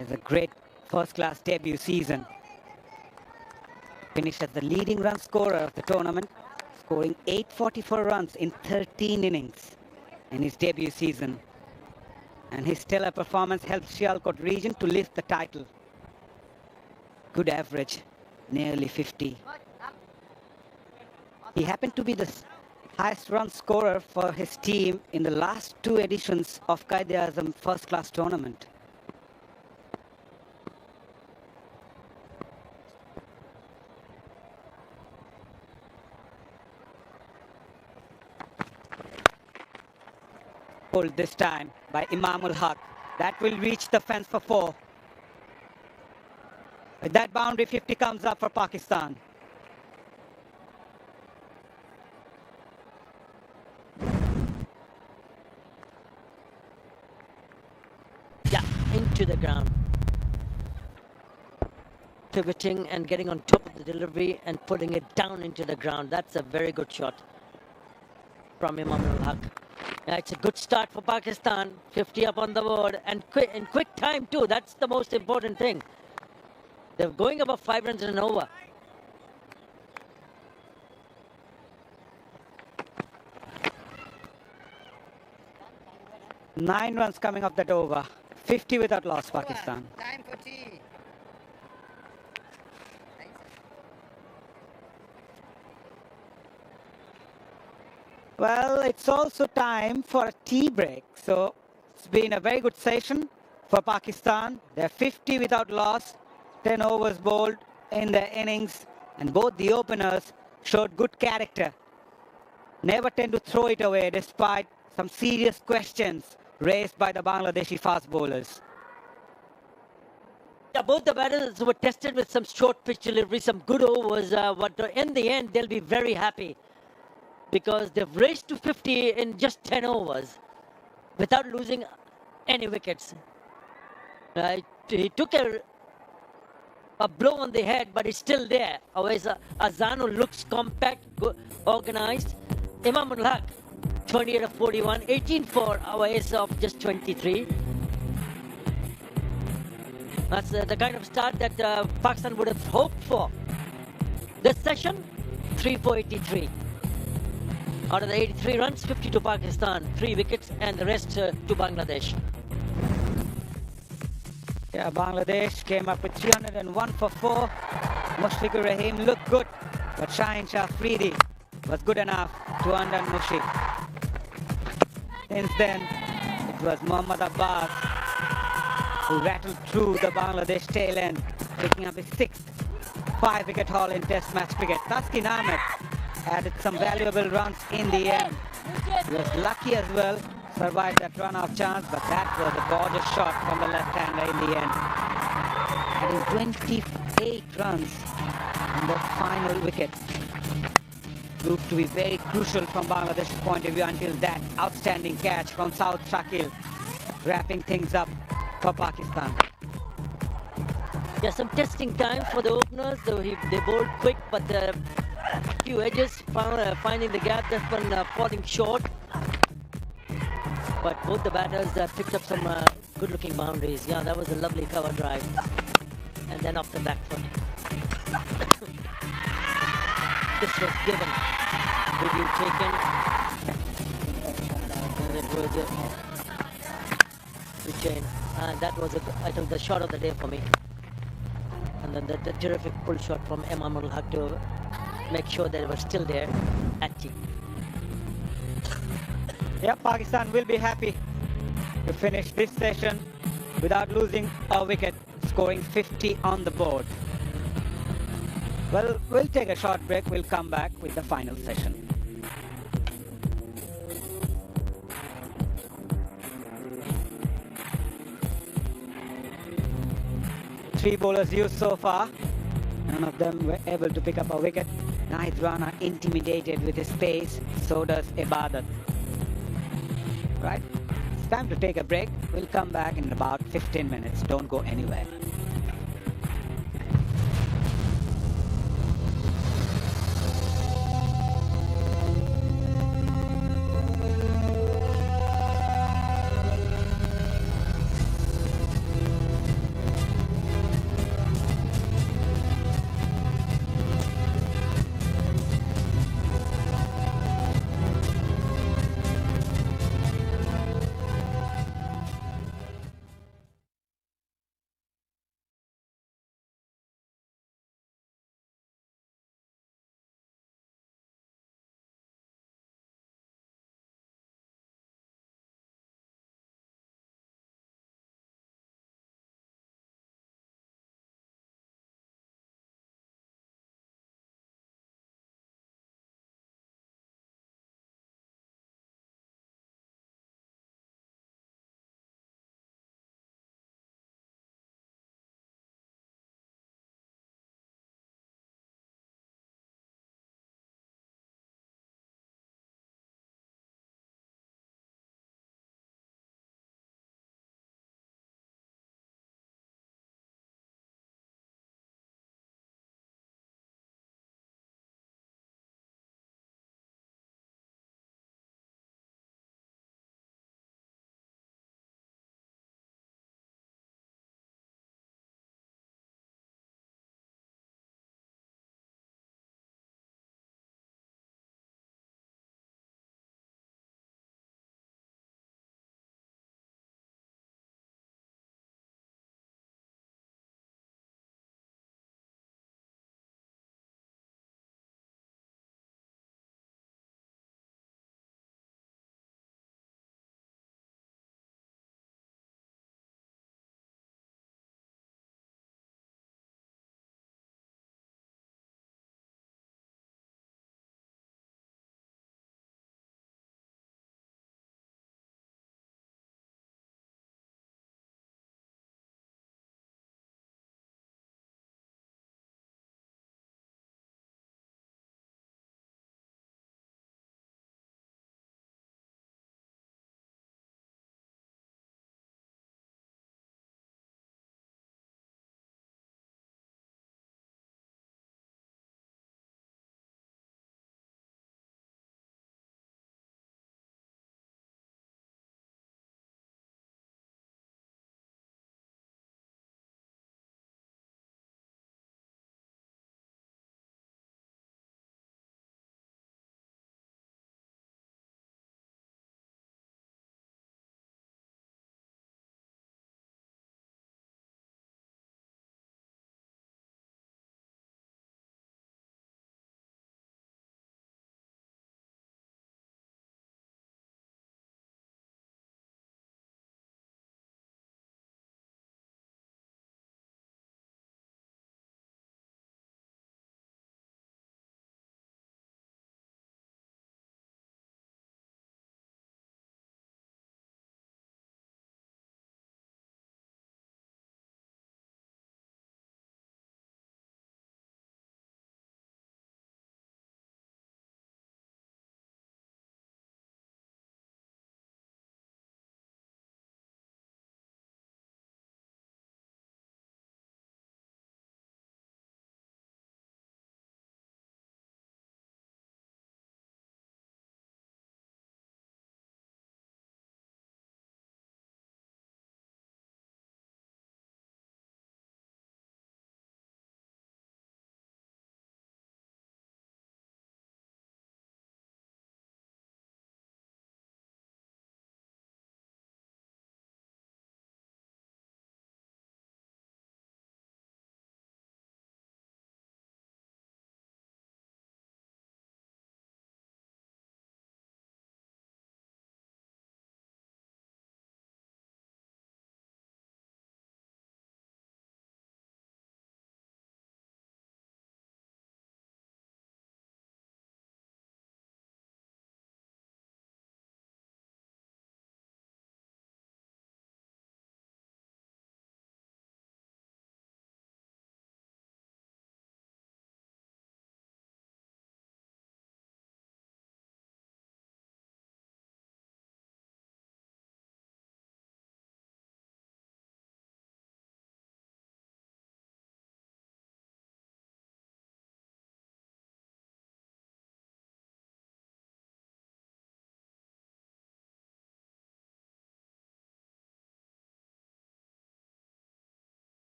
It's a great first-class debut season. Finished as the leading run scorer of the tournament, scoring 844 runs in 13 innings. in his debut season. And his stellar performance helped Sialkot region to lift the title. Good average, nearly 50. He happened to be the highest run scorer for his team in the last 2 editions of Azam first class tournament. Pulled this time by Muminul Haque. That will reach the fence for 4. With that boundary, 50 comes up for Pakistan. Yeah, into the ground. Pivoting and getting on top of the delivery and putting it down into the ground. That's a very good shot from Muminul Haque. Yeah, it's a good start for Pakistan. 50 up on the board and in quick time too. That's the most important thing. They're going above 5 runs in an over. Nine runs coming off that over. 50 without loss, Pakistan. Time for tea. Well, it's also time for a tea break. So it's been a very good session for Pakistan. They're 50 without loss, 10 overs bowled in their innings, and both the openers showed good character. Never tend to throw it away despite some serious questions raised by the Bangladeshi fast bowlers. Yeah, both the batters were tested with some short pitch delivery, some good overs, but in the end they'll be very happy because they've raced to 50 in just 10 overs without losing any wickets. He took a blow on the head, but it's still there. Otherwise, Azam looks compact, organized. Muminul Haque, 28 of 41, 18 for Awais of just 23. That's the kind of start that Pakistan would have hoped for. This session, 3 for 83. Out of the 83 runs, 50 to Pakistan, 3 wickets, and the rest to Bangladesh. Yeah, Bangladesh came up with 301 for 4. Mushfiqur Rahim looked good, but Shaheen Shah Afridi was good enough to undone Mushfiq. Since then, it was Mohammad Abbas who rattled through the Bangladesh tail end, picking up his 6th 5-wicket haul in Test match cricket. Taskin Ahmed added some valuable runs in the end. He was lucky as well, survived that run-out chance, but that was a gorgeous shot from the left-hander in the end. Adding 28 runs on the final wicket. Proved to be very crucial from Bangladesh's point of view until that outstanding catch from South Shakil, wrapping things up for Pakistan. Yeah, some testing time for the openers. They bowled quick, but a few edges, finding the gap, that one falling short. But both the batters picked up some good-looking boundaries. Yeah, that was a lovely cover drive. And then off the back foot. This was given. Review taken. And it was retained. And that was, I think, the shot of the day for me. And then the terrific pull shot from Muminul Haque to make sure that it was still there at tea. Yeah, Pakistan will be happy to finish this session without losing a wicket, scoring 50 on the board. Well, we'll take a short break. We'll come back with the final session. Three bowlers used so far. None of them were able to pick up a wicket. Rana intimidated with his pace. So does Ibadat. Right? It's time to take a break. We'll come back in about 15 minutes. Don't go anywhere.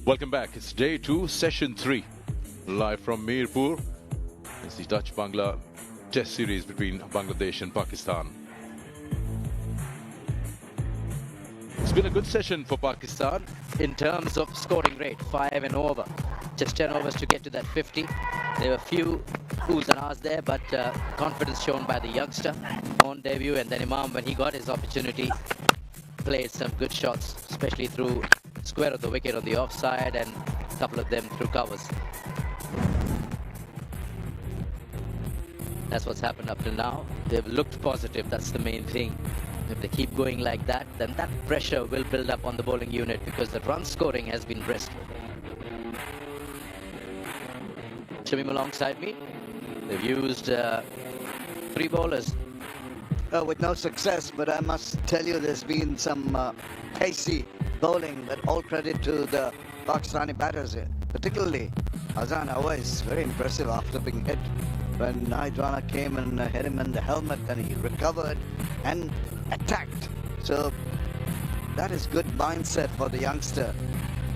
Welcome back. It's day 2, session 3. Live from Mirpur. It's the Dutch-Bangla Test series between Bangladesh and Pakistan. It's been a good session for Pakistan in terms of scoring rate, 5 and over. Just 10 overs to get to that 50. There were a few oohs and ahs there, but confidence shown by the youngster on debut. And then Imam, when he got his opportunity, played some good shots, especially through square of the wicket on the offside and a couple of them through covers. That's what's happened up till now. They've looked positive, that's the main thing. If they keep going like that, then that pressure will build up on the bowling unit because the run scoring has been brisk. Shamim alongside me. They've used 3 bowlers. With no success, but I must tell you there's been some pacey bowling, but all credit to the Pakistani batters, particularly Azam always very impressive after being hit. When Rana came and hit him in the helmet, and he recovered and attacked. So that is good mindset for the youngster,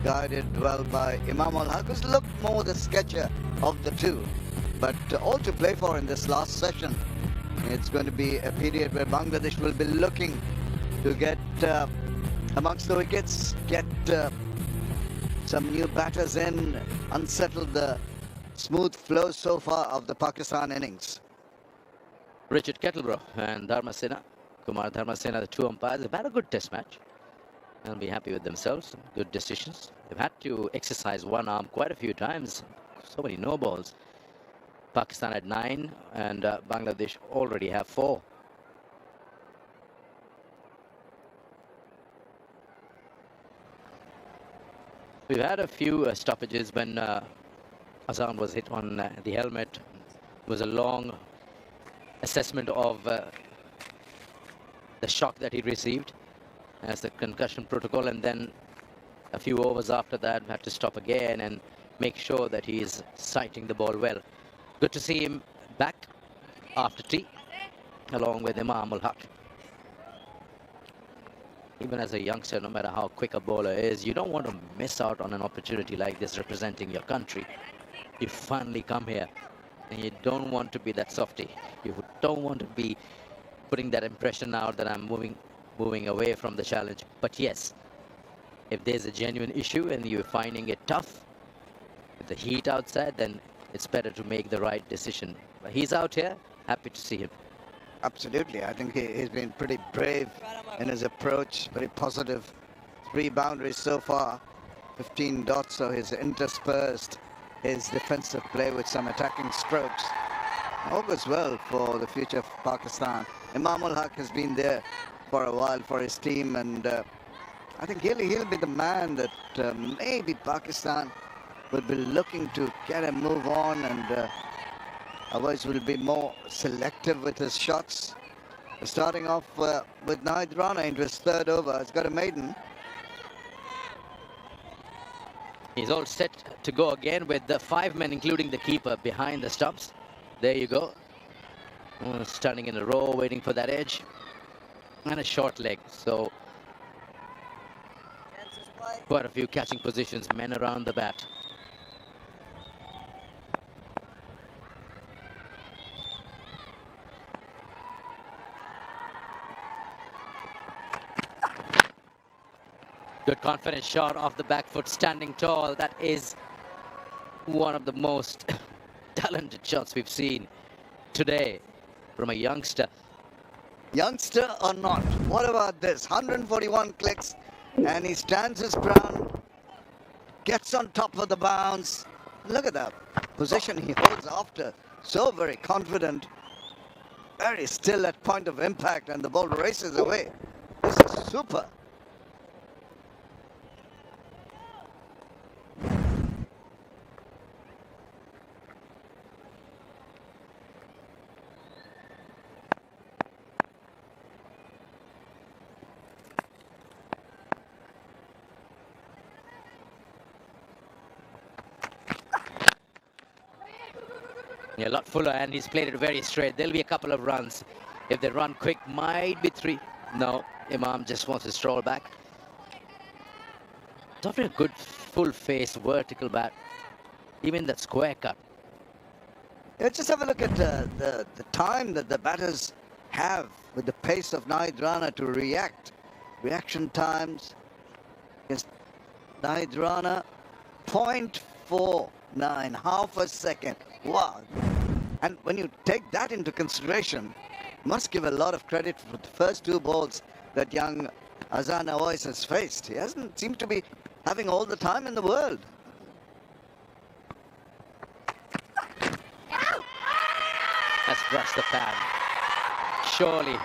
guided well by Mominul Haque, who's looked more the sketcher of the two. But all to play for in this last session. It's going to be a period where Bangladesh will be looking to get amongst the wickets, get some new batters in, unsettle the smooth flow so far of the Pakistan innings. Richard Kettleborough and Dharmasena, Kumar Dharmasena, the 2 umpires, they've had a good test match. They'll be happy with themselves, good decisions. They've had to exercise one arm quite a few times, so many no balls. Pakistan had 9 and Bangladesh already have 4. We've had a few stoppages when Azam was hit on the helmet. It was a long assessment of the shock that he received as the concussion protocol, and then a few overs after that had to stop again and make sure that he is sighting the ball well. Good to see him back after tea along with Mominul Haque. Even as a youngster, no matter how quick a bowler is, you don't want to miss out on an opportunity like this representing your country. You finally come here and you don't want to be that softy. You don't want to be putting that impression out that I'm moving away from the challenge. But yes, if there's a genuine issue and you're finding it tough with the heat outside, then it's better to make the right decision. But he's out here, happy to see him. Absolutely. I think he's been pretty brave in his approach, very positive. 3 boundaries so far, 15 dots, so he's interspersed his defensive play with some attacking strokes. All goes well for the future of Pakistan. Mominul Haque has been there for a while for his team, and I think he'll be the man that maybe Pakistan will be looking to get a move on, and otherwise will be more selective with his shots. Starting off with Rana into his 3rd over. He's got a maiden. He's all set to go again with the 5 men, including the keeper, behind the stumps. There you go. Standing in a row, waiting for that edge. And a short leg. So quite a few catching positions, men around the bat. Good confident shot off the back foot, standing tall. That is one of the most talented shots we've seen today from a youngster. Youngster or not, what about this? 141 clicks, and he stands his ground, gets on top of the bounce. Look at that position he holds after. So very confident, very still at point of impact, and the ball races away. This is super. Yeah, a lot fuller, and he's played it very straight. There'll be a couple of runs. If they run quick, might be 3. No, Imam just wants to stroll back. It's often a good full face, vertical bat, even that square cut. Yeah, just have a look at the time that the batters have with the pace of Rana to react. Reaction times against Rana, 0.49, half a second. Wow. And when you take that into consideration, must give a lot of credit for the first two balls that young Azam Awais has faced. He hasn't seemed to be having all the time in the world. That's brushed the pad. Surely.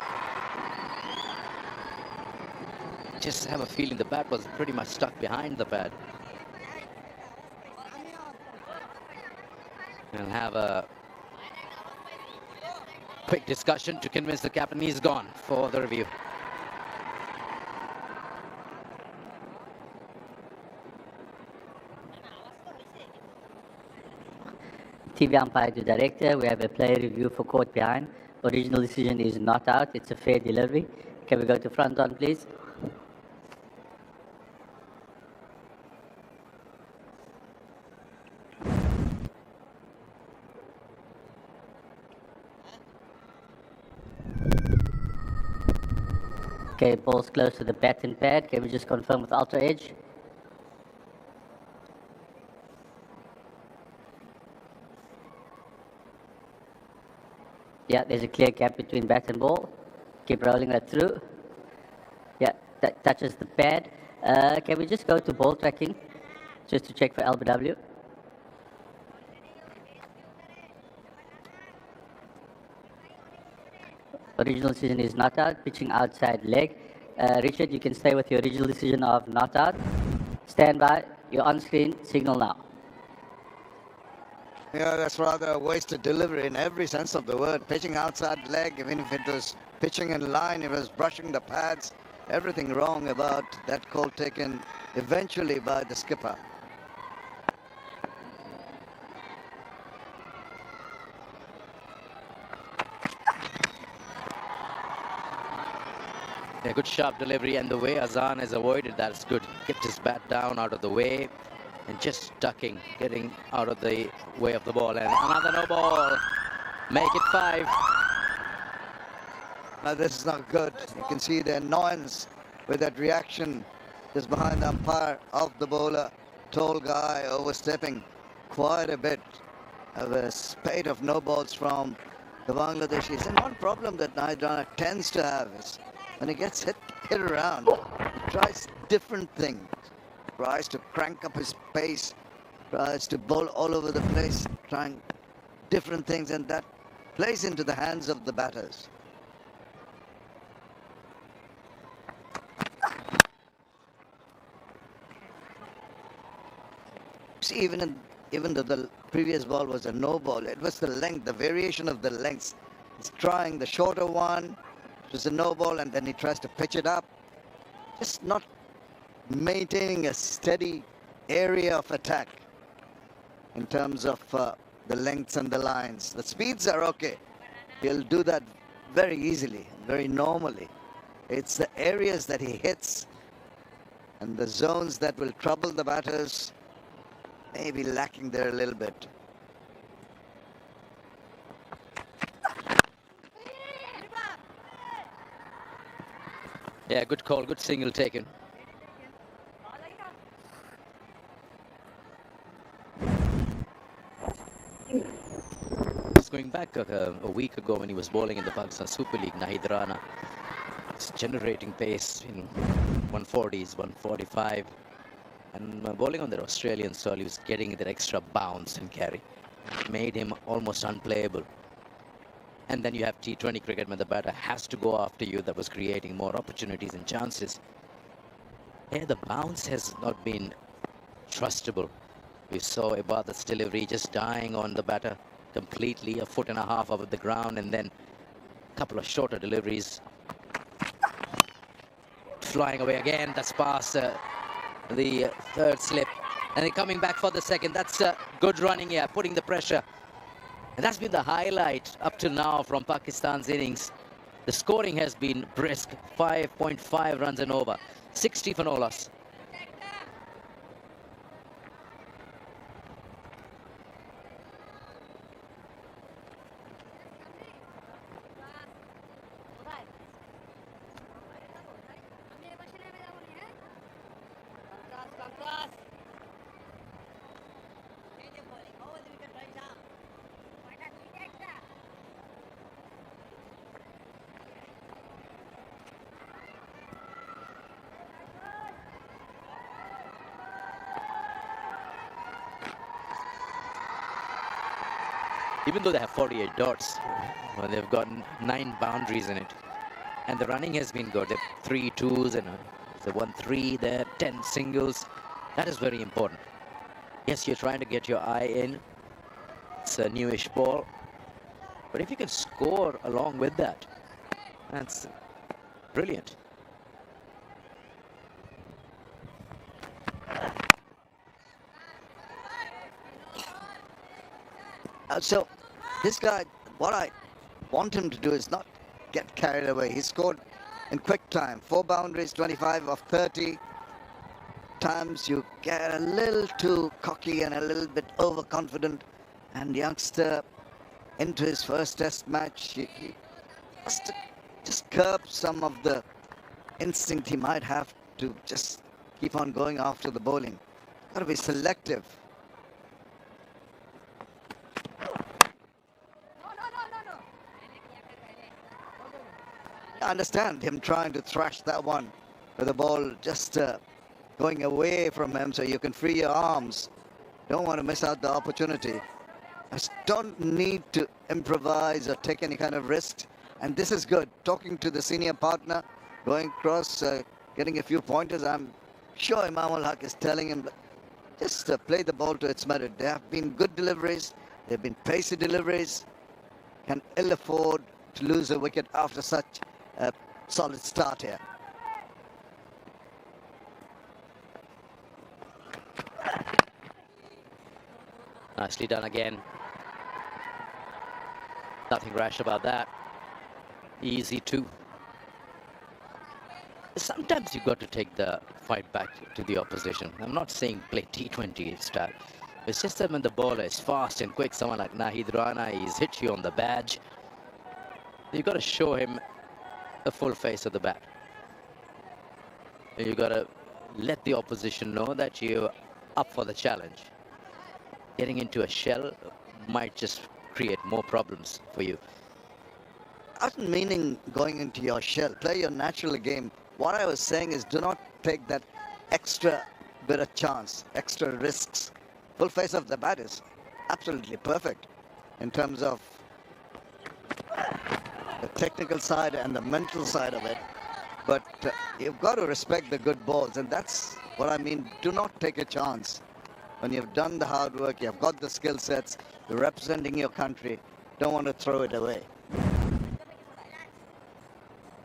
Just have a feeling the bat was pretty much stuck behind the pad. We'll have a quick discussion to convince the captain he's gone for the review. TV umpire to director, we have a player review for court behind. Original decision is not out, it's a fair delivery. Can we go to front on, please? Okay, ball's close to the bat and pad. Can we just confirm with ultra edge? Yeah, there's a clear gap between bat and ball. Keep rolling that through. Yeah, that touches the pad. Can we just go to ball tracking, just to check for LBW? Original decision is not out, pitching outside leg. Richard, you can stay with your original decision of not out. Stand by, you're on screen, signal now. Yeah, that's rather a wasted delivery in every sense of the word. Pitching outside leg, even if it was pitching in line, it was brushing the pads. Everything wrong about that call taken eventually by the skipper. Yeah, good sharp delivery, and the way Azam has avoided that's good. Kept his bat down out of the way and just ducking, getting out of the way of the ball. And another no ball. Make it 5. Now this is not good. You can see the annoyance with that reaction just behind the umpire of the bowler. Tall guy overstepping quite a bit of a spate of no balls from the Bangladeshis. And one problem that Rana tends to have is when he gets hit around, he tries different things. Tries to crank up his pace, tries to bowl all over the place, trying different things, and that plays into the hands of the batters. See, even though the previous ball was a no ball, it was the length, the variation of the lengths. He's trying the shorter one, it was a no ball, and then he tries to pitch it up. Just not maintaining a steady area of attack in terms of the lengths and the lines. The speeds are okay. He'll do that very easily, very normally. It's the areas that he hits and the zones that will trouble the batters, maybe lacking there a little bit. Yeah, good call, good single taken. Going back a week ago when he was bowling in the Pakistan Super League, Rana, it's generating pace in 140s, 145, and bowling on the Australian soil, he was getting that extra bounce and carry. Made him almost unplayable. And then you have T20 cricket when the batter has to go after you. That was creating more opportunities and chances. Yeah, the bounce has not been trustable. We saw Ibadat's delivery just dying on the batter completely, 1.5 foot over the ground, and then a couple of shorter deliveries. Flying away again, that's past the third slip. And then coming back for the second. That's good running here, putting the pressure. And that's been the highlight up to now from Pakistan's innings. The scoring has been brisk, 5.5 runs and over, 60 for no loss. Even though they have 48 dots, well, they've got 9 boundaries in it. And the running has been good. They've 3 twos and the 1-3 there, 10 singles. That is very important. Yes, you're trying to get your eye in. It's a newish ball. But if you can score along with that, that's brilliant. So this guy, what I want him to do is not get carried away. He scored in quick time, 4 boundaries, 25 of 30. Times you get a little too cocky and a little bit overconfident, and youngster into his first test match, he has to just curb some of the instinct he might have to just keep on going after the bowling. Got to be selective. I understand him trying to thrash that one with the ball just going away from him so you can free your arms. Don't want to miss out the opportunity. I just don't need to improvise or take any kind of risk. And this is good. Talking to the senior partner, going across, getting a few pointers. I'm sure Mominul Haque is telling him, just play the ball to its merit. There have been good deliveries. There have been pacey deliveries. Can ill afford to lose a wicket after such a solid start here. Nicely done again. Nothing rash about that. Easy too. Sometimes you got to take the fight back to the opposition. I'm not saying play T20 style. It's just that when the bowler is fast and quick, someone like Rana, he's hit you on the badge. You got to show him the full face of the bat. You got to let the opposition know that you're up for the challenge. Getting into a shell might just create more problems for you. I wasn't meaning going into your shell. Play your natural game. What I was saying is do not take that extra bit of chance, extra risks. Full face of the bat is absolutely perfect in terms of the technical side and the mental side of it. But you've got to respect the good balls, and that's what I mean. Do not take a chance. When you've done the hard work, you've got the skill sets, you're representing your country, don't want to throw it away.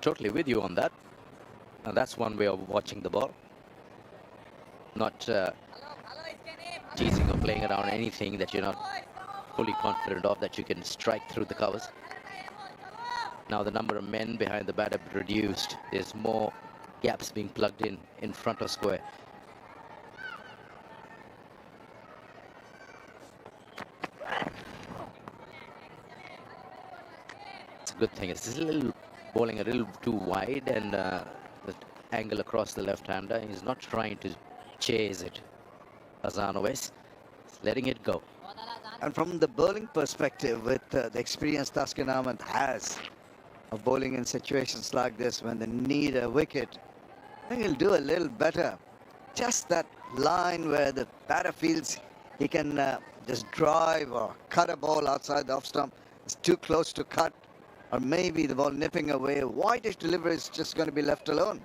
Totally with you on that. Now that's one way of watching the ball. Not teasing or playing around anything that you're not fully confident of that you can strike through the covers. Now the number of men behind the bat have reduced. There's more gaps being plugged in front of square. It's a good thing. It's a little bowling a little too wide, and the angle across the left-hander. He's not trying to chase it. Azam is letting it go. And from the bowling perspective, with the experience Taskin Ahmed has of bowling in situations like this when they need a wicket, I think he'll do a little better. Just that line where the batter feels he can just drive or cut a ball outside the off stump. It's too close to cut, or maybe the ball nipping away. Wideish delivery is just going to be left alone.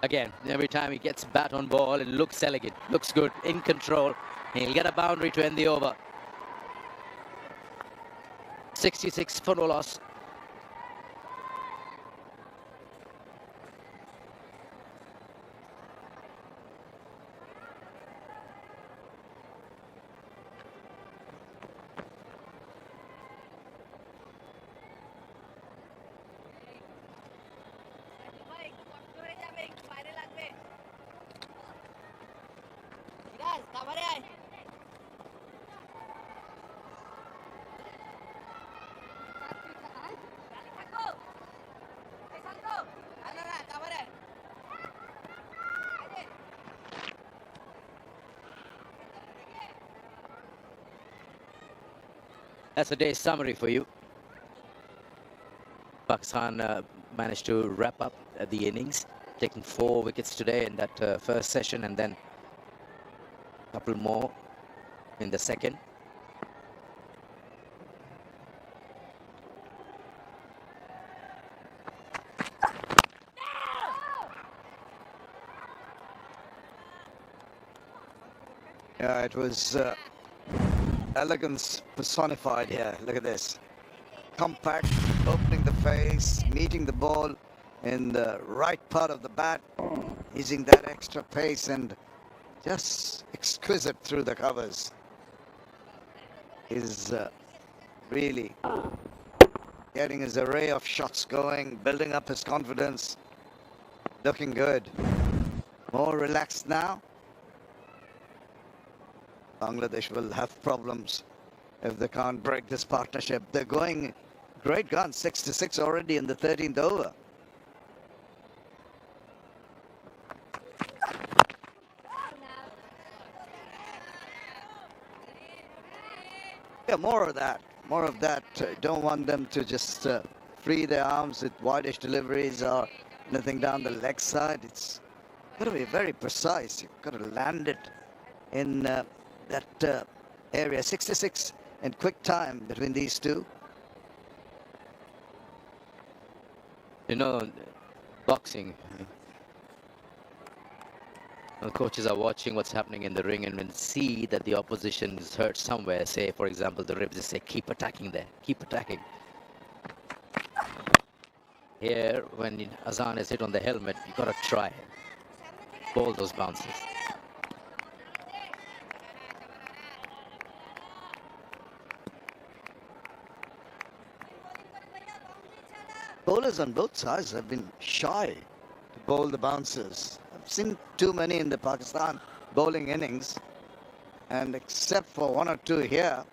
Again, every time he gets bat on ball, it looks elegant, looks good, in control. He'll get a boundary to end the over. 66 for no loss. That's a day's summary for you. Pakistan managed to wrap up the innings, taking 4 wickets today in that first session, and then a couple more in the second. Yeah, it was elegance personified here. Look at this. Compact, opening the face, meeting the ball in the right part of the bat, using that extra pace, and just exquisite through the covers. He's really getting his array of shots going, building up his confidence, looking good. More relaxed now. Bangladesh will have problems if they can't break this partnership. They're going great guns, 6-6 already in the 13th over. Yeah, more of that. More of that. Don't want them to just free their arms with wide-ish deliveries or anything down the leg side. It's got to be very precise. You've got to land it in that area. 66 in quick time between these two. You know, boxing, the coaches are watching what's happening in the ring and when see that the opposition is hurt somewhere, say for example the ribs, they say keep attacking there, keep attacking. Here when Azam is hit on the helmet, you got to try bowl those bounces. Bowlers on both sides have been shy to bowl the bouncers. I've seen too many in the Pakistan bowling innings, and except for 1 or 2 here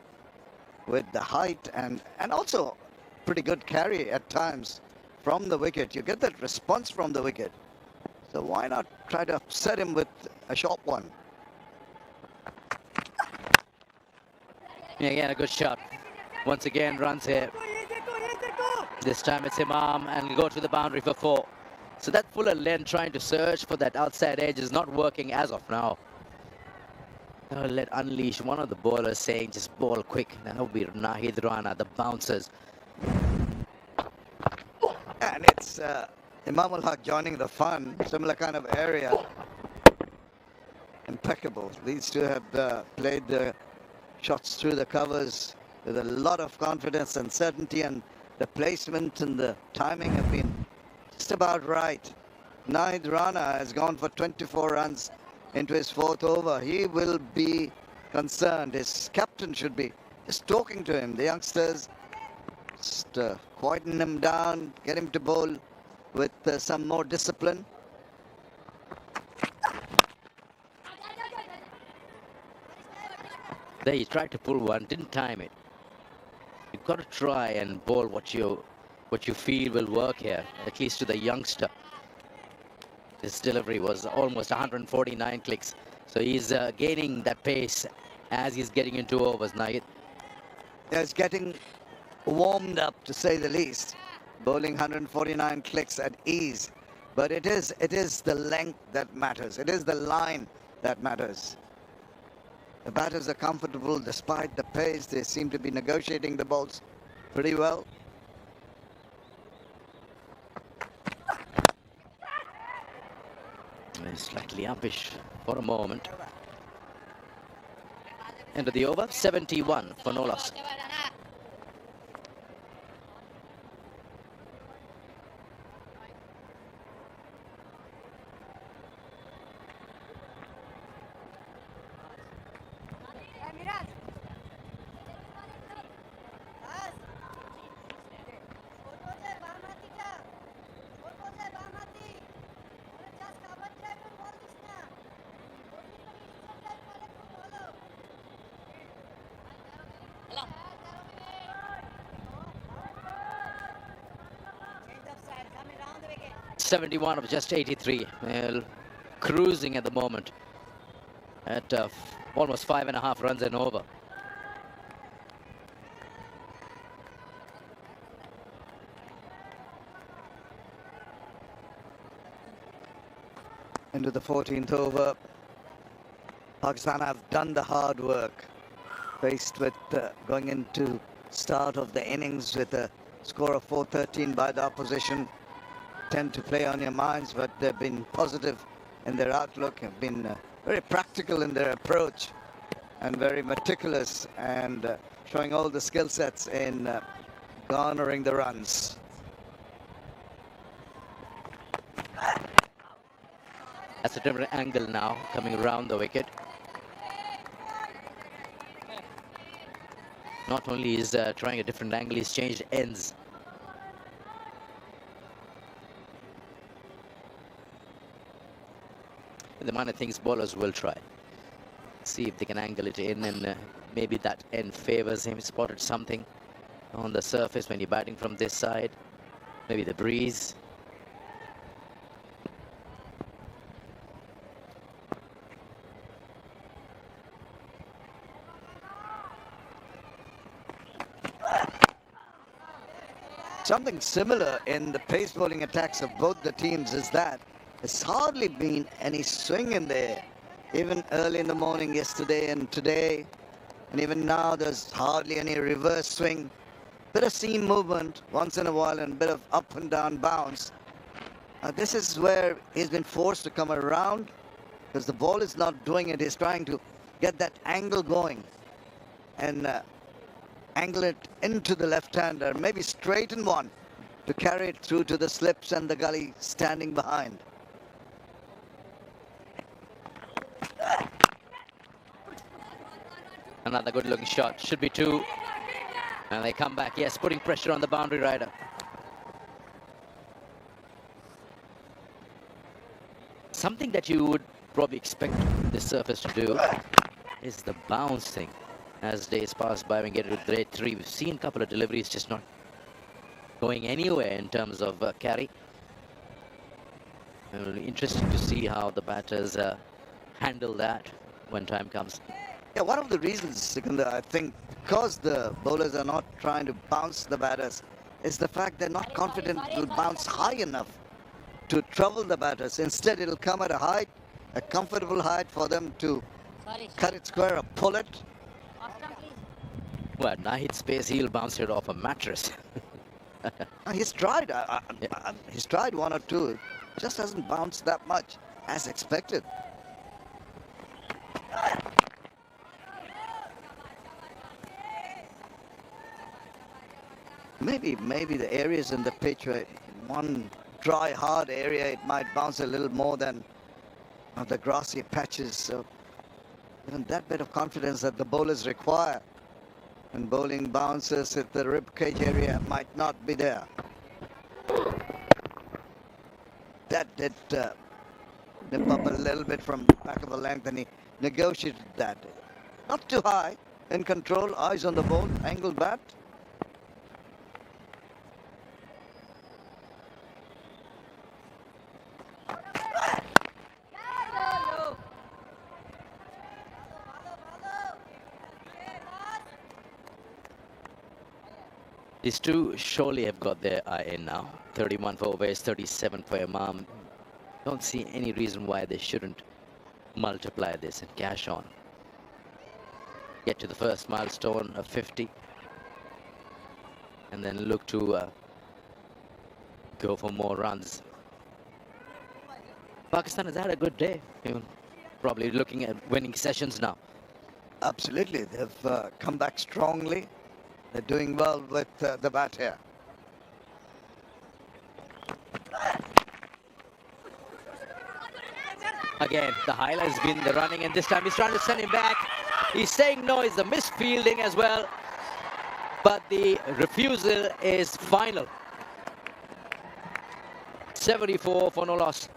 with the height and also pretty good carry at times from the wicket, you get that response from the wicket. So why not try to upset him with a short one? Yeah, again a good shot. Once again runs here. This time it's Imam and go to the boundary for 4. So that fuller length trying to search for that outside edge is not working as of now. Let unleash one of the bowlers saying just bowl quick. That will be Rana, the bouncers. And it's Mominul Haque joining the fun, similar kind of area. Impeccable. These two have played the shots through the covers with a lot of confidence and certainty, and the placement and the timing have been just about right. Rana has gone for 24 runs into his 4th over. He will be concerned. His captain should be just talking to him. The youngsters, just quieten him down, get him to bowl with some more discipline. There he tried to pull one, didn't time it. You've got to try and bowl what you feel will work here, at least to the youngster. His delivery was almost 149 clicks, so he's gaining that pace as he's getting into overs now. He's getting warmed up, to say the least, bowling 149 clicks at ease. But it is the length that matters. It is the line that matters. The batters are comfortable despite the pace. They seem to be negotiating the balls pretty well. Slightly uppish for a moment. End of the over, 71 for no loss. .71 of just 83, cruising at the moment at almost 5.5 runs and over. into the 14th over. Pakistan have done the hard work, faced with going into start of the innings with a score of 413 by the opposition. Tend to play on your minds, but they've been positive in their outlook, have been very practical in their approach and very meticulous, and showing all the skill sets in garnering the runs. That's a different angle now, coming around the wicket. Not only is trying a different angle, he's changed ends. The minor things bowlers will try. See if they can angle it in, and maybe that end favors him. Spotted something on the surface when you're batting from this side. Maybe the breeze. Something similar in the pace bowling attacks of both the teams is that there's hardly been any swing in there. Even early in the morning yesterday and today, and even now, there's hardly any reverse swing. Bit of seam movement once in a while and a bit of up and down bounce. This is where he's been forced to come around because the ball is not doing it. He's trying to get that angle going and angle it into the left-hander, maybe straighten one to carry it through to the slips and the gully standing behind. Another good looking shot, should be two, and they come back. Yes, putting pressure on the boundary rider. Something that you would probably expect this surface to do is the bouncing. As days pass by, we get to grade 3. We've seen a couple of deliveries just not going anywhere in terms of carry. It'll be interesting to see how the batters handle that when time comes. Yeah, one of the reasons, Sikandar, I think, because the bowlers are not trying to bounce the batters, is the fact they're not confident it will bounce high enough to trouble the batters. Instead, it'll come at a height, a comfortable height for them to cut it square or pull it. Well, now hit space, he'll bounce it off a mattress. He's tried. He's tried one or two. It just hasn't bounced that much as expected. Maybe the areas in the pitch where one dry, hard area, it might bounce a little more than the grassy patches. So even that bit of confidence that the bowlers require and bowling bounces at the rib cage area might not be there. That did nip up a little bit from the back of the length, and he negotiated that. Not too high, in control, eyes on the ball, angled bat. These two surely have got their eye in now. 31 for Ovais, 37 for Imam. Don't see any reason why they shouldn't multiply this and cash on. Get to the first milestone of 50. And then look to go for more runs. Pakistan has had a good day. Probably looking at winning sessions now. Absolutely. They've come back strongly. They're doing well with the bat here. Again, the highlight has been the running, and this time he's trying to send him back. He's saying no, it's the misfielding as well. But the refusal is final. 74 for no loss.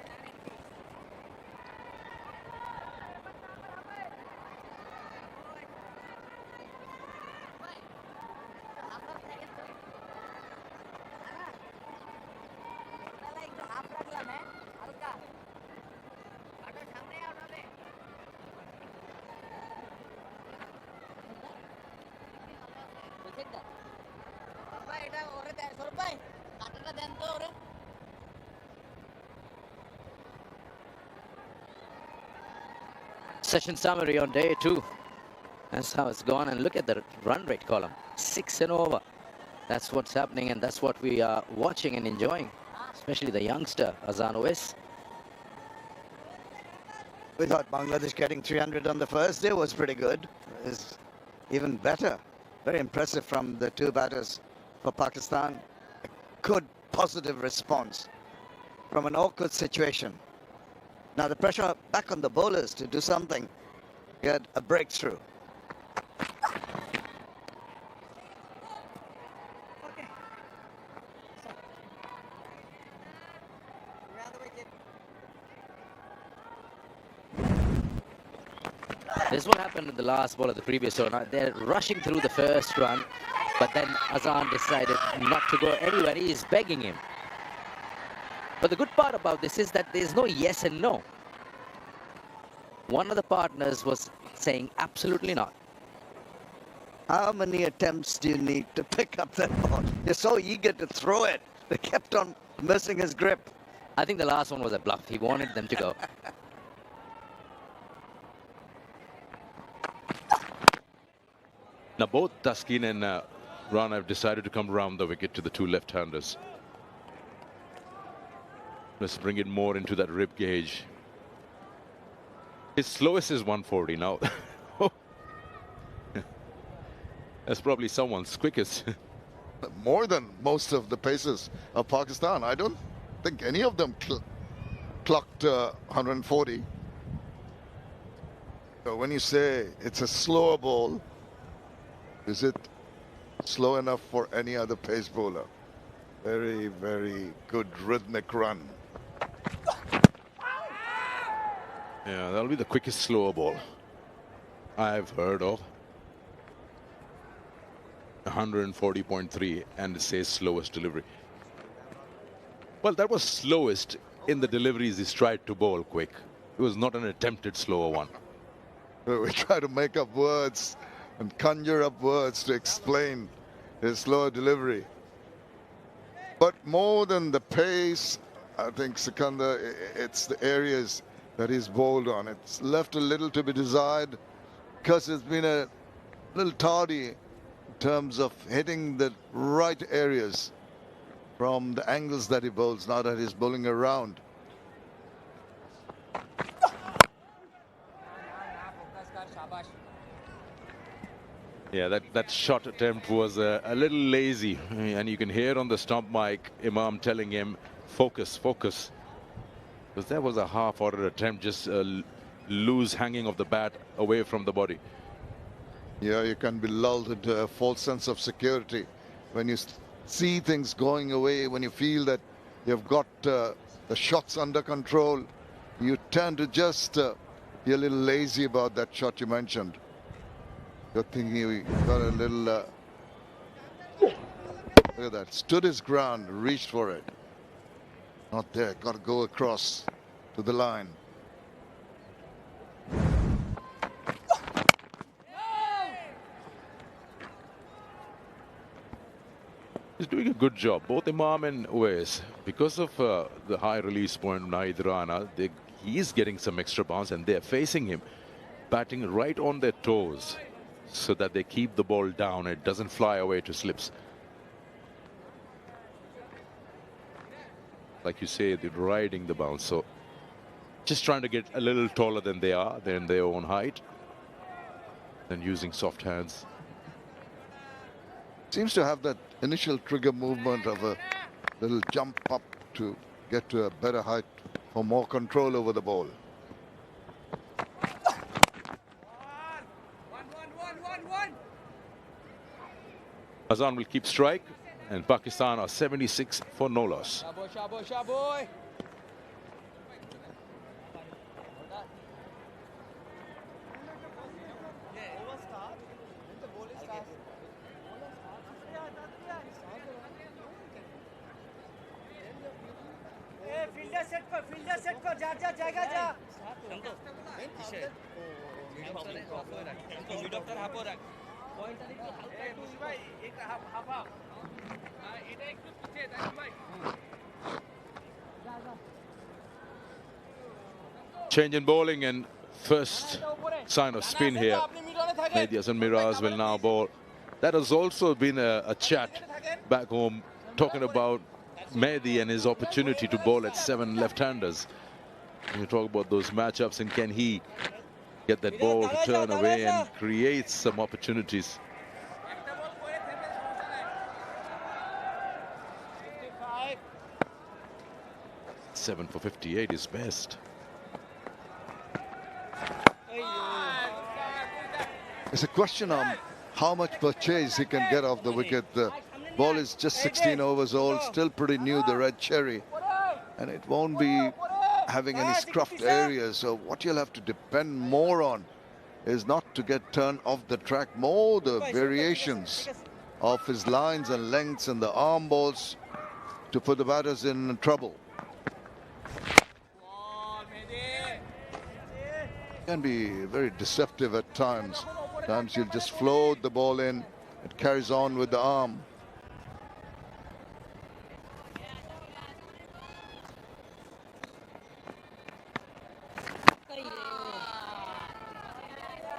Session summary on day 2. That's how it's gone. And look at the run rate column. 6 and over. That's what's happening, and that's what we are watching and enjoying, especially the youngster, Azam Awais. We thought Bangladesh getting 300 on the first day was pretty good. Is even better. Very impressive from the two batters for Pakistan. A good, positive response from an awkward situation. Now the pressure back on the bowlers to do something. Get a breakthrough. This is what happened in the last ball of the previous over. They're rushing through the first run, but then Azam decided not to go anywhere. He is begging him. But the good part about this is that there's no yes and no. One of the partners was saying absolutely not. How many attempts do you need to pick up that ball? You're so eager to throw it. They kept on missing his grip. I think the last one was a bluff. He wanted them to go. Now both Taskin and Rana have decided to come around the wicket to the two left-handers. Let's bring it more into that rib gauge. His slowest is 140 now. That's probably someone's quickest. More than most of the paces of Pakistan. I don't think any of them clocked 140. So when you say it's a slower ball, is it slow enough for any other pace bowler? Very, very good rhythmic run. Yeah, that'll be the quickest slower ball I've heard of. 140.3, and it says slowest delivery. Well, that was slowest in the deliveries he tried to bowl quick. It was not an attempted slower one. We try to make up words and conjure up words to explain his slower delivery. But more than the pace, I think, Sikandar, it's the areas that he's bowled on. It's left a little to be desired because it's been a little tardy in terms of hitting the right areas from the angles that he bowls now that he's bowling around. Yeah, that shot attempt was a little lazy, and you can hear on the stump mic Imam telling him, focus, focus. Because that was a half-ordered attempt, just loose hanging of the bat away from the body. Yeah, you can be lulled into a false sense of security when you see things going away, when you feel that you've got the shots under control. You tend to just be a little lazy about that shot you mentioned. Good thing he got a little, look at that, stood his ground, reached for it. Not there, got to go across to the line. He's doing a good job, both Imam and Awais. Because of the high release point, Naid Rana, he is getting some extra bounce, and they're facing him, batting right on their toes, so that they keep the ball down. It doesn't fly away to slips. Like you say, they're riding the bounce. So just trying to get a little taller than they are, than their own height, and using soft hands. Seems to have that initial trigger movement of a little jump up to get to a better height for more control over the ball. Azam will keep strike, and Pakistan are 76 for no loss. Change in bowling, and first sign of spin here. Mehdi Hasan Miraz will now bowl. That has also been a chat back home, talking about Mehdi and his opportunity to bowl at 7 left-handers. You talk about those matchups, and can he get that ball to turn away and create some opportunities? Seven for 58 is best. It's a question on how much purchase he can get off the wicket. The ball is just 16 overs old, still pretty new, the red cherry, and it won't be having any scruffed areas. So what you'll have to depend more on is not to get turned off the track, more the variations of his lines and lengths and the arm balls to put the batters in trouble. Can be very deceptive at times. Sometimes you'll just float the ball in, it carries on with the arm.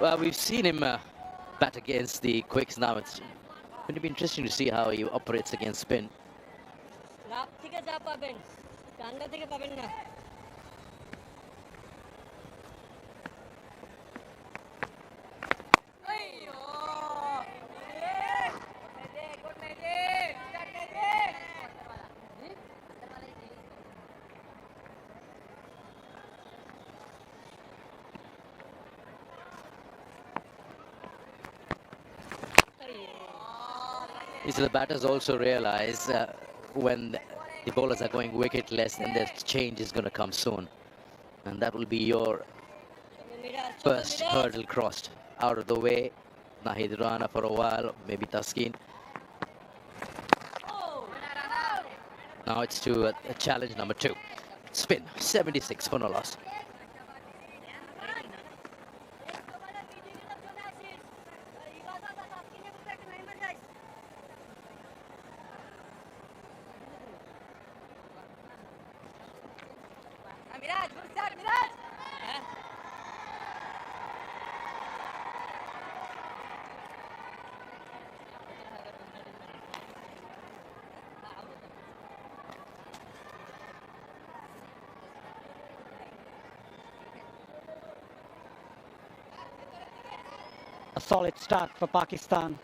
Well, we've seen him bat against the quicks now. It's going to be interesting to see how he operates against spin. So the batters also realize when the bowlers are going wicketless, and the change is going to come soon, and that will be your first hurdle crossed out of the way. Nahid Rana for a while, maybe Taskin. Now it's to a challenge number 2. Spin 76 for no loss. A solid start for Pakistan.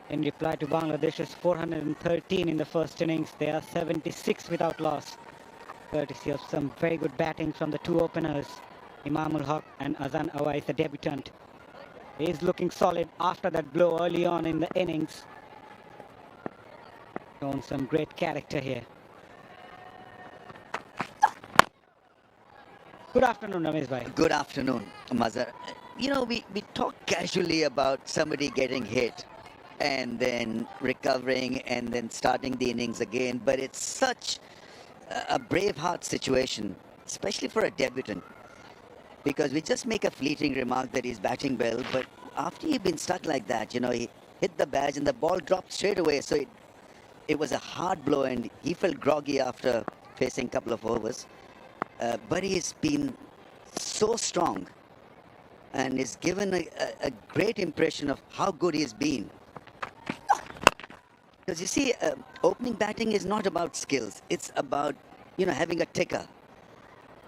In reply to Bangladesh's 413 in the first innings, they are 76 without loss, courtesy of some very good batting from the 2 openers, Mominul Haque and Azam Awais, the debutant. He is looking solid after that blow early on in the innings. Shown some great character here. Good afternoon, Ramesh bhai. Good afternoon, Mazhar. You know, we talk casually about somebody getting hit and then recovering and then starting the innings again, but it's such a braveheart situation, especially for a debutant, because we just make a fleeting remark that he's batting well, but after you've been stuck like that, you know, he hit the badge and the ball dropped straight away, so it was a hard blow, and he felt groggy after facing a couple of overs, but he's been so strong and is given a great impression of how good he's been. Because you see, opening batting is not about skills. It's about, you know, having a ticker.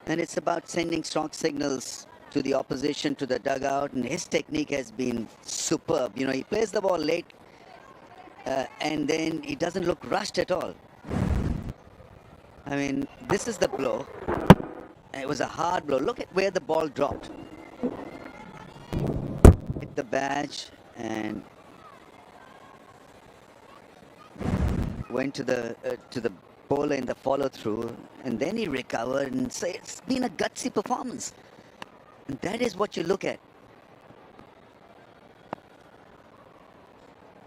And it's about sending strong signals to the opposition, to the dugout. And his technique has been superb. You know, he plays the ball late and then he doesn't look rushed at all. I mean, this is the blow. It was a hard blow. Look at where the ball dropped. Hit the badge and went to the bowler in the follow-through, and then he recovered, and so it's been a gutsy performance. And that is what you look at.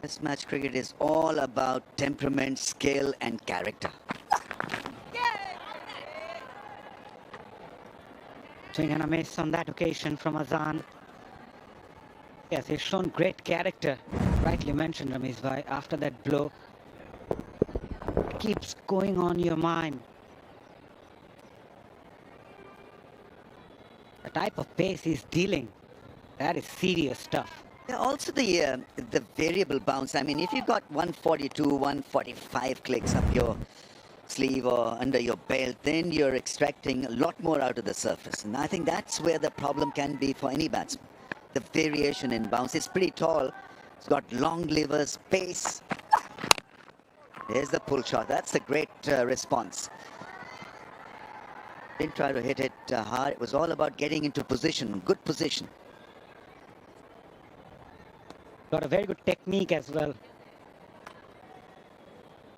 Test match cricket is all about temperament, skill, and character. Swing and a miss on that occasion from Azam. Yes, he's shown great character. Rightly mentioned, Ramesh bhai, after that blow. It keeps going on your mind. The type of pace he's dealing, that is serious stuff. Yeah, also the variable bounce. I mean, if you've got 142, 145 clicks up your sleeve or under your belt, then you're extracting a lot more out of the surface. And I think that's where the problem can be for any batsman. The variation in bounce. It's pretty tall. It's got long levers, pace. There's the pull shot. That's a great response. Didn't try to hit it hard. It was all about getting into position, good position. Got a very good technique as well.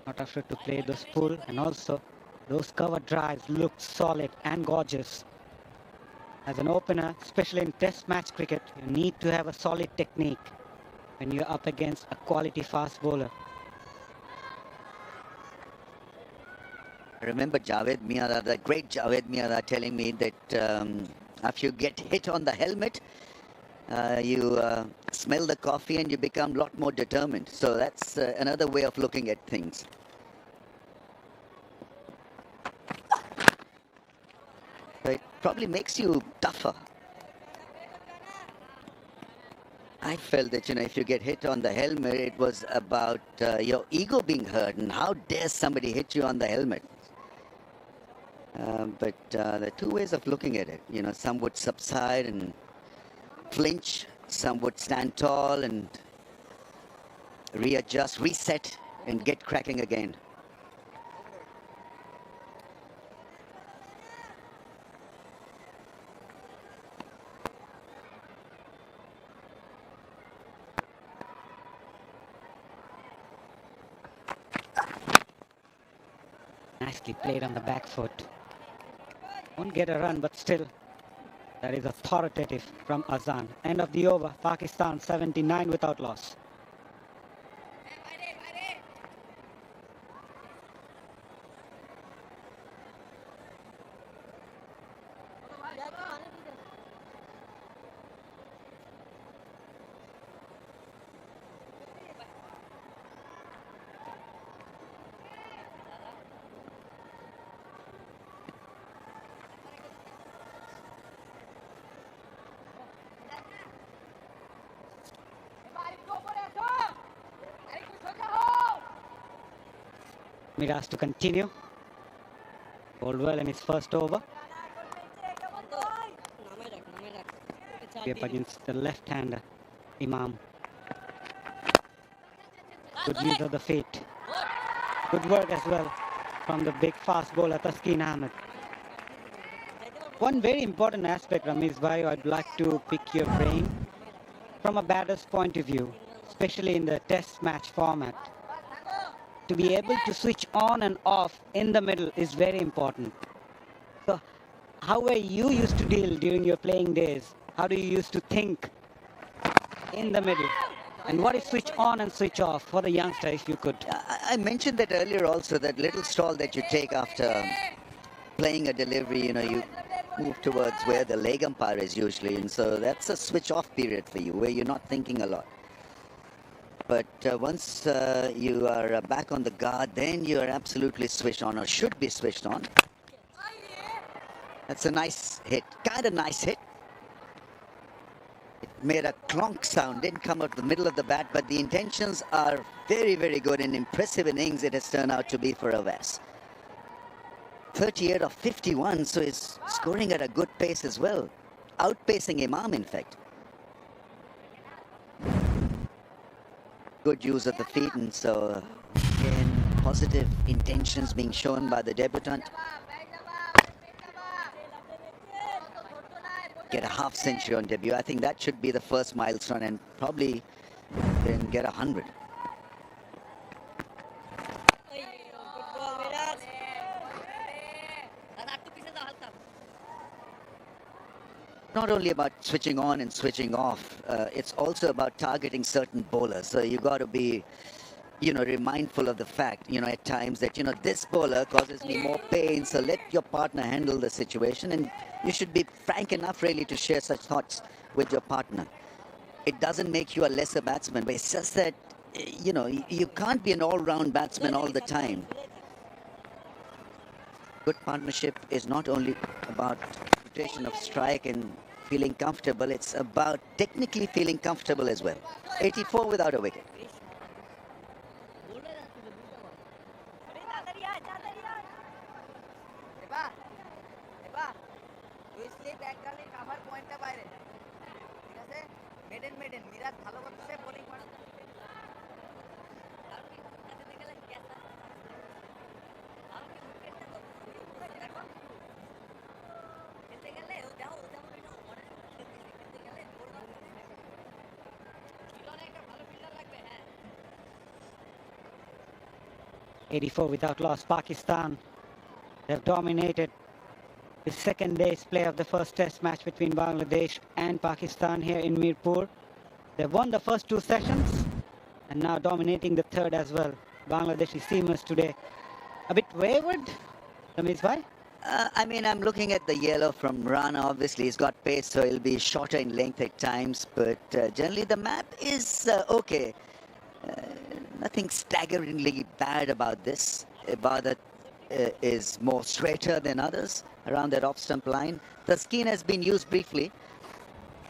Not afraid to play those pull, and also those cover drives look solid and gorgeous. As an opener, especially in test match cricket, you need to have a solid technique when you're up against a quality fast bowler. I remember Javed Miara, the great Javed Miara, telling me that after you get hit on the helmet, you smell the coffee and you become a lot more determined. So that's another way of looking at things. It probably makes you tougher. I felt that, if you get hit on the helmet, it was about your ego being hurt, and how dare somebody hit you on the helmet. But there are two ways of looking at it. Some would subside and flinch, some would stand tall and readjust, reset, and get cracking again. Nicely played on the back foot. Won't get a run, but still, that is authoritative from Azam. End of the over, Pakistan 79 without loss. Miraz to continue. Bowled well in his first over. Up against the left-hander, Imam. Good use of the feet. Good work as well from the big fast bowler, Taskin Ahmed. One very important aspect, Ramesh Bhai, I'd like to pick your brain from a batter's point of view, especially in the test match format. To be able to switch on and off in the middle is very important. So how were you used to deal during your playing days? How do you used to think in the middle? And what is switch on and switch off for the youngster, if you could? I mentioned that earlier also, that little stall that you take after playing a delivery, you move towards where the leg umpire is usually. And so that's a switch off period for you, where you're not thinking a lot. But once you are back on the guard, then you are absolutely switched on, or should be switched on. That's a nice hit, kind of nice hit. It made a clonk sound, didn't come out the middle of the bat, but the intentions are very, very good, and impressive innings it has turned out to be for Avas. 38 of 51, so he's scoring at a good pace as well, outpacing Imam in fact. Good use of the feet, and so again, positive intentions being shown by the debutant. Get a half century on debut. I think that should be the first milestone, and probably then get 100. Not only about switching on and switching off, it's also about targeting certain bowlers. So you got to be, mindful of the fact, at times that, this bowler causes me more pain, so let your partner handle the situation. And you should be frank enough really to share such thoughts with your partner. It doesn't make you a lesser batsman, but it's just that, you can't be an all-round batsman all the time. Good partnership is not only about reputation of strike and feeling comfortable. It's about technically feeling comfortable as well. 84 without a wicket. '84 without loss. Pakistan, they've dominated the second day's play of the first test match between Bangladesh and Pakistan here in Mirpur. They've won the first two sessions and now dominating the third as well. Bangladeshi seamers today a bit wayward, Ramesh bhai? I mean, I'm looking at the yellow from Rana. Obviously, he's got pace, so it'll be shorter in length at times. But generally, the map is okay. Nothing staggeringly bad about this. Ibadat is more straighter than others around that off-stump line. The skin has been used briefly,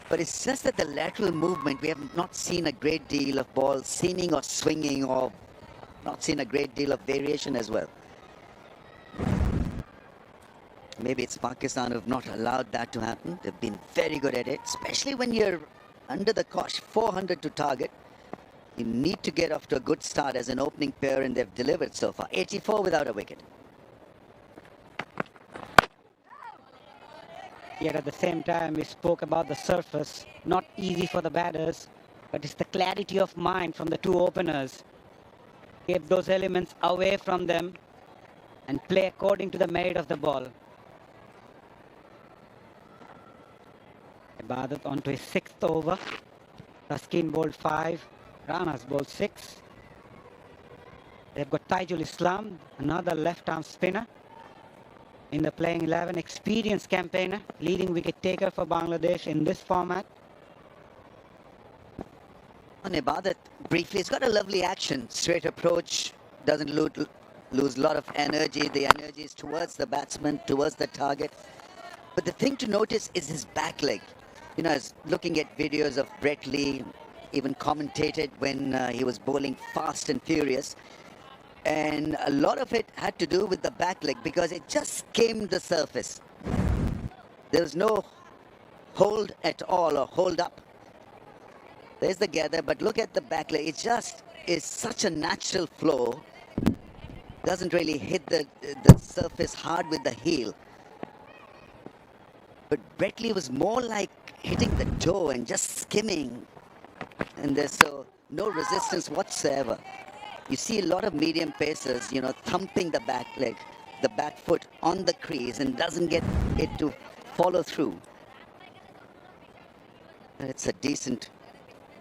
but it's just that the lateral movement, we have not seen a great deal of ball seaming or swinging, or not seen a great deal of variation as well. Maybe it's Pakistan who've not allowed that to happen. They've been very good at it, especially when you're under the cosh, 400 to target. You need to get off to a good start as an opening pair, and they've delivered so far. 84 without a wicket. Yet at the same time, we spoke about the surface. Not easy for the batters, but it's the clarity of mind from the two openers. Keep those elements away from them and play according to the merit of the ball. Ibadat onto his sixth over. Taskin bowled 5. Rana's bowled 6. They've got Taijul Islam, another left-arm spinner. In the playing 11, experienced campaigner, leading wicket taker for Bangladesh in this format. On Ibadat, briefly, he's got a lovely action. Straight approach, doesn't lose a lot of energy. The energy is towards the batsman, towards the target. But the thing to notice is his back leg. You know, I was looking at videos of Brett Lee, even commentated when he was bowling fast and furious. And a lot of it had to do with the back leg because it just skimmed the surface. There was no hold at all or hold up. There's the gather, but look at the back leg. It just is such a natural flow. Doesn't really hit the surface hard with the heel. But Brett Lee was more like hitting the toe and just skimming. And there's so no resistance whatsoever. You see a lot of medium pacers, you know, thumping the back leg, the back foot on the crease and doesn't get it to follow through. And it's a decent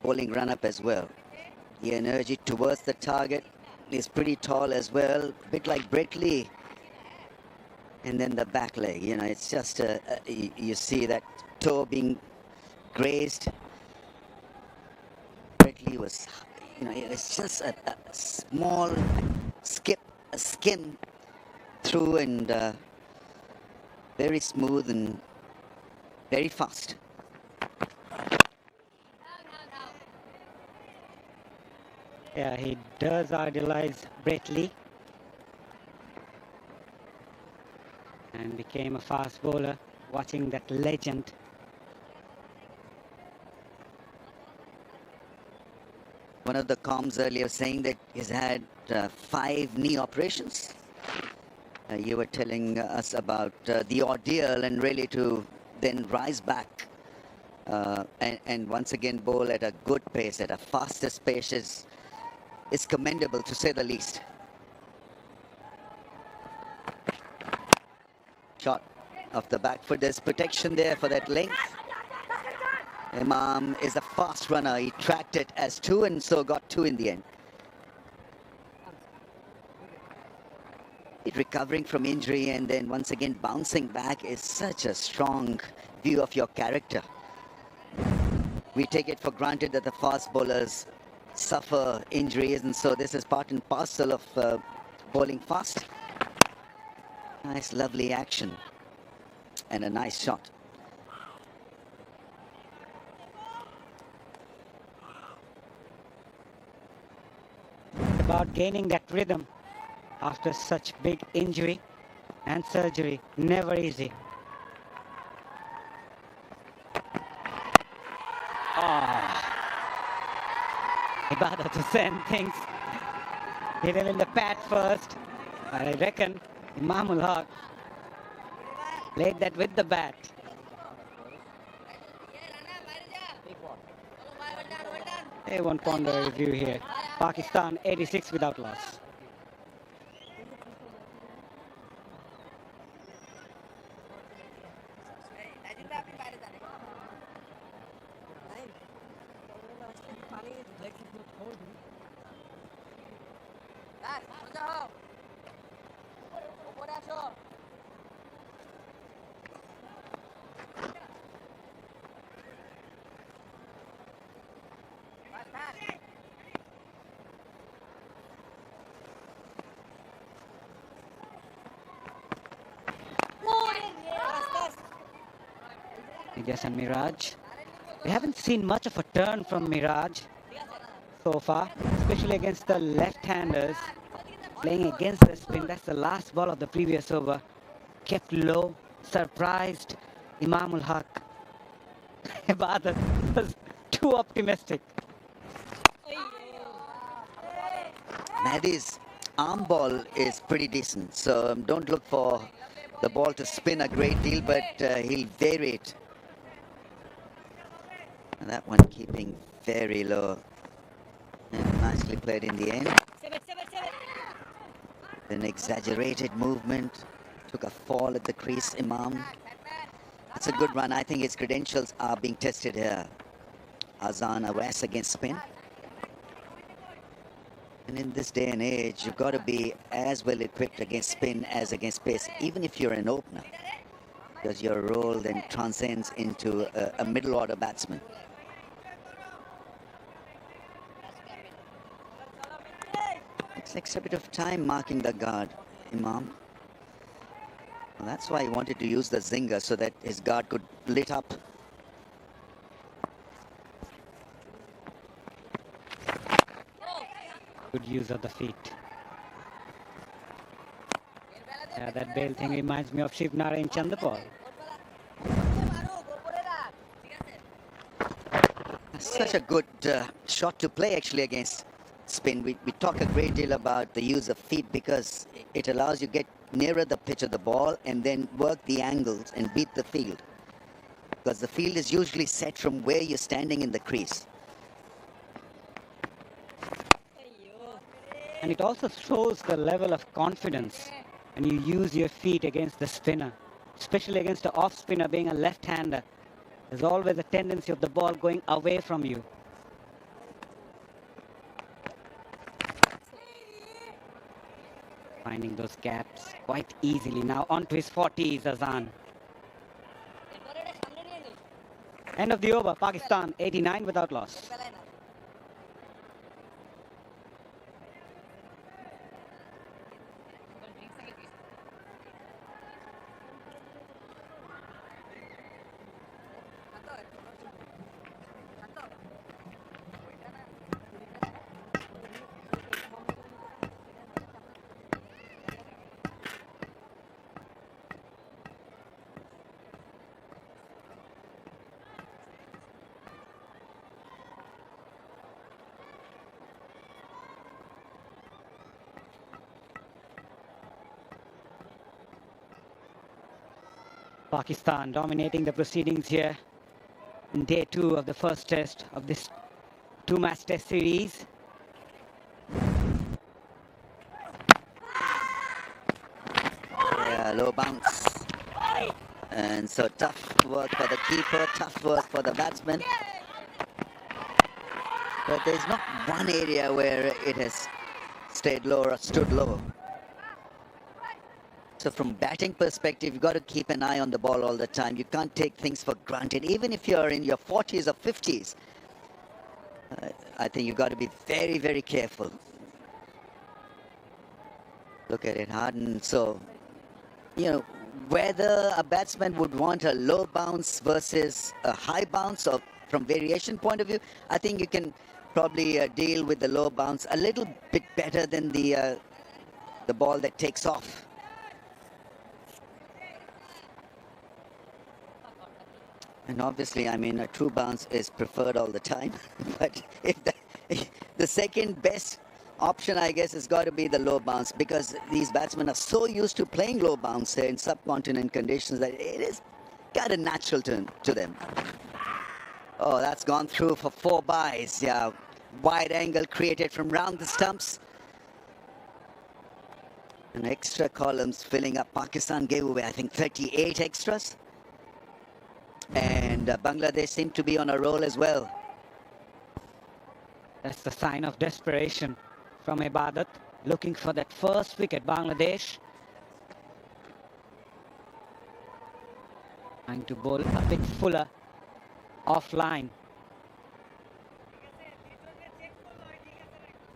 bowling run-up as well. The energy towards the target is pretty tall as well, a bit like Brett Lee. And then the back leg, you know, it's just, you see that toe being grazed. Brett Lee was, you know, it's just a small skim through, and very smooth and very fast. Yeah, he does idolize Brett Lee and became a fast bowler watching that legend. One of the comms earlier saying that he's had 5 knee operations. You were telling us about the ordeal and really to then rise back and once again bowl at a good pace, at a fastest pace is commendable, to say the least. Shot off the back foot. There's protection there for that length. Imam is a fast runner. He tracked it as 2 and so got 2 in the end. Recovering from injury and then once again bouncing back is such a strong view of your character. We take it for granted that the fast bowlers suffer injuries, and so this is part and parcel of bowling fast. Nice, lovely action. and a nice shot. About gaining that rhythm after such big injury and surgery, never easy. Ibadah to send things. Hit him in the pad first. I reckon Imamul Haque played that with the bat. They won't ponder a review here. Pakistan 86 without loss. Tejas and Miraj. We haven't seen much of a turn from Miraj so far, especially against the left-handers. Playing against the spin, that's the last ball of the previous over. Kept low, surprised Imamul Haque. Ibadat was too optimistic. Mahdi's arm ball is pretty decent, so don't look for the ball to spin a great deal, but he'll vary it. And that one keeping very low. And nicely played in the end. An exaggerated movement. Took a fall at the crease, Imam. That's a good run. I think his credentials are being tested here. Azam, a race against spin. And in this day and age, you've got to be as well equipped against spin as against pace, even if you're an opener. Because your role then transcends into a middle order batsman. It takes a bit of time marking the guard, Imam. Well, that's why he wanted to use the zinger so that his guard could lit up. Good use of the feet. Yeah, that bail thing reminds me of Shiv Narayan Chandapal. Such a good shot to play actually against spin. We talk a great deal about the use of feet because it allows you to get nearer the pitch of the ball and then work the angles and beat the field. Because the field is usually set from where you're standing in the crease. And it also shows the level of confidence when you use your feet against the spinner, especially against the off spinner being a left-hander. There's always a tendency of the ball going away from you. Finding those gaps quite easily. Now on to his 40s, Azam. End of the over, Pakistan 89 without loss. Pakistan dominating the proceedings here in day 2 of the first test of this 2-match test series. Yeah, low bounce. And so tough work for the keeper, tough work for the batsman. But there's not one area where it has stayed low or stood low. So from batting perspective, you've got to keep an eye on the ball all the time. You can't take things for granted. Even if you're in your 40s or 50s, I think you've got to be very, very careful. Look at it, Harden. So, you know, whether a batsman would want a low bounce versus a high bounce, or from variation point of view, I think you can probably deal with the low bounce a little bit better than the ball that takes off. And obviously, I mean, a true bounce is preferred all the time. But if the second best option, I guess, has got to be the low bounce, because these batsmen are so used to playing low bounce in subcontinent conditions that it is kind of natural to them. Oh, that's gone through for 4 byes. Yeah, wide angle created from round the stumps. And extra columns filling up. Pakistan gave away, I think, 38 extras. And Bangladesh seemed to be on a roll as well. That's the sign of desperation from Ibadat, looking for that first wicket. Bangladesh trying to bowl a bit fuller offline.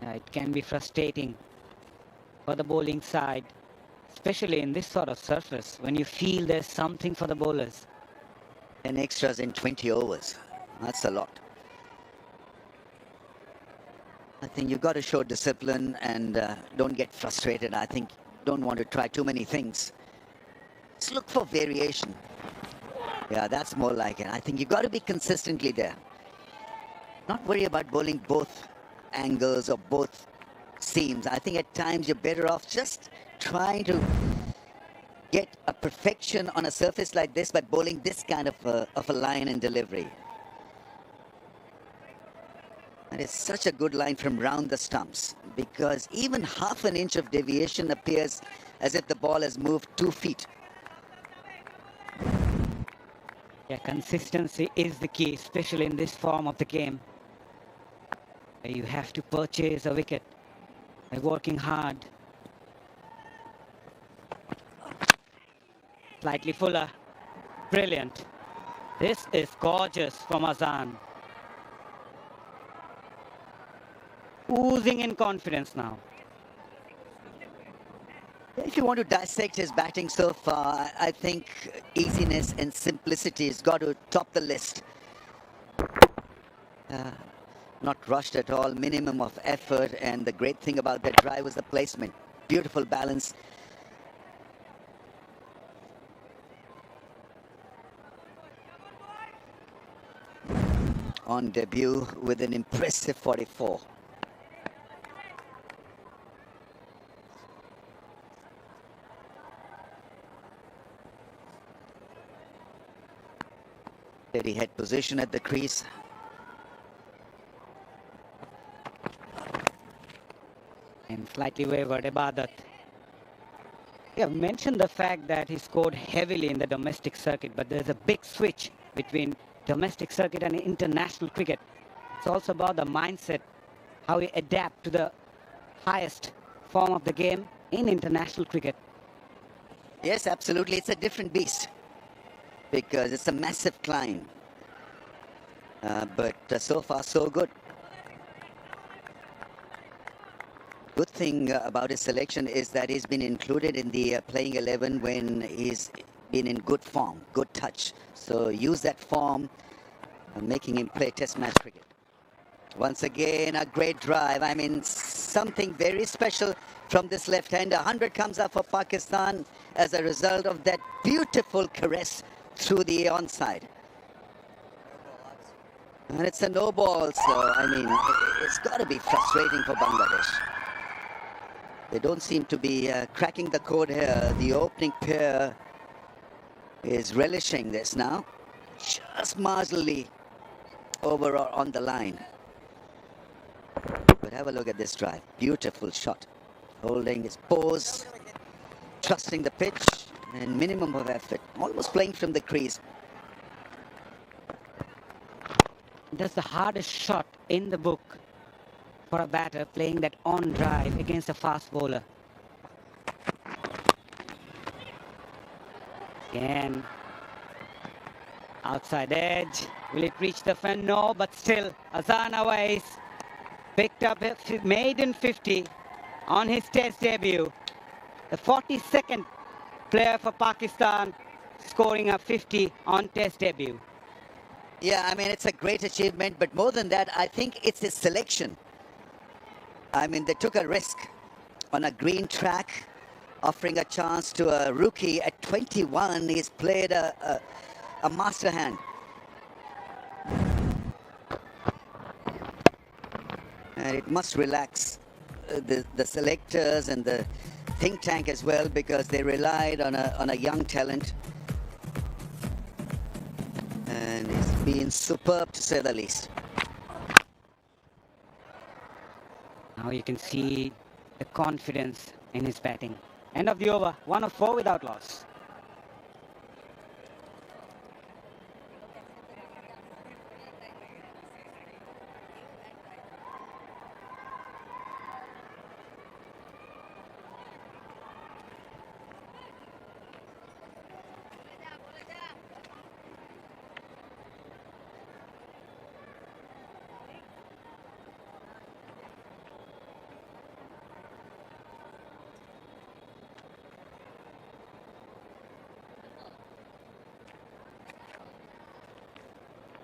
It can be frustrating for the bowling side, especially in this sort of surface, when you feel there's something for the bowlers. 10 extras in 20 overs. That's a lot. I think you've got to show discipline and don't get frustrated. I think don't want to try too many things. Just look for variation. Yeah, that's more like it. I think you've got to be consistently there. Not worry about bowling both angles or both seams. I think at times you're better off just trying to get a perfection on a surface like this by bowling this kind of a line and delivery. And it's such a good line from round the stumps, because even half an inch of deviation appears as if the ball has moved 2 feet. Yeah, consistency is the key, especially in this form of the game. You have to purchase a wicket by working hard. Slightly fuller. Brilliant. This is gorgeous from Azam. Oozing in confidence now. If you want to dissect his batting so far, I think easiness and simplicity has got to top the list. Not rushed at all, minimum of effort, and the great thing about that drive was the placement. Beautiful balance. On debut with an impressive 44. Steady head position at the crease. And slightly wavered Ibadat. You have mentioned the fact that he scored heavily in the domestic circuit, but there's a big switch between domestic circuit and international cricket. It's also about the mindset, how we adapt to the highest form of the game in international cricket. Yes, absolutely. It's a different beast because it's a massive climb. But so far, so good. Good thing about his selection is that he's been included in the playing 11 when he's been in good form, good touch. So use that form, making him play test match cricket. Once again, a great drive. I mean, something very special from this left-hander. 100 comes up for Pakistan as a result of that beautiful caress through the onside. And it's a no ball, so I mean, it's got to be frustrating for Bangladesh. They don't seem to be cracking the code here. The opening pair is relishing this now. Just marginally over or on the line. But have a look at this drive. Beautiful shot. Holding his pose, trusting the pitch, and minimum of effort. Almost playing from the crease. That's the hardest shot in the book for a batter, playing that on drive against a fast bowler. Again, outside edge. Will it reach the fan? No, but still, Azam Awais picked up a maiden 50 on his test debut. The 42nd player for Pakistan, scoring a 50 on Test debut. Yeah, I mean, it's a great achievement, but more than that, I think it's his selection. I mean, they took a risk on a green track, offering a chance to a rookie at 21. He's played a master hand. And it must relax the selectors and the think tank as well, because they relied on a young talent. And he's been superb, to say the least. Now you can see the confidence in his batting. End of the over, 1 of 4 without loss.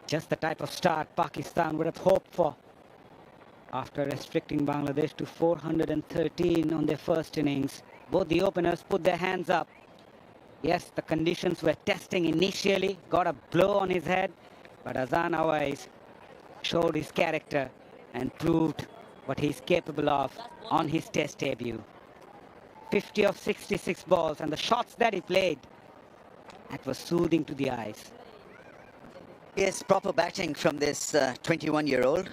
Just the type of start Pakistan would have hoped for after restricting Bangladesh to 413 on their first innings. Both the openers put their hands up. Yes, the conditions were testing initially, got a blow on his head, but Azam always showed his character and proved what he's capable of on his Test debut. 50 of 66 balls, and the shots that he played, that was soothing to the eyes. Yes, proper batting from this 21-year-old.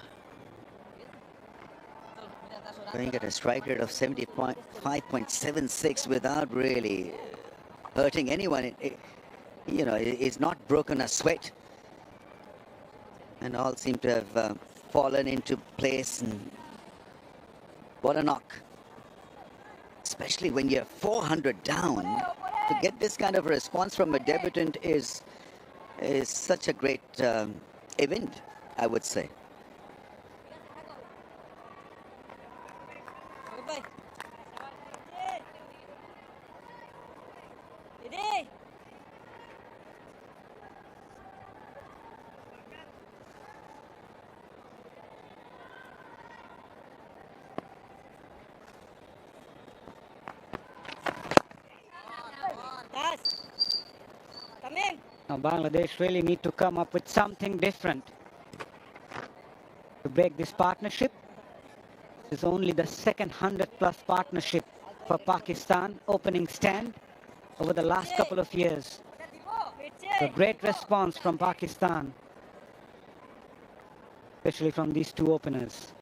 Going at a strike rate of 75.76 without really hurting anyone. You know, he's not broken a sweat. And all seem to have fallen into place. And what a knock. Especially when you're 400 down. To get this kind of a response from a debutant is such a great event, I would say. Now Bangladesh really need to come up with something different to break this partnership. This is only the second 100-plus partnership for Pakistan opening stand over the last couple of years. A great response from Pakistan, especially from these two openers.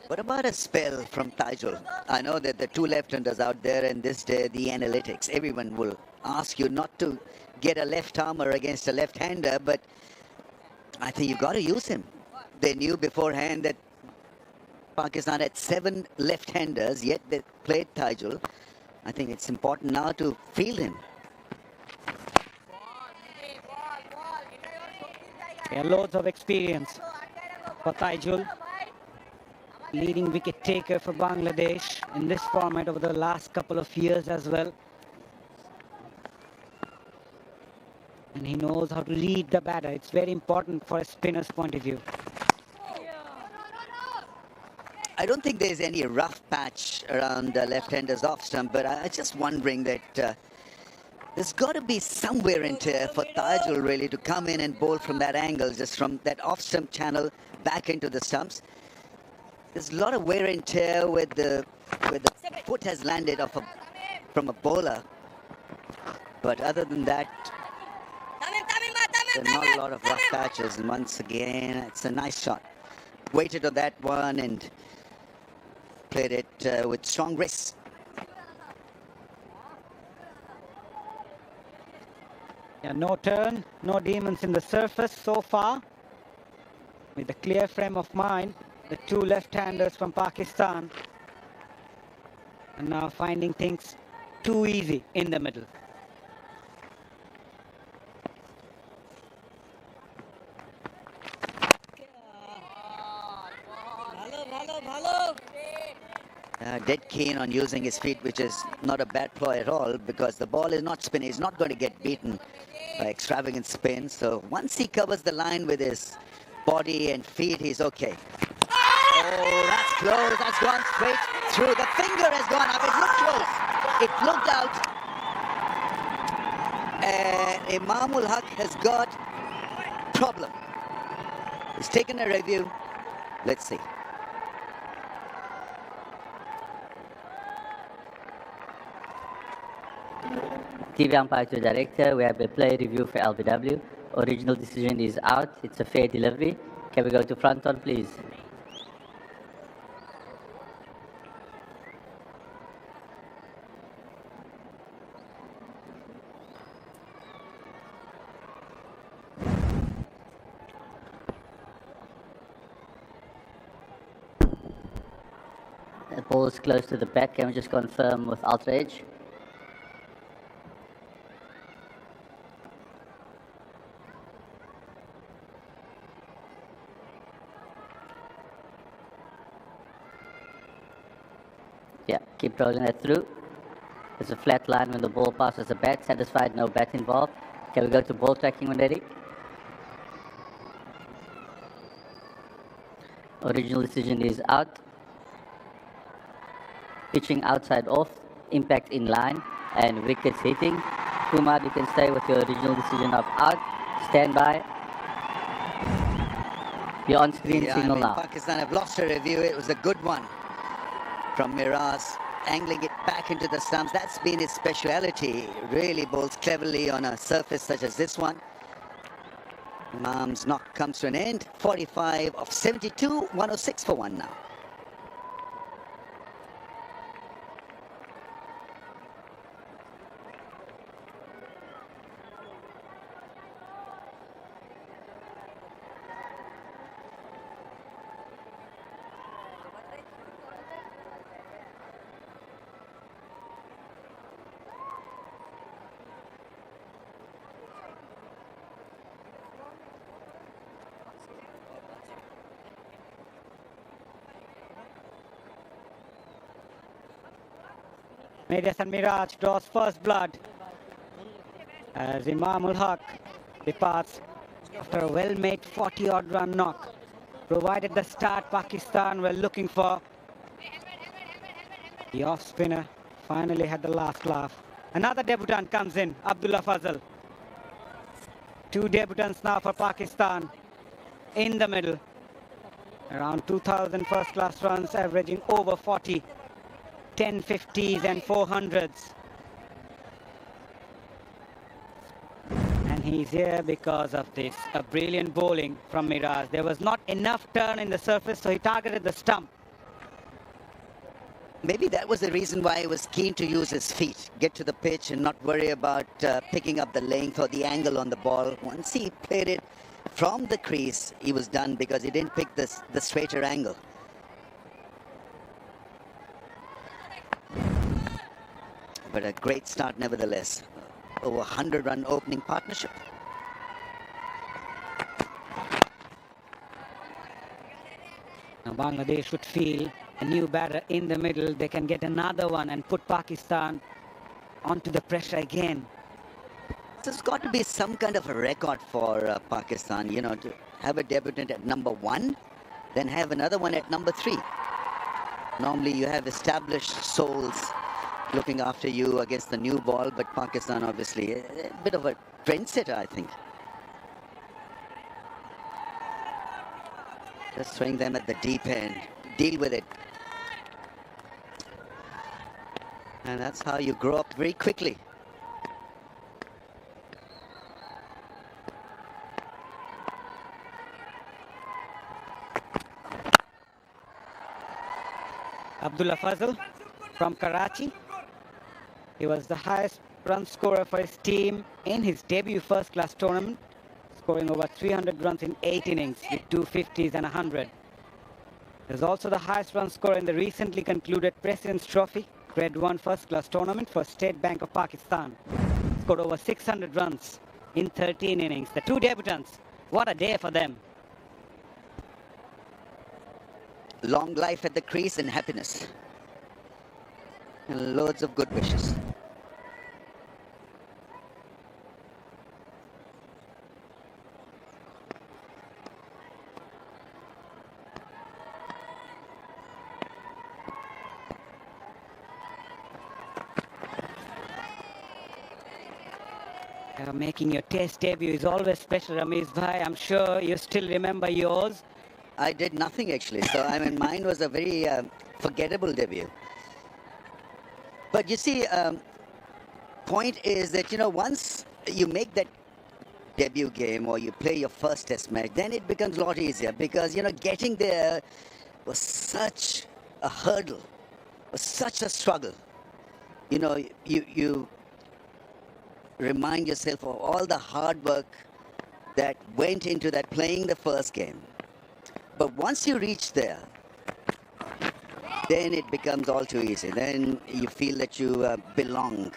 What about a spell from Tajul? I know that the two left-handers out there, and this day the analytics, everyone will ask you not to get a left-armer against a left-hander, but I think you've got to use him. They knew beforehand that Pakistan had 7 left-handers, yet they played Tajul. I think it's important now to field him. Yeah, loads of experience for Tajul, leading wicket taker for Bangladesh in this format over the last couple of years as well. And he knows how to read the batter. It's very important for a spinner's point of view. I don't think there's any rough patch around left-handers off stump, but I'm just wondering that there's got to be some wear and tear for Tajul really to come in and bowl from that angle, just from that off-stump channel back into the stumps. There's a lot of wear and tear where the foot has landed from a bowler. But other than that, there are not a lot of rough patches. And once again, it's a nice shot. Waited on that one and played it with strong wrists. Yeah, no turn, no demons in the surface so far. With a clear frame of mind, the two left-handers from Pakistan are now finding things too easy in the middle. dead keen on using his feet, which is not a bad ploy at all because the ball is not spinning. He's not going to get beaten by extravagant spin. So once he covers the line with his body and feet, he's okay. Oh, that's close. That's gone straight through. The finger has gone up. It looked close. It looked out. And Muminul Haque has got problem. He's taken a review. Let's see. TV umpire to director, we have a play review for LBW. Original decision is out. It's a fair delivery. Can we go to front on, please? The ball is close to the back. Can we just confirm with Ultra Edge? Yeah, keep rolling that through. There's a flat line when the ball passes the bat. Satisfied, no bat involved. Can we go to ball tracking when ready? Original decision is out. Pitching outside off, impact in line, and wickets hitting. Kumar, you can stay with your original decision of out. Stand by. You're on screen signal now. Pakistan have lost a review. It was a good one from Miraz, angling it back into the stumps. That's been his speciality. Really bowls cleverly on a surface such as this one. Imam's knock comes to an end. 45 of 72, 106 for one now. Medias and Mirage draws first blood as Muminul Haque departs after a well-made 40-odd run knock. Provided the start Pakistan were looking for. The off-spinner finally had the last laugh. Another debutant comes in, Abdullah Fazal. Two debutants now for Pakistan in the middle. Around 2,000 first-class runs, averaging over 40. 10 50s and 400s. And he's here because of this. A brilliant bowling from Miraj. There was not enough turn in the surface, so he targeted the stump. Maybe that was the reason why he was keen to use his feet, get to the pitch and not worry about picking up the length or the angle on the ball. Once he played it from the crease, he was done because he didn't pick the straighter angle. But a great start nevertheless. Over 100-run opening partnership. Now Bangladesh should feel a new batter in the middle. They can get another one and put Pakistan onto the pressure again. There's got to be some kind of a record for Pakistan, you know, to have a debutant at number 1, then have another one at number 3. Normally you have established souls looking after you against the new ball, but Pakistan obviously a bit of a trendsetter, I think. Just throwing them at the deep end. Deal with it. And that's how you grow up very quickly. Abdullah Fazal from Karachi. He was the highest run scorer for his team in his debut first-class tournament, scoring over 300 runs in 8 innings with 2 50s and 100. He was also the highest run scorer in the recently concluded President's Trophy Grade 1 first-class tournament for State Bank of Pakistan. Scored over 600 runs in 13 innings. The two debutants, what a day for them. Long life at the crease and happiness. and loads of good wishes. Making your test debut is always special, Ramesh Bhai. I'm sure you still remember yours. I did nothing actually, so I mean mine was a very forgettable debut. But you see, point is that, you know, once you make that debut game or you play your first test match, then it becomes a lot easier because, you know, getting there was such a hurdle, was such a struggle. You know, you remind yourself of all the hard work that went into that playing the first game. But once you reach there, then it becomes all too easy. Then you feel that you belong.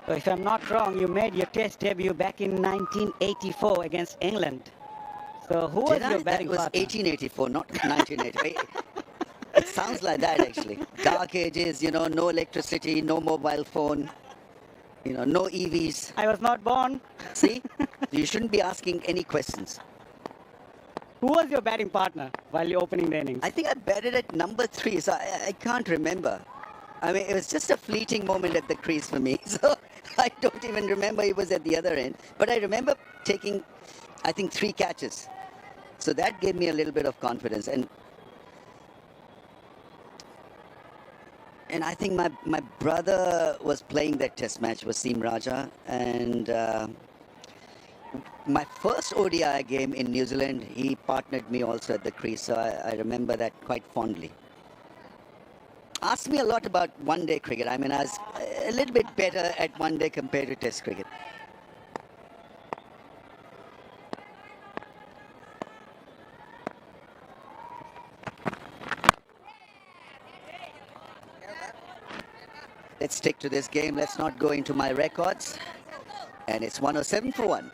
So if I'm not wrong, you made your test debut back in 1984 against England. So who was your batting That was partner? 1884, not 1984. It sounds like that actually. Dark ages, you know, no electricity, no mobile phone, you know, no EVs. I was not born. See, you shouldn't be asking any questions. Who was your batting partner while you're opening the innings? I think I batted at number 3, so I can't remember. I mean, it was just a fleeting moment at the crease for me. So I don't even remember he was at the other end. But I remember taking, I think, 3 catches. So that gave me a little bit of confidence. And I think my brother was playing that test match, Wasim Raja. And my first ODI game in New Zealand, he partnered me also at the crease. So I remember that quite fondly. Asked me a lot about one-day cricket. I mean, I was a little bit better at one-day compared to test cricket. Let's stick to this game. Let's not go into my records. And it's 107 for 1.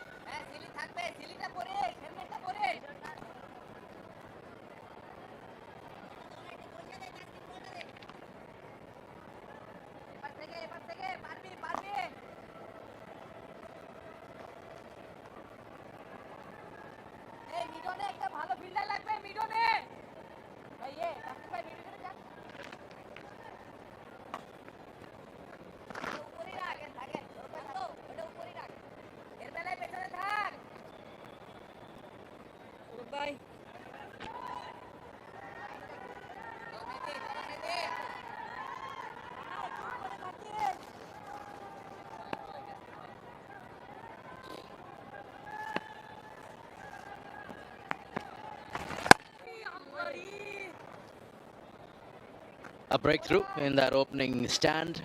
A breakthrough in that opening stand.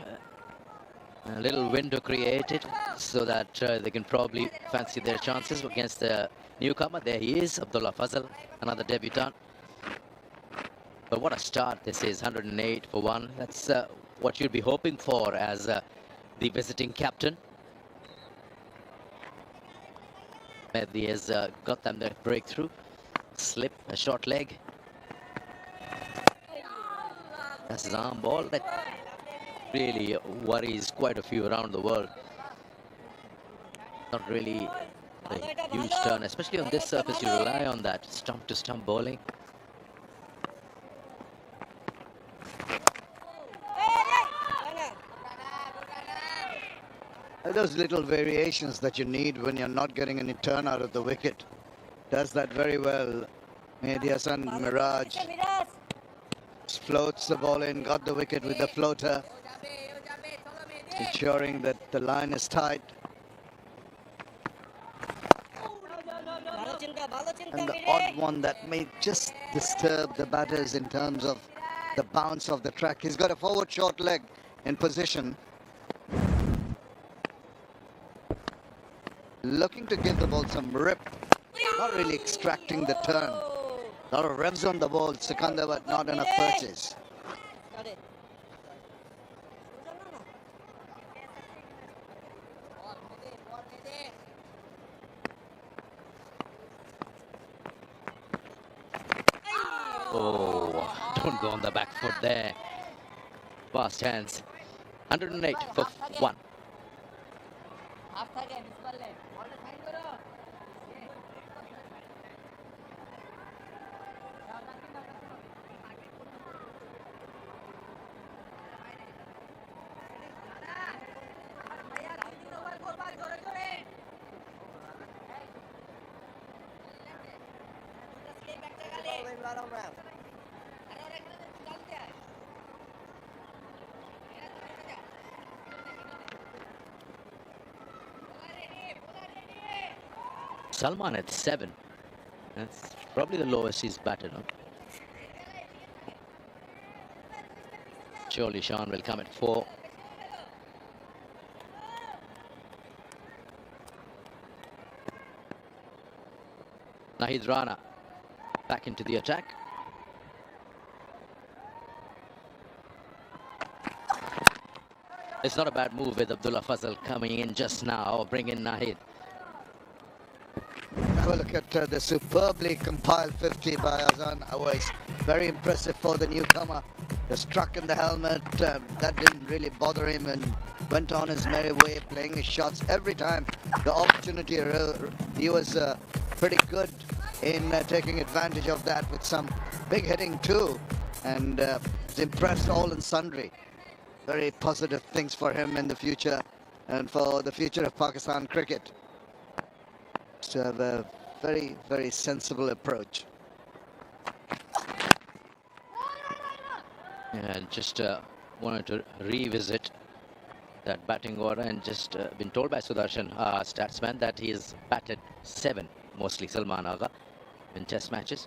A little window created so that they can probably fancy their chances against the newcomer. There he is, Abdullah Fazal, another debutant. But what a start this is, 108 for 1. That's what you'd be hoping for as the visiting captain. Mehdi has got them the breakthrough. Slip, a short leg. That's his arm ball that really worries quite a few around the world. Not really a huge turn, especially on this surface. You rely on that stump to stump bowling. Those little variations that you need when you're not getting any turn out of the wicket. Does that very well. Mehdi Hasan Miraj floats the ball in, got the wicket with the floater, ensuring that the line is tight. And the odd one that may just disturb the batters in terms of the bounce of the track. He's got a forward short leg in position. Looking to give the ball some rip, not really extracting the turn. A lot of revs on the ball, Sikandar, but not enough purchase. Don't go on the back foot there. Fast hands. 108 for 1. Salman at 7. That's probably the lowest he's batted on. Surely Sean will come at 4. Nahid Rana back into the attack. It's not a bad move with Abdullah Fazal coming in just now, bring in Nahid. Have a look at the superbly compiled 50 by Azam Awais. Very impressive for the newcomer. The struck in the helmet, that didn't really bother him and went on his merry way, playing his shots every time. The opportunity, he was pretty good in taking advantage of that with some big hitting too. And impressed all and sundry. Very positive things for him in the future and for the future of Pakistan cricket. To have a very, very sensible approach. Yeah, just wanted to revisit that batting order and just been told by Sudarshan, statsman, that he has batted 7, mostly Salman Agha, in test matches.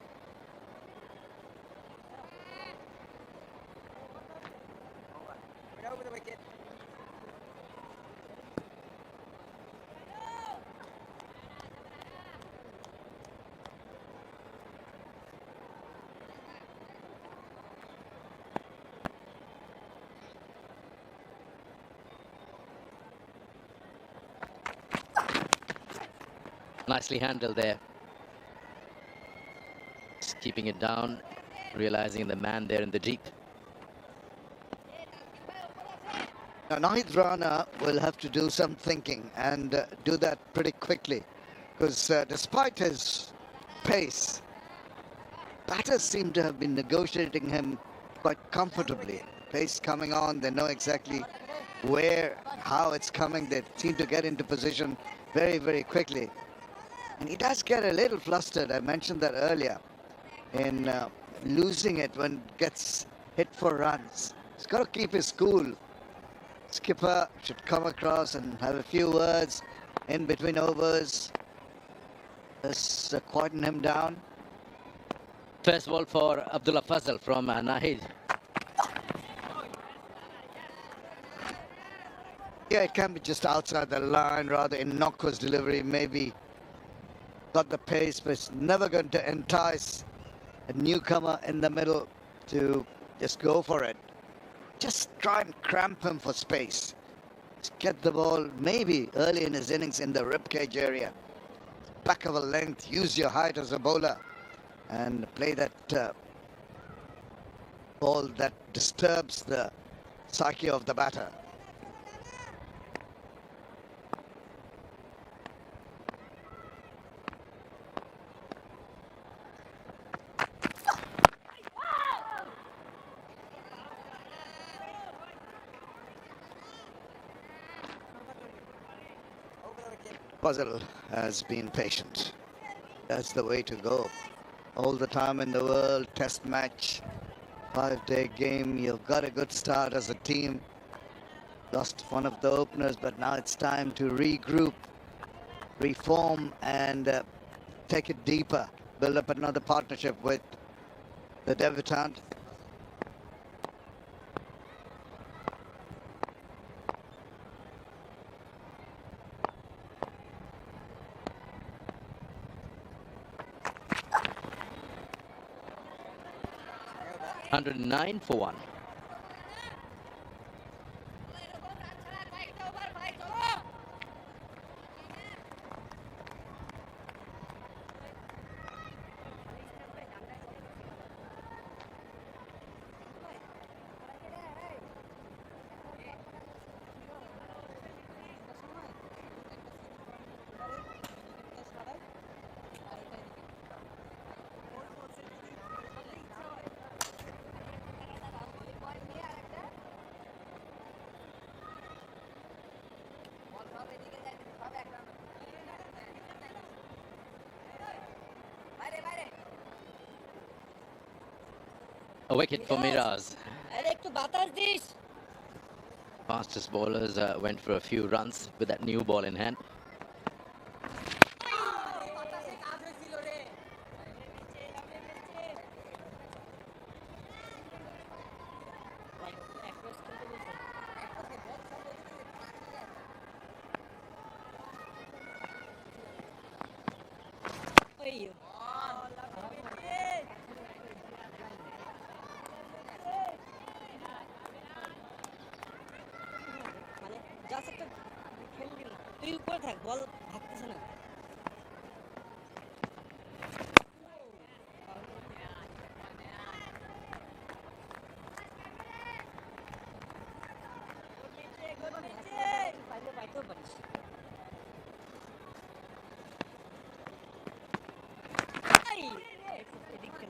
Nicely handled there. Just keeping it down, realizing the man there in the deep. Now, Nahid Rana will have to do some thinking and do that pretty quickly, because despite his pace, batters seem to have been negotiating him quite comfortably. Pace coming on, they know exactly where, how it's coming. They seem to get into position very, very quickly. And he does get a little flustered, I mentioned that earlier, in losing it when it gets hit for runs. He's got to keep his cool. Skipper should come across and have a few words in between overs. Just quieten him down. First ball for Abdullah Fazal from Nahid. Yeah, it can be just outside the line, rather innocuous delivery, maybe got the pace, but it's never going to entice a newcomer in the middle to just go for it. Just try and cramp him for space. Just get the ball maybe early in his innings in the ribcage area. Back of a length, use your height as a bowler and play that ball that disturbs the psyche of the batter. Fazal has been patient. That's the way to go. All the time in the world, test match, 5-day game, you've got a good start as a team. Lost one of the openers, but now it's time to regroup, reform and take it deeper. Build up another partnership with the debutant. $109 for 1. A wicket for Miraz. Fastest bowlers went for a few runs with that new ball in hand.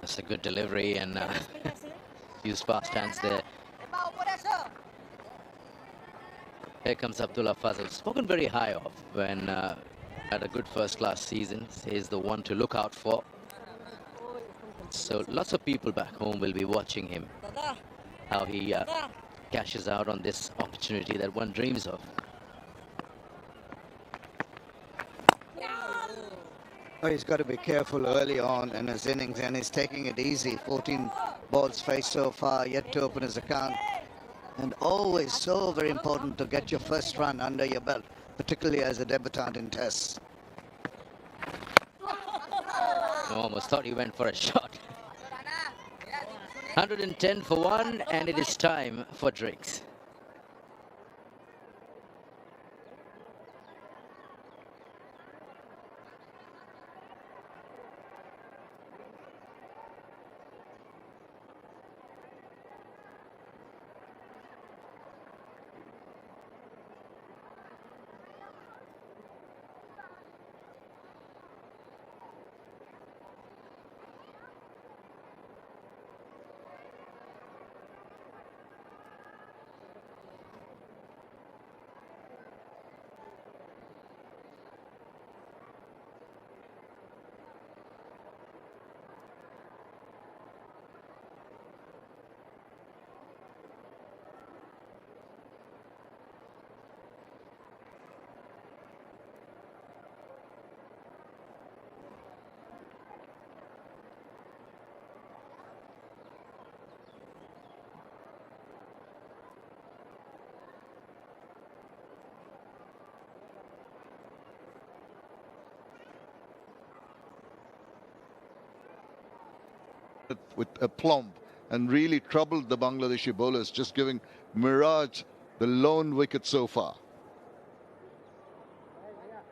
That's a good delivery and used fast hands there. Here comes Abdullah Fazal, spoken very high of when had a good first-class season. He's the one to look out for. So lots of people back home will be watching him, how he cashes out on this opportunity that one dreams of. Oh, he's got to be careful early on in his innings, and he's taking it easy. 14 balls faced so far, yet to open his account. And always so very important to get your first run under your belt, particularly as a debutant in tests. I almost thought he went for a shot. 110 for one, and it is time for drinks. With aplomb and really troubled the Bangladeshi bowlers, just giving Miraj the lone wicket so far.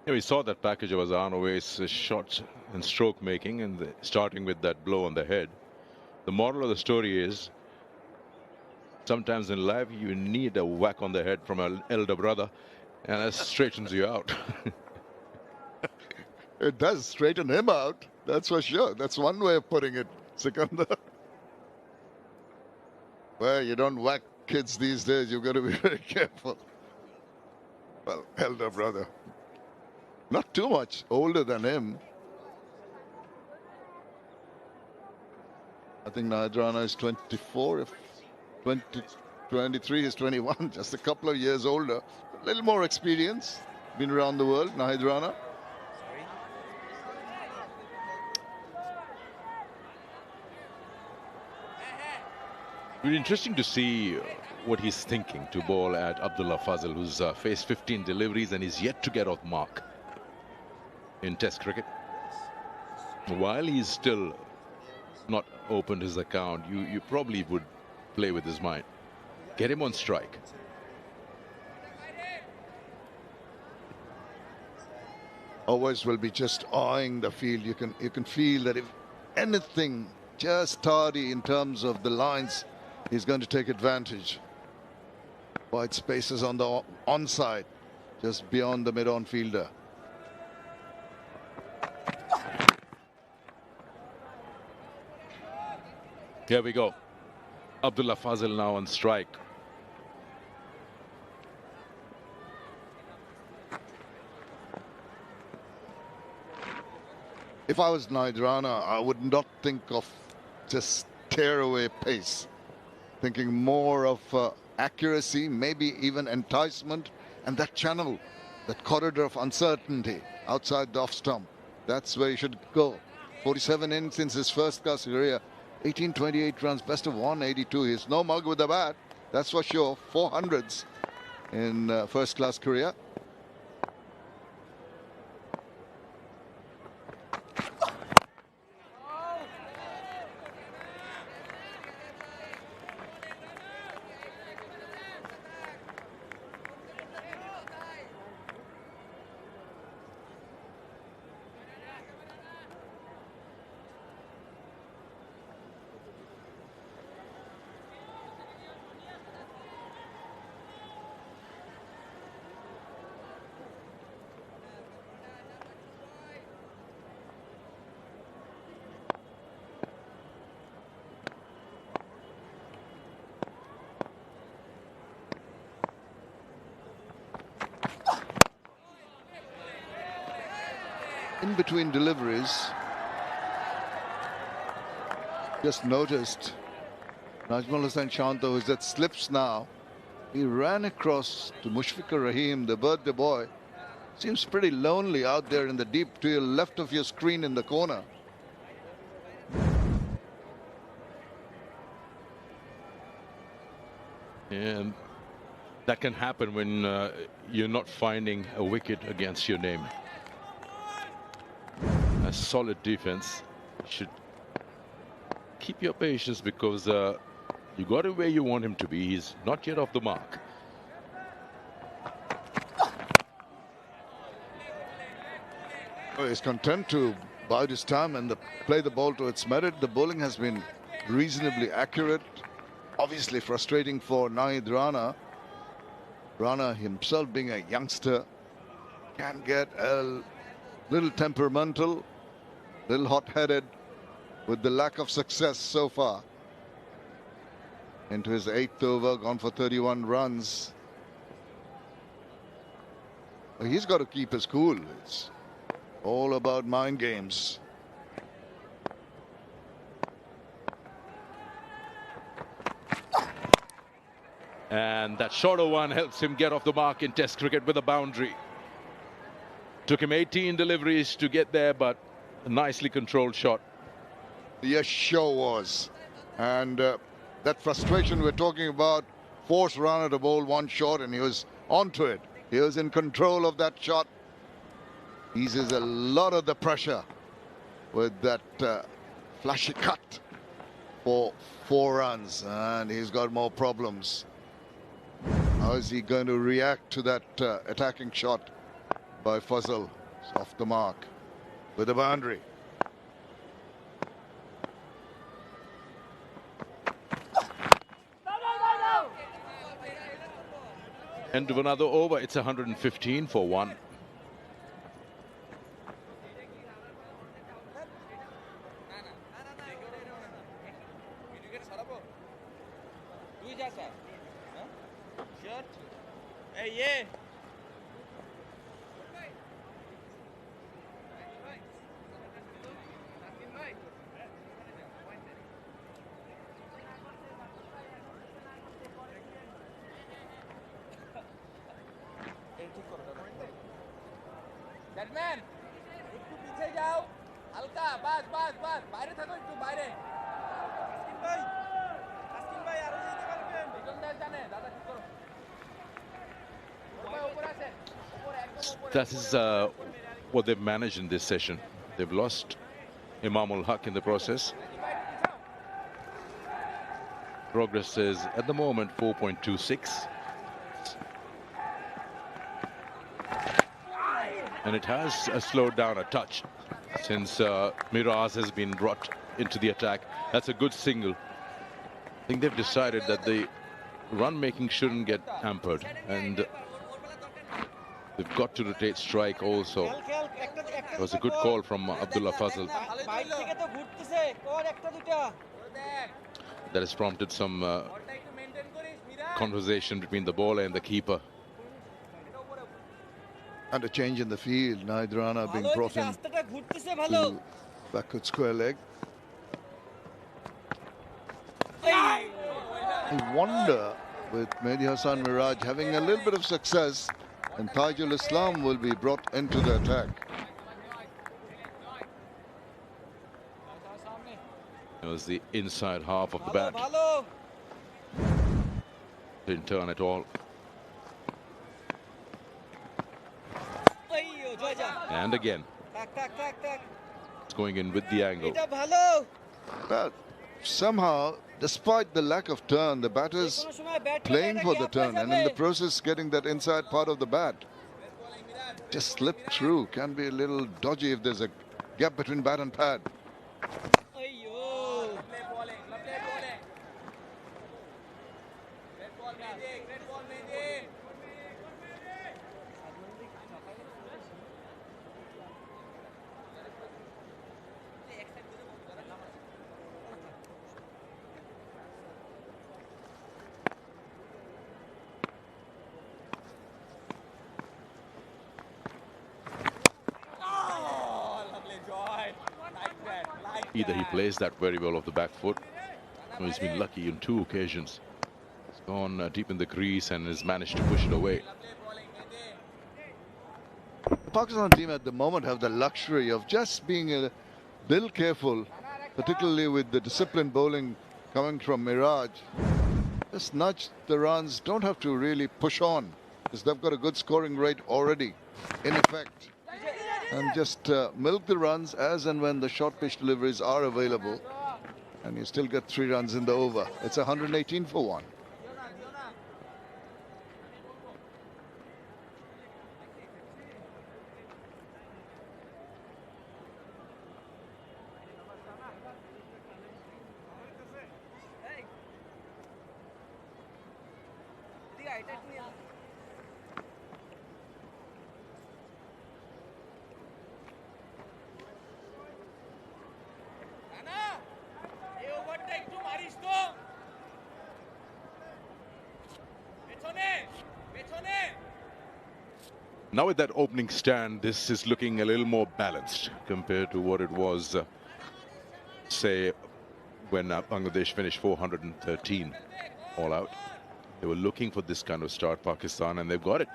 Yeah, we saw that package of Azam Owais's shot and stroke making, and starting with that blow on the head. The moral of the story is sometimes in life you need a whack on the head from an elder brother, and that straightens you out. It does straighten him out, that's for sure. That's one way of putting it, Sikandar. Well, you don't whack kids these days, you've got to be very careful. Well, elder brother. Not too much older than him. I think Rana is 24. If 23 is 21, just a couple of years older. A little more experience. Been around the world, Rana. It'll be interesting to see what he's thinking to bowl at Abdullah Fazal, who's faced 15 deliveries and is yet to get off mark in Test cricket. While he's still not opened his account, you probably would play with his mind. Get him on strike. Always will be just eyeing the field. You can feel that if anything just tardy in terms of the lines, he's going to take advantage. Wide spaces on the onside, just beyond the mid-on fielder. Here we go. Abdullah Fazal now on strike. If I was Rana, I would not think of just tearaway pace. Thinking more of accuracy, maybe even enticement, and that channel, that corridor of uncertainty outside the off stump. That's where he should go. 47 in since his first class career. 1828 runs, best of 182. He's no mug with the bat, that's for sure. 400s in first class career. In between deliveries, just noticed Najmul Hussain Shanto, who's at slips now. He ran across to Mushfiqur Rahim, the birthday boy. Seems pretty lonely out there in the deep to your left of your screen in the corner. And that can happen when you're not finding a wicket against your name. A solid defense. Should keep your patience because you got him where you want him to be. He's not yet off the mark. Oh, he's content to bide his time and play the ball to its merit. The bowling has been reasonably accurate. Obviously frustrating for Naid Rana. Rana himself being a youngster can get a little temperamental, little hot-headed with the lack of success so far. Into his 8th over, gone for 31 runs. He's got to keep his cool. It's all about mind games. And that shorter one helps him get off the mark in Test cricket with a boundary. Took him 18 deliveries to get there, but a nicely controlled shot. Yes, sure was. And that frustration we're talking about forced Rana to bowl one shot, and he was onto it. He was in control of that shot. Eases a lot of the pressure with that flashy cut for 4 runs, and he's got more problems. How is he going to react to that attacking shot by Fazal? It's off the mark with a boundary. End of another over. It's 115 for 1. Batman একটু পিছে যাও হালকা বাস বাস বাস বাইরে থাকো একটু বাইরে তাসকিন ভাই আরো যেতে পারবেন বিজন দাস জানে দাদা ঠিক করো উপরে আসেন উপরে একদম উপরে That is what they've managed in this session. They've lost Mominul Haque in the process. Progress is at the moment 4.26. And it has slowed down a touch since Miraz has been brought into the attack. That's a good single. I think they've decided that the run making shouldn't get hampered, and they've got to rotate strike also. It was a good call from Abdullah Fazal. That has prompted some conversation between the bowler and the keeper. And a change in the field. Naid Rana being brought in to backward square leg. I wonder, with Mehdi Hassan Miraj having a little bit of success, and Tajul Islam will be brought into the attack. It was the inside half of the bat. Didn't turn at all. And again. It's going in with the angle. But somehow, despite the lack of turn, the batter's playing for the turn, and in the process getting that inside part of the bat. Just slipped through. Can be a little dodgy if there's a gap between bat and pad. Either he plays that very well off the back foot, or he's been lucky on 2 occasions. He's gone deep in the crease and has managed to push it away. The Pakistan team at the moment have the luxury of just being a little careful, particularly with the disciplined bowling coming from Miraj. Just nudge the runs, don't have to really push on, because they've got a good scoring rate already in effect. And just milk the runs as and when the short pitch deliveries are available, and you still get 3 runs in the over. It's 118 for 1. Now with that opening stand, this is looking a little more balanced compared to what it was, say, when Bangladesh finished 413 all out. They were looking for this kind of start, Pakistan, and they've got it.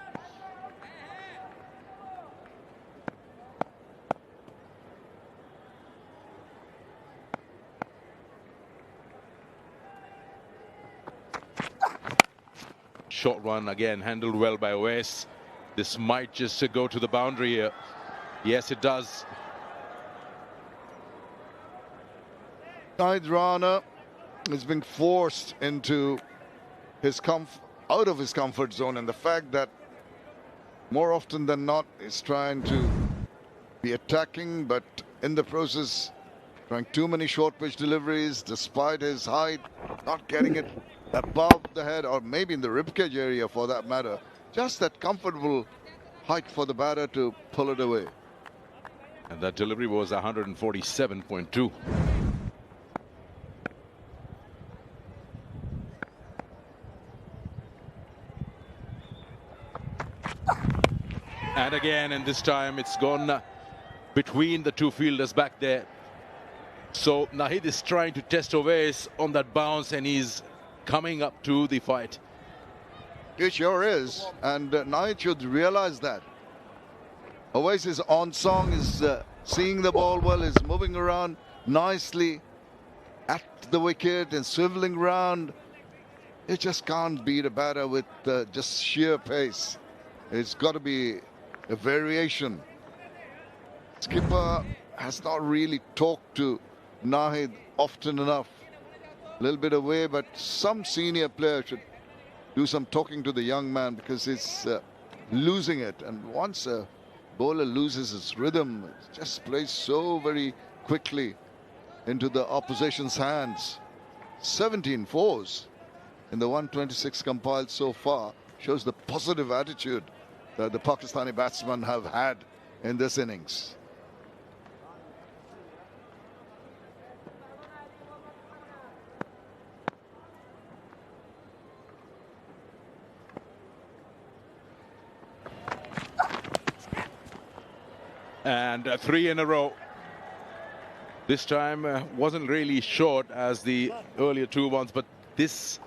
Short run again, handled well by Oais. This might just go to the boundary here. Yes, it does. Rana is being forced into his out of his comfort zone, and the fact that more often than not is trying to be attacking, but in the process trying too many short pitch deliveries despite his height, not getting it above the head or maybe in the ribcage area for that matter. Just that comfortable height for the batter to pull it away. And that delivery was 147.2. And again, and this time it's gone between the 2 fielders back there. So Nahid is trying to test Oais on that bounce, and he's coming up to the fight. He sure is, and Nahid should realize that. Oais is on song, is seeing the ball well, is moving around nicely at the wicket and swiveling round. It just can't beat a batter with just sheer pace. It's got to be a variation. Skipper has not really talked to Nahid often enough. A little bit away, but some senior player should do some talking to the young man, because he's losing it. And once a bowler loses his rhythm, it just plays so very quickly into the opposition's hands. 17 fours in the 126 compiled so far shows the positive attitude that the Pakistani batsmen have had in this innings. And 3 in a row. This time wasn't really short as the earlier two ones, but this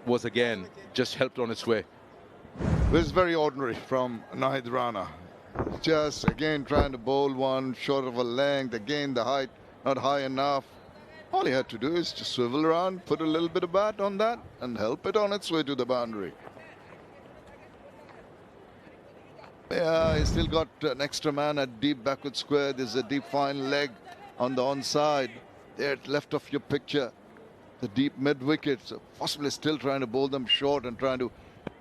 was again just helped on its way. This is very ordinary from Rana. Just again trying to bowl one short of a length. Again, the height not high enough. All he had to do is just swivel around, put a little bit of bat on that, and help it on its way to the boundary. Yeah, he's still got an extra man at deep backward square. There's a deep fine leg on the onside. There, left of your picture, the deep mid wicket. So possibly still trying to bowl them short and trying to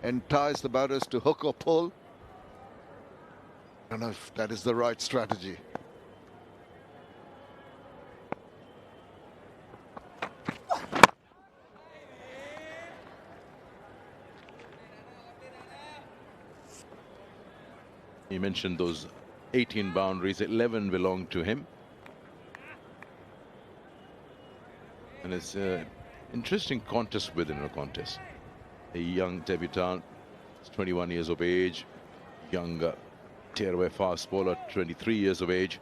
entice the batters to hook or pull. I don't know if that is the right strategy. He mentioned those 18 boundaries, 11 belong to him. And it's an interesting contest within a contest. A young debutant, 21 years of age, young tearaway fast bowler, 23 years of age.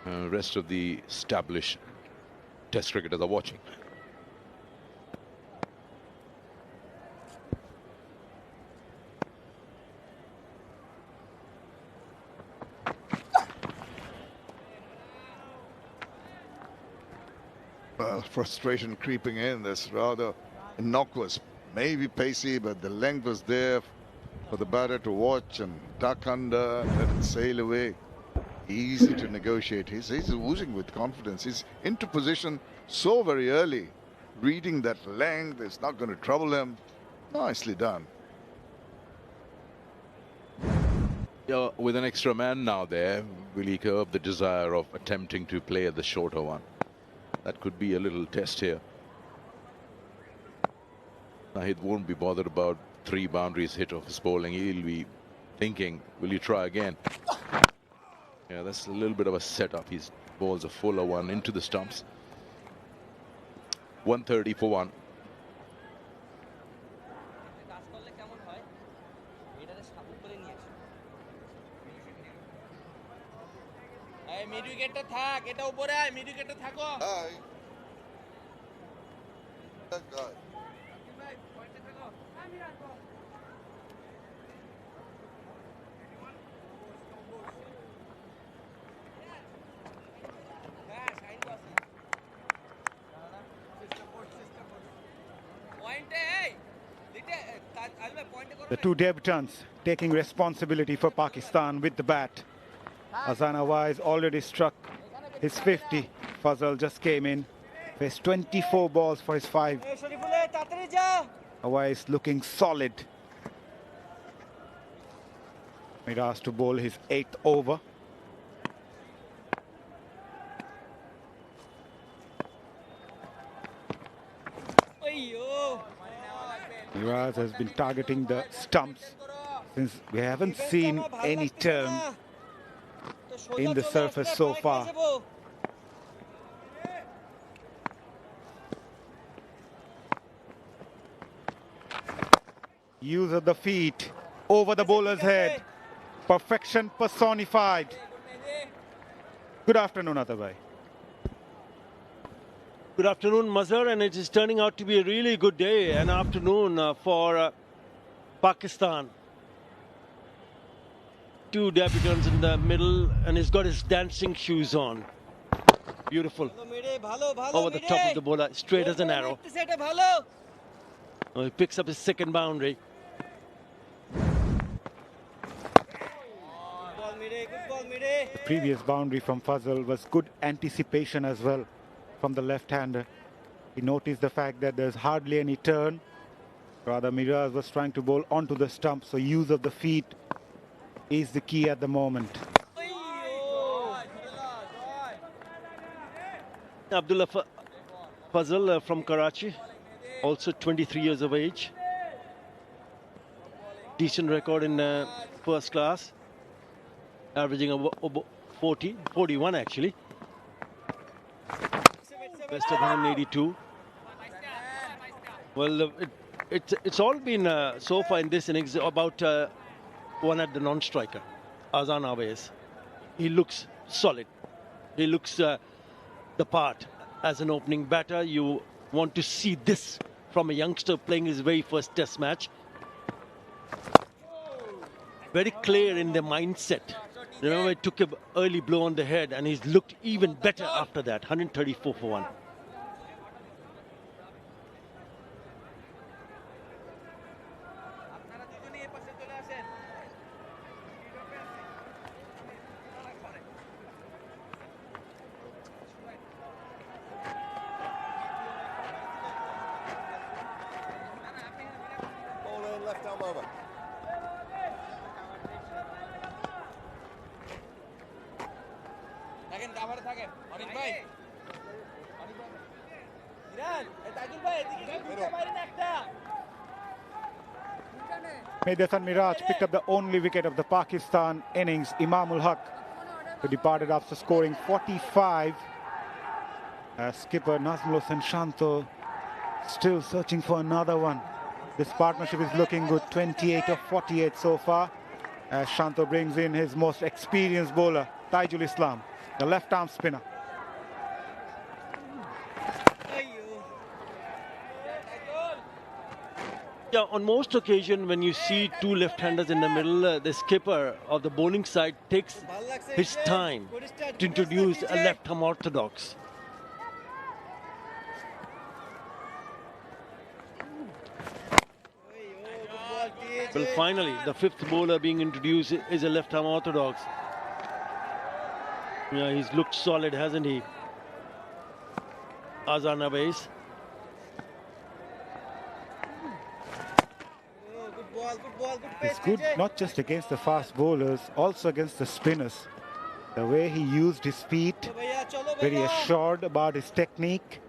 Rest of the established test cricketers are watching. Well, frustration creeping in. This rather knock was maybe pacey, but the length was there for the batter to watch and duck under, let it sail away. Easy to negotiate. He's oozing with confidence. He's into position so very early. Reading that length is not going to trouble him. Nicely done. Yeah, with an extra man now there, will he curb the desire of attempting to play at the shorter one? That could be a little test here. Nahid won't be bothered about 3 boundaries hit of his bowling. He'll be thinking, will you try again? Yeah, that's a little bit of a setup. His bowls a fuller one into the stumps. 130 for 1. Mid উইকেটটা থাক, এটা উপরে আয়, mid উইকেটটা থাকো। The two debutants taking responsibility for Pakistan with the bat. Azam Awais already struck his 50. Fazal just came in. Faced 24 balls for his 5. Awais looking solid. Miraj to bowl his 8th over. Miraj has been targeting the stumps since we haven't seen any turn in the surface so far. Use of the feet over the bowler's head. Perfection personified. Good afternoon, Atabhai. Good afternoon, Mazhar, and it is turning out to be a really good day and afternoon for Pakistan. 2 debutants in the middle, and he's got his dancing shoes on. Beautiful. Over the top of the bowler, straight as an arrow. Oh, he picks up his 2nd boundary. The previous boundary from Fazal was good anticipation as well from the left-hander. He noticed the fact that there's hardly any turn. Rather, Miraj was trying to bowl onto the stump, so use of the feet is the key at the moment. Abdullah Fazal from Karachi, also 23 years of age. Decent record in first class, averaging a 41 actually. Best of 182. Well, it's all been so far in this innings about one at the non-striker, Azam Awais. He looks solid. He looks the part. As an opening batter, you want to see this from a youngster playing his very first test match. Very clear in the mindset. Remember, it took an early blow on the head and he's looked even better after that. 134 for 1. Left arm over. থাকেন কাভারে থাকেন অনিক ভাই Iran এই তাজুল ভাই এদিকে ঘুরতে পারেন একটা Medasan Miraj picked up the only wicket of the Pakistan innings. Mominul Haque, who departed after scoring 45. Skipper Nazmul Hossain Shanto still searching for another one. This partnership is looking good, 28 of 48 so far, as Shanto brings in his most experienced bowler, Taijul Islam, the left-arm spinner. Yeah, on most occasions when you see two left-handers in the middle, the skipper of the bowling side takes his time to introduce a left-arm orthodox. Well, finally, the fifth bowler being introduced is a left-arm orthodox. Yeah, he's looked solid, hasn't he? Azam base. It's good not just against the fast bowlers, also against the spinners. The way he used his feet, very assured about his technique,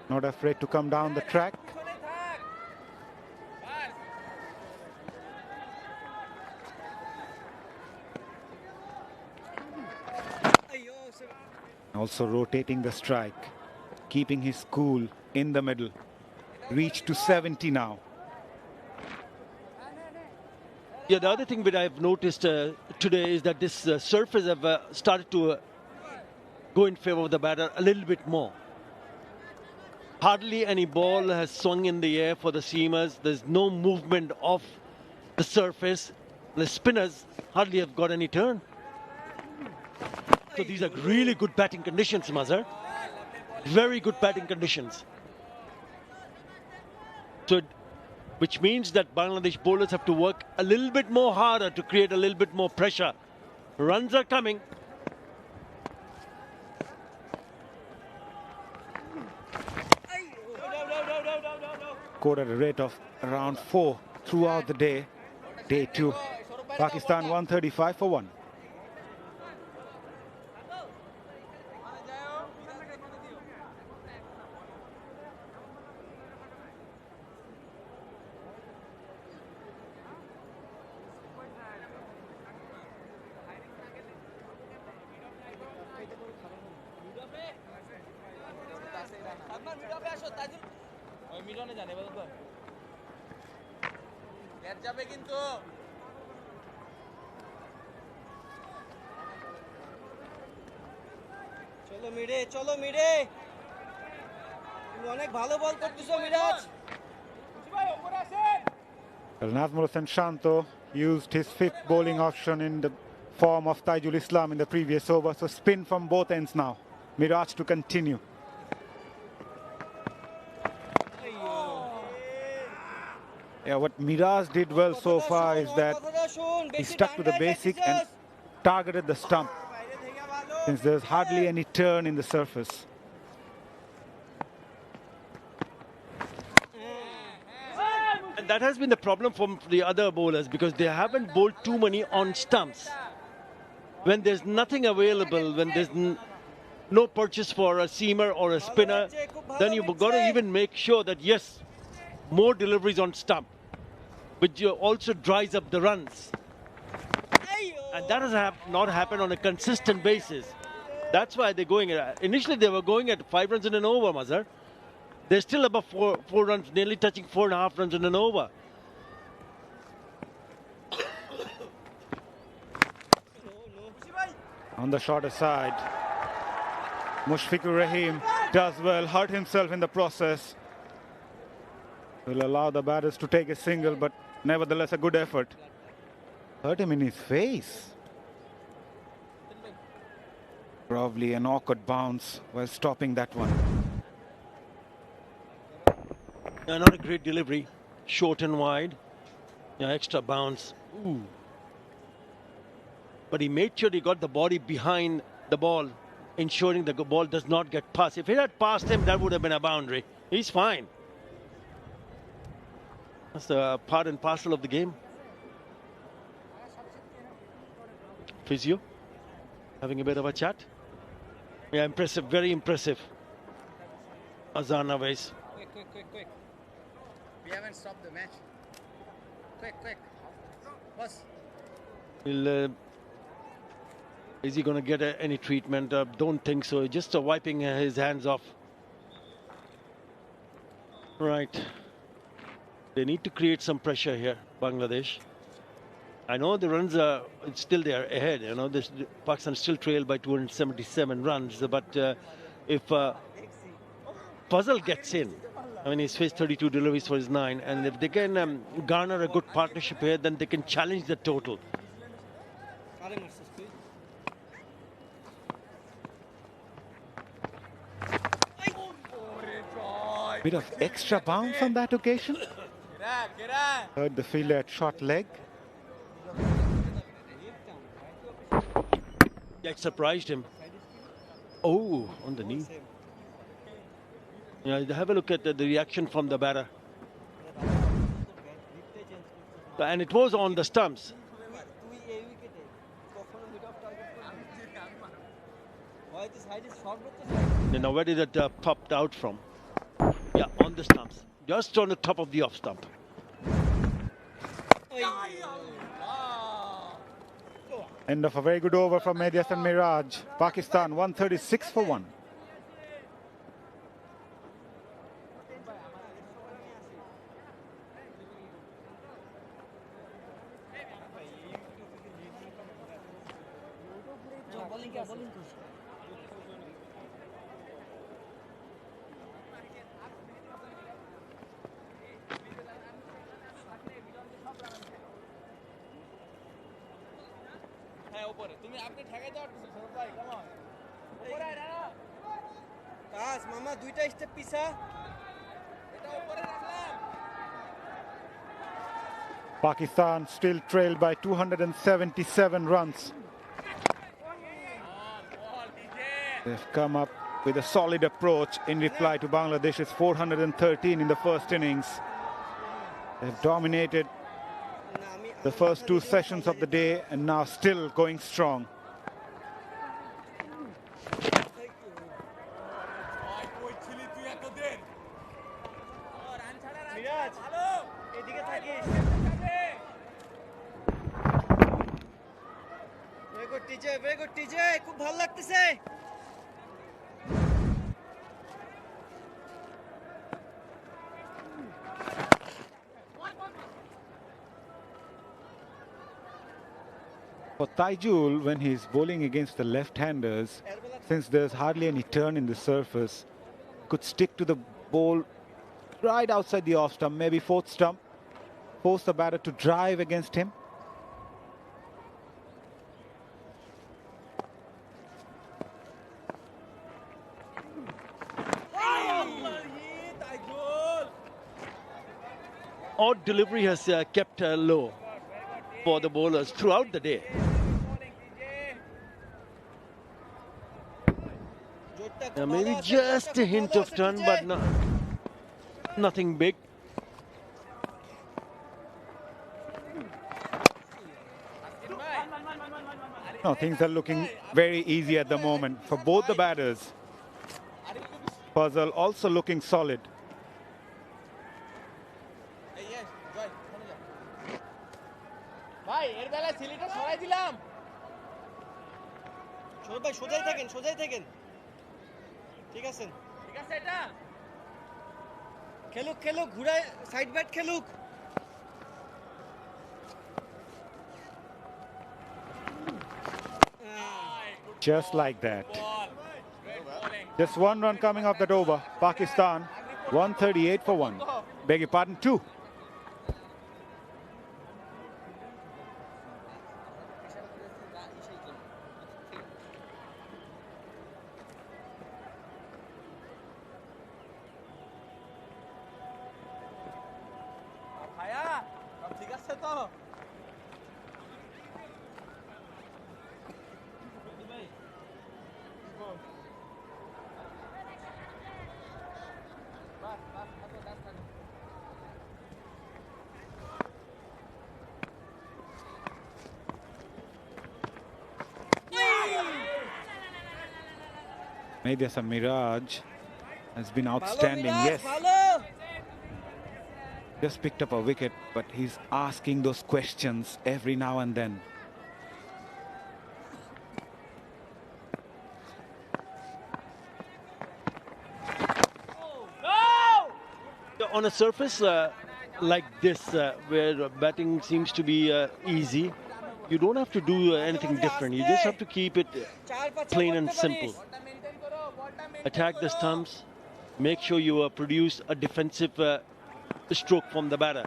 not afraid to come down the track. Also rotating the strike, keeping his cool in the middle. Reached to 70 now. Yeah, the other thing that I've noticed today is that this surface have started to go in favor of the batter a little bit more. Hardly any ball has swung in the air for the seamers. There's no movement of the surface. The spinners hardly have got any turn. So these are really good batting conditions, Mazhar. Very good batting conditions. So, which means that Bangladesh bowlers have to work a little bit more harder to create a little bit more pressure. Runs are coming. Scored at a rate of around 4 throughout the day. Day 2. Pakistan 135 for 1. যাবে কিন্তু চলো মিডে তুমি অনেক ভালো বল করতেছো মিরাজ ভাই উপরে আসেন Nazmul Hossain Shanto used his fifth bowling option in the form of Taijul Islam in the previous over, so spin from both ends now. Miraj to continue. Yeah, what Miraj did well so far is that he stuck to the basic and targeted the stump, since there's hardly any turn in the surface. And that has been the problem for the other bowlers, because they haven't bowled too many on stumps. When there's nothing available, when there's no purchase for a seamer or a spinner, then you've got to even make sure that, yes, more deliveries on stump, which also dries up the runs. And that has not happened on a consistent basis. That's why they're going at, initially they were going at 5 runs in an over, Mazhar. They're still above four runs, nearly touching 4.5 runs in an over. On the shorter side, Mushfiqur Rahim does well, hurt himself in the process. Will allow the batters to take a single, but nevertheless a good effort. Hurt him in his face. Probably an awkward bounce while stopping that one. Yeah, not a great delivery. Short and wide. Yeah, extra bounce. Ooh. But he made sure he got the body behind the ball, ensuring the ball does not get past. If it had passed him, that would have been a boundary. He's fine. That's the part and parcel of the game. Physio, having a bit of a chat. Yeah, impressive, very impressive. Azam Awais. Quick. We haven't stopped the match. Quick. Boss. Is he going to get any treatment? Don't think so. Just wiping his hands off. Right. They need to create some pressure here, Bangladesh. I know the runs are still there ahead. You know, Pakistan still trailed by 277 runs. But if Puzzle gets in, I mean, he's faced 32 deliveries for his 9, and if they can garner a good partnership here, then they can challenge the total. Bit of extra bounce on that occasion. Heard the fielder at short leg. Yeah, it surprised him. Oh, on the knee. Yeah, have a look at the reaction from the batter. And it was on the stumps. Now, where did it popped out from? Yeah, on the stumps. Just on the top of the off stump. End of a very good over from Medias and Miraj. Pakistan 136 for 1. তুমি আপনি ঠেকাই দাও সরফ ভাই come on উপরে আয় রানা কাজ মামা দুইটা স্টেপ পিছা এটা উপরে রাখলাম Pakistan still trailed by 277 runs. They've come up with a solid approach in reply to Bangladesh's 413 in the first innings. They've dominated the first 2 sessions of the day and now still going strong. Very good TJ, খুব ভালো লাগতেছে For Taijul, when he's bowling against the left-handers, since there's hardly any turn in the surface, could stick to the ball right outside the off stump, maybe 4th stump, force the batter to drive against him. Odd delivery has kept low for the bowlers throughout the day. Maybe just a hint of turn, but nothing big. No, things are looking very easy at the moment for both the batters. Puzzle also looking solid. ভাই এর বেলা সিলিটা সরাই দিলাম ছোট ভাই সোজাই থাকেন ঠিক আছে এটা খেলুক ঘুরায় সাইড ব্যাট খেলুক Just like that. Just 1 run coming off that over. Pakistan 138 for 1. Beg your pardon, 2. Maybe some Miraj has been outstanding. Yes. Just picked up a wicket, but he's asking those questions every now and then. On a surface like this, where batting seems to be easy, you don't have to do anything different. You just have to keep it plain and simple. Attack the stumps, make sure you produce a defensive stroke from the batter.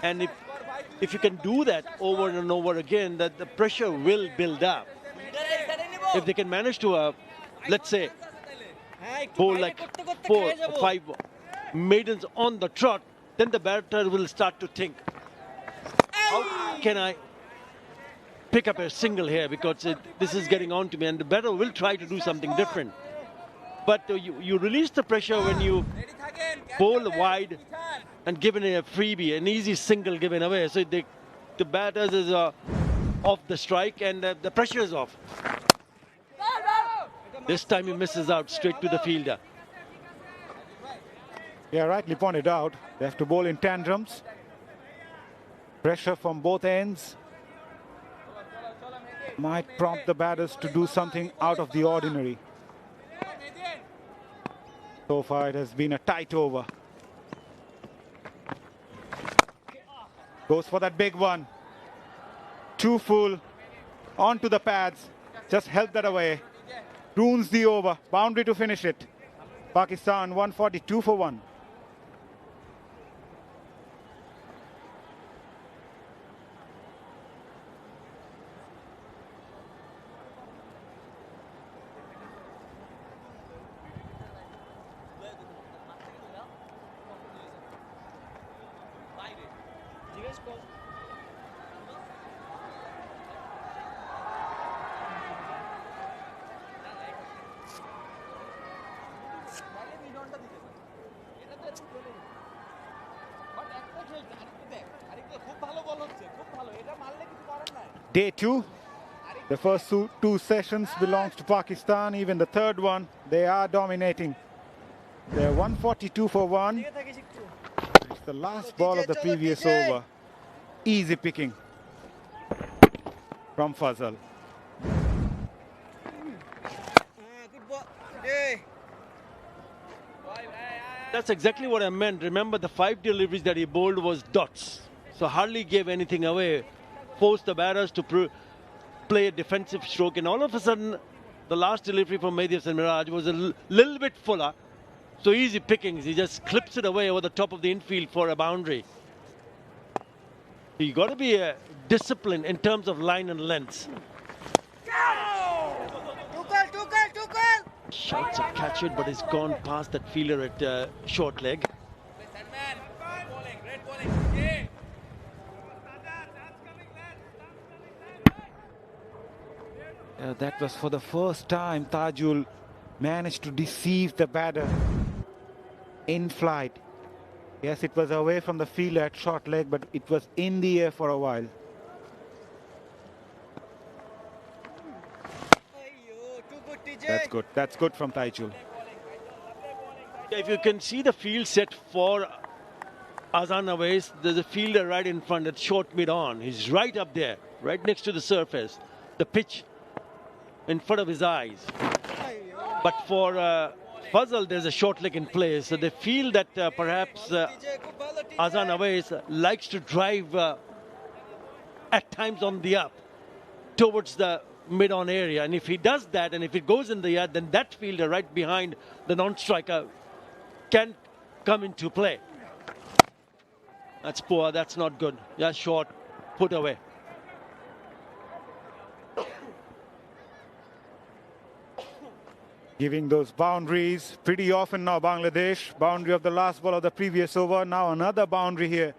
And if you can do that over and over again, that the pressure will build up. If they can manage to, let's say, bowl like 4 or 5 maidens on the trot, then the batter will start to think, how can I pick up a single here, because this is getting on to me, and the batter will try to do something different. But you release the pressure when you bowl wide and given a freebie, an easy single given away. So the batters is off the strike, and the pressure is off. This time he misses out straight to the fielder. Yeah, rightly pointed out. They have to bowl in tantrums. Pressure from both ends might prompt the batters to do something out of the ordinary. So far it has been a tight over. Goes for that big one. Too full. Onto the pads. Just help that away. Ruins the over. Boundary to finish it. Pakistan 142 for 1. Day 2. The first 2 sessions belongs to Pakistan. Even the third one, they are dominating. They're 142 for 1. It's the last ball of the previous over. Easy picking from Fazal. That's exactly what I meant. Remember, the 5 deliveries that he bowled was dots. So hardly gave anything away. Forced the batters to play a defensive stroke, and all of a sudden the last delivery from Mehdi and Miraj was a little bit fuller, so easy pickings. He just clips it away over the top of the infield for a boundary. You got to be disciplined in terms of line and length. Shouts to catch it, but it's gone past that fielder at short leg. That was for the first time Tajul managed to deceive the batter in flight. Yes, it was away from the fielder at short leg, but it was in the air for a while. That's good. That's good from Tajul. If you can see the field set for Azam Awais, there's a fielder right in front at short mid-on. He's right up there, right next to the surface. The pitch in front of his eyes. But for Fazal, there's a short leg in place. So they feel that perhaps Azam Awais likes to drive at times on the up towards the mid-on area. And if he does that, and if it goes in the air, then that fielder right behind the non-striker can come into play. That's poor, that's not good. Yeah, short, put away. Giving those boundaries pretty often now, Bangladesh. Boundary of the last ball of the previous over. Now another boundary here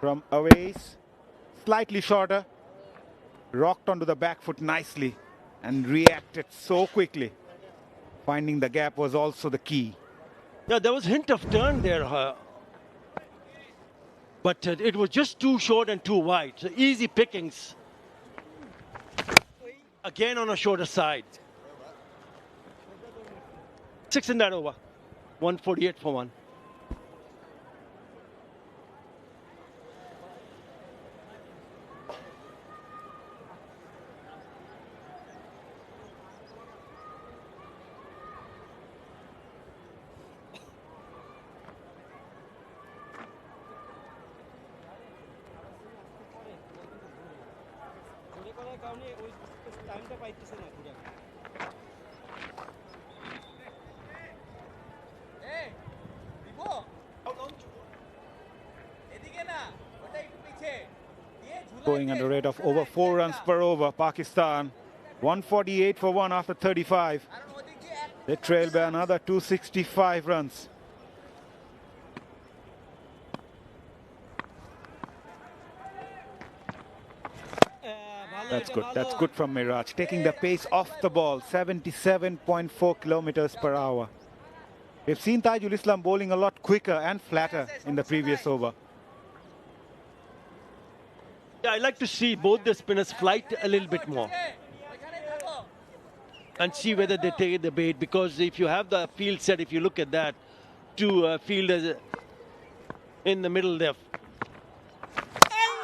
from Awais. Slightly shorter. Rocked onto the back foot nicely and reacted so quickly. Finding the gap was also the key. Yeah, there was hint of turn there. But it was just too short and too wide. So easy pickings. Again on a shorter side. 6 in that over. 148 for 1. Going at a rate of over 4 runs per over. Pakistan 148 for 1 after 35. They trail by another 265 runs. That's good. That's good from Miraj. Taking the pace off the ball. 77.4 kilometers per hour. We've seen Tajul Islam bowling a lot quicker and flatter in the previous over. Yeah, I like to see both the spinners flight a little bit more and see whether they take the bait, because if you have the field set, if you look at that, two fielders in the middle there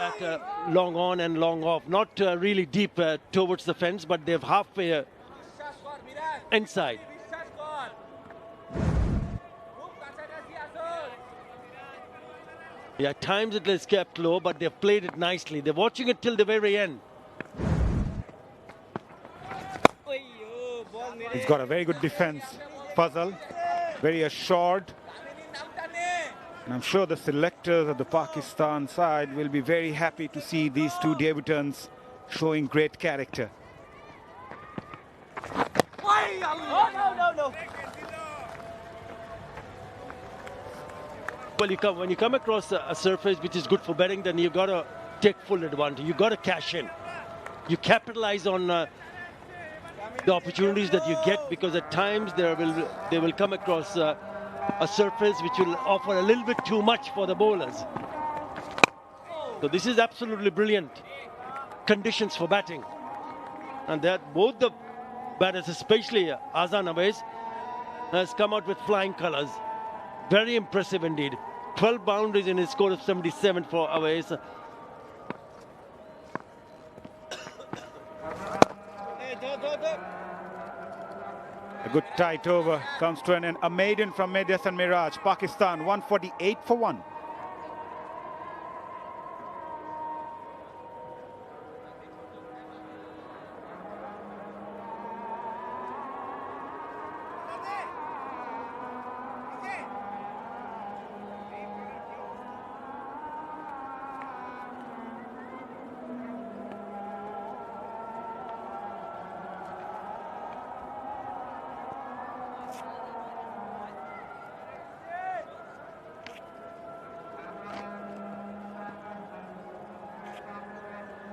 at long on and long off, not really deep towards the fence, but they've halfway inside. Yeah, at times it is kept low, but they've played it nicely. They're watching it till the very end. He's got a very good defense, Fazal. Very assured. And I'm sure the selectors of the Pakistan side will be very happy to see these two debutants showing great character. No. Well, when you come across a surface which is good for betting, then you've got to take full advantage. You've got to cash in. You capitalize on the opportunities that you get, because at times they will come across a surface which will offer a little bit too much for the bowlers. So this is absolutely brilliant conditions for batting. And that both the batters, especially Azam Awais, has come out with flying colours. Very impressive indeed. 12 boundaries in his score of 77 for Awais. A good tight over comes to an end. A maiden from Medias and Miraj. Pakistan 148 for 1.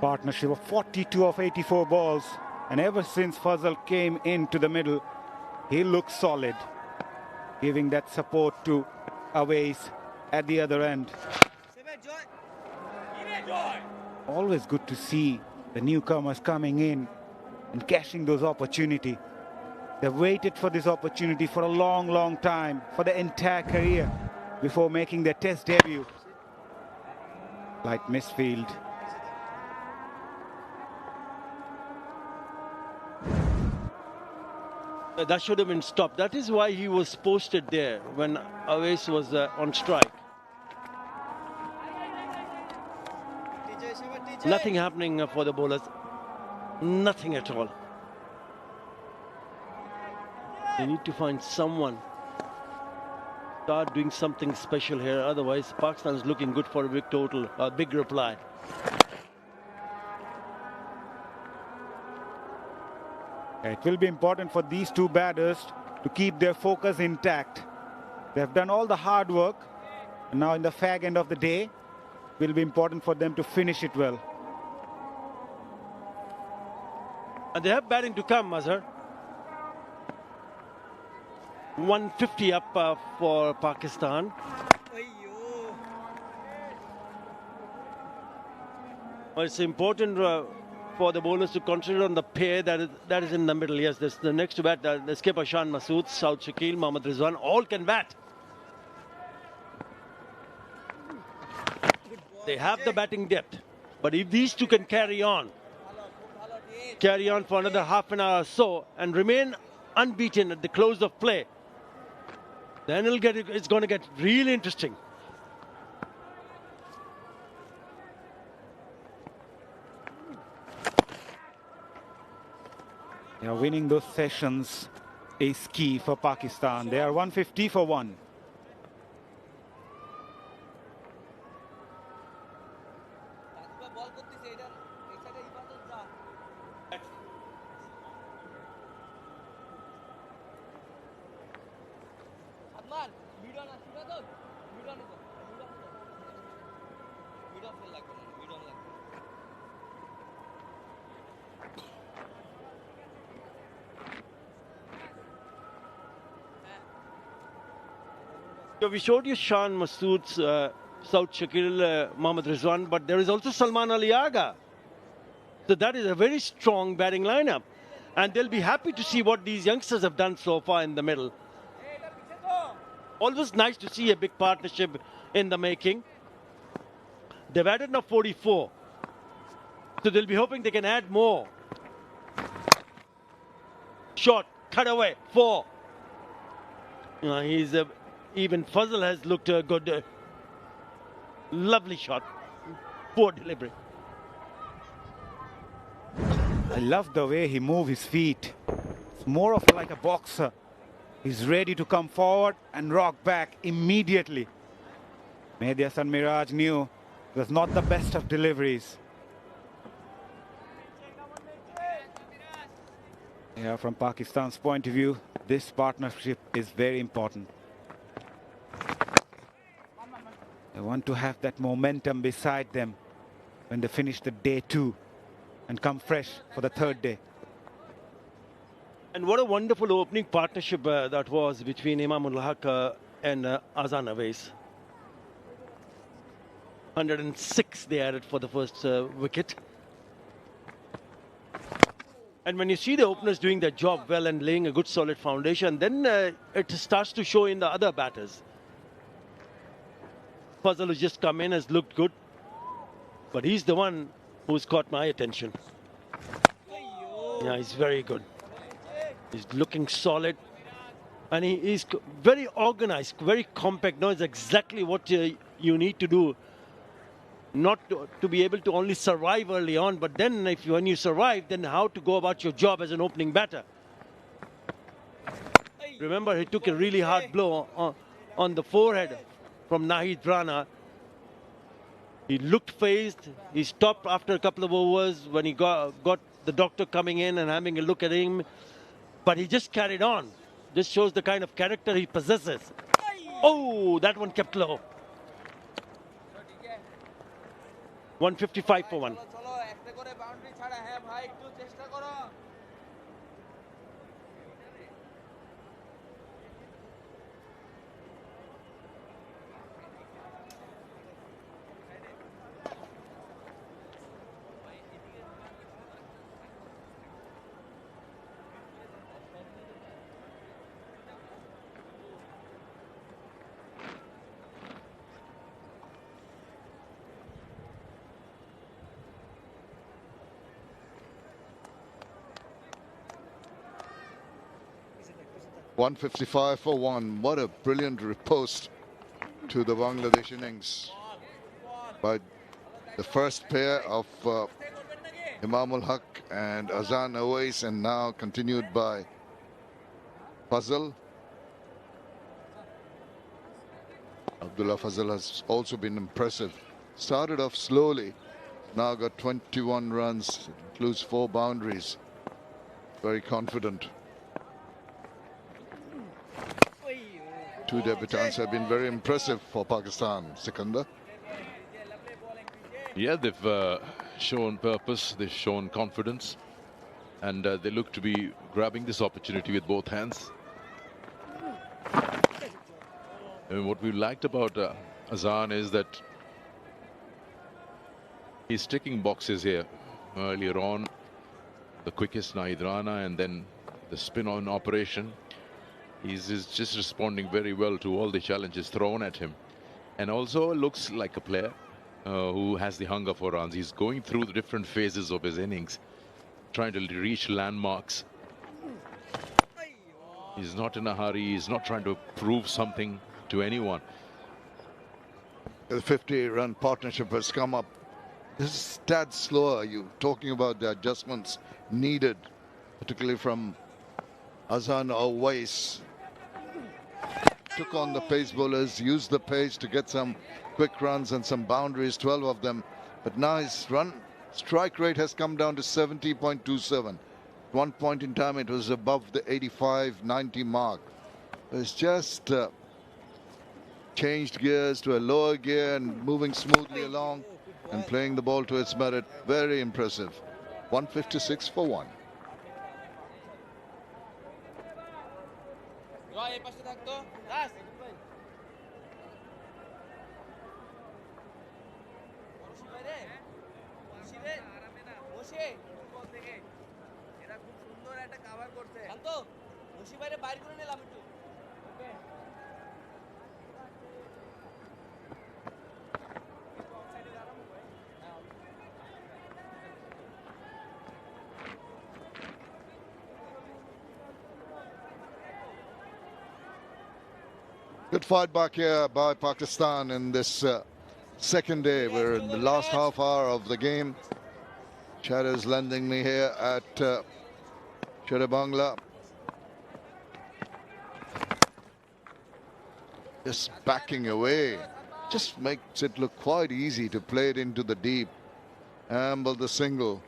Partnership of 42 of 84 balls, and ever since Fazal came into the middle, he looks solid, giving that support to Awais at the other end. Always good to see the newcomers coming in and cashing those opportunities. They've waited for this opportunity for a long time, for the entire career, before making their test debut. Light misfield. That should have been stopped. That is why he was posted there when Awais was on strike. Nothing happening for the bowlers. Nothing at all. They need to find someone. Start doing something special here. Otherwise, Pakistan is looking good for a big total, a big reply. It will be important for these two batters to keep their focus intact. They have done all the hard work, and now in the fag end of the day, it will be important for them to finish it well. And they have batting to come, Azhar. 150 up for Pakistan. Well, it's important for the bowlers to concentrate on the pair that is in the middle. Yes, this, the next to bat, the skipper Shan Masood, Saud Shakil, Mohammad Rizwan, all can bat. They have the batting depth. But if these two can carry on for another half an hour or so and remain unbeaten at the close of play, then it's going to get really interesting. Yeah, winning those sessions is key for Pakistan. They are 150 for 1. So we showed you Shan Masood's Saud Shakil, Mohammad Rizwan, but there is also Salman Ali Agha. So that is a very strong batting lineup. And they'll be happy to see what these youngsters have done so far in the middle. Always nice to see a big partnership in the making. They've added now 44. So they'll be hoping they can add more. Shot, cut away, 4. Even Fazal has looked good. Lovely shot. Poor delivery. I love the way he moves his feet. It's more of like a boxer. He's ready to come forward and rock back immediately. Mehdi Hasan Miraj knew it was not the best of deliveries. Yeah, from Pakistan's point of view, this partnership is very important. They want to have that momentum beside them when they finish the day 2 and come fresh for the 3rd day. And what a wonderful opening partnership that was between Muminul Haque and Azam Awais. 106 they added for the first wicket. And when you see the openers doing their job well and laying a good solid foundation, then it starts to show in the other batters. Fazal who's just come in has looked good, but he's the one who's caught my attention. Yeah, he's very good. He's looking solid, and he's very organized, very compact, knows exactly what you need to do. Not to be able to only survive early on, but then when you survive, then how to go about your job as an opening batter. Remember, he took a really hard blow on the forehead from Rana. He looked phased. He stopped after a couple of overs when he got the doctor coming in and having a look at him. But he just carried on. This shows the kind of character he possesses. Oh, that one kept low. 155 for 1. $155 for 1. What a brilliant riposte to the Bangladesh innings by the first pair of Muminul Haque and Azam Awais, and now continued by Fazal. Abdullah Fazal has also been impressive. Started off slowly, now got 21 runs, includes 4 boundaries. Very confident. 2 debutants have been very impressive for Pakistan. Sikandar. Yeah, they've shown purpose, they've shown confidence, and they look to be grabbing this opportunity with both hands. And what we liked about Azam is that he's ticking boxes here. Earlier on, the quickest Rana, and then the spin-on operation. He's just responding very well to all the challenges thrown at him, and also looks like a player who has the hunger for runs. He's going through the different phases of his innings, trying to reach landmarks. He's not in a hurry. He's not trying to prove something to anyone. The 50-run partnership has come up. This is a tad slower. You're talking about the adjustments needed, particularly from Azam Awais. Took on the pace bowlers, used the pace to get some quick runs and some boundaries, 12 of them. But now his run strike rate has come down to 70.27. At one point in time, it was above the 85-90 mark. It's just changed gears to a lower gear and moving smoothly along and playing the ball to its merit. Very impressive. 156 for 1. Good fight back here by Pakistan in this second day. We're in the last half hour of the game. Shadow's lending me here at Sher-e-Bangla. Just backing away. Just makes it look quite easy to play it into the deep. Amble the single.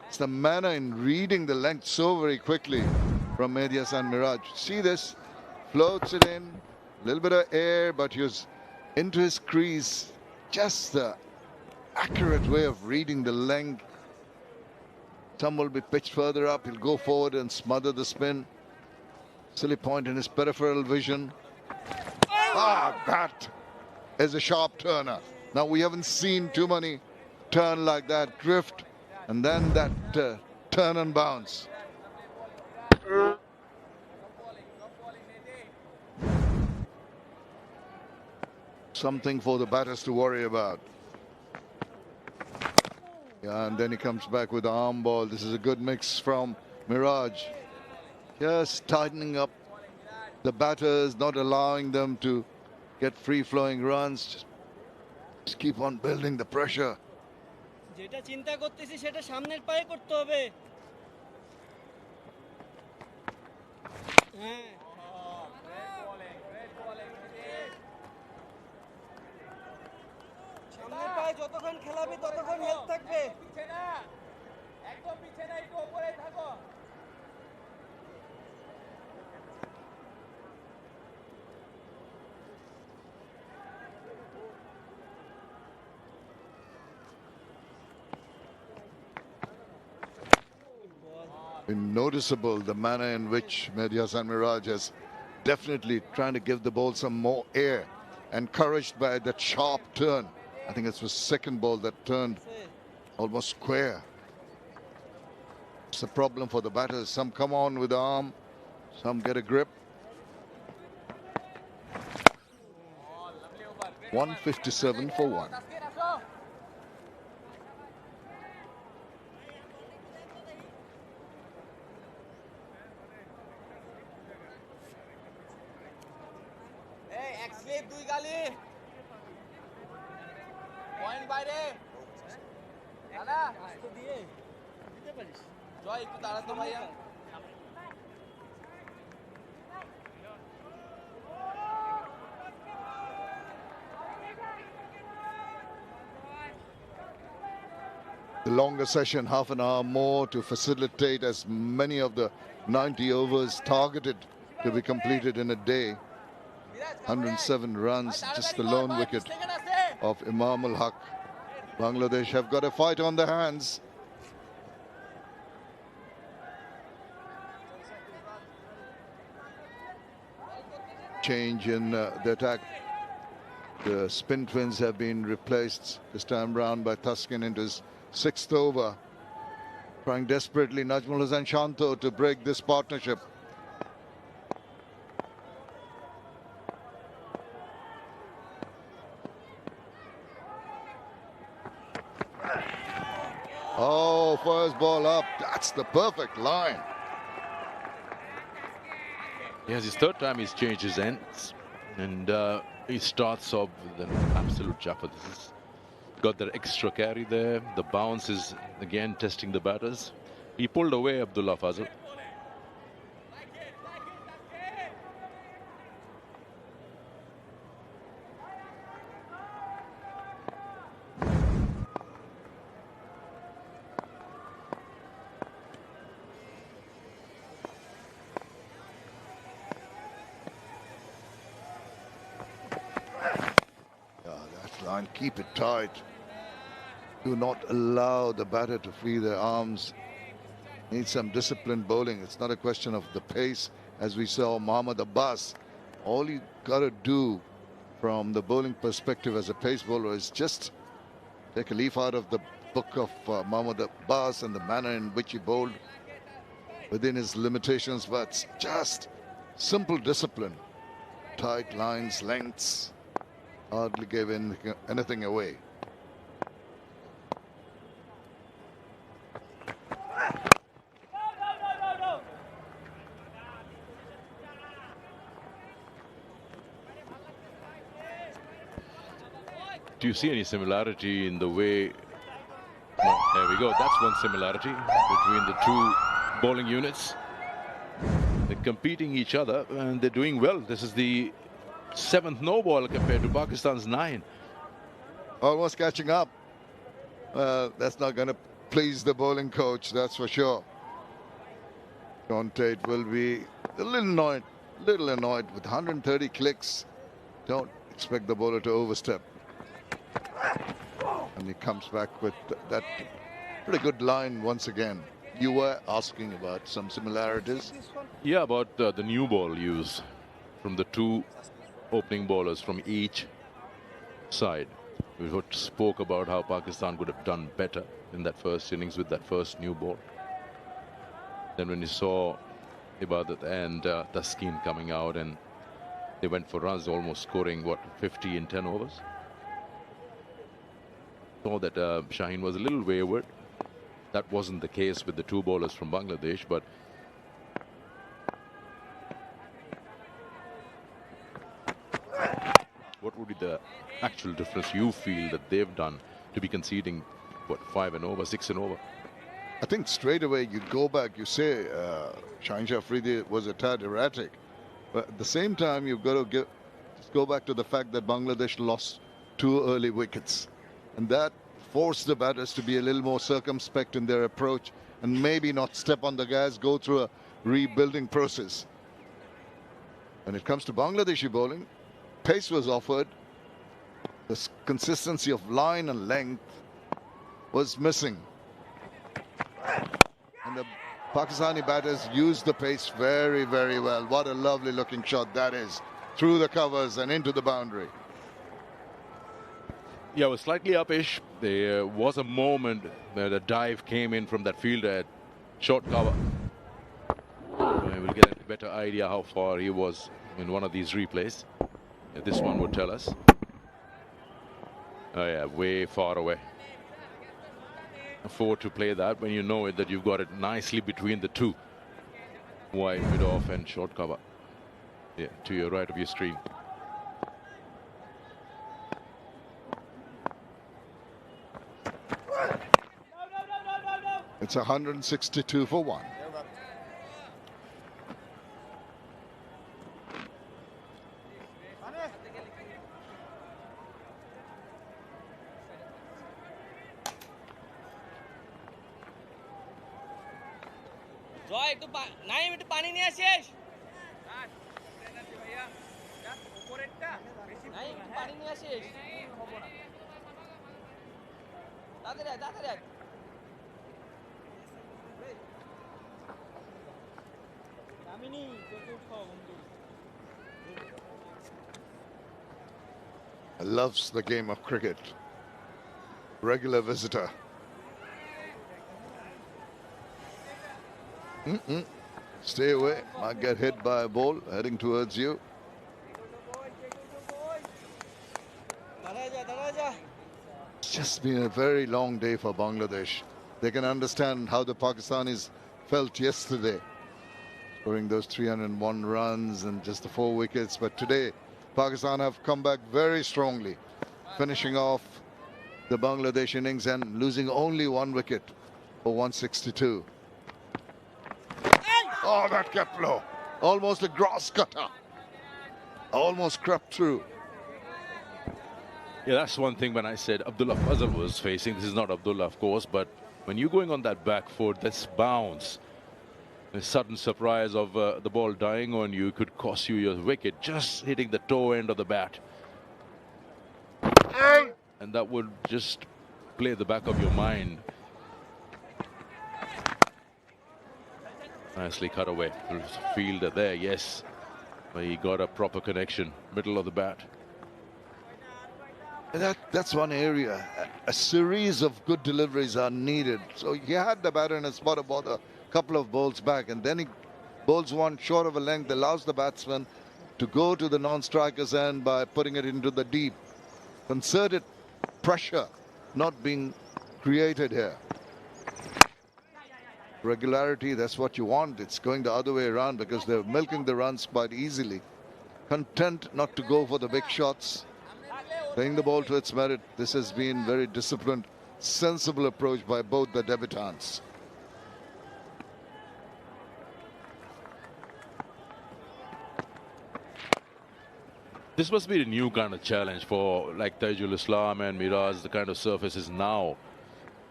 It's the manner in reading the length so very quickly from Mehdi Miraj. See this? Floats it in. A little bit of air, but he was into his crease. Just the accurate way of reading the length. Some will be pitched further up. He'll go forward and smother the spin. Silly point in his peripheral vision. That is a sharp turner. Now, we haven't seen too many turn like that. Drift, and then that turn and bounce. Something for the batters to worry about. Yeah, and then he comes back with the arm ball. This is a good mix from Miraj. Just tightening up the batters, not allowing them to get free-flowing runs. Just keep on building the pressure. যেটা চিন্তা করতেছি সেটা সামনের পায়ে করতে হবে। হ্যাঁ সামনের পায়ে যতক্ষণ খেলাবি ততক্ষণ হেলথ থাকবে। একদম পিছে না, একটু উপরেই থাকো। Noticeable the manner in which Mehdi Miraj has definitely trying to give the ball some more air, encouraged by that sharp turn. I think it was second ball that turned almost square. It's a problem for the batters. Some come on with the arm, some get a grip. 157 for 1. The longer session, half an hour more to facilitate as many of the 90 overs targeted to be completed in a day. 107 runs, just the lone wicket of Muminul Haque. Bangladesh have got a fight on their hands. Change in the attack. The spin twins have been replaced this time round by Thaskin into his 6th over. Trying desperately Najmul and Shanto to break this partnership. Oh, first ball up. That's the perfect line. Yes, his 3rd time he's changed his ends. And he starts off with an absolute jaffa. This is got that extra carry there. The bounce is again testing the batters. He pulled away Abdullah Fazal. Line, keep it tight. Do not allow the batter to free their arms. Need some disciplined bowling. It's not a question of the pace, as we saw Mohammad Abbas. All you got to do from the bowling perspective as a pace bowler is just take a leaf out of the book of Mohammad Abbas and the manner in which he bowled within his limitations, but just simple discipline. Tight lines, lengths. Hardly gave anything away. Do you see any similarity in the way? Well, there we go. That's one similarity between the two bowling units. They're competing each other and they're doing well. This is the 7th no ball compared to Pakistan's 9. Almost catching up. That's not going to please the bowling coach, that's for sure. John Tate will be a little annoyed with 130 clicks. Don't expect the bowler to overstep. And he comes back with that pretty good line once again. You were asking about some similarities. Yeah, about the new ball use from the two opening bowlers from each side. We spoke about how Pakistan could have done better in that first innings with that first new ball. Then when you saw Ibadat and Taskin coming out and they went for runs, almost scoring, what, 50 in 10 overs? Saw that Shaheen was a little wayward. That wasn't the case with the two bowlers from Bangladesh, but what would be the actual difference you feel that they've done to be conceding, what, 5 and over, 6 and over? I think straight away you go back, you say Shaheen Shah Afridi was a tad erratic. But at the same time, you've got to just go back to the fact that Bangladesh lost 2 early wickets. And that forced the batters to be a little more circumspect in their approach and maybe not step on the gas, go through a rebuilding process. When it comes to Bangladeshi bowling, pace was offered. The consistency of line and length was missing. And the Pakistani batters used the pace very, very well. What a lovely looking shot that is. Through the covers and into the boundary. Yeah, it was slightly upish. There was a moment where a dive came in from that fielder at short cover. We'll get a better idea how far he was in one of these replays. This one would tell us. Oh yeah, way far away. Afford to play that when you know it, that you've got it nicely between the two. Wide, mid off and short cover. Yeah, to your right of your screen. It's 162 for 1. জয় একটু নাইম একটু পানি নিয়ে আসিস নাইম একটু পানি নিয়ে আসিস তাড়াতাড়ি আয় তাড়াতাড়ি আয় নামিনি তোকে খাও বন্ধু Loves the game of cricket. Regular visitor. Stay away. Might get hit by a ball heading towards you. It's just been a very long day for Bangladesh. They can understand how the Pakistanis felt yesterday, scoring those 301 runs and just the 4 wickets. But today, Pakistan have come back very strongly, finishing off the Bangladesh innings and losing only 1 wicket for 162. Oh, that kept low. Almost a grass cutter. Almost crept through. Yeah, that's one thing when I said Abdullah Fazal was facing. This is not Abdullah, of course, but when you're going on that back foot, that's bounce. A sudden surprise of the ball dying on you could cost you your wicket, just hitting the toe end of the bat. And that would just play the back of your mind. Nicely cut away. Fielder there, yes. But he got a proper connection, middle of the bat. That's one area. A series of good deliveries are needed. So he had the batter in a spot about a couple of balls back, and then he bowls one short of a length, allows the batsman to go to the non-striker's end by putting it into the deep. Concerted pressure not being created here. Regularity, that's what you want. It's going the other way around because they're milking the runs quite easily. Content not to go for the big shots. Playing the ball to its merit. This has been very disciplined, sensible approach by both the debutants. This must be a new kind of challenge for like Taijul Islam and Miraj, the kind of surfaces now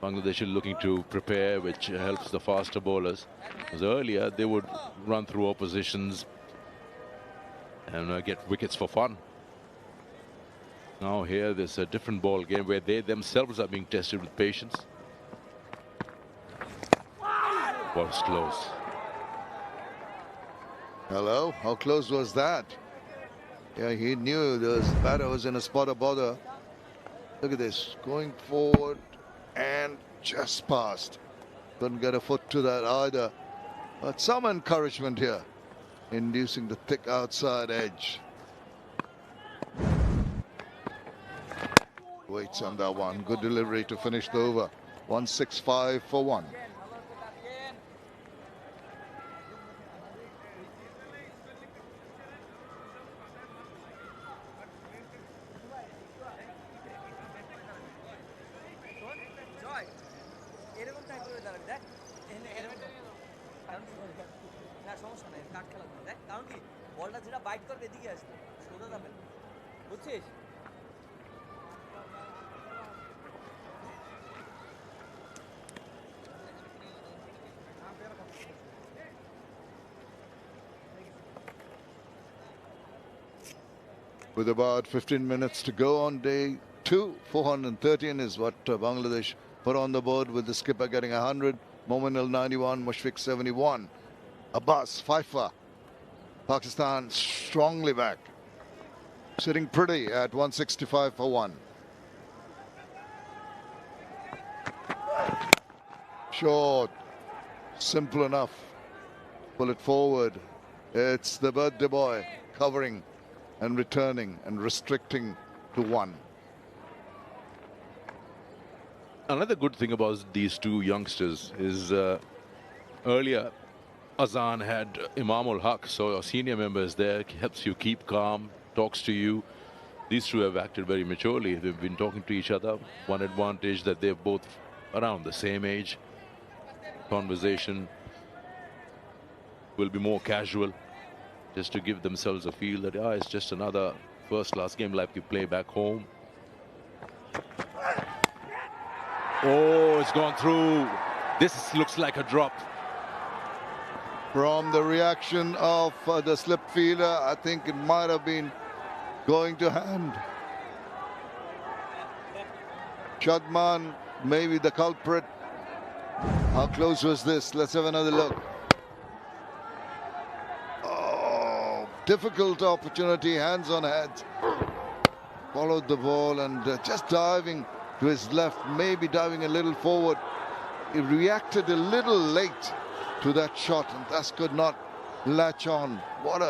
Bangladesh is looking to prepare, which helps the faster bowlers. Because earlier they would run through oppositions and get wickets for fun. Now here there's a different ball game where they themselves are being tested with patience. Was close. Hello, how close was that? Yeah, he knew the batter was in a spot of bother. Look at this, going forward and just passed. Couldn't get a foot to that either. But some encouragement here, inducing the thick outside edge. Waits on that one. Good delivery to finish the over. 165 for 1. With about 15 minutes to go on day 2, 413 is what Bangladesh put on the board, with the skipper getting 100, Mominul 91, Mushfiqur 71. Abbas, Fifer. Pakistan strongly back. Sitting pretty at 165 for 1. Short. Simple enough. Pull it forward. It's the birthday boy covering and returning and restricting to 1. Another good thing about these two youngsters is earlier Azam had Imamul Haque, so our senior members there, helps you keep calm, talks to you. These two have acted very maturely. They've been talking to each other. One advantage that they're both around the same age. conversation will be more casual, just to give themselves a feel that it's just another first-class game like you play back home. Oh, it's gone through. This looks like a drop. From the reaction of the slip fielder, I think it might have been going to hand. Shadman, maybe the culprit. How close was this? Let's have another look. Oh, difficult opportunity, hands on head. Followed the ball and just diving to his left, maybe diving a little forward. He reacted a little late to that shot and thus could not latch on. What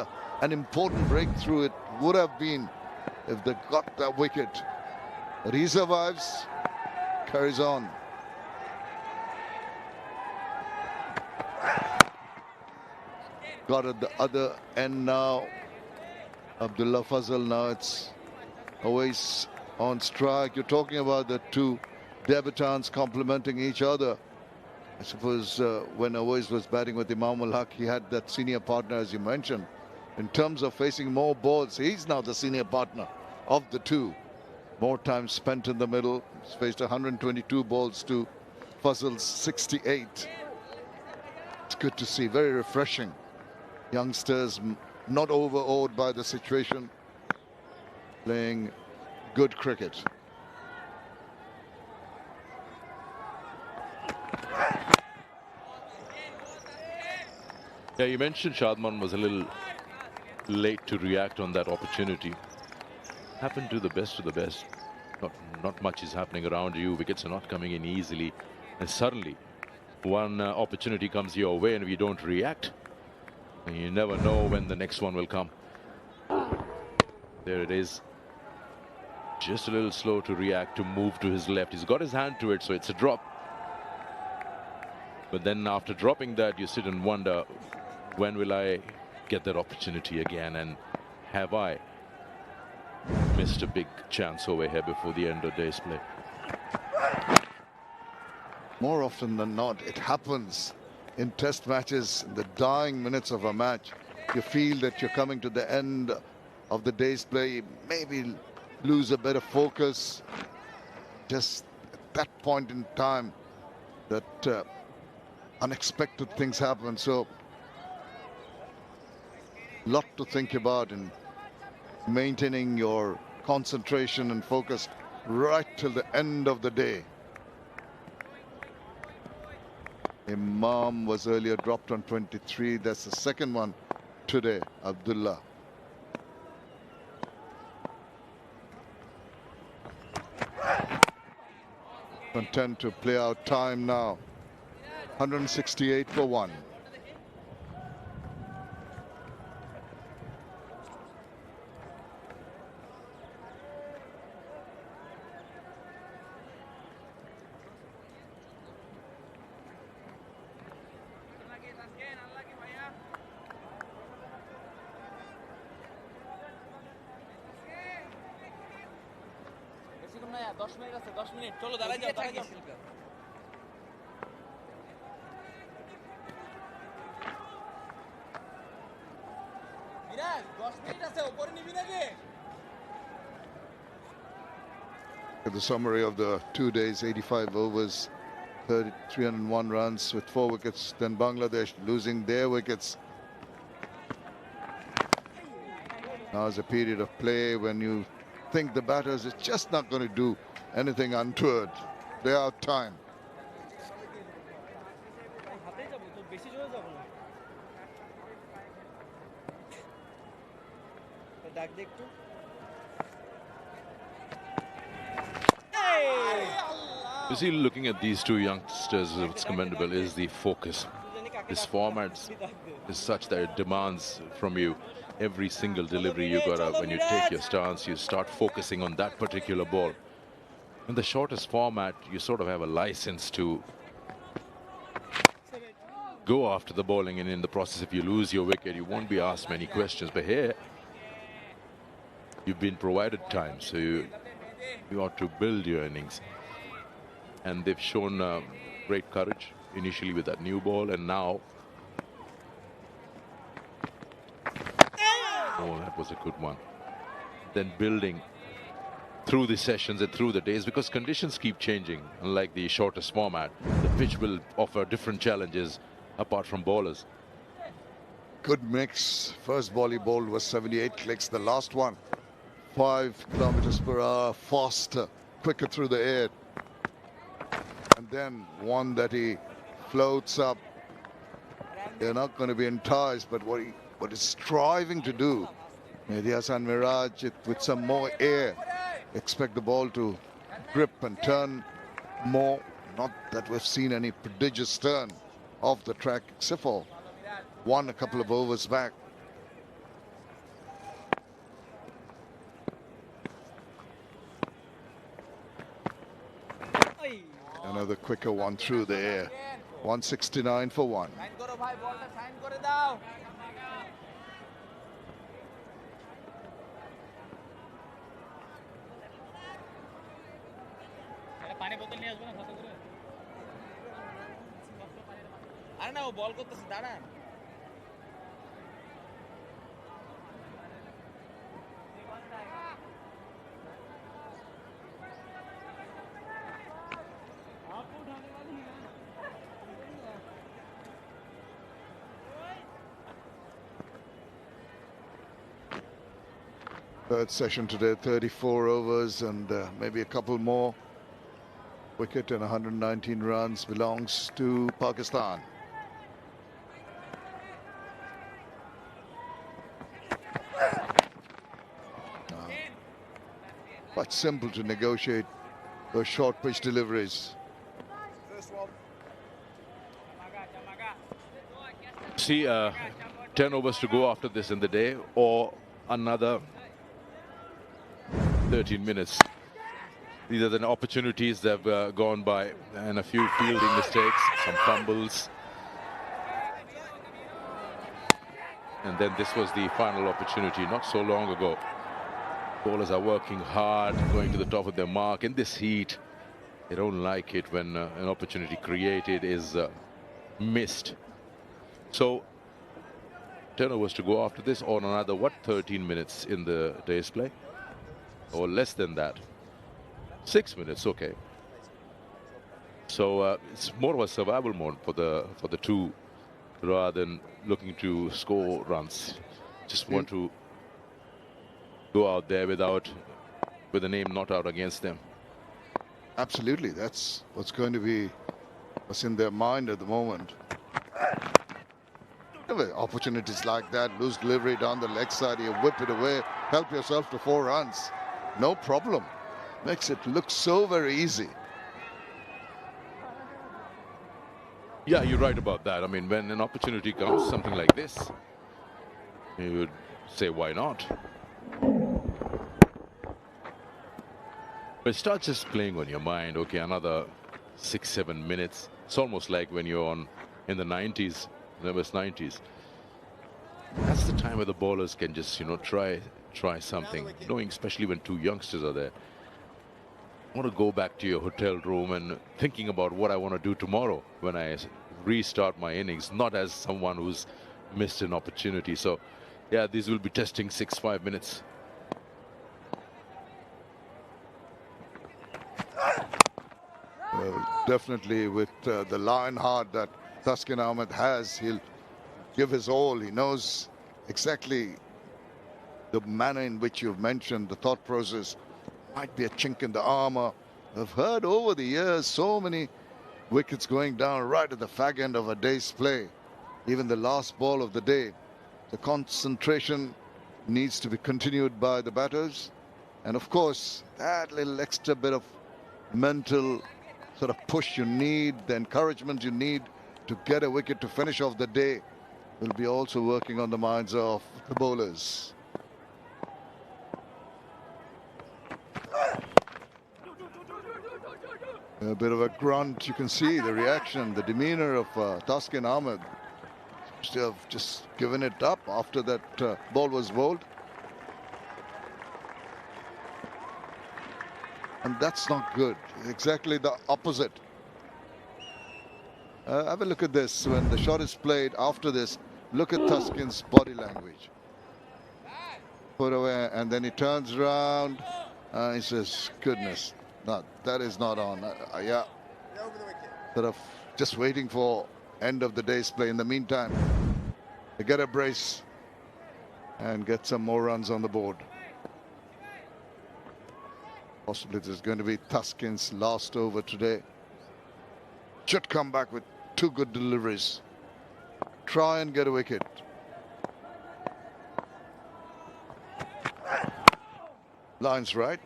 an important breakthrough it would have been if they got that wicket. But he survives, carries on. Got at the other end now. Abdullah Fazal, now it's always on strike. You're talking about the two debutants complementing each other. I suppose when Awais was batting with Mominul Haque, he had that senior partner, as you mentioned. In terms of facing more balls, he's now the senior partner of the two. More time spent in the middle. He's faced 122 balls to Fazal's 68. It's good to see, very refreshing. Youngsters not overawed by the situation, playing good cricket. Yeah, you mentioned Shadman was a little late to react on that opportunity. Happened to the best of the best. Not much is happening around you. Wickets are not coming in easily. And suddenly, one opportunity comes your way and we don't react. And you never know when the next one will come. There it is. Just a little slow to react, to move to his left. He's got his hand to it, so it's a drop. But then after dropping that, you sit and wonder, when will I get that opportunity again? And have I missed a big chance over here before the end of day's play? More often than not, it happens in test matches, in the dying minutes of a match. You feel that you're coming to the end of the day's play, maybe lose a bit of focus. Just at that point in time, that unexpected things happen. So, lot to think about in maintaining your concentration and focus right till the end of the day. Imam was earlier dropped on 23. That's the second one today, Abdullah. Content to play out time now. 168 for 1. The summary of the 2 days, 85 overs, 301 runs with 4 wickets. Then Bangladesh losing their wickets. Now is a period of play when you think the batters is just not going to do anything untoward. They are out time. You see, looking at these two youngsters, what's commendable is the focus. This format is such that it demands from you every single delivery you got. When you take your stance, you start focusing on that particular ball. In the shortest format, you sort of have a license to go after the bowling, and in the process, if you lose your wicket, you won't be asked many questions. But here, you've been provided time, so you ought to build your innings. And they've shown great courage, initially with that new ball, and now, oh, that was a good one. Then building through the sessions and through the days, because conditions keep changing. Unlike the shortest format, the pitch will offer different challenges apart from bowlers. Good mix. First ball he bowled was 78 clicks. The last one, 5 kilometers per hour, faster, quicker through the air. And then one that he floats up. They're not going to be enticed, but what he's striving to do, Mehdi Hasan Miraj, with some more air, expect the ball to grip and turn more. Not that we've seen any prodigious turn off the track, except for one a couple of overs back. Another quicker one through the air. 169 for 1. আরে না ও বল করতেছে দাঁড়ান Third session today, 34 overs and maybe a couple more. Wicket and 119 runs belongs to Pakistan. Quite simple to negotiate those short pitch deliveries. See, 10 overs to go after this in the day, or another 13 minutes. These are the opportunities that have gone by, and a few fielding mistakes, some fumbles. And then this was the final opportunity not so long ago. Bowlers are working hard, going to the top of their mark in this heat. They don't like it when an opportunity created is missed. So 10 overs to go after this, or another, what, 13 minutes in the day's play? Or less than that. 6 minutes, okay. So it's more of a survival mode for the two, rather than looking to score runs. Just want to go out there with a name not out against them. Absolutely, that's what's going to be what's in their mind at the moment. Opportunities like that, loose delivery down the leg side, you whip it away, help yourself to 4 runs. No problem. Makes it look so very easy. Yeah, you're right about that. I mean, when an opportunity comes, something like this, you would say, why not? But it starts just playing on your mind. Okay, another 6-7 minutes. It's almost like when you're in the 90s, nervous 90s. That's the time where the bowlers can just, try something. Knowing, especially when two youngsters are there. I want to go back to your hotel room and thinking about what I want to do tomorrow when I restart my innings, not as someone who's missed an opportunity. So, yeah, these will be testing 6-5 minutes. Well, definitely with the lion heart that Taskin Ahmed has, he'll give his all. He knows exactly the manner in which you've mentioned, the thought process. Might be a chink in the armor. I've heard over the years so many wickets going down right at the fag end of a day's play. Even the last ball of the day. The concentration needs to be continued by the batters. And of course, that little extra bit of mental sort of push you need, the encouragement you need to get a wicket to finish off the day will be also working on the minds of the bowlers. A bit of a grunt. You can see the reaction, the demeanor of Taskin Ahmed. Seems to have just given it up after that ball was bowled. And that's not good. Exactly the opposite. Have a look at this. When the shot is played after this, look at Thaskin's body language. Put away, and then he turns around. He says, goodness, no, that is not on. Yeah. Sort of just waiting for end of the day's play. In the meantime, they get a brace and get some more runs on the board. Possibly this is going to be Thaskin's last over today. Should come back with 2 good deliveries. Try and get a wicket. Line's right.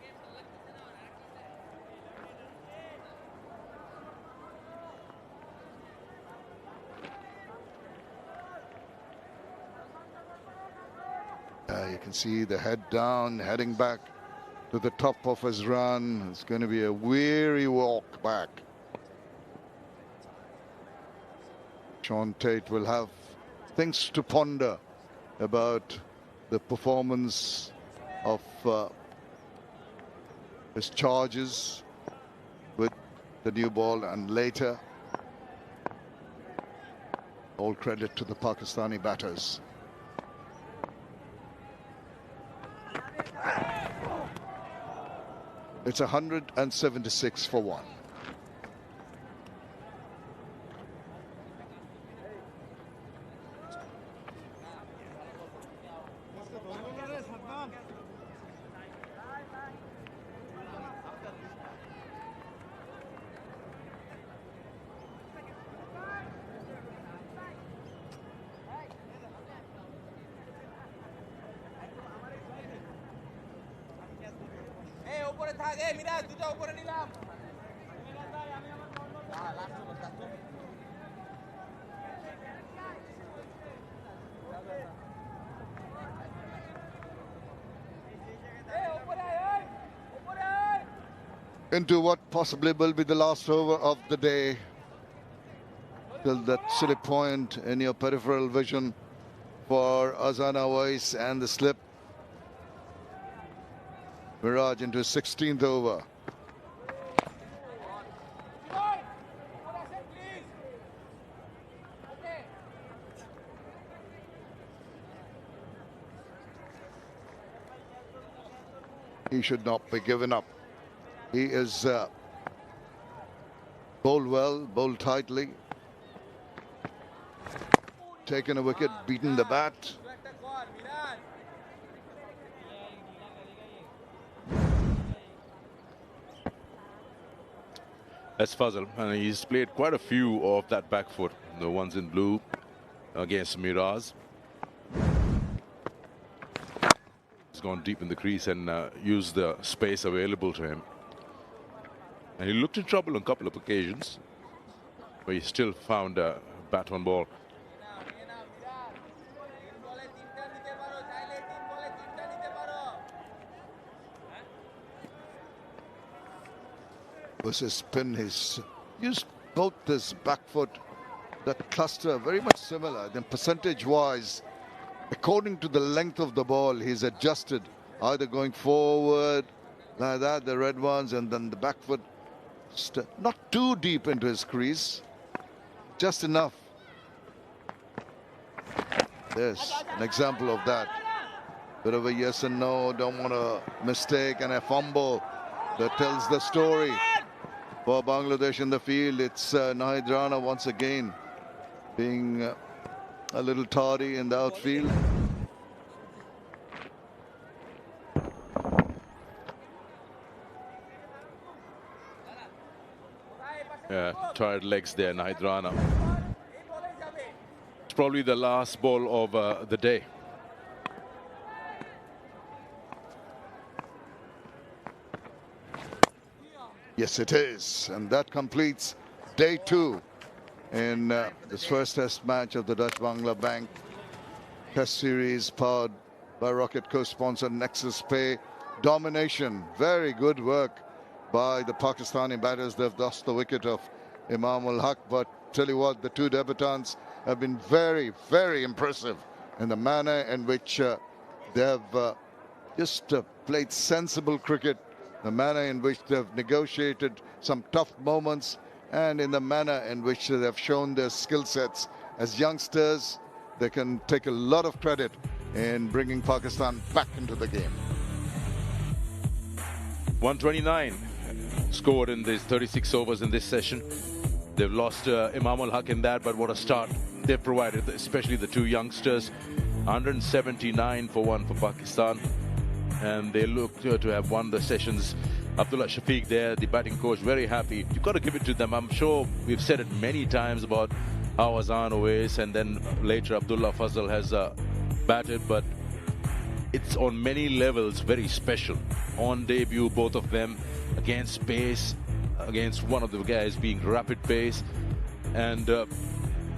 You can see the head down, heading back to the top of his run. It's going to be a weary walk back. Sean Tate will have things to ponder about the performance of his charges with the new ball, and later all credit to the Pakistani batters. It's 176 for 1. Into what possibly will be the last over of the day. Till that silly point in your peripheral vision for Azana Weiss and the slip. Miraj into his 16th over. He should not be given up. He is bowled well, bowled tightly. Taken a wicket, beaten the bat. That's Fazal, and he's played quite a few of that back foot, the ones in blue against Miraj. He's gone deep in the crease and used the space available to him. And he looked in trouble on a couple of occasions, but he still found a bat on ball. Versus spin, he's used both his back foot, that cluster, very much similar. Then percentage-wise, according to the length of the ball, he's adjusted, either going forward like that, the red ones, and then the back foot. Not too deep into his crease, just enough. There's an example of that. Bit of a yes and no, don't want a mistake and a fumble that tells the story. For Bangladesh in the field, it's Rana once again being a little tardy in the outfield. Yeah, tired legs there, Rana. It's probably the last ball of the day. Yes, it is. And that completes day 2 in this first test match of the Dutch-Bangla Bank Test Series, powered by Rocket co-sponsor Nexus Pay. Domination, very good work by the Pakistani batters. They've lost the wicket of Mominul Haque, but tell you what, the 2 debutants have been very, very impressive in the manner in which they've just played sensible cricket, the manner in which they've negotiated some tough moments and in the manner in which they have shown their skill sets as youngsters. They can take a lot of credit in bringing Pakistan back into the game. 129 scored in these 36 overs in this session. They've lost Muminul Haque in that, but what a start they've provided, especially the two youngsters. 179 for one for Pakistan, and they look to have won the sessions. Abdullah Shafiq there, the batting coach, very happy. You've got to give it to them. I'm sure we've said it many times about how Azam always, and then later Abdullah Fazal has batted, but it's on many levels very special. On debut, both of them against pace, against one of the guys being rapid pace, and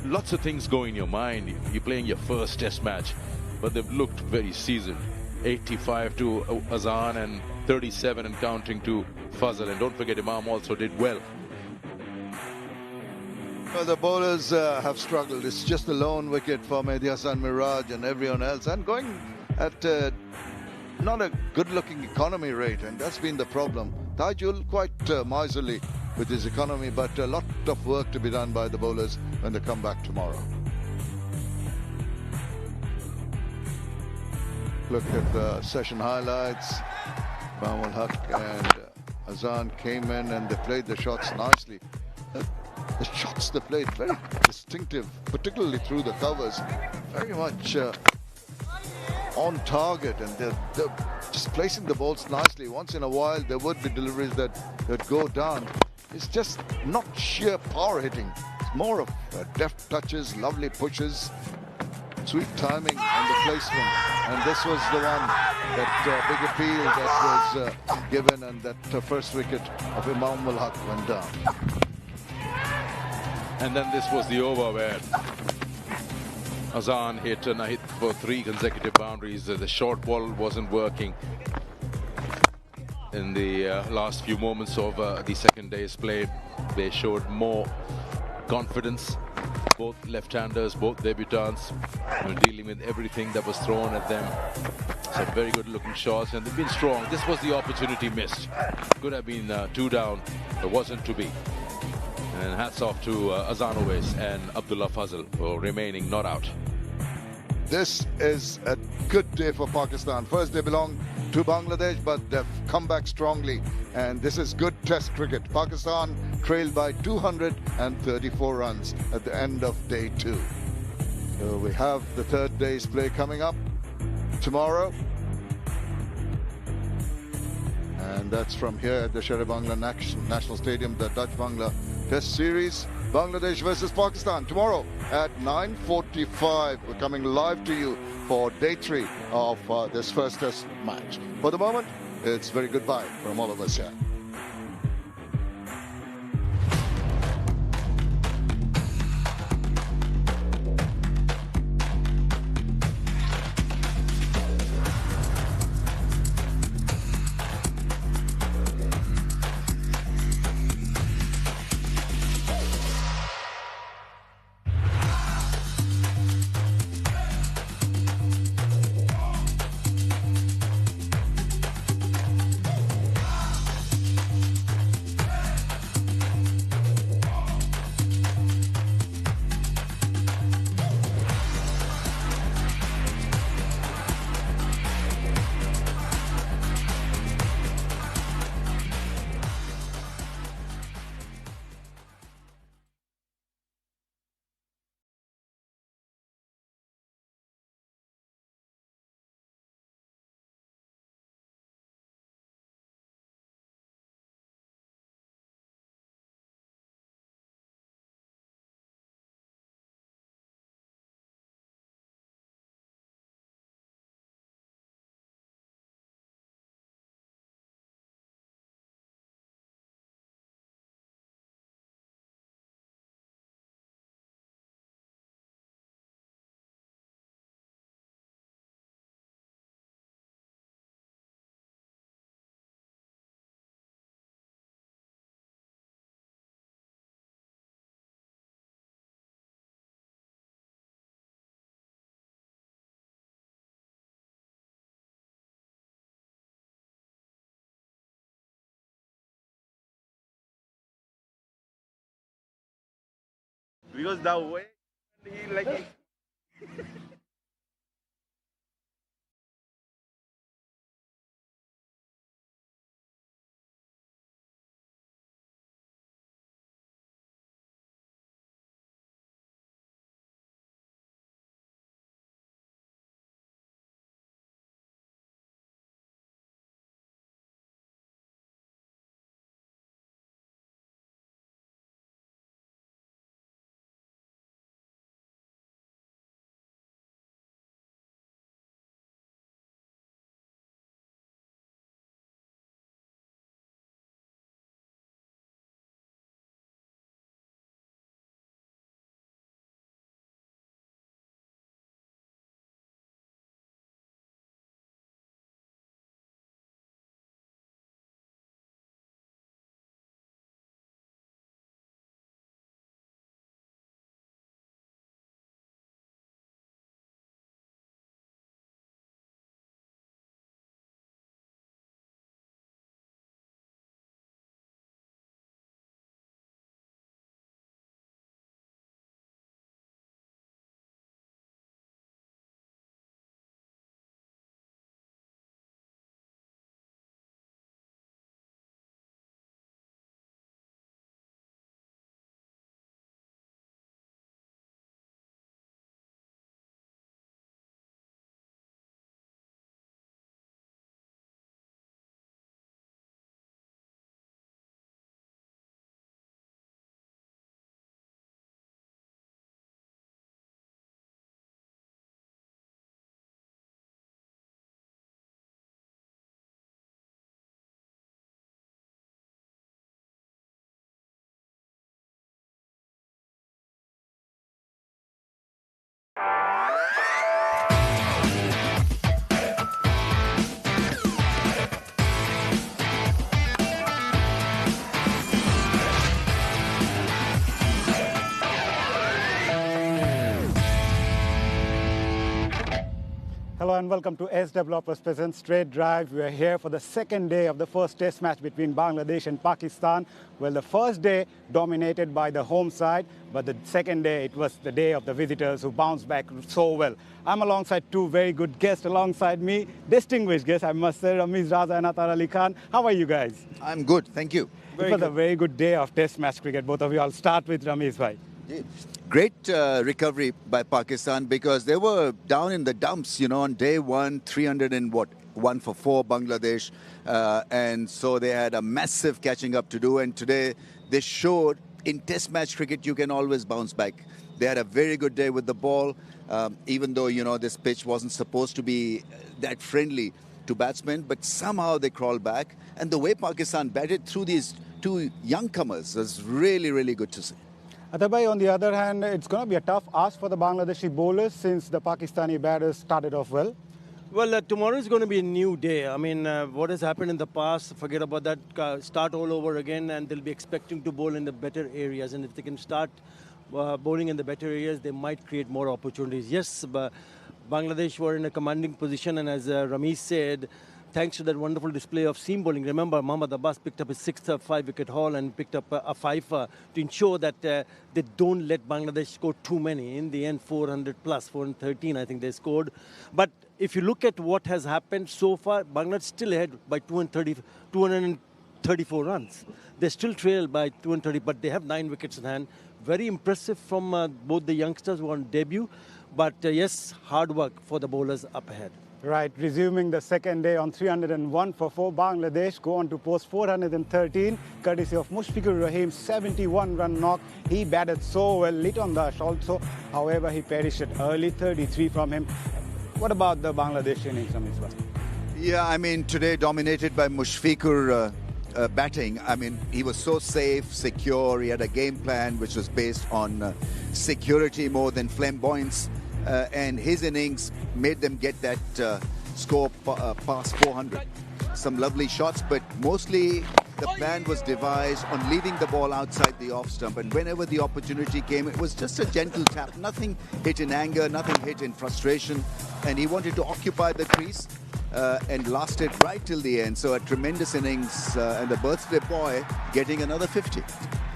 lots of things go in your mind. You're playing your first test match, but they've looked very seasoned. 85 to Azam and 37 and counting to Fazal, and don't forget Imam also did well. Well, the bowlers have struggled. It's just a lone wicket for Mehdi Hasan Miraj and everyone else, and going at not a good-looking economy rate, and that's been the problem. Tajul quite miserly with his economy, but a lot of work to be done by the bowlers when they come back tomorrow. Look at the session highlights. Muminul Haque and Azam came in and they played the shots nicely. The shots they played very distinctive, particularly through the covers. Very much on target, and they're just placing the balls nicely. Once in a while there would be deliveries that go down. It's just not sheer power hitting. It's more of deft touches, lovely pushes, sweet timing and the placement. And this was the one, that big appeal that was given, and that first wicket of Muminul Haque went down. And then this was the over where Azam hit for 3 consecutive boundaries. The short ball wasn't working in the last few moments of the second day's play. They showed more confidence. Both left-handers, both debutants, dealing with everything that was thrown at them. Some very good-looking shots, and they've been strong. This was the opportunity missed. Could have been 2 down, but wasn't to be. And hats off to Azam and Abdullah Fazal for remaining not out. This is a good day for Pakistan. First, they belong to Bangladesh, but they've come back strongly. And this is good test cricket. Pakistan trailed by 234 runs at the end of day 2. So we have the third day's play coming up tomorrow. And that's from here at the Sher-e-Bangla National Stadium, the Dutch Bangla Test Series. Bangladesh versus Pakistan tomorrow at 9:45. We're coming live to you for day 3 of this first test match. For the moment, it's very goodbye from all of us here. Because the way he like... Hello and welcome to S Developers Present Straight Drive. We are here for the second day of the first test match between Bangladesh and Pakistan. Well, the first day dominated by the home side, but the second day it was the day of the visitors who bounced back so well. I'm alongside two very good guests alongside me, distinguished guests, I must say, Ramiz Raza and Atar Ali Khan. How are you guys? I'm good, thank you. It was a very good day of test match cricket, both of you. I'll start with Ramiz bhai. Great recovery by Pakistan because they were down in the dumps, you know, on day one, 1 for 4 Bangladesh. And so they had a massive catching up to do. And today they showed in test match cricket, you can always bounce back. They had a very good day with the ball, even though, you know, this pitch wasn't supposed to be that friendly to batsmen, but somehow they crawled back. And the way Pakistan batted through these two youngcomers was really, really good to see. Atabai, on the other hand, it's going to be a tough ask for the Bangladeshi bowlers since the Pakistani batters started off well. Well, tomorrow is going to be a new day. I mean, what has happened in the past, forget about that, start all over again, and they'll be expecting to bowl in the better areas. And if they can start bowling in the better areas, they might create more opportunities. Yes, but Bangladesh were in a commanding position, and as Ramiz said, thanks to that wonderful display of seam bowling. Remember, Mohammad Abbas picked up his 6th 5-wicket haul and picked up a 5 to ensure that they don't let Bangladesh score too many. In the end, 400 plus, 413 I think they scored. But if you look at what has happened so far, Bangladesh still ahead by 234 runs. They still trail by 230, but they have 9 wickets in hand. Very impressive from both the youngsters who are on debut. But yes, hard work for the bowlers up ahead. Right, resuming the second day on 301 for 4, Bangladesh go on to post 413, courtesy of Mushfiqur Rahim's 71-run knock. He batted so well, lit on the ash also. However, he perished at early, 33 from him. What about the Bangladesh innings, Ramiz? Yeah, I mean, today dominated by Mushfiqur batting. I mean, he was so safe, secure. He had a game plan which was based on security more than flamboyance. And his innings made them get that score past 400. Some lovely shots, but mostly the plan was devised on leaving the ball outside the off stump. And whenever the opportunity came, it was just a gentle tap. Nothing hit in anger, nothing hit in frustration. And he wanted to occupy the crease. and lasted right till the end. So a tremendous innings, and the birthday boy getting another 50.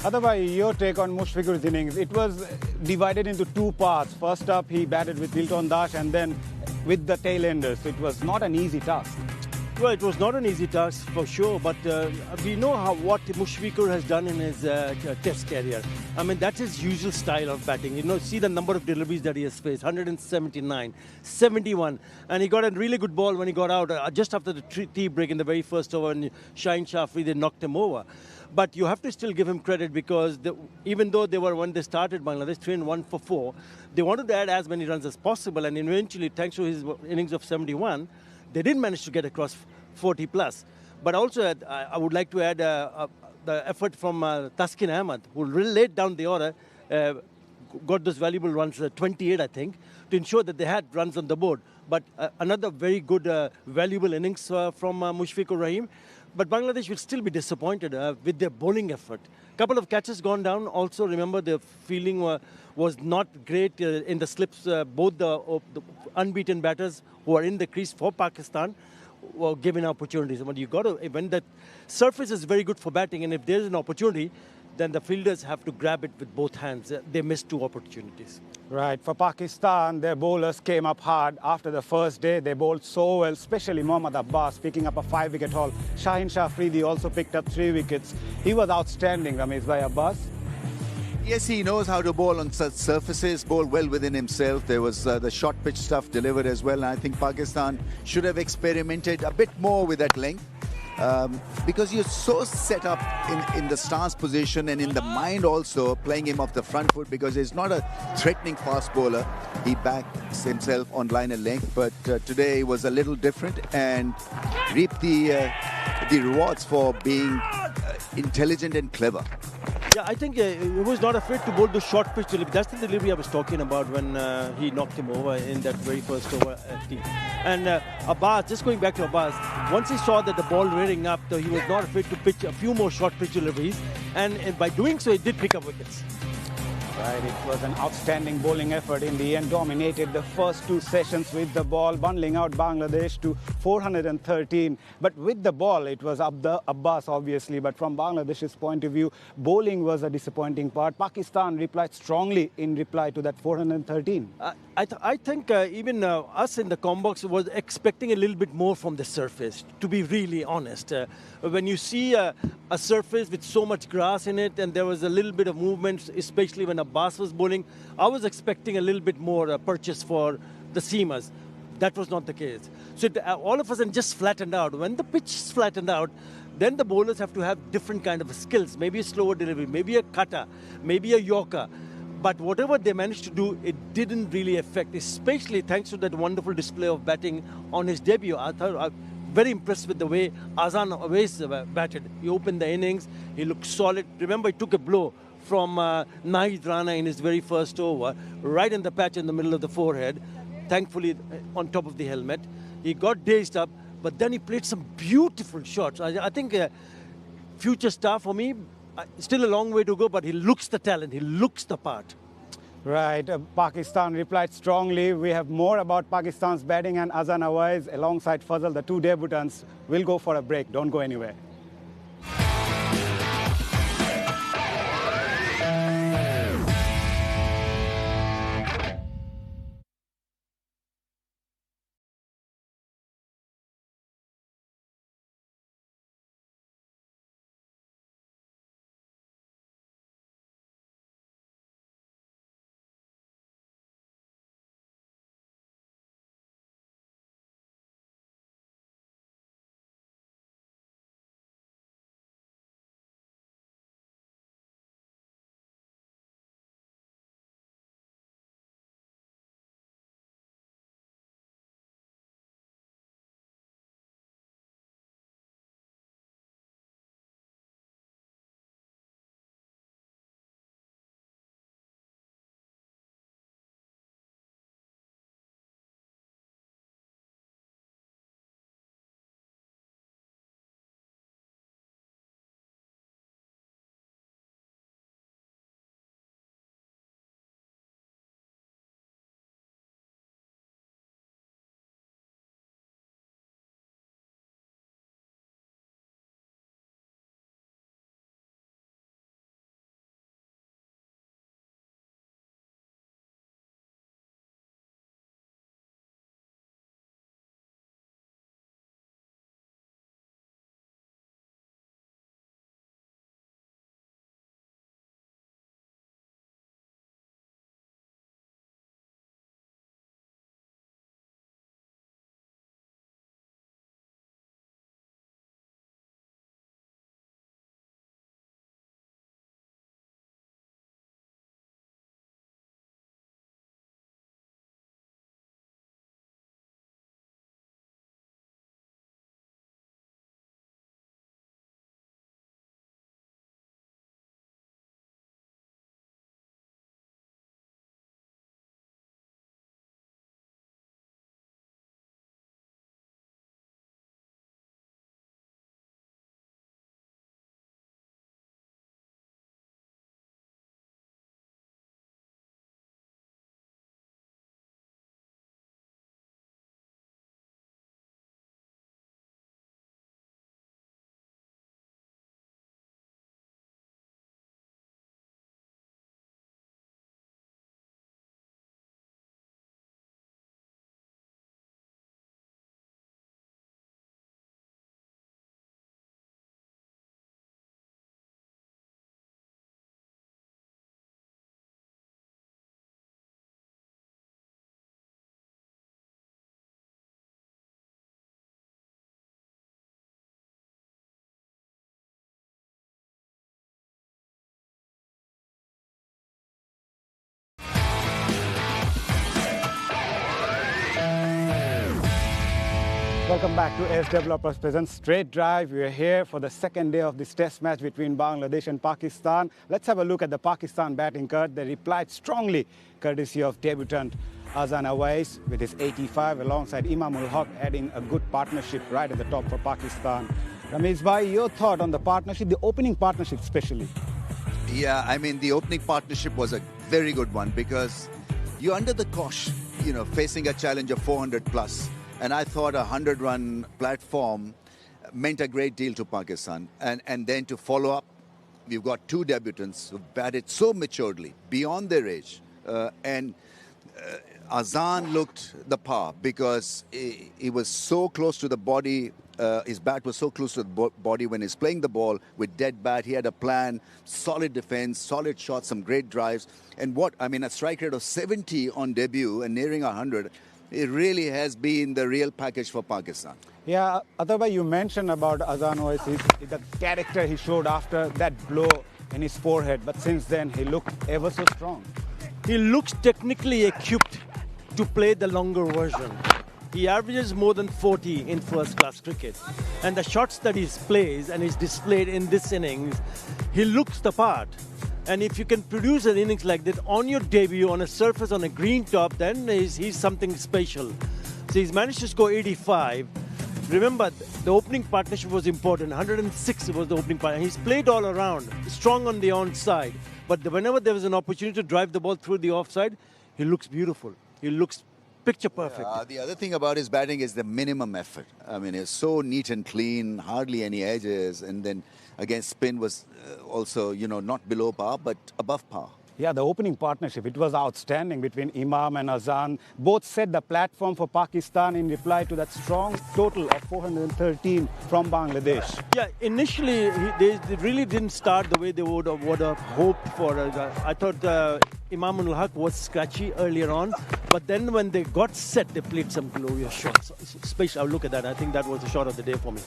Otherwise, your take on Mushfiqur's innings, it was divided into two parts. First up, he batted with Wilton Das and then with the tail-enders. So it was not an easy task. Well, it was not an easy task for sure, but we know what Mushfiqur has done in his test career. I mean, that's his usual style of batting. You know, see the number of deliveries that he has faced, 179, 71. And he got a really good ball when he got out, just after the tea break in the very first over, and Shaheen Shah Afridi knocked him over. But you have to still give him credit because even though they were, when they started Bangladesh, 3-1 for 4, they wanted to add as many runs as possible. And eventually, thanks to his innings of 71, they did manage to get across 40 plus. But also, I would like to add the effort from Taskin Ahmed, who really laid down the order, got those valuable runs, 28, I think, to ensure that they had runs on the board. But another very good, valuable innings from Mushfiqur Rahim. But Bangladesh will still be disappointed with their bowling effort. Couple of catches gone down. Also, remember, the fielding was not great in the slips. Both the unbeaten batters who are in the crease for Pakistan were given opportunities. But you got to, when the surface is very good for batting, and if there's an opportunity, then the fielders have to grab it with both hands. They missed two opportunities. Right. For Pakistan, their bowlers came up hard after the first day. They bowled so well, especially Mohammad Abbas picking up a 5-wicket haul. Shaheen Shah Afridi also picked up 3 wickets. He was outstanding, Ramesh Bhai Abbas. Yes, he knows how to bowl on such surfaces, bowl well within himself. There was the short pitch stuff delivered as well. And I think Pakistan should have experimented a bit more with that length. Because you're so set up in the stance position and in the mind also, playing him off the front foot, because he's not a threatening fast bowler. He backs himself on line and length, but today was a little different and reaped the rewards for being intelligent and clever. Yeah, I think he was not afraid to bowl the short pitch delivery. That's the delivery I was talking about when he knocked him over in that very first over at the. And Abbas, just going back to Abbas, once he saw that the ball rearing up, he was not afraid to pitch a few more short pitch deliveries. And by doing so, he did pick up wickets. Right, it was an outstanding bowling effort. In the end, dominated the first 2 sessions with the ball, bundling out Bangladesh to 413. But with the ball, it was Abbas, obviously. But from Bangladesh's point of view, bowling was a disappointing part. Pakistan replied strongly in reply to that 413. I think even us in the Combox was expecting a little bit more from the surface, to be really honest. When you see a surface with so much grass in it, and there was a little bit of movement, especially when Abbas was bowling, I was expecting a little bit more purchase for the seamers. That was not the case. So all of a sudden just flattened out. When the pitch is flattened out, then the bowlers have to have different kind of skills, maybe a slower delivery, maybe a cutter, maybe a yorker. But whatever they managed to do, it didn't really affect, especially thanks to that wonderful display of batting on his debut. I thought very impressed with the way Azam always batted. He opened the innings, he looked solid. Remember, he took a blow from Rana in his very first over, right in the patch in the middle of the forehead, thankfully on top of the helmet. He got dazed up, but then he played some beautiful shots. I think future star for me, still a long way to go, but he looks the talent, he looks the part. Right, Pakistan replied strongly. We have more about Pakistan's batting and Azam Awais alongside Fazal, the 2 debutants. We'll go for a break. Don't go anywhere. Welcome back to S Developers Presents Straight Drive. We are here for the second day of this test match between Bangladesh and Pakistan. Let's have a look at the Pakistan batting cut. They replied strongly, courtesy of debutant Azam Awais with his 85, alongside Mominul Haque adding a good partnership right at the top for Pakistan. Ramesh bhai, your thought on the partnership, the opening partnership especially? Yeah, I mean, the opening partnership was a very good one because you're under the cosh, facing a challenge of 400 plus. And I thought a 100-run platform meant a great deal to Pakistan. And then to follow up, we've got two debutants who batted so maturely, beyond their age. Azam looked the par because he was so close to the body. His bat was so close to the body when he's playing the ball with dead bat. He had a plan, solid defense, solid shots, some great drives. And a strike rate of 70 on debut and nearing 100. It really has been the real package for Pakistan. Yeah, Atabha, you mentioned about Azam Awais, the character he showed after that blow in his forehead. But since then, he looked ever so strong. He looks technically equipped to play the longer version. He averages more than 40 in first-class cricket. And the shots that he plays and is displayed in this innings, he looks the part. And if you can produce an innings like that on your debut, on a surface, on a green top, then he's something special. So he's managed to score 85. Remember, the opening partnership was important. 106 was the opening partnership. He's played all around, strong on the onside. But whenever there was an opportunity to drive the ball through the offside, he looks beautiful. He looks picture perfect. The other thing about his batting is the minimum effort. I mean, it's so neat and clean, hardly any edges. And then, again, spin was also, not below par, but above par. Yeah, the opening partnership, it was outstanding between Imam and Azam. Both set the platform for Pakistan in reply to that strong total of 413 from Bangladesh. Yeah, initially, they really didn't start the way they would have hoped for. I thought Mominul Haque was scratchy earlier on, but then when they got set, they played some glorious shots. Especially, I'll look at that. I think that was the shot of the day for me.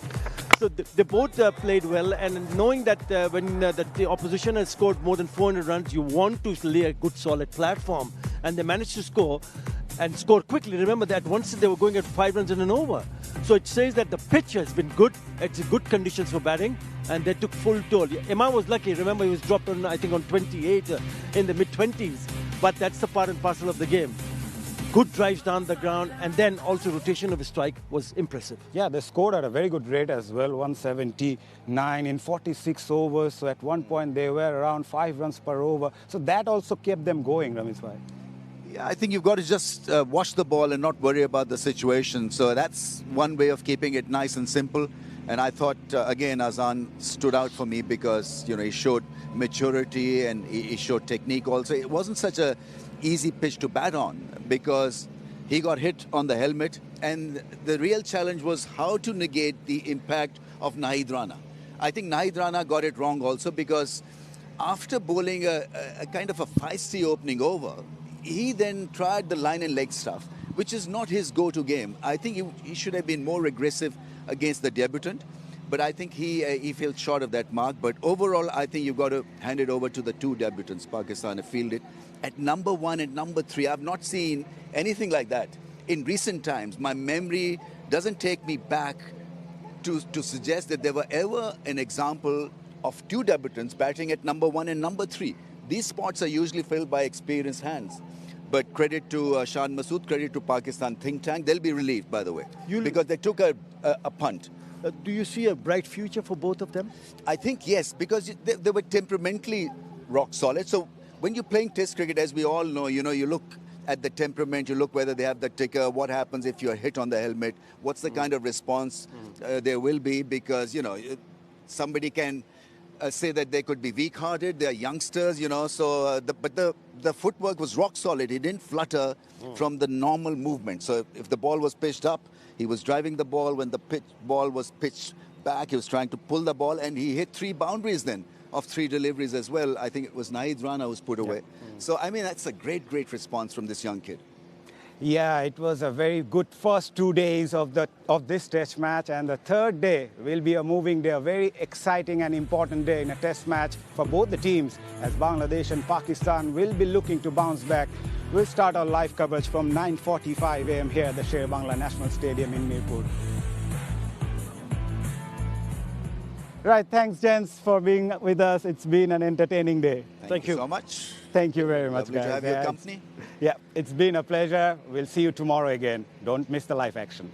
So they both played well, and knowing that when the opposition has scored more than 400 runs, you want to lay a good solid platform, and they managed to score and score quickly. Remember that once they were going at 5 runs in an over. So it says that the pitch has been good. It's good conditions for batting, and they took full toll. Imam was lucky. Remember, he was dropped on, I think, on 28 in the mid-20s. But that's the part and parcel of the game. Good drives down the ground, and then also rotation of his strike was impressive. Yeah, they scored at a very good rate as well, 179 in 46 overs. So at one point, they were around 5 runs per over. So that also kept them going, Ramesh bhai. Yeah, I think you've got to just watch the ball and not worry about the situation. So that's one way of keeping it nice and simple. And I thought, again, Azam stood out for me because, he showed maturity and he showed technique also. It wasn't such a easy pitch to bat on because he got hit on the helmet, and the real challenge was how to negate the impact of Rana. I think Rana got it wrong also because after bowling a kind of a feisty opening over, he then tried the line and leg stuff, which is not his go-to game. I think he should have been more aggressive against the debutant, but I think he fell short of that mark. But overall, I think you've got to hand it over to the two debutants Pakistan have fielded. At number 1 and number 3, I've not seen anything like that in recent times. My memory doesn't take me back to suggest that there were ever an example of two debutants batting at number 1 and number 3. These spots are usually filled by experienced hands. But credit to Shah Masood, credit to Pakistan think tank. They'll be relieved, by the way, because they took a punt. Do you see a bright future for both of them? I think yes, because they were temperamentally rock solid. So when you're playing Test cricket, as we all know, you look at the temperament, you look whether they have the ticker, what happens if you're hit on the helmet, what's the kind of response there will be, because, somebody can say that they could be weak-hearted, they're youngsters, so, but the footwork was rock solid. He didn't flutter from the normal movement. So if the ball was pitched up, he was driving the ball. When the ball was pitched back, he was trying to pull the ball, and he hit 3 boundaries then of 3 deliveries as well. I think it was Rana who was put away. So, I mean, that's a great, great response from this young kid. Yeah, it was a very good first 2 days of this test match, and the third day will be a moving day, a very exciting and important day in a test match for both the teams, as Bangladesh and Pakistan will be looking to bounce back. We'll start our live coverage from 9:45 a.m. here at the Sher-e-Bangla National Stadium in Mirpur. Right, thanks, gents, for being with us. It's been an entertaining day. Thank you so much. Thank you very much, Lovely guys. to have your Yeah, company. Yeah, it's been a pleasure. We'll see you tomorrow again. Don't miss the live action.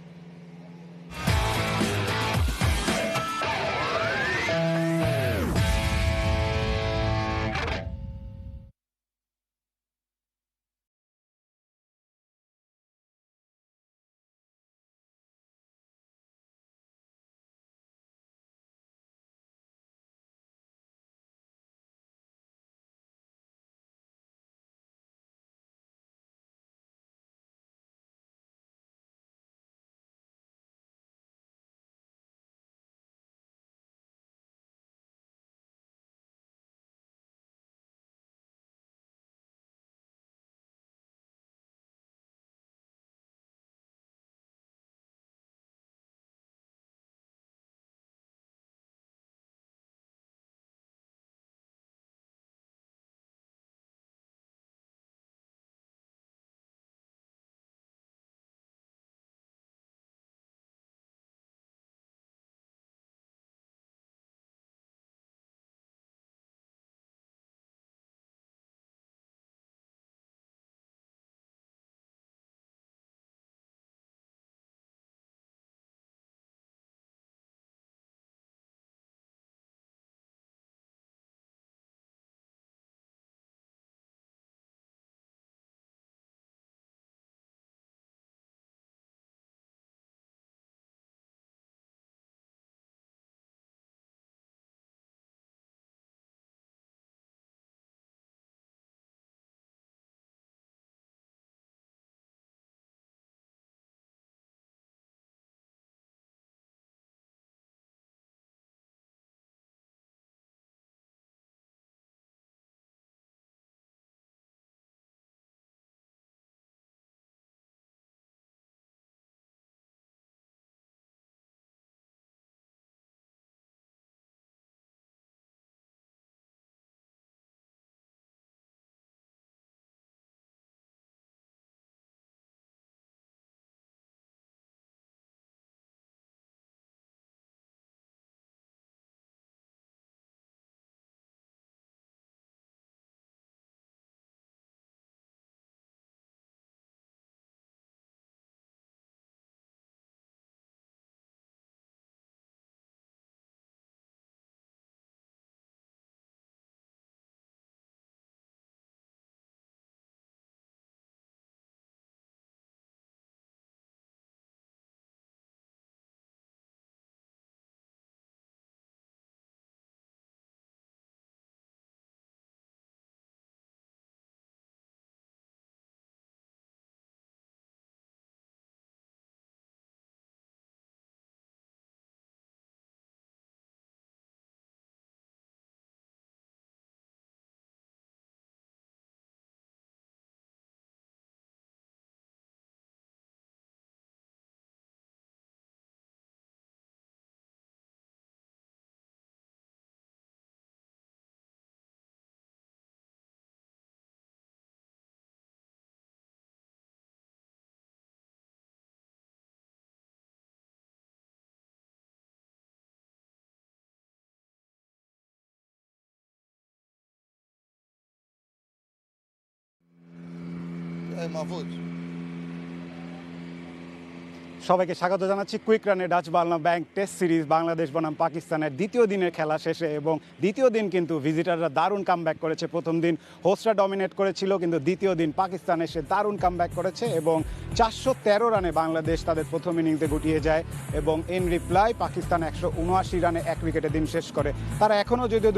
সবাইকে স্বাগত জানাচ্ছি quick রানে Dutch Bangla bank test series Bangladesh বনাম পাকিস্তানের দ্বিতীয় দিনের খেলা শেষে এবং দ্বিতীয় দিন কিন্তু ভিজিটাররা দারুণ কামব্যাক করেছে। প্রথম দিন হোস্টরা ডমিনেট করেছিল, কিন্তু দ্বিতীয় দিন পাকিস্তান এসে দারুণ কামব্যাক করেছে এবং 413 রানে বাংলাদেশ তাদের প্রথম ইনিংসে গুটিয়ে যায় এবং ইন রিপ্লাই পাকিস্তান 179 রানে 1 উইকেটে দিন শেষ করে। তারা এখনও যদিও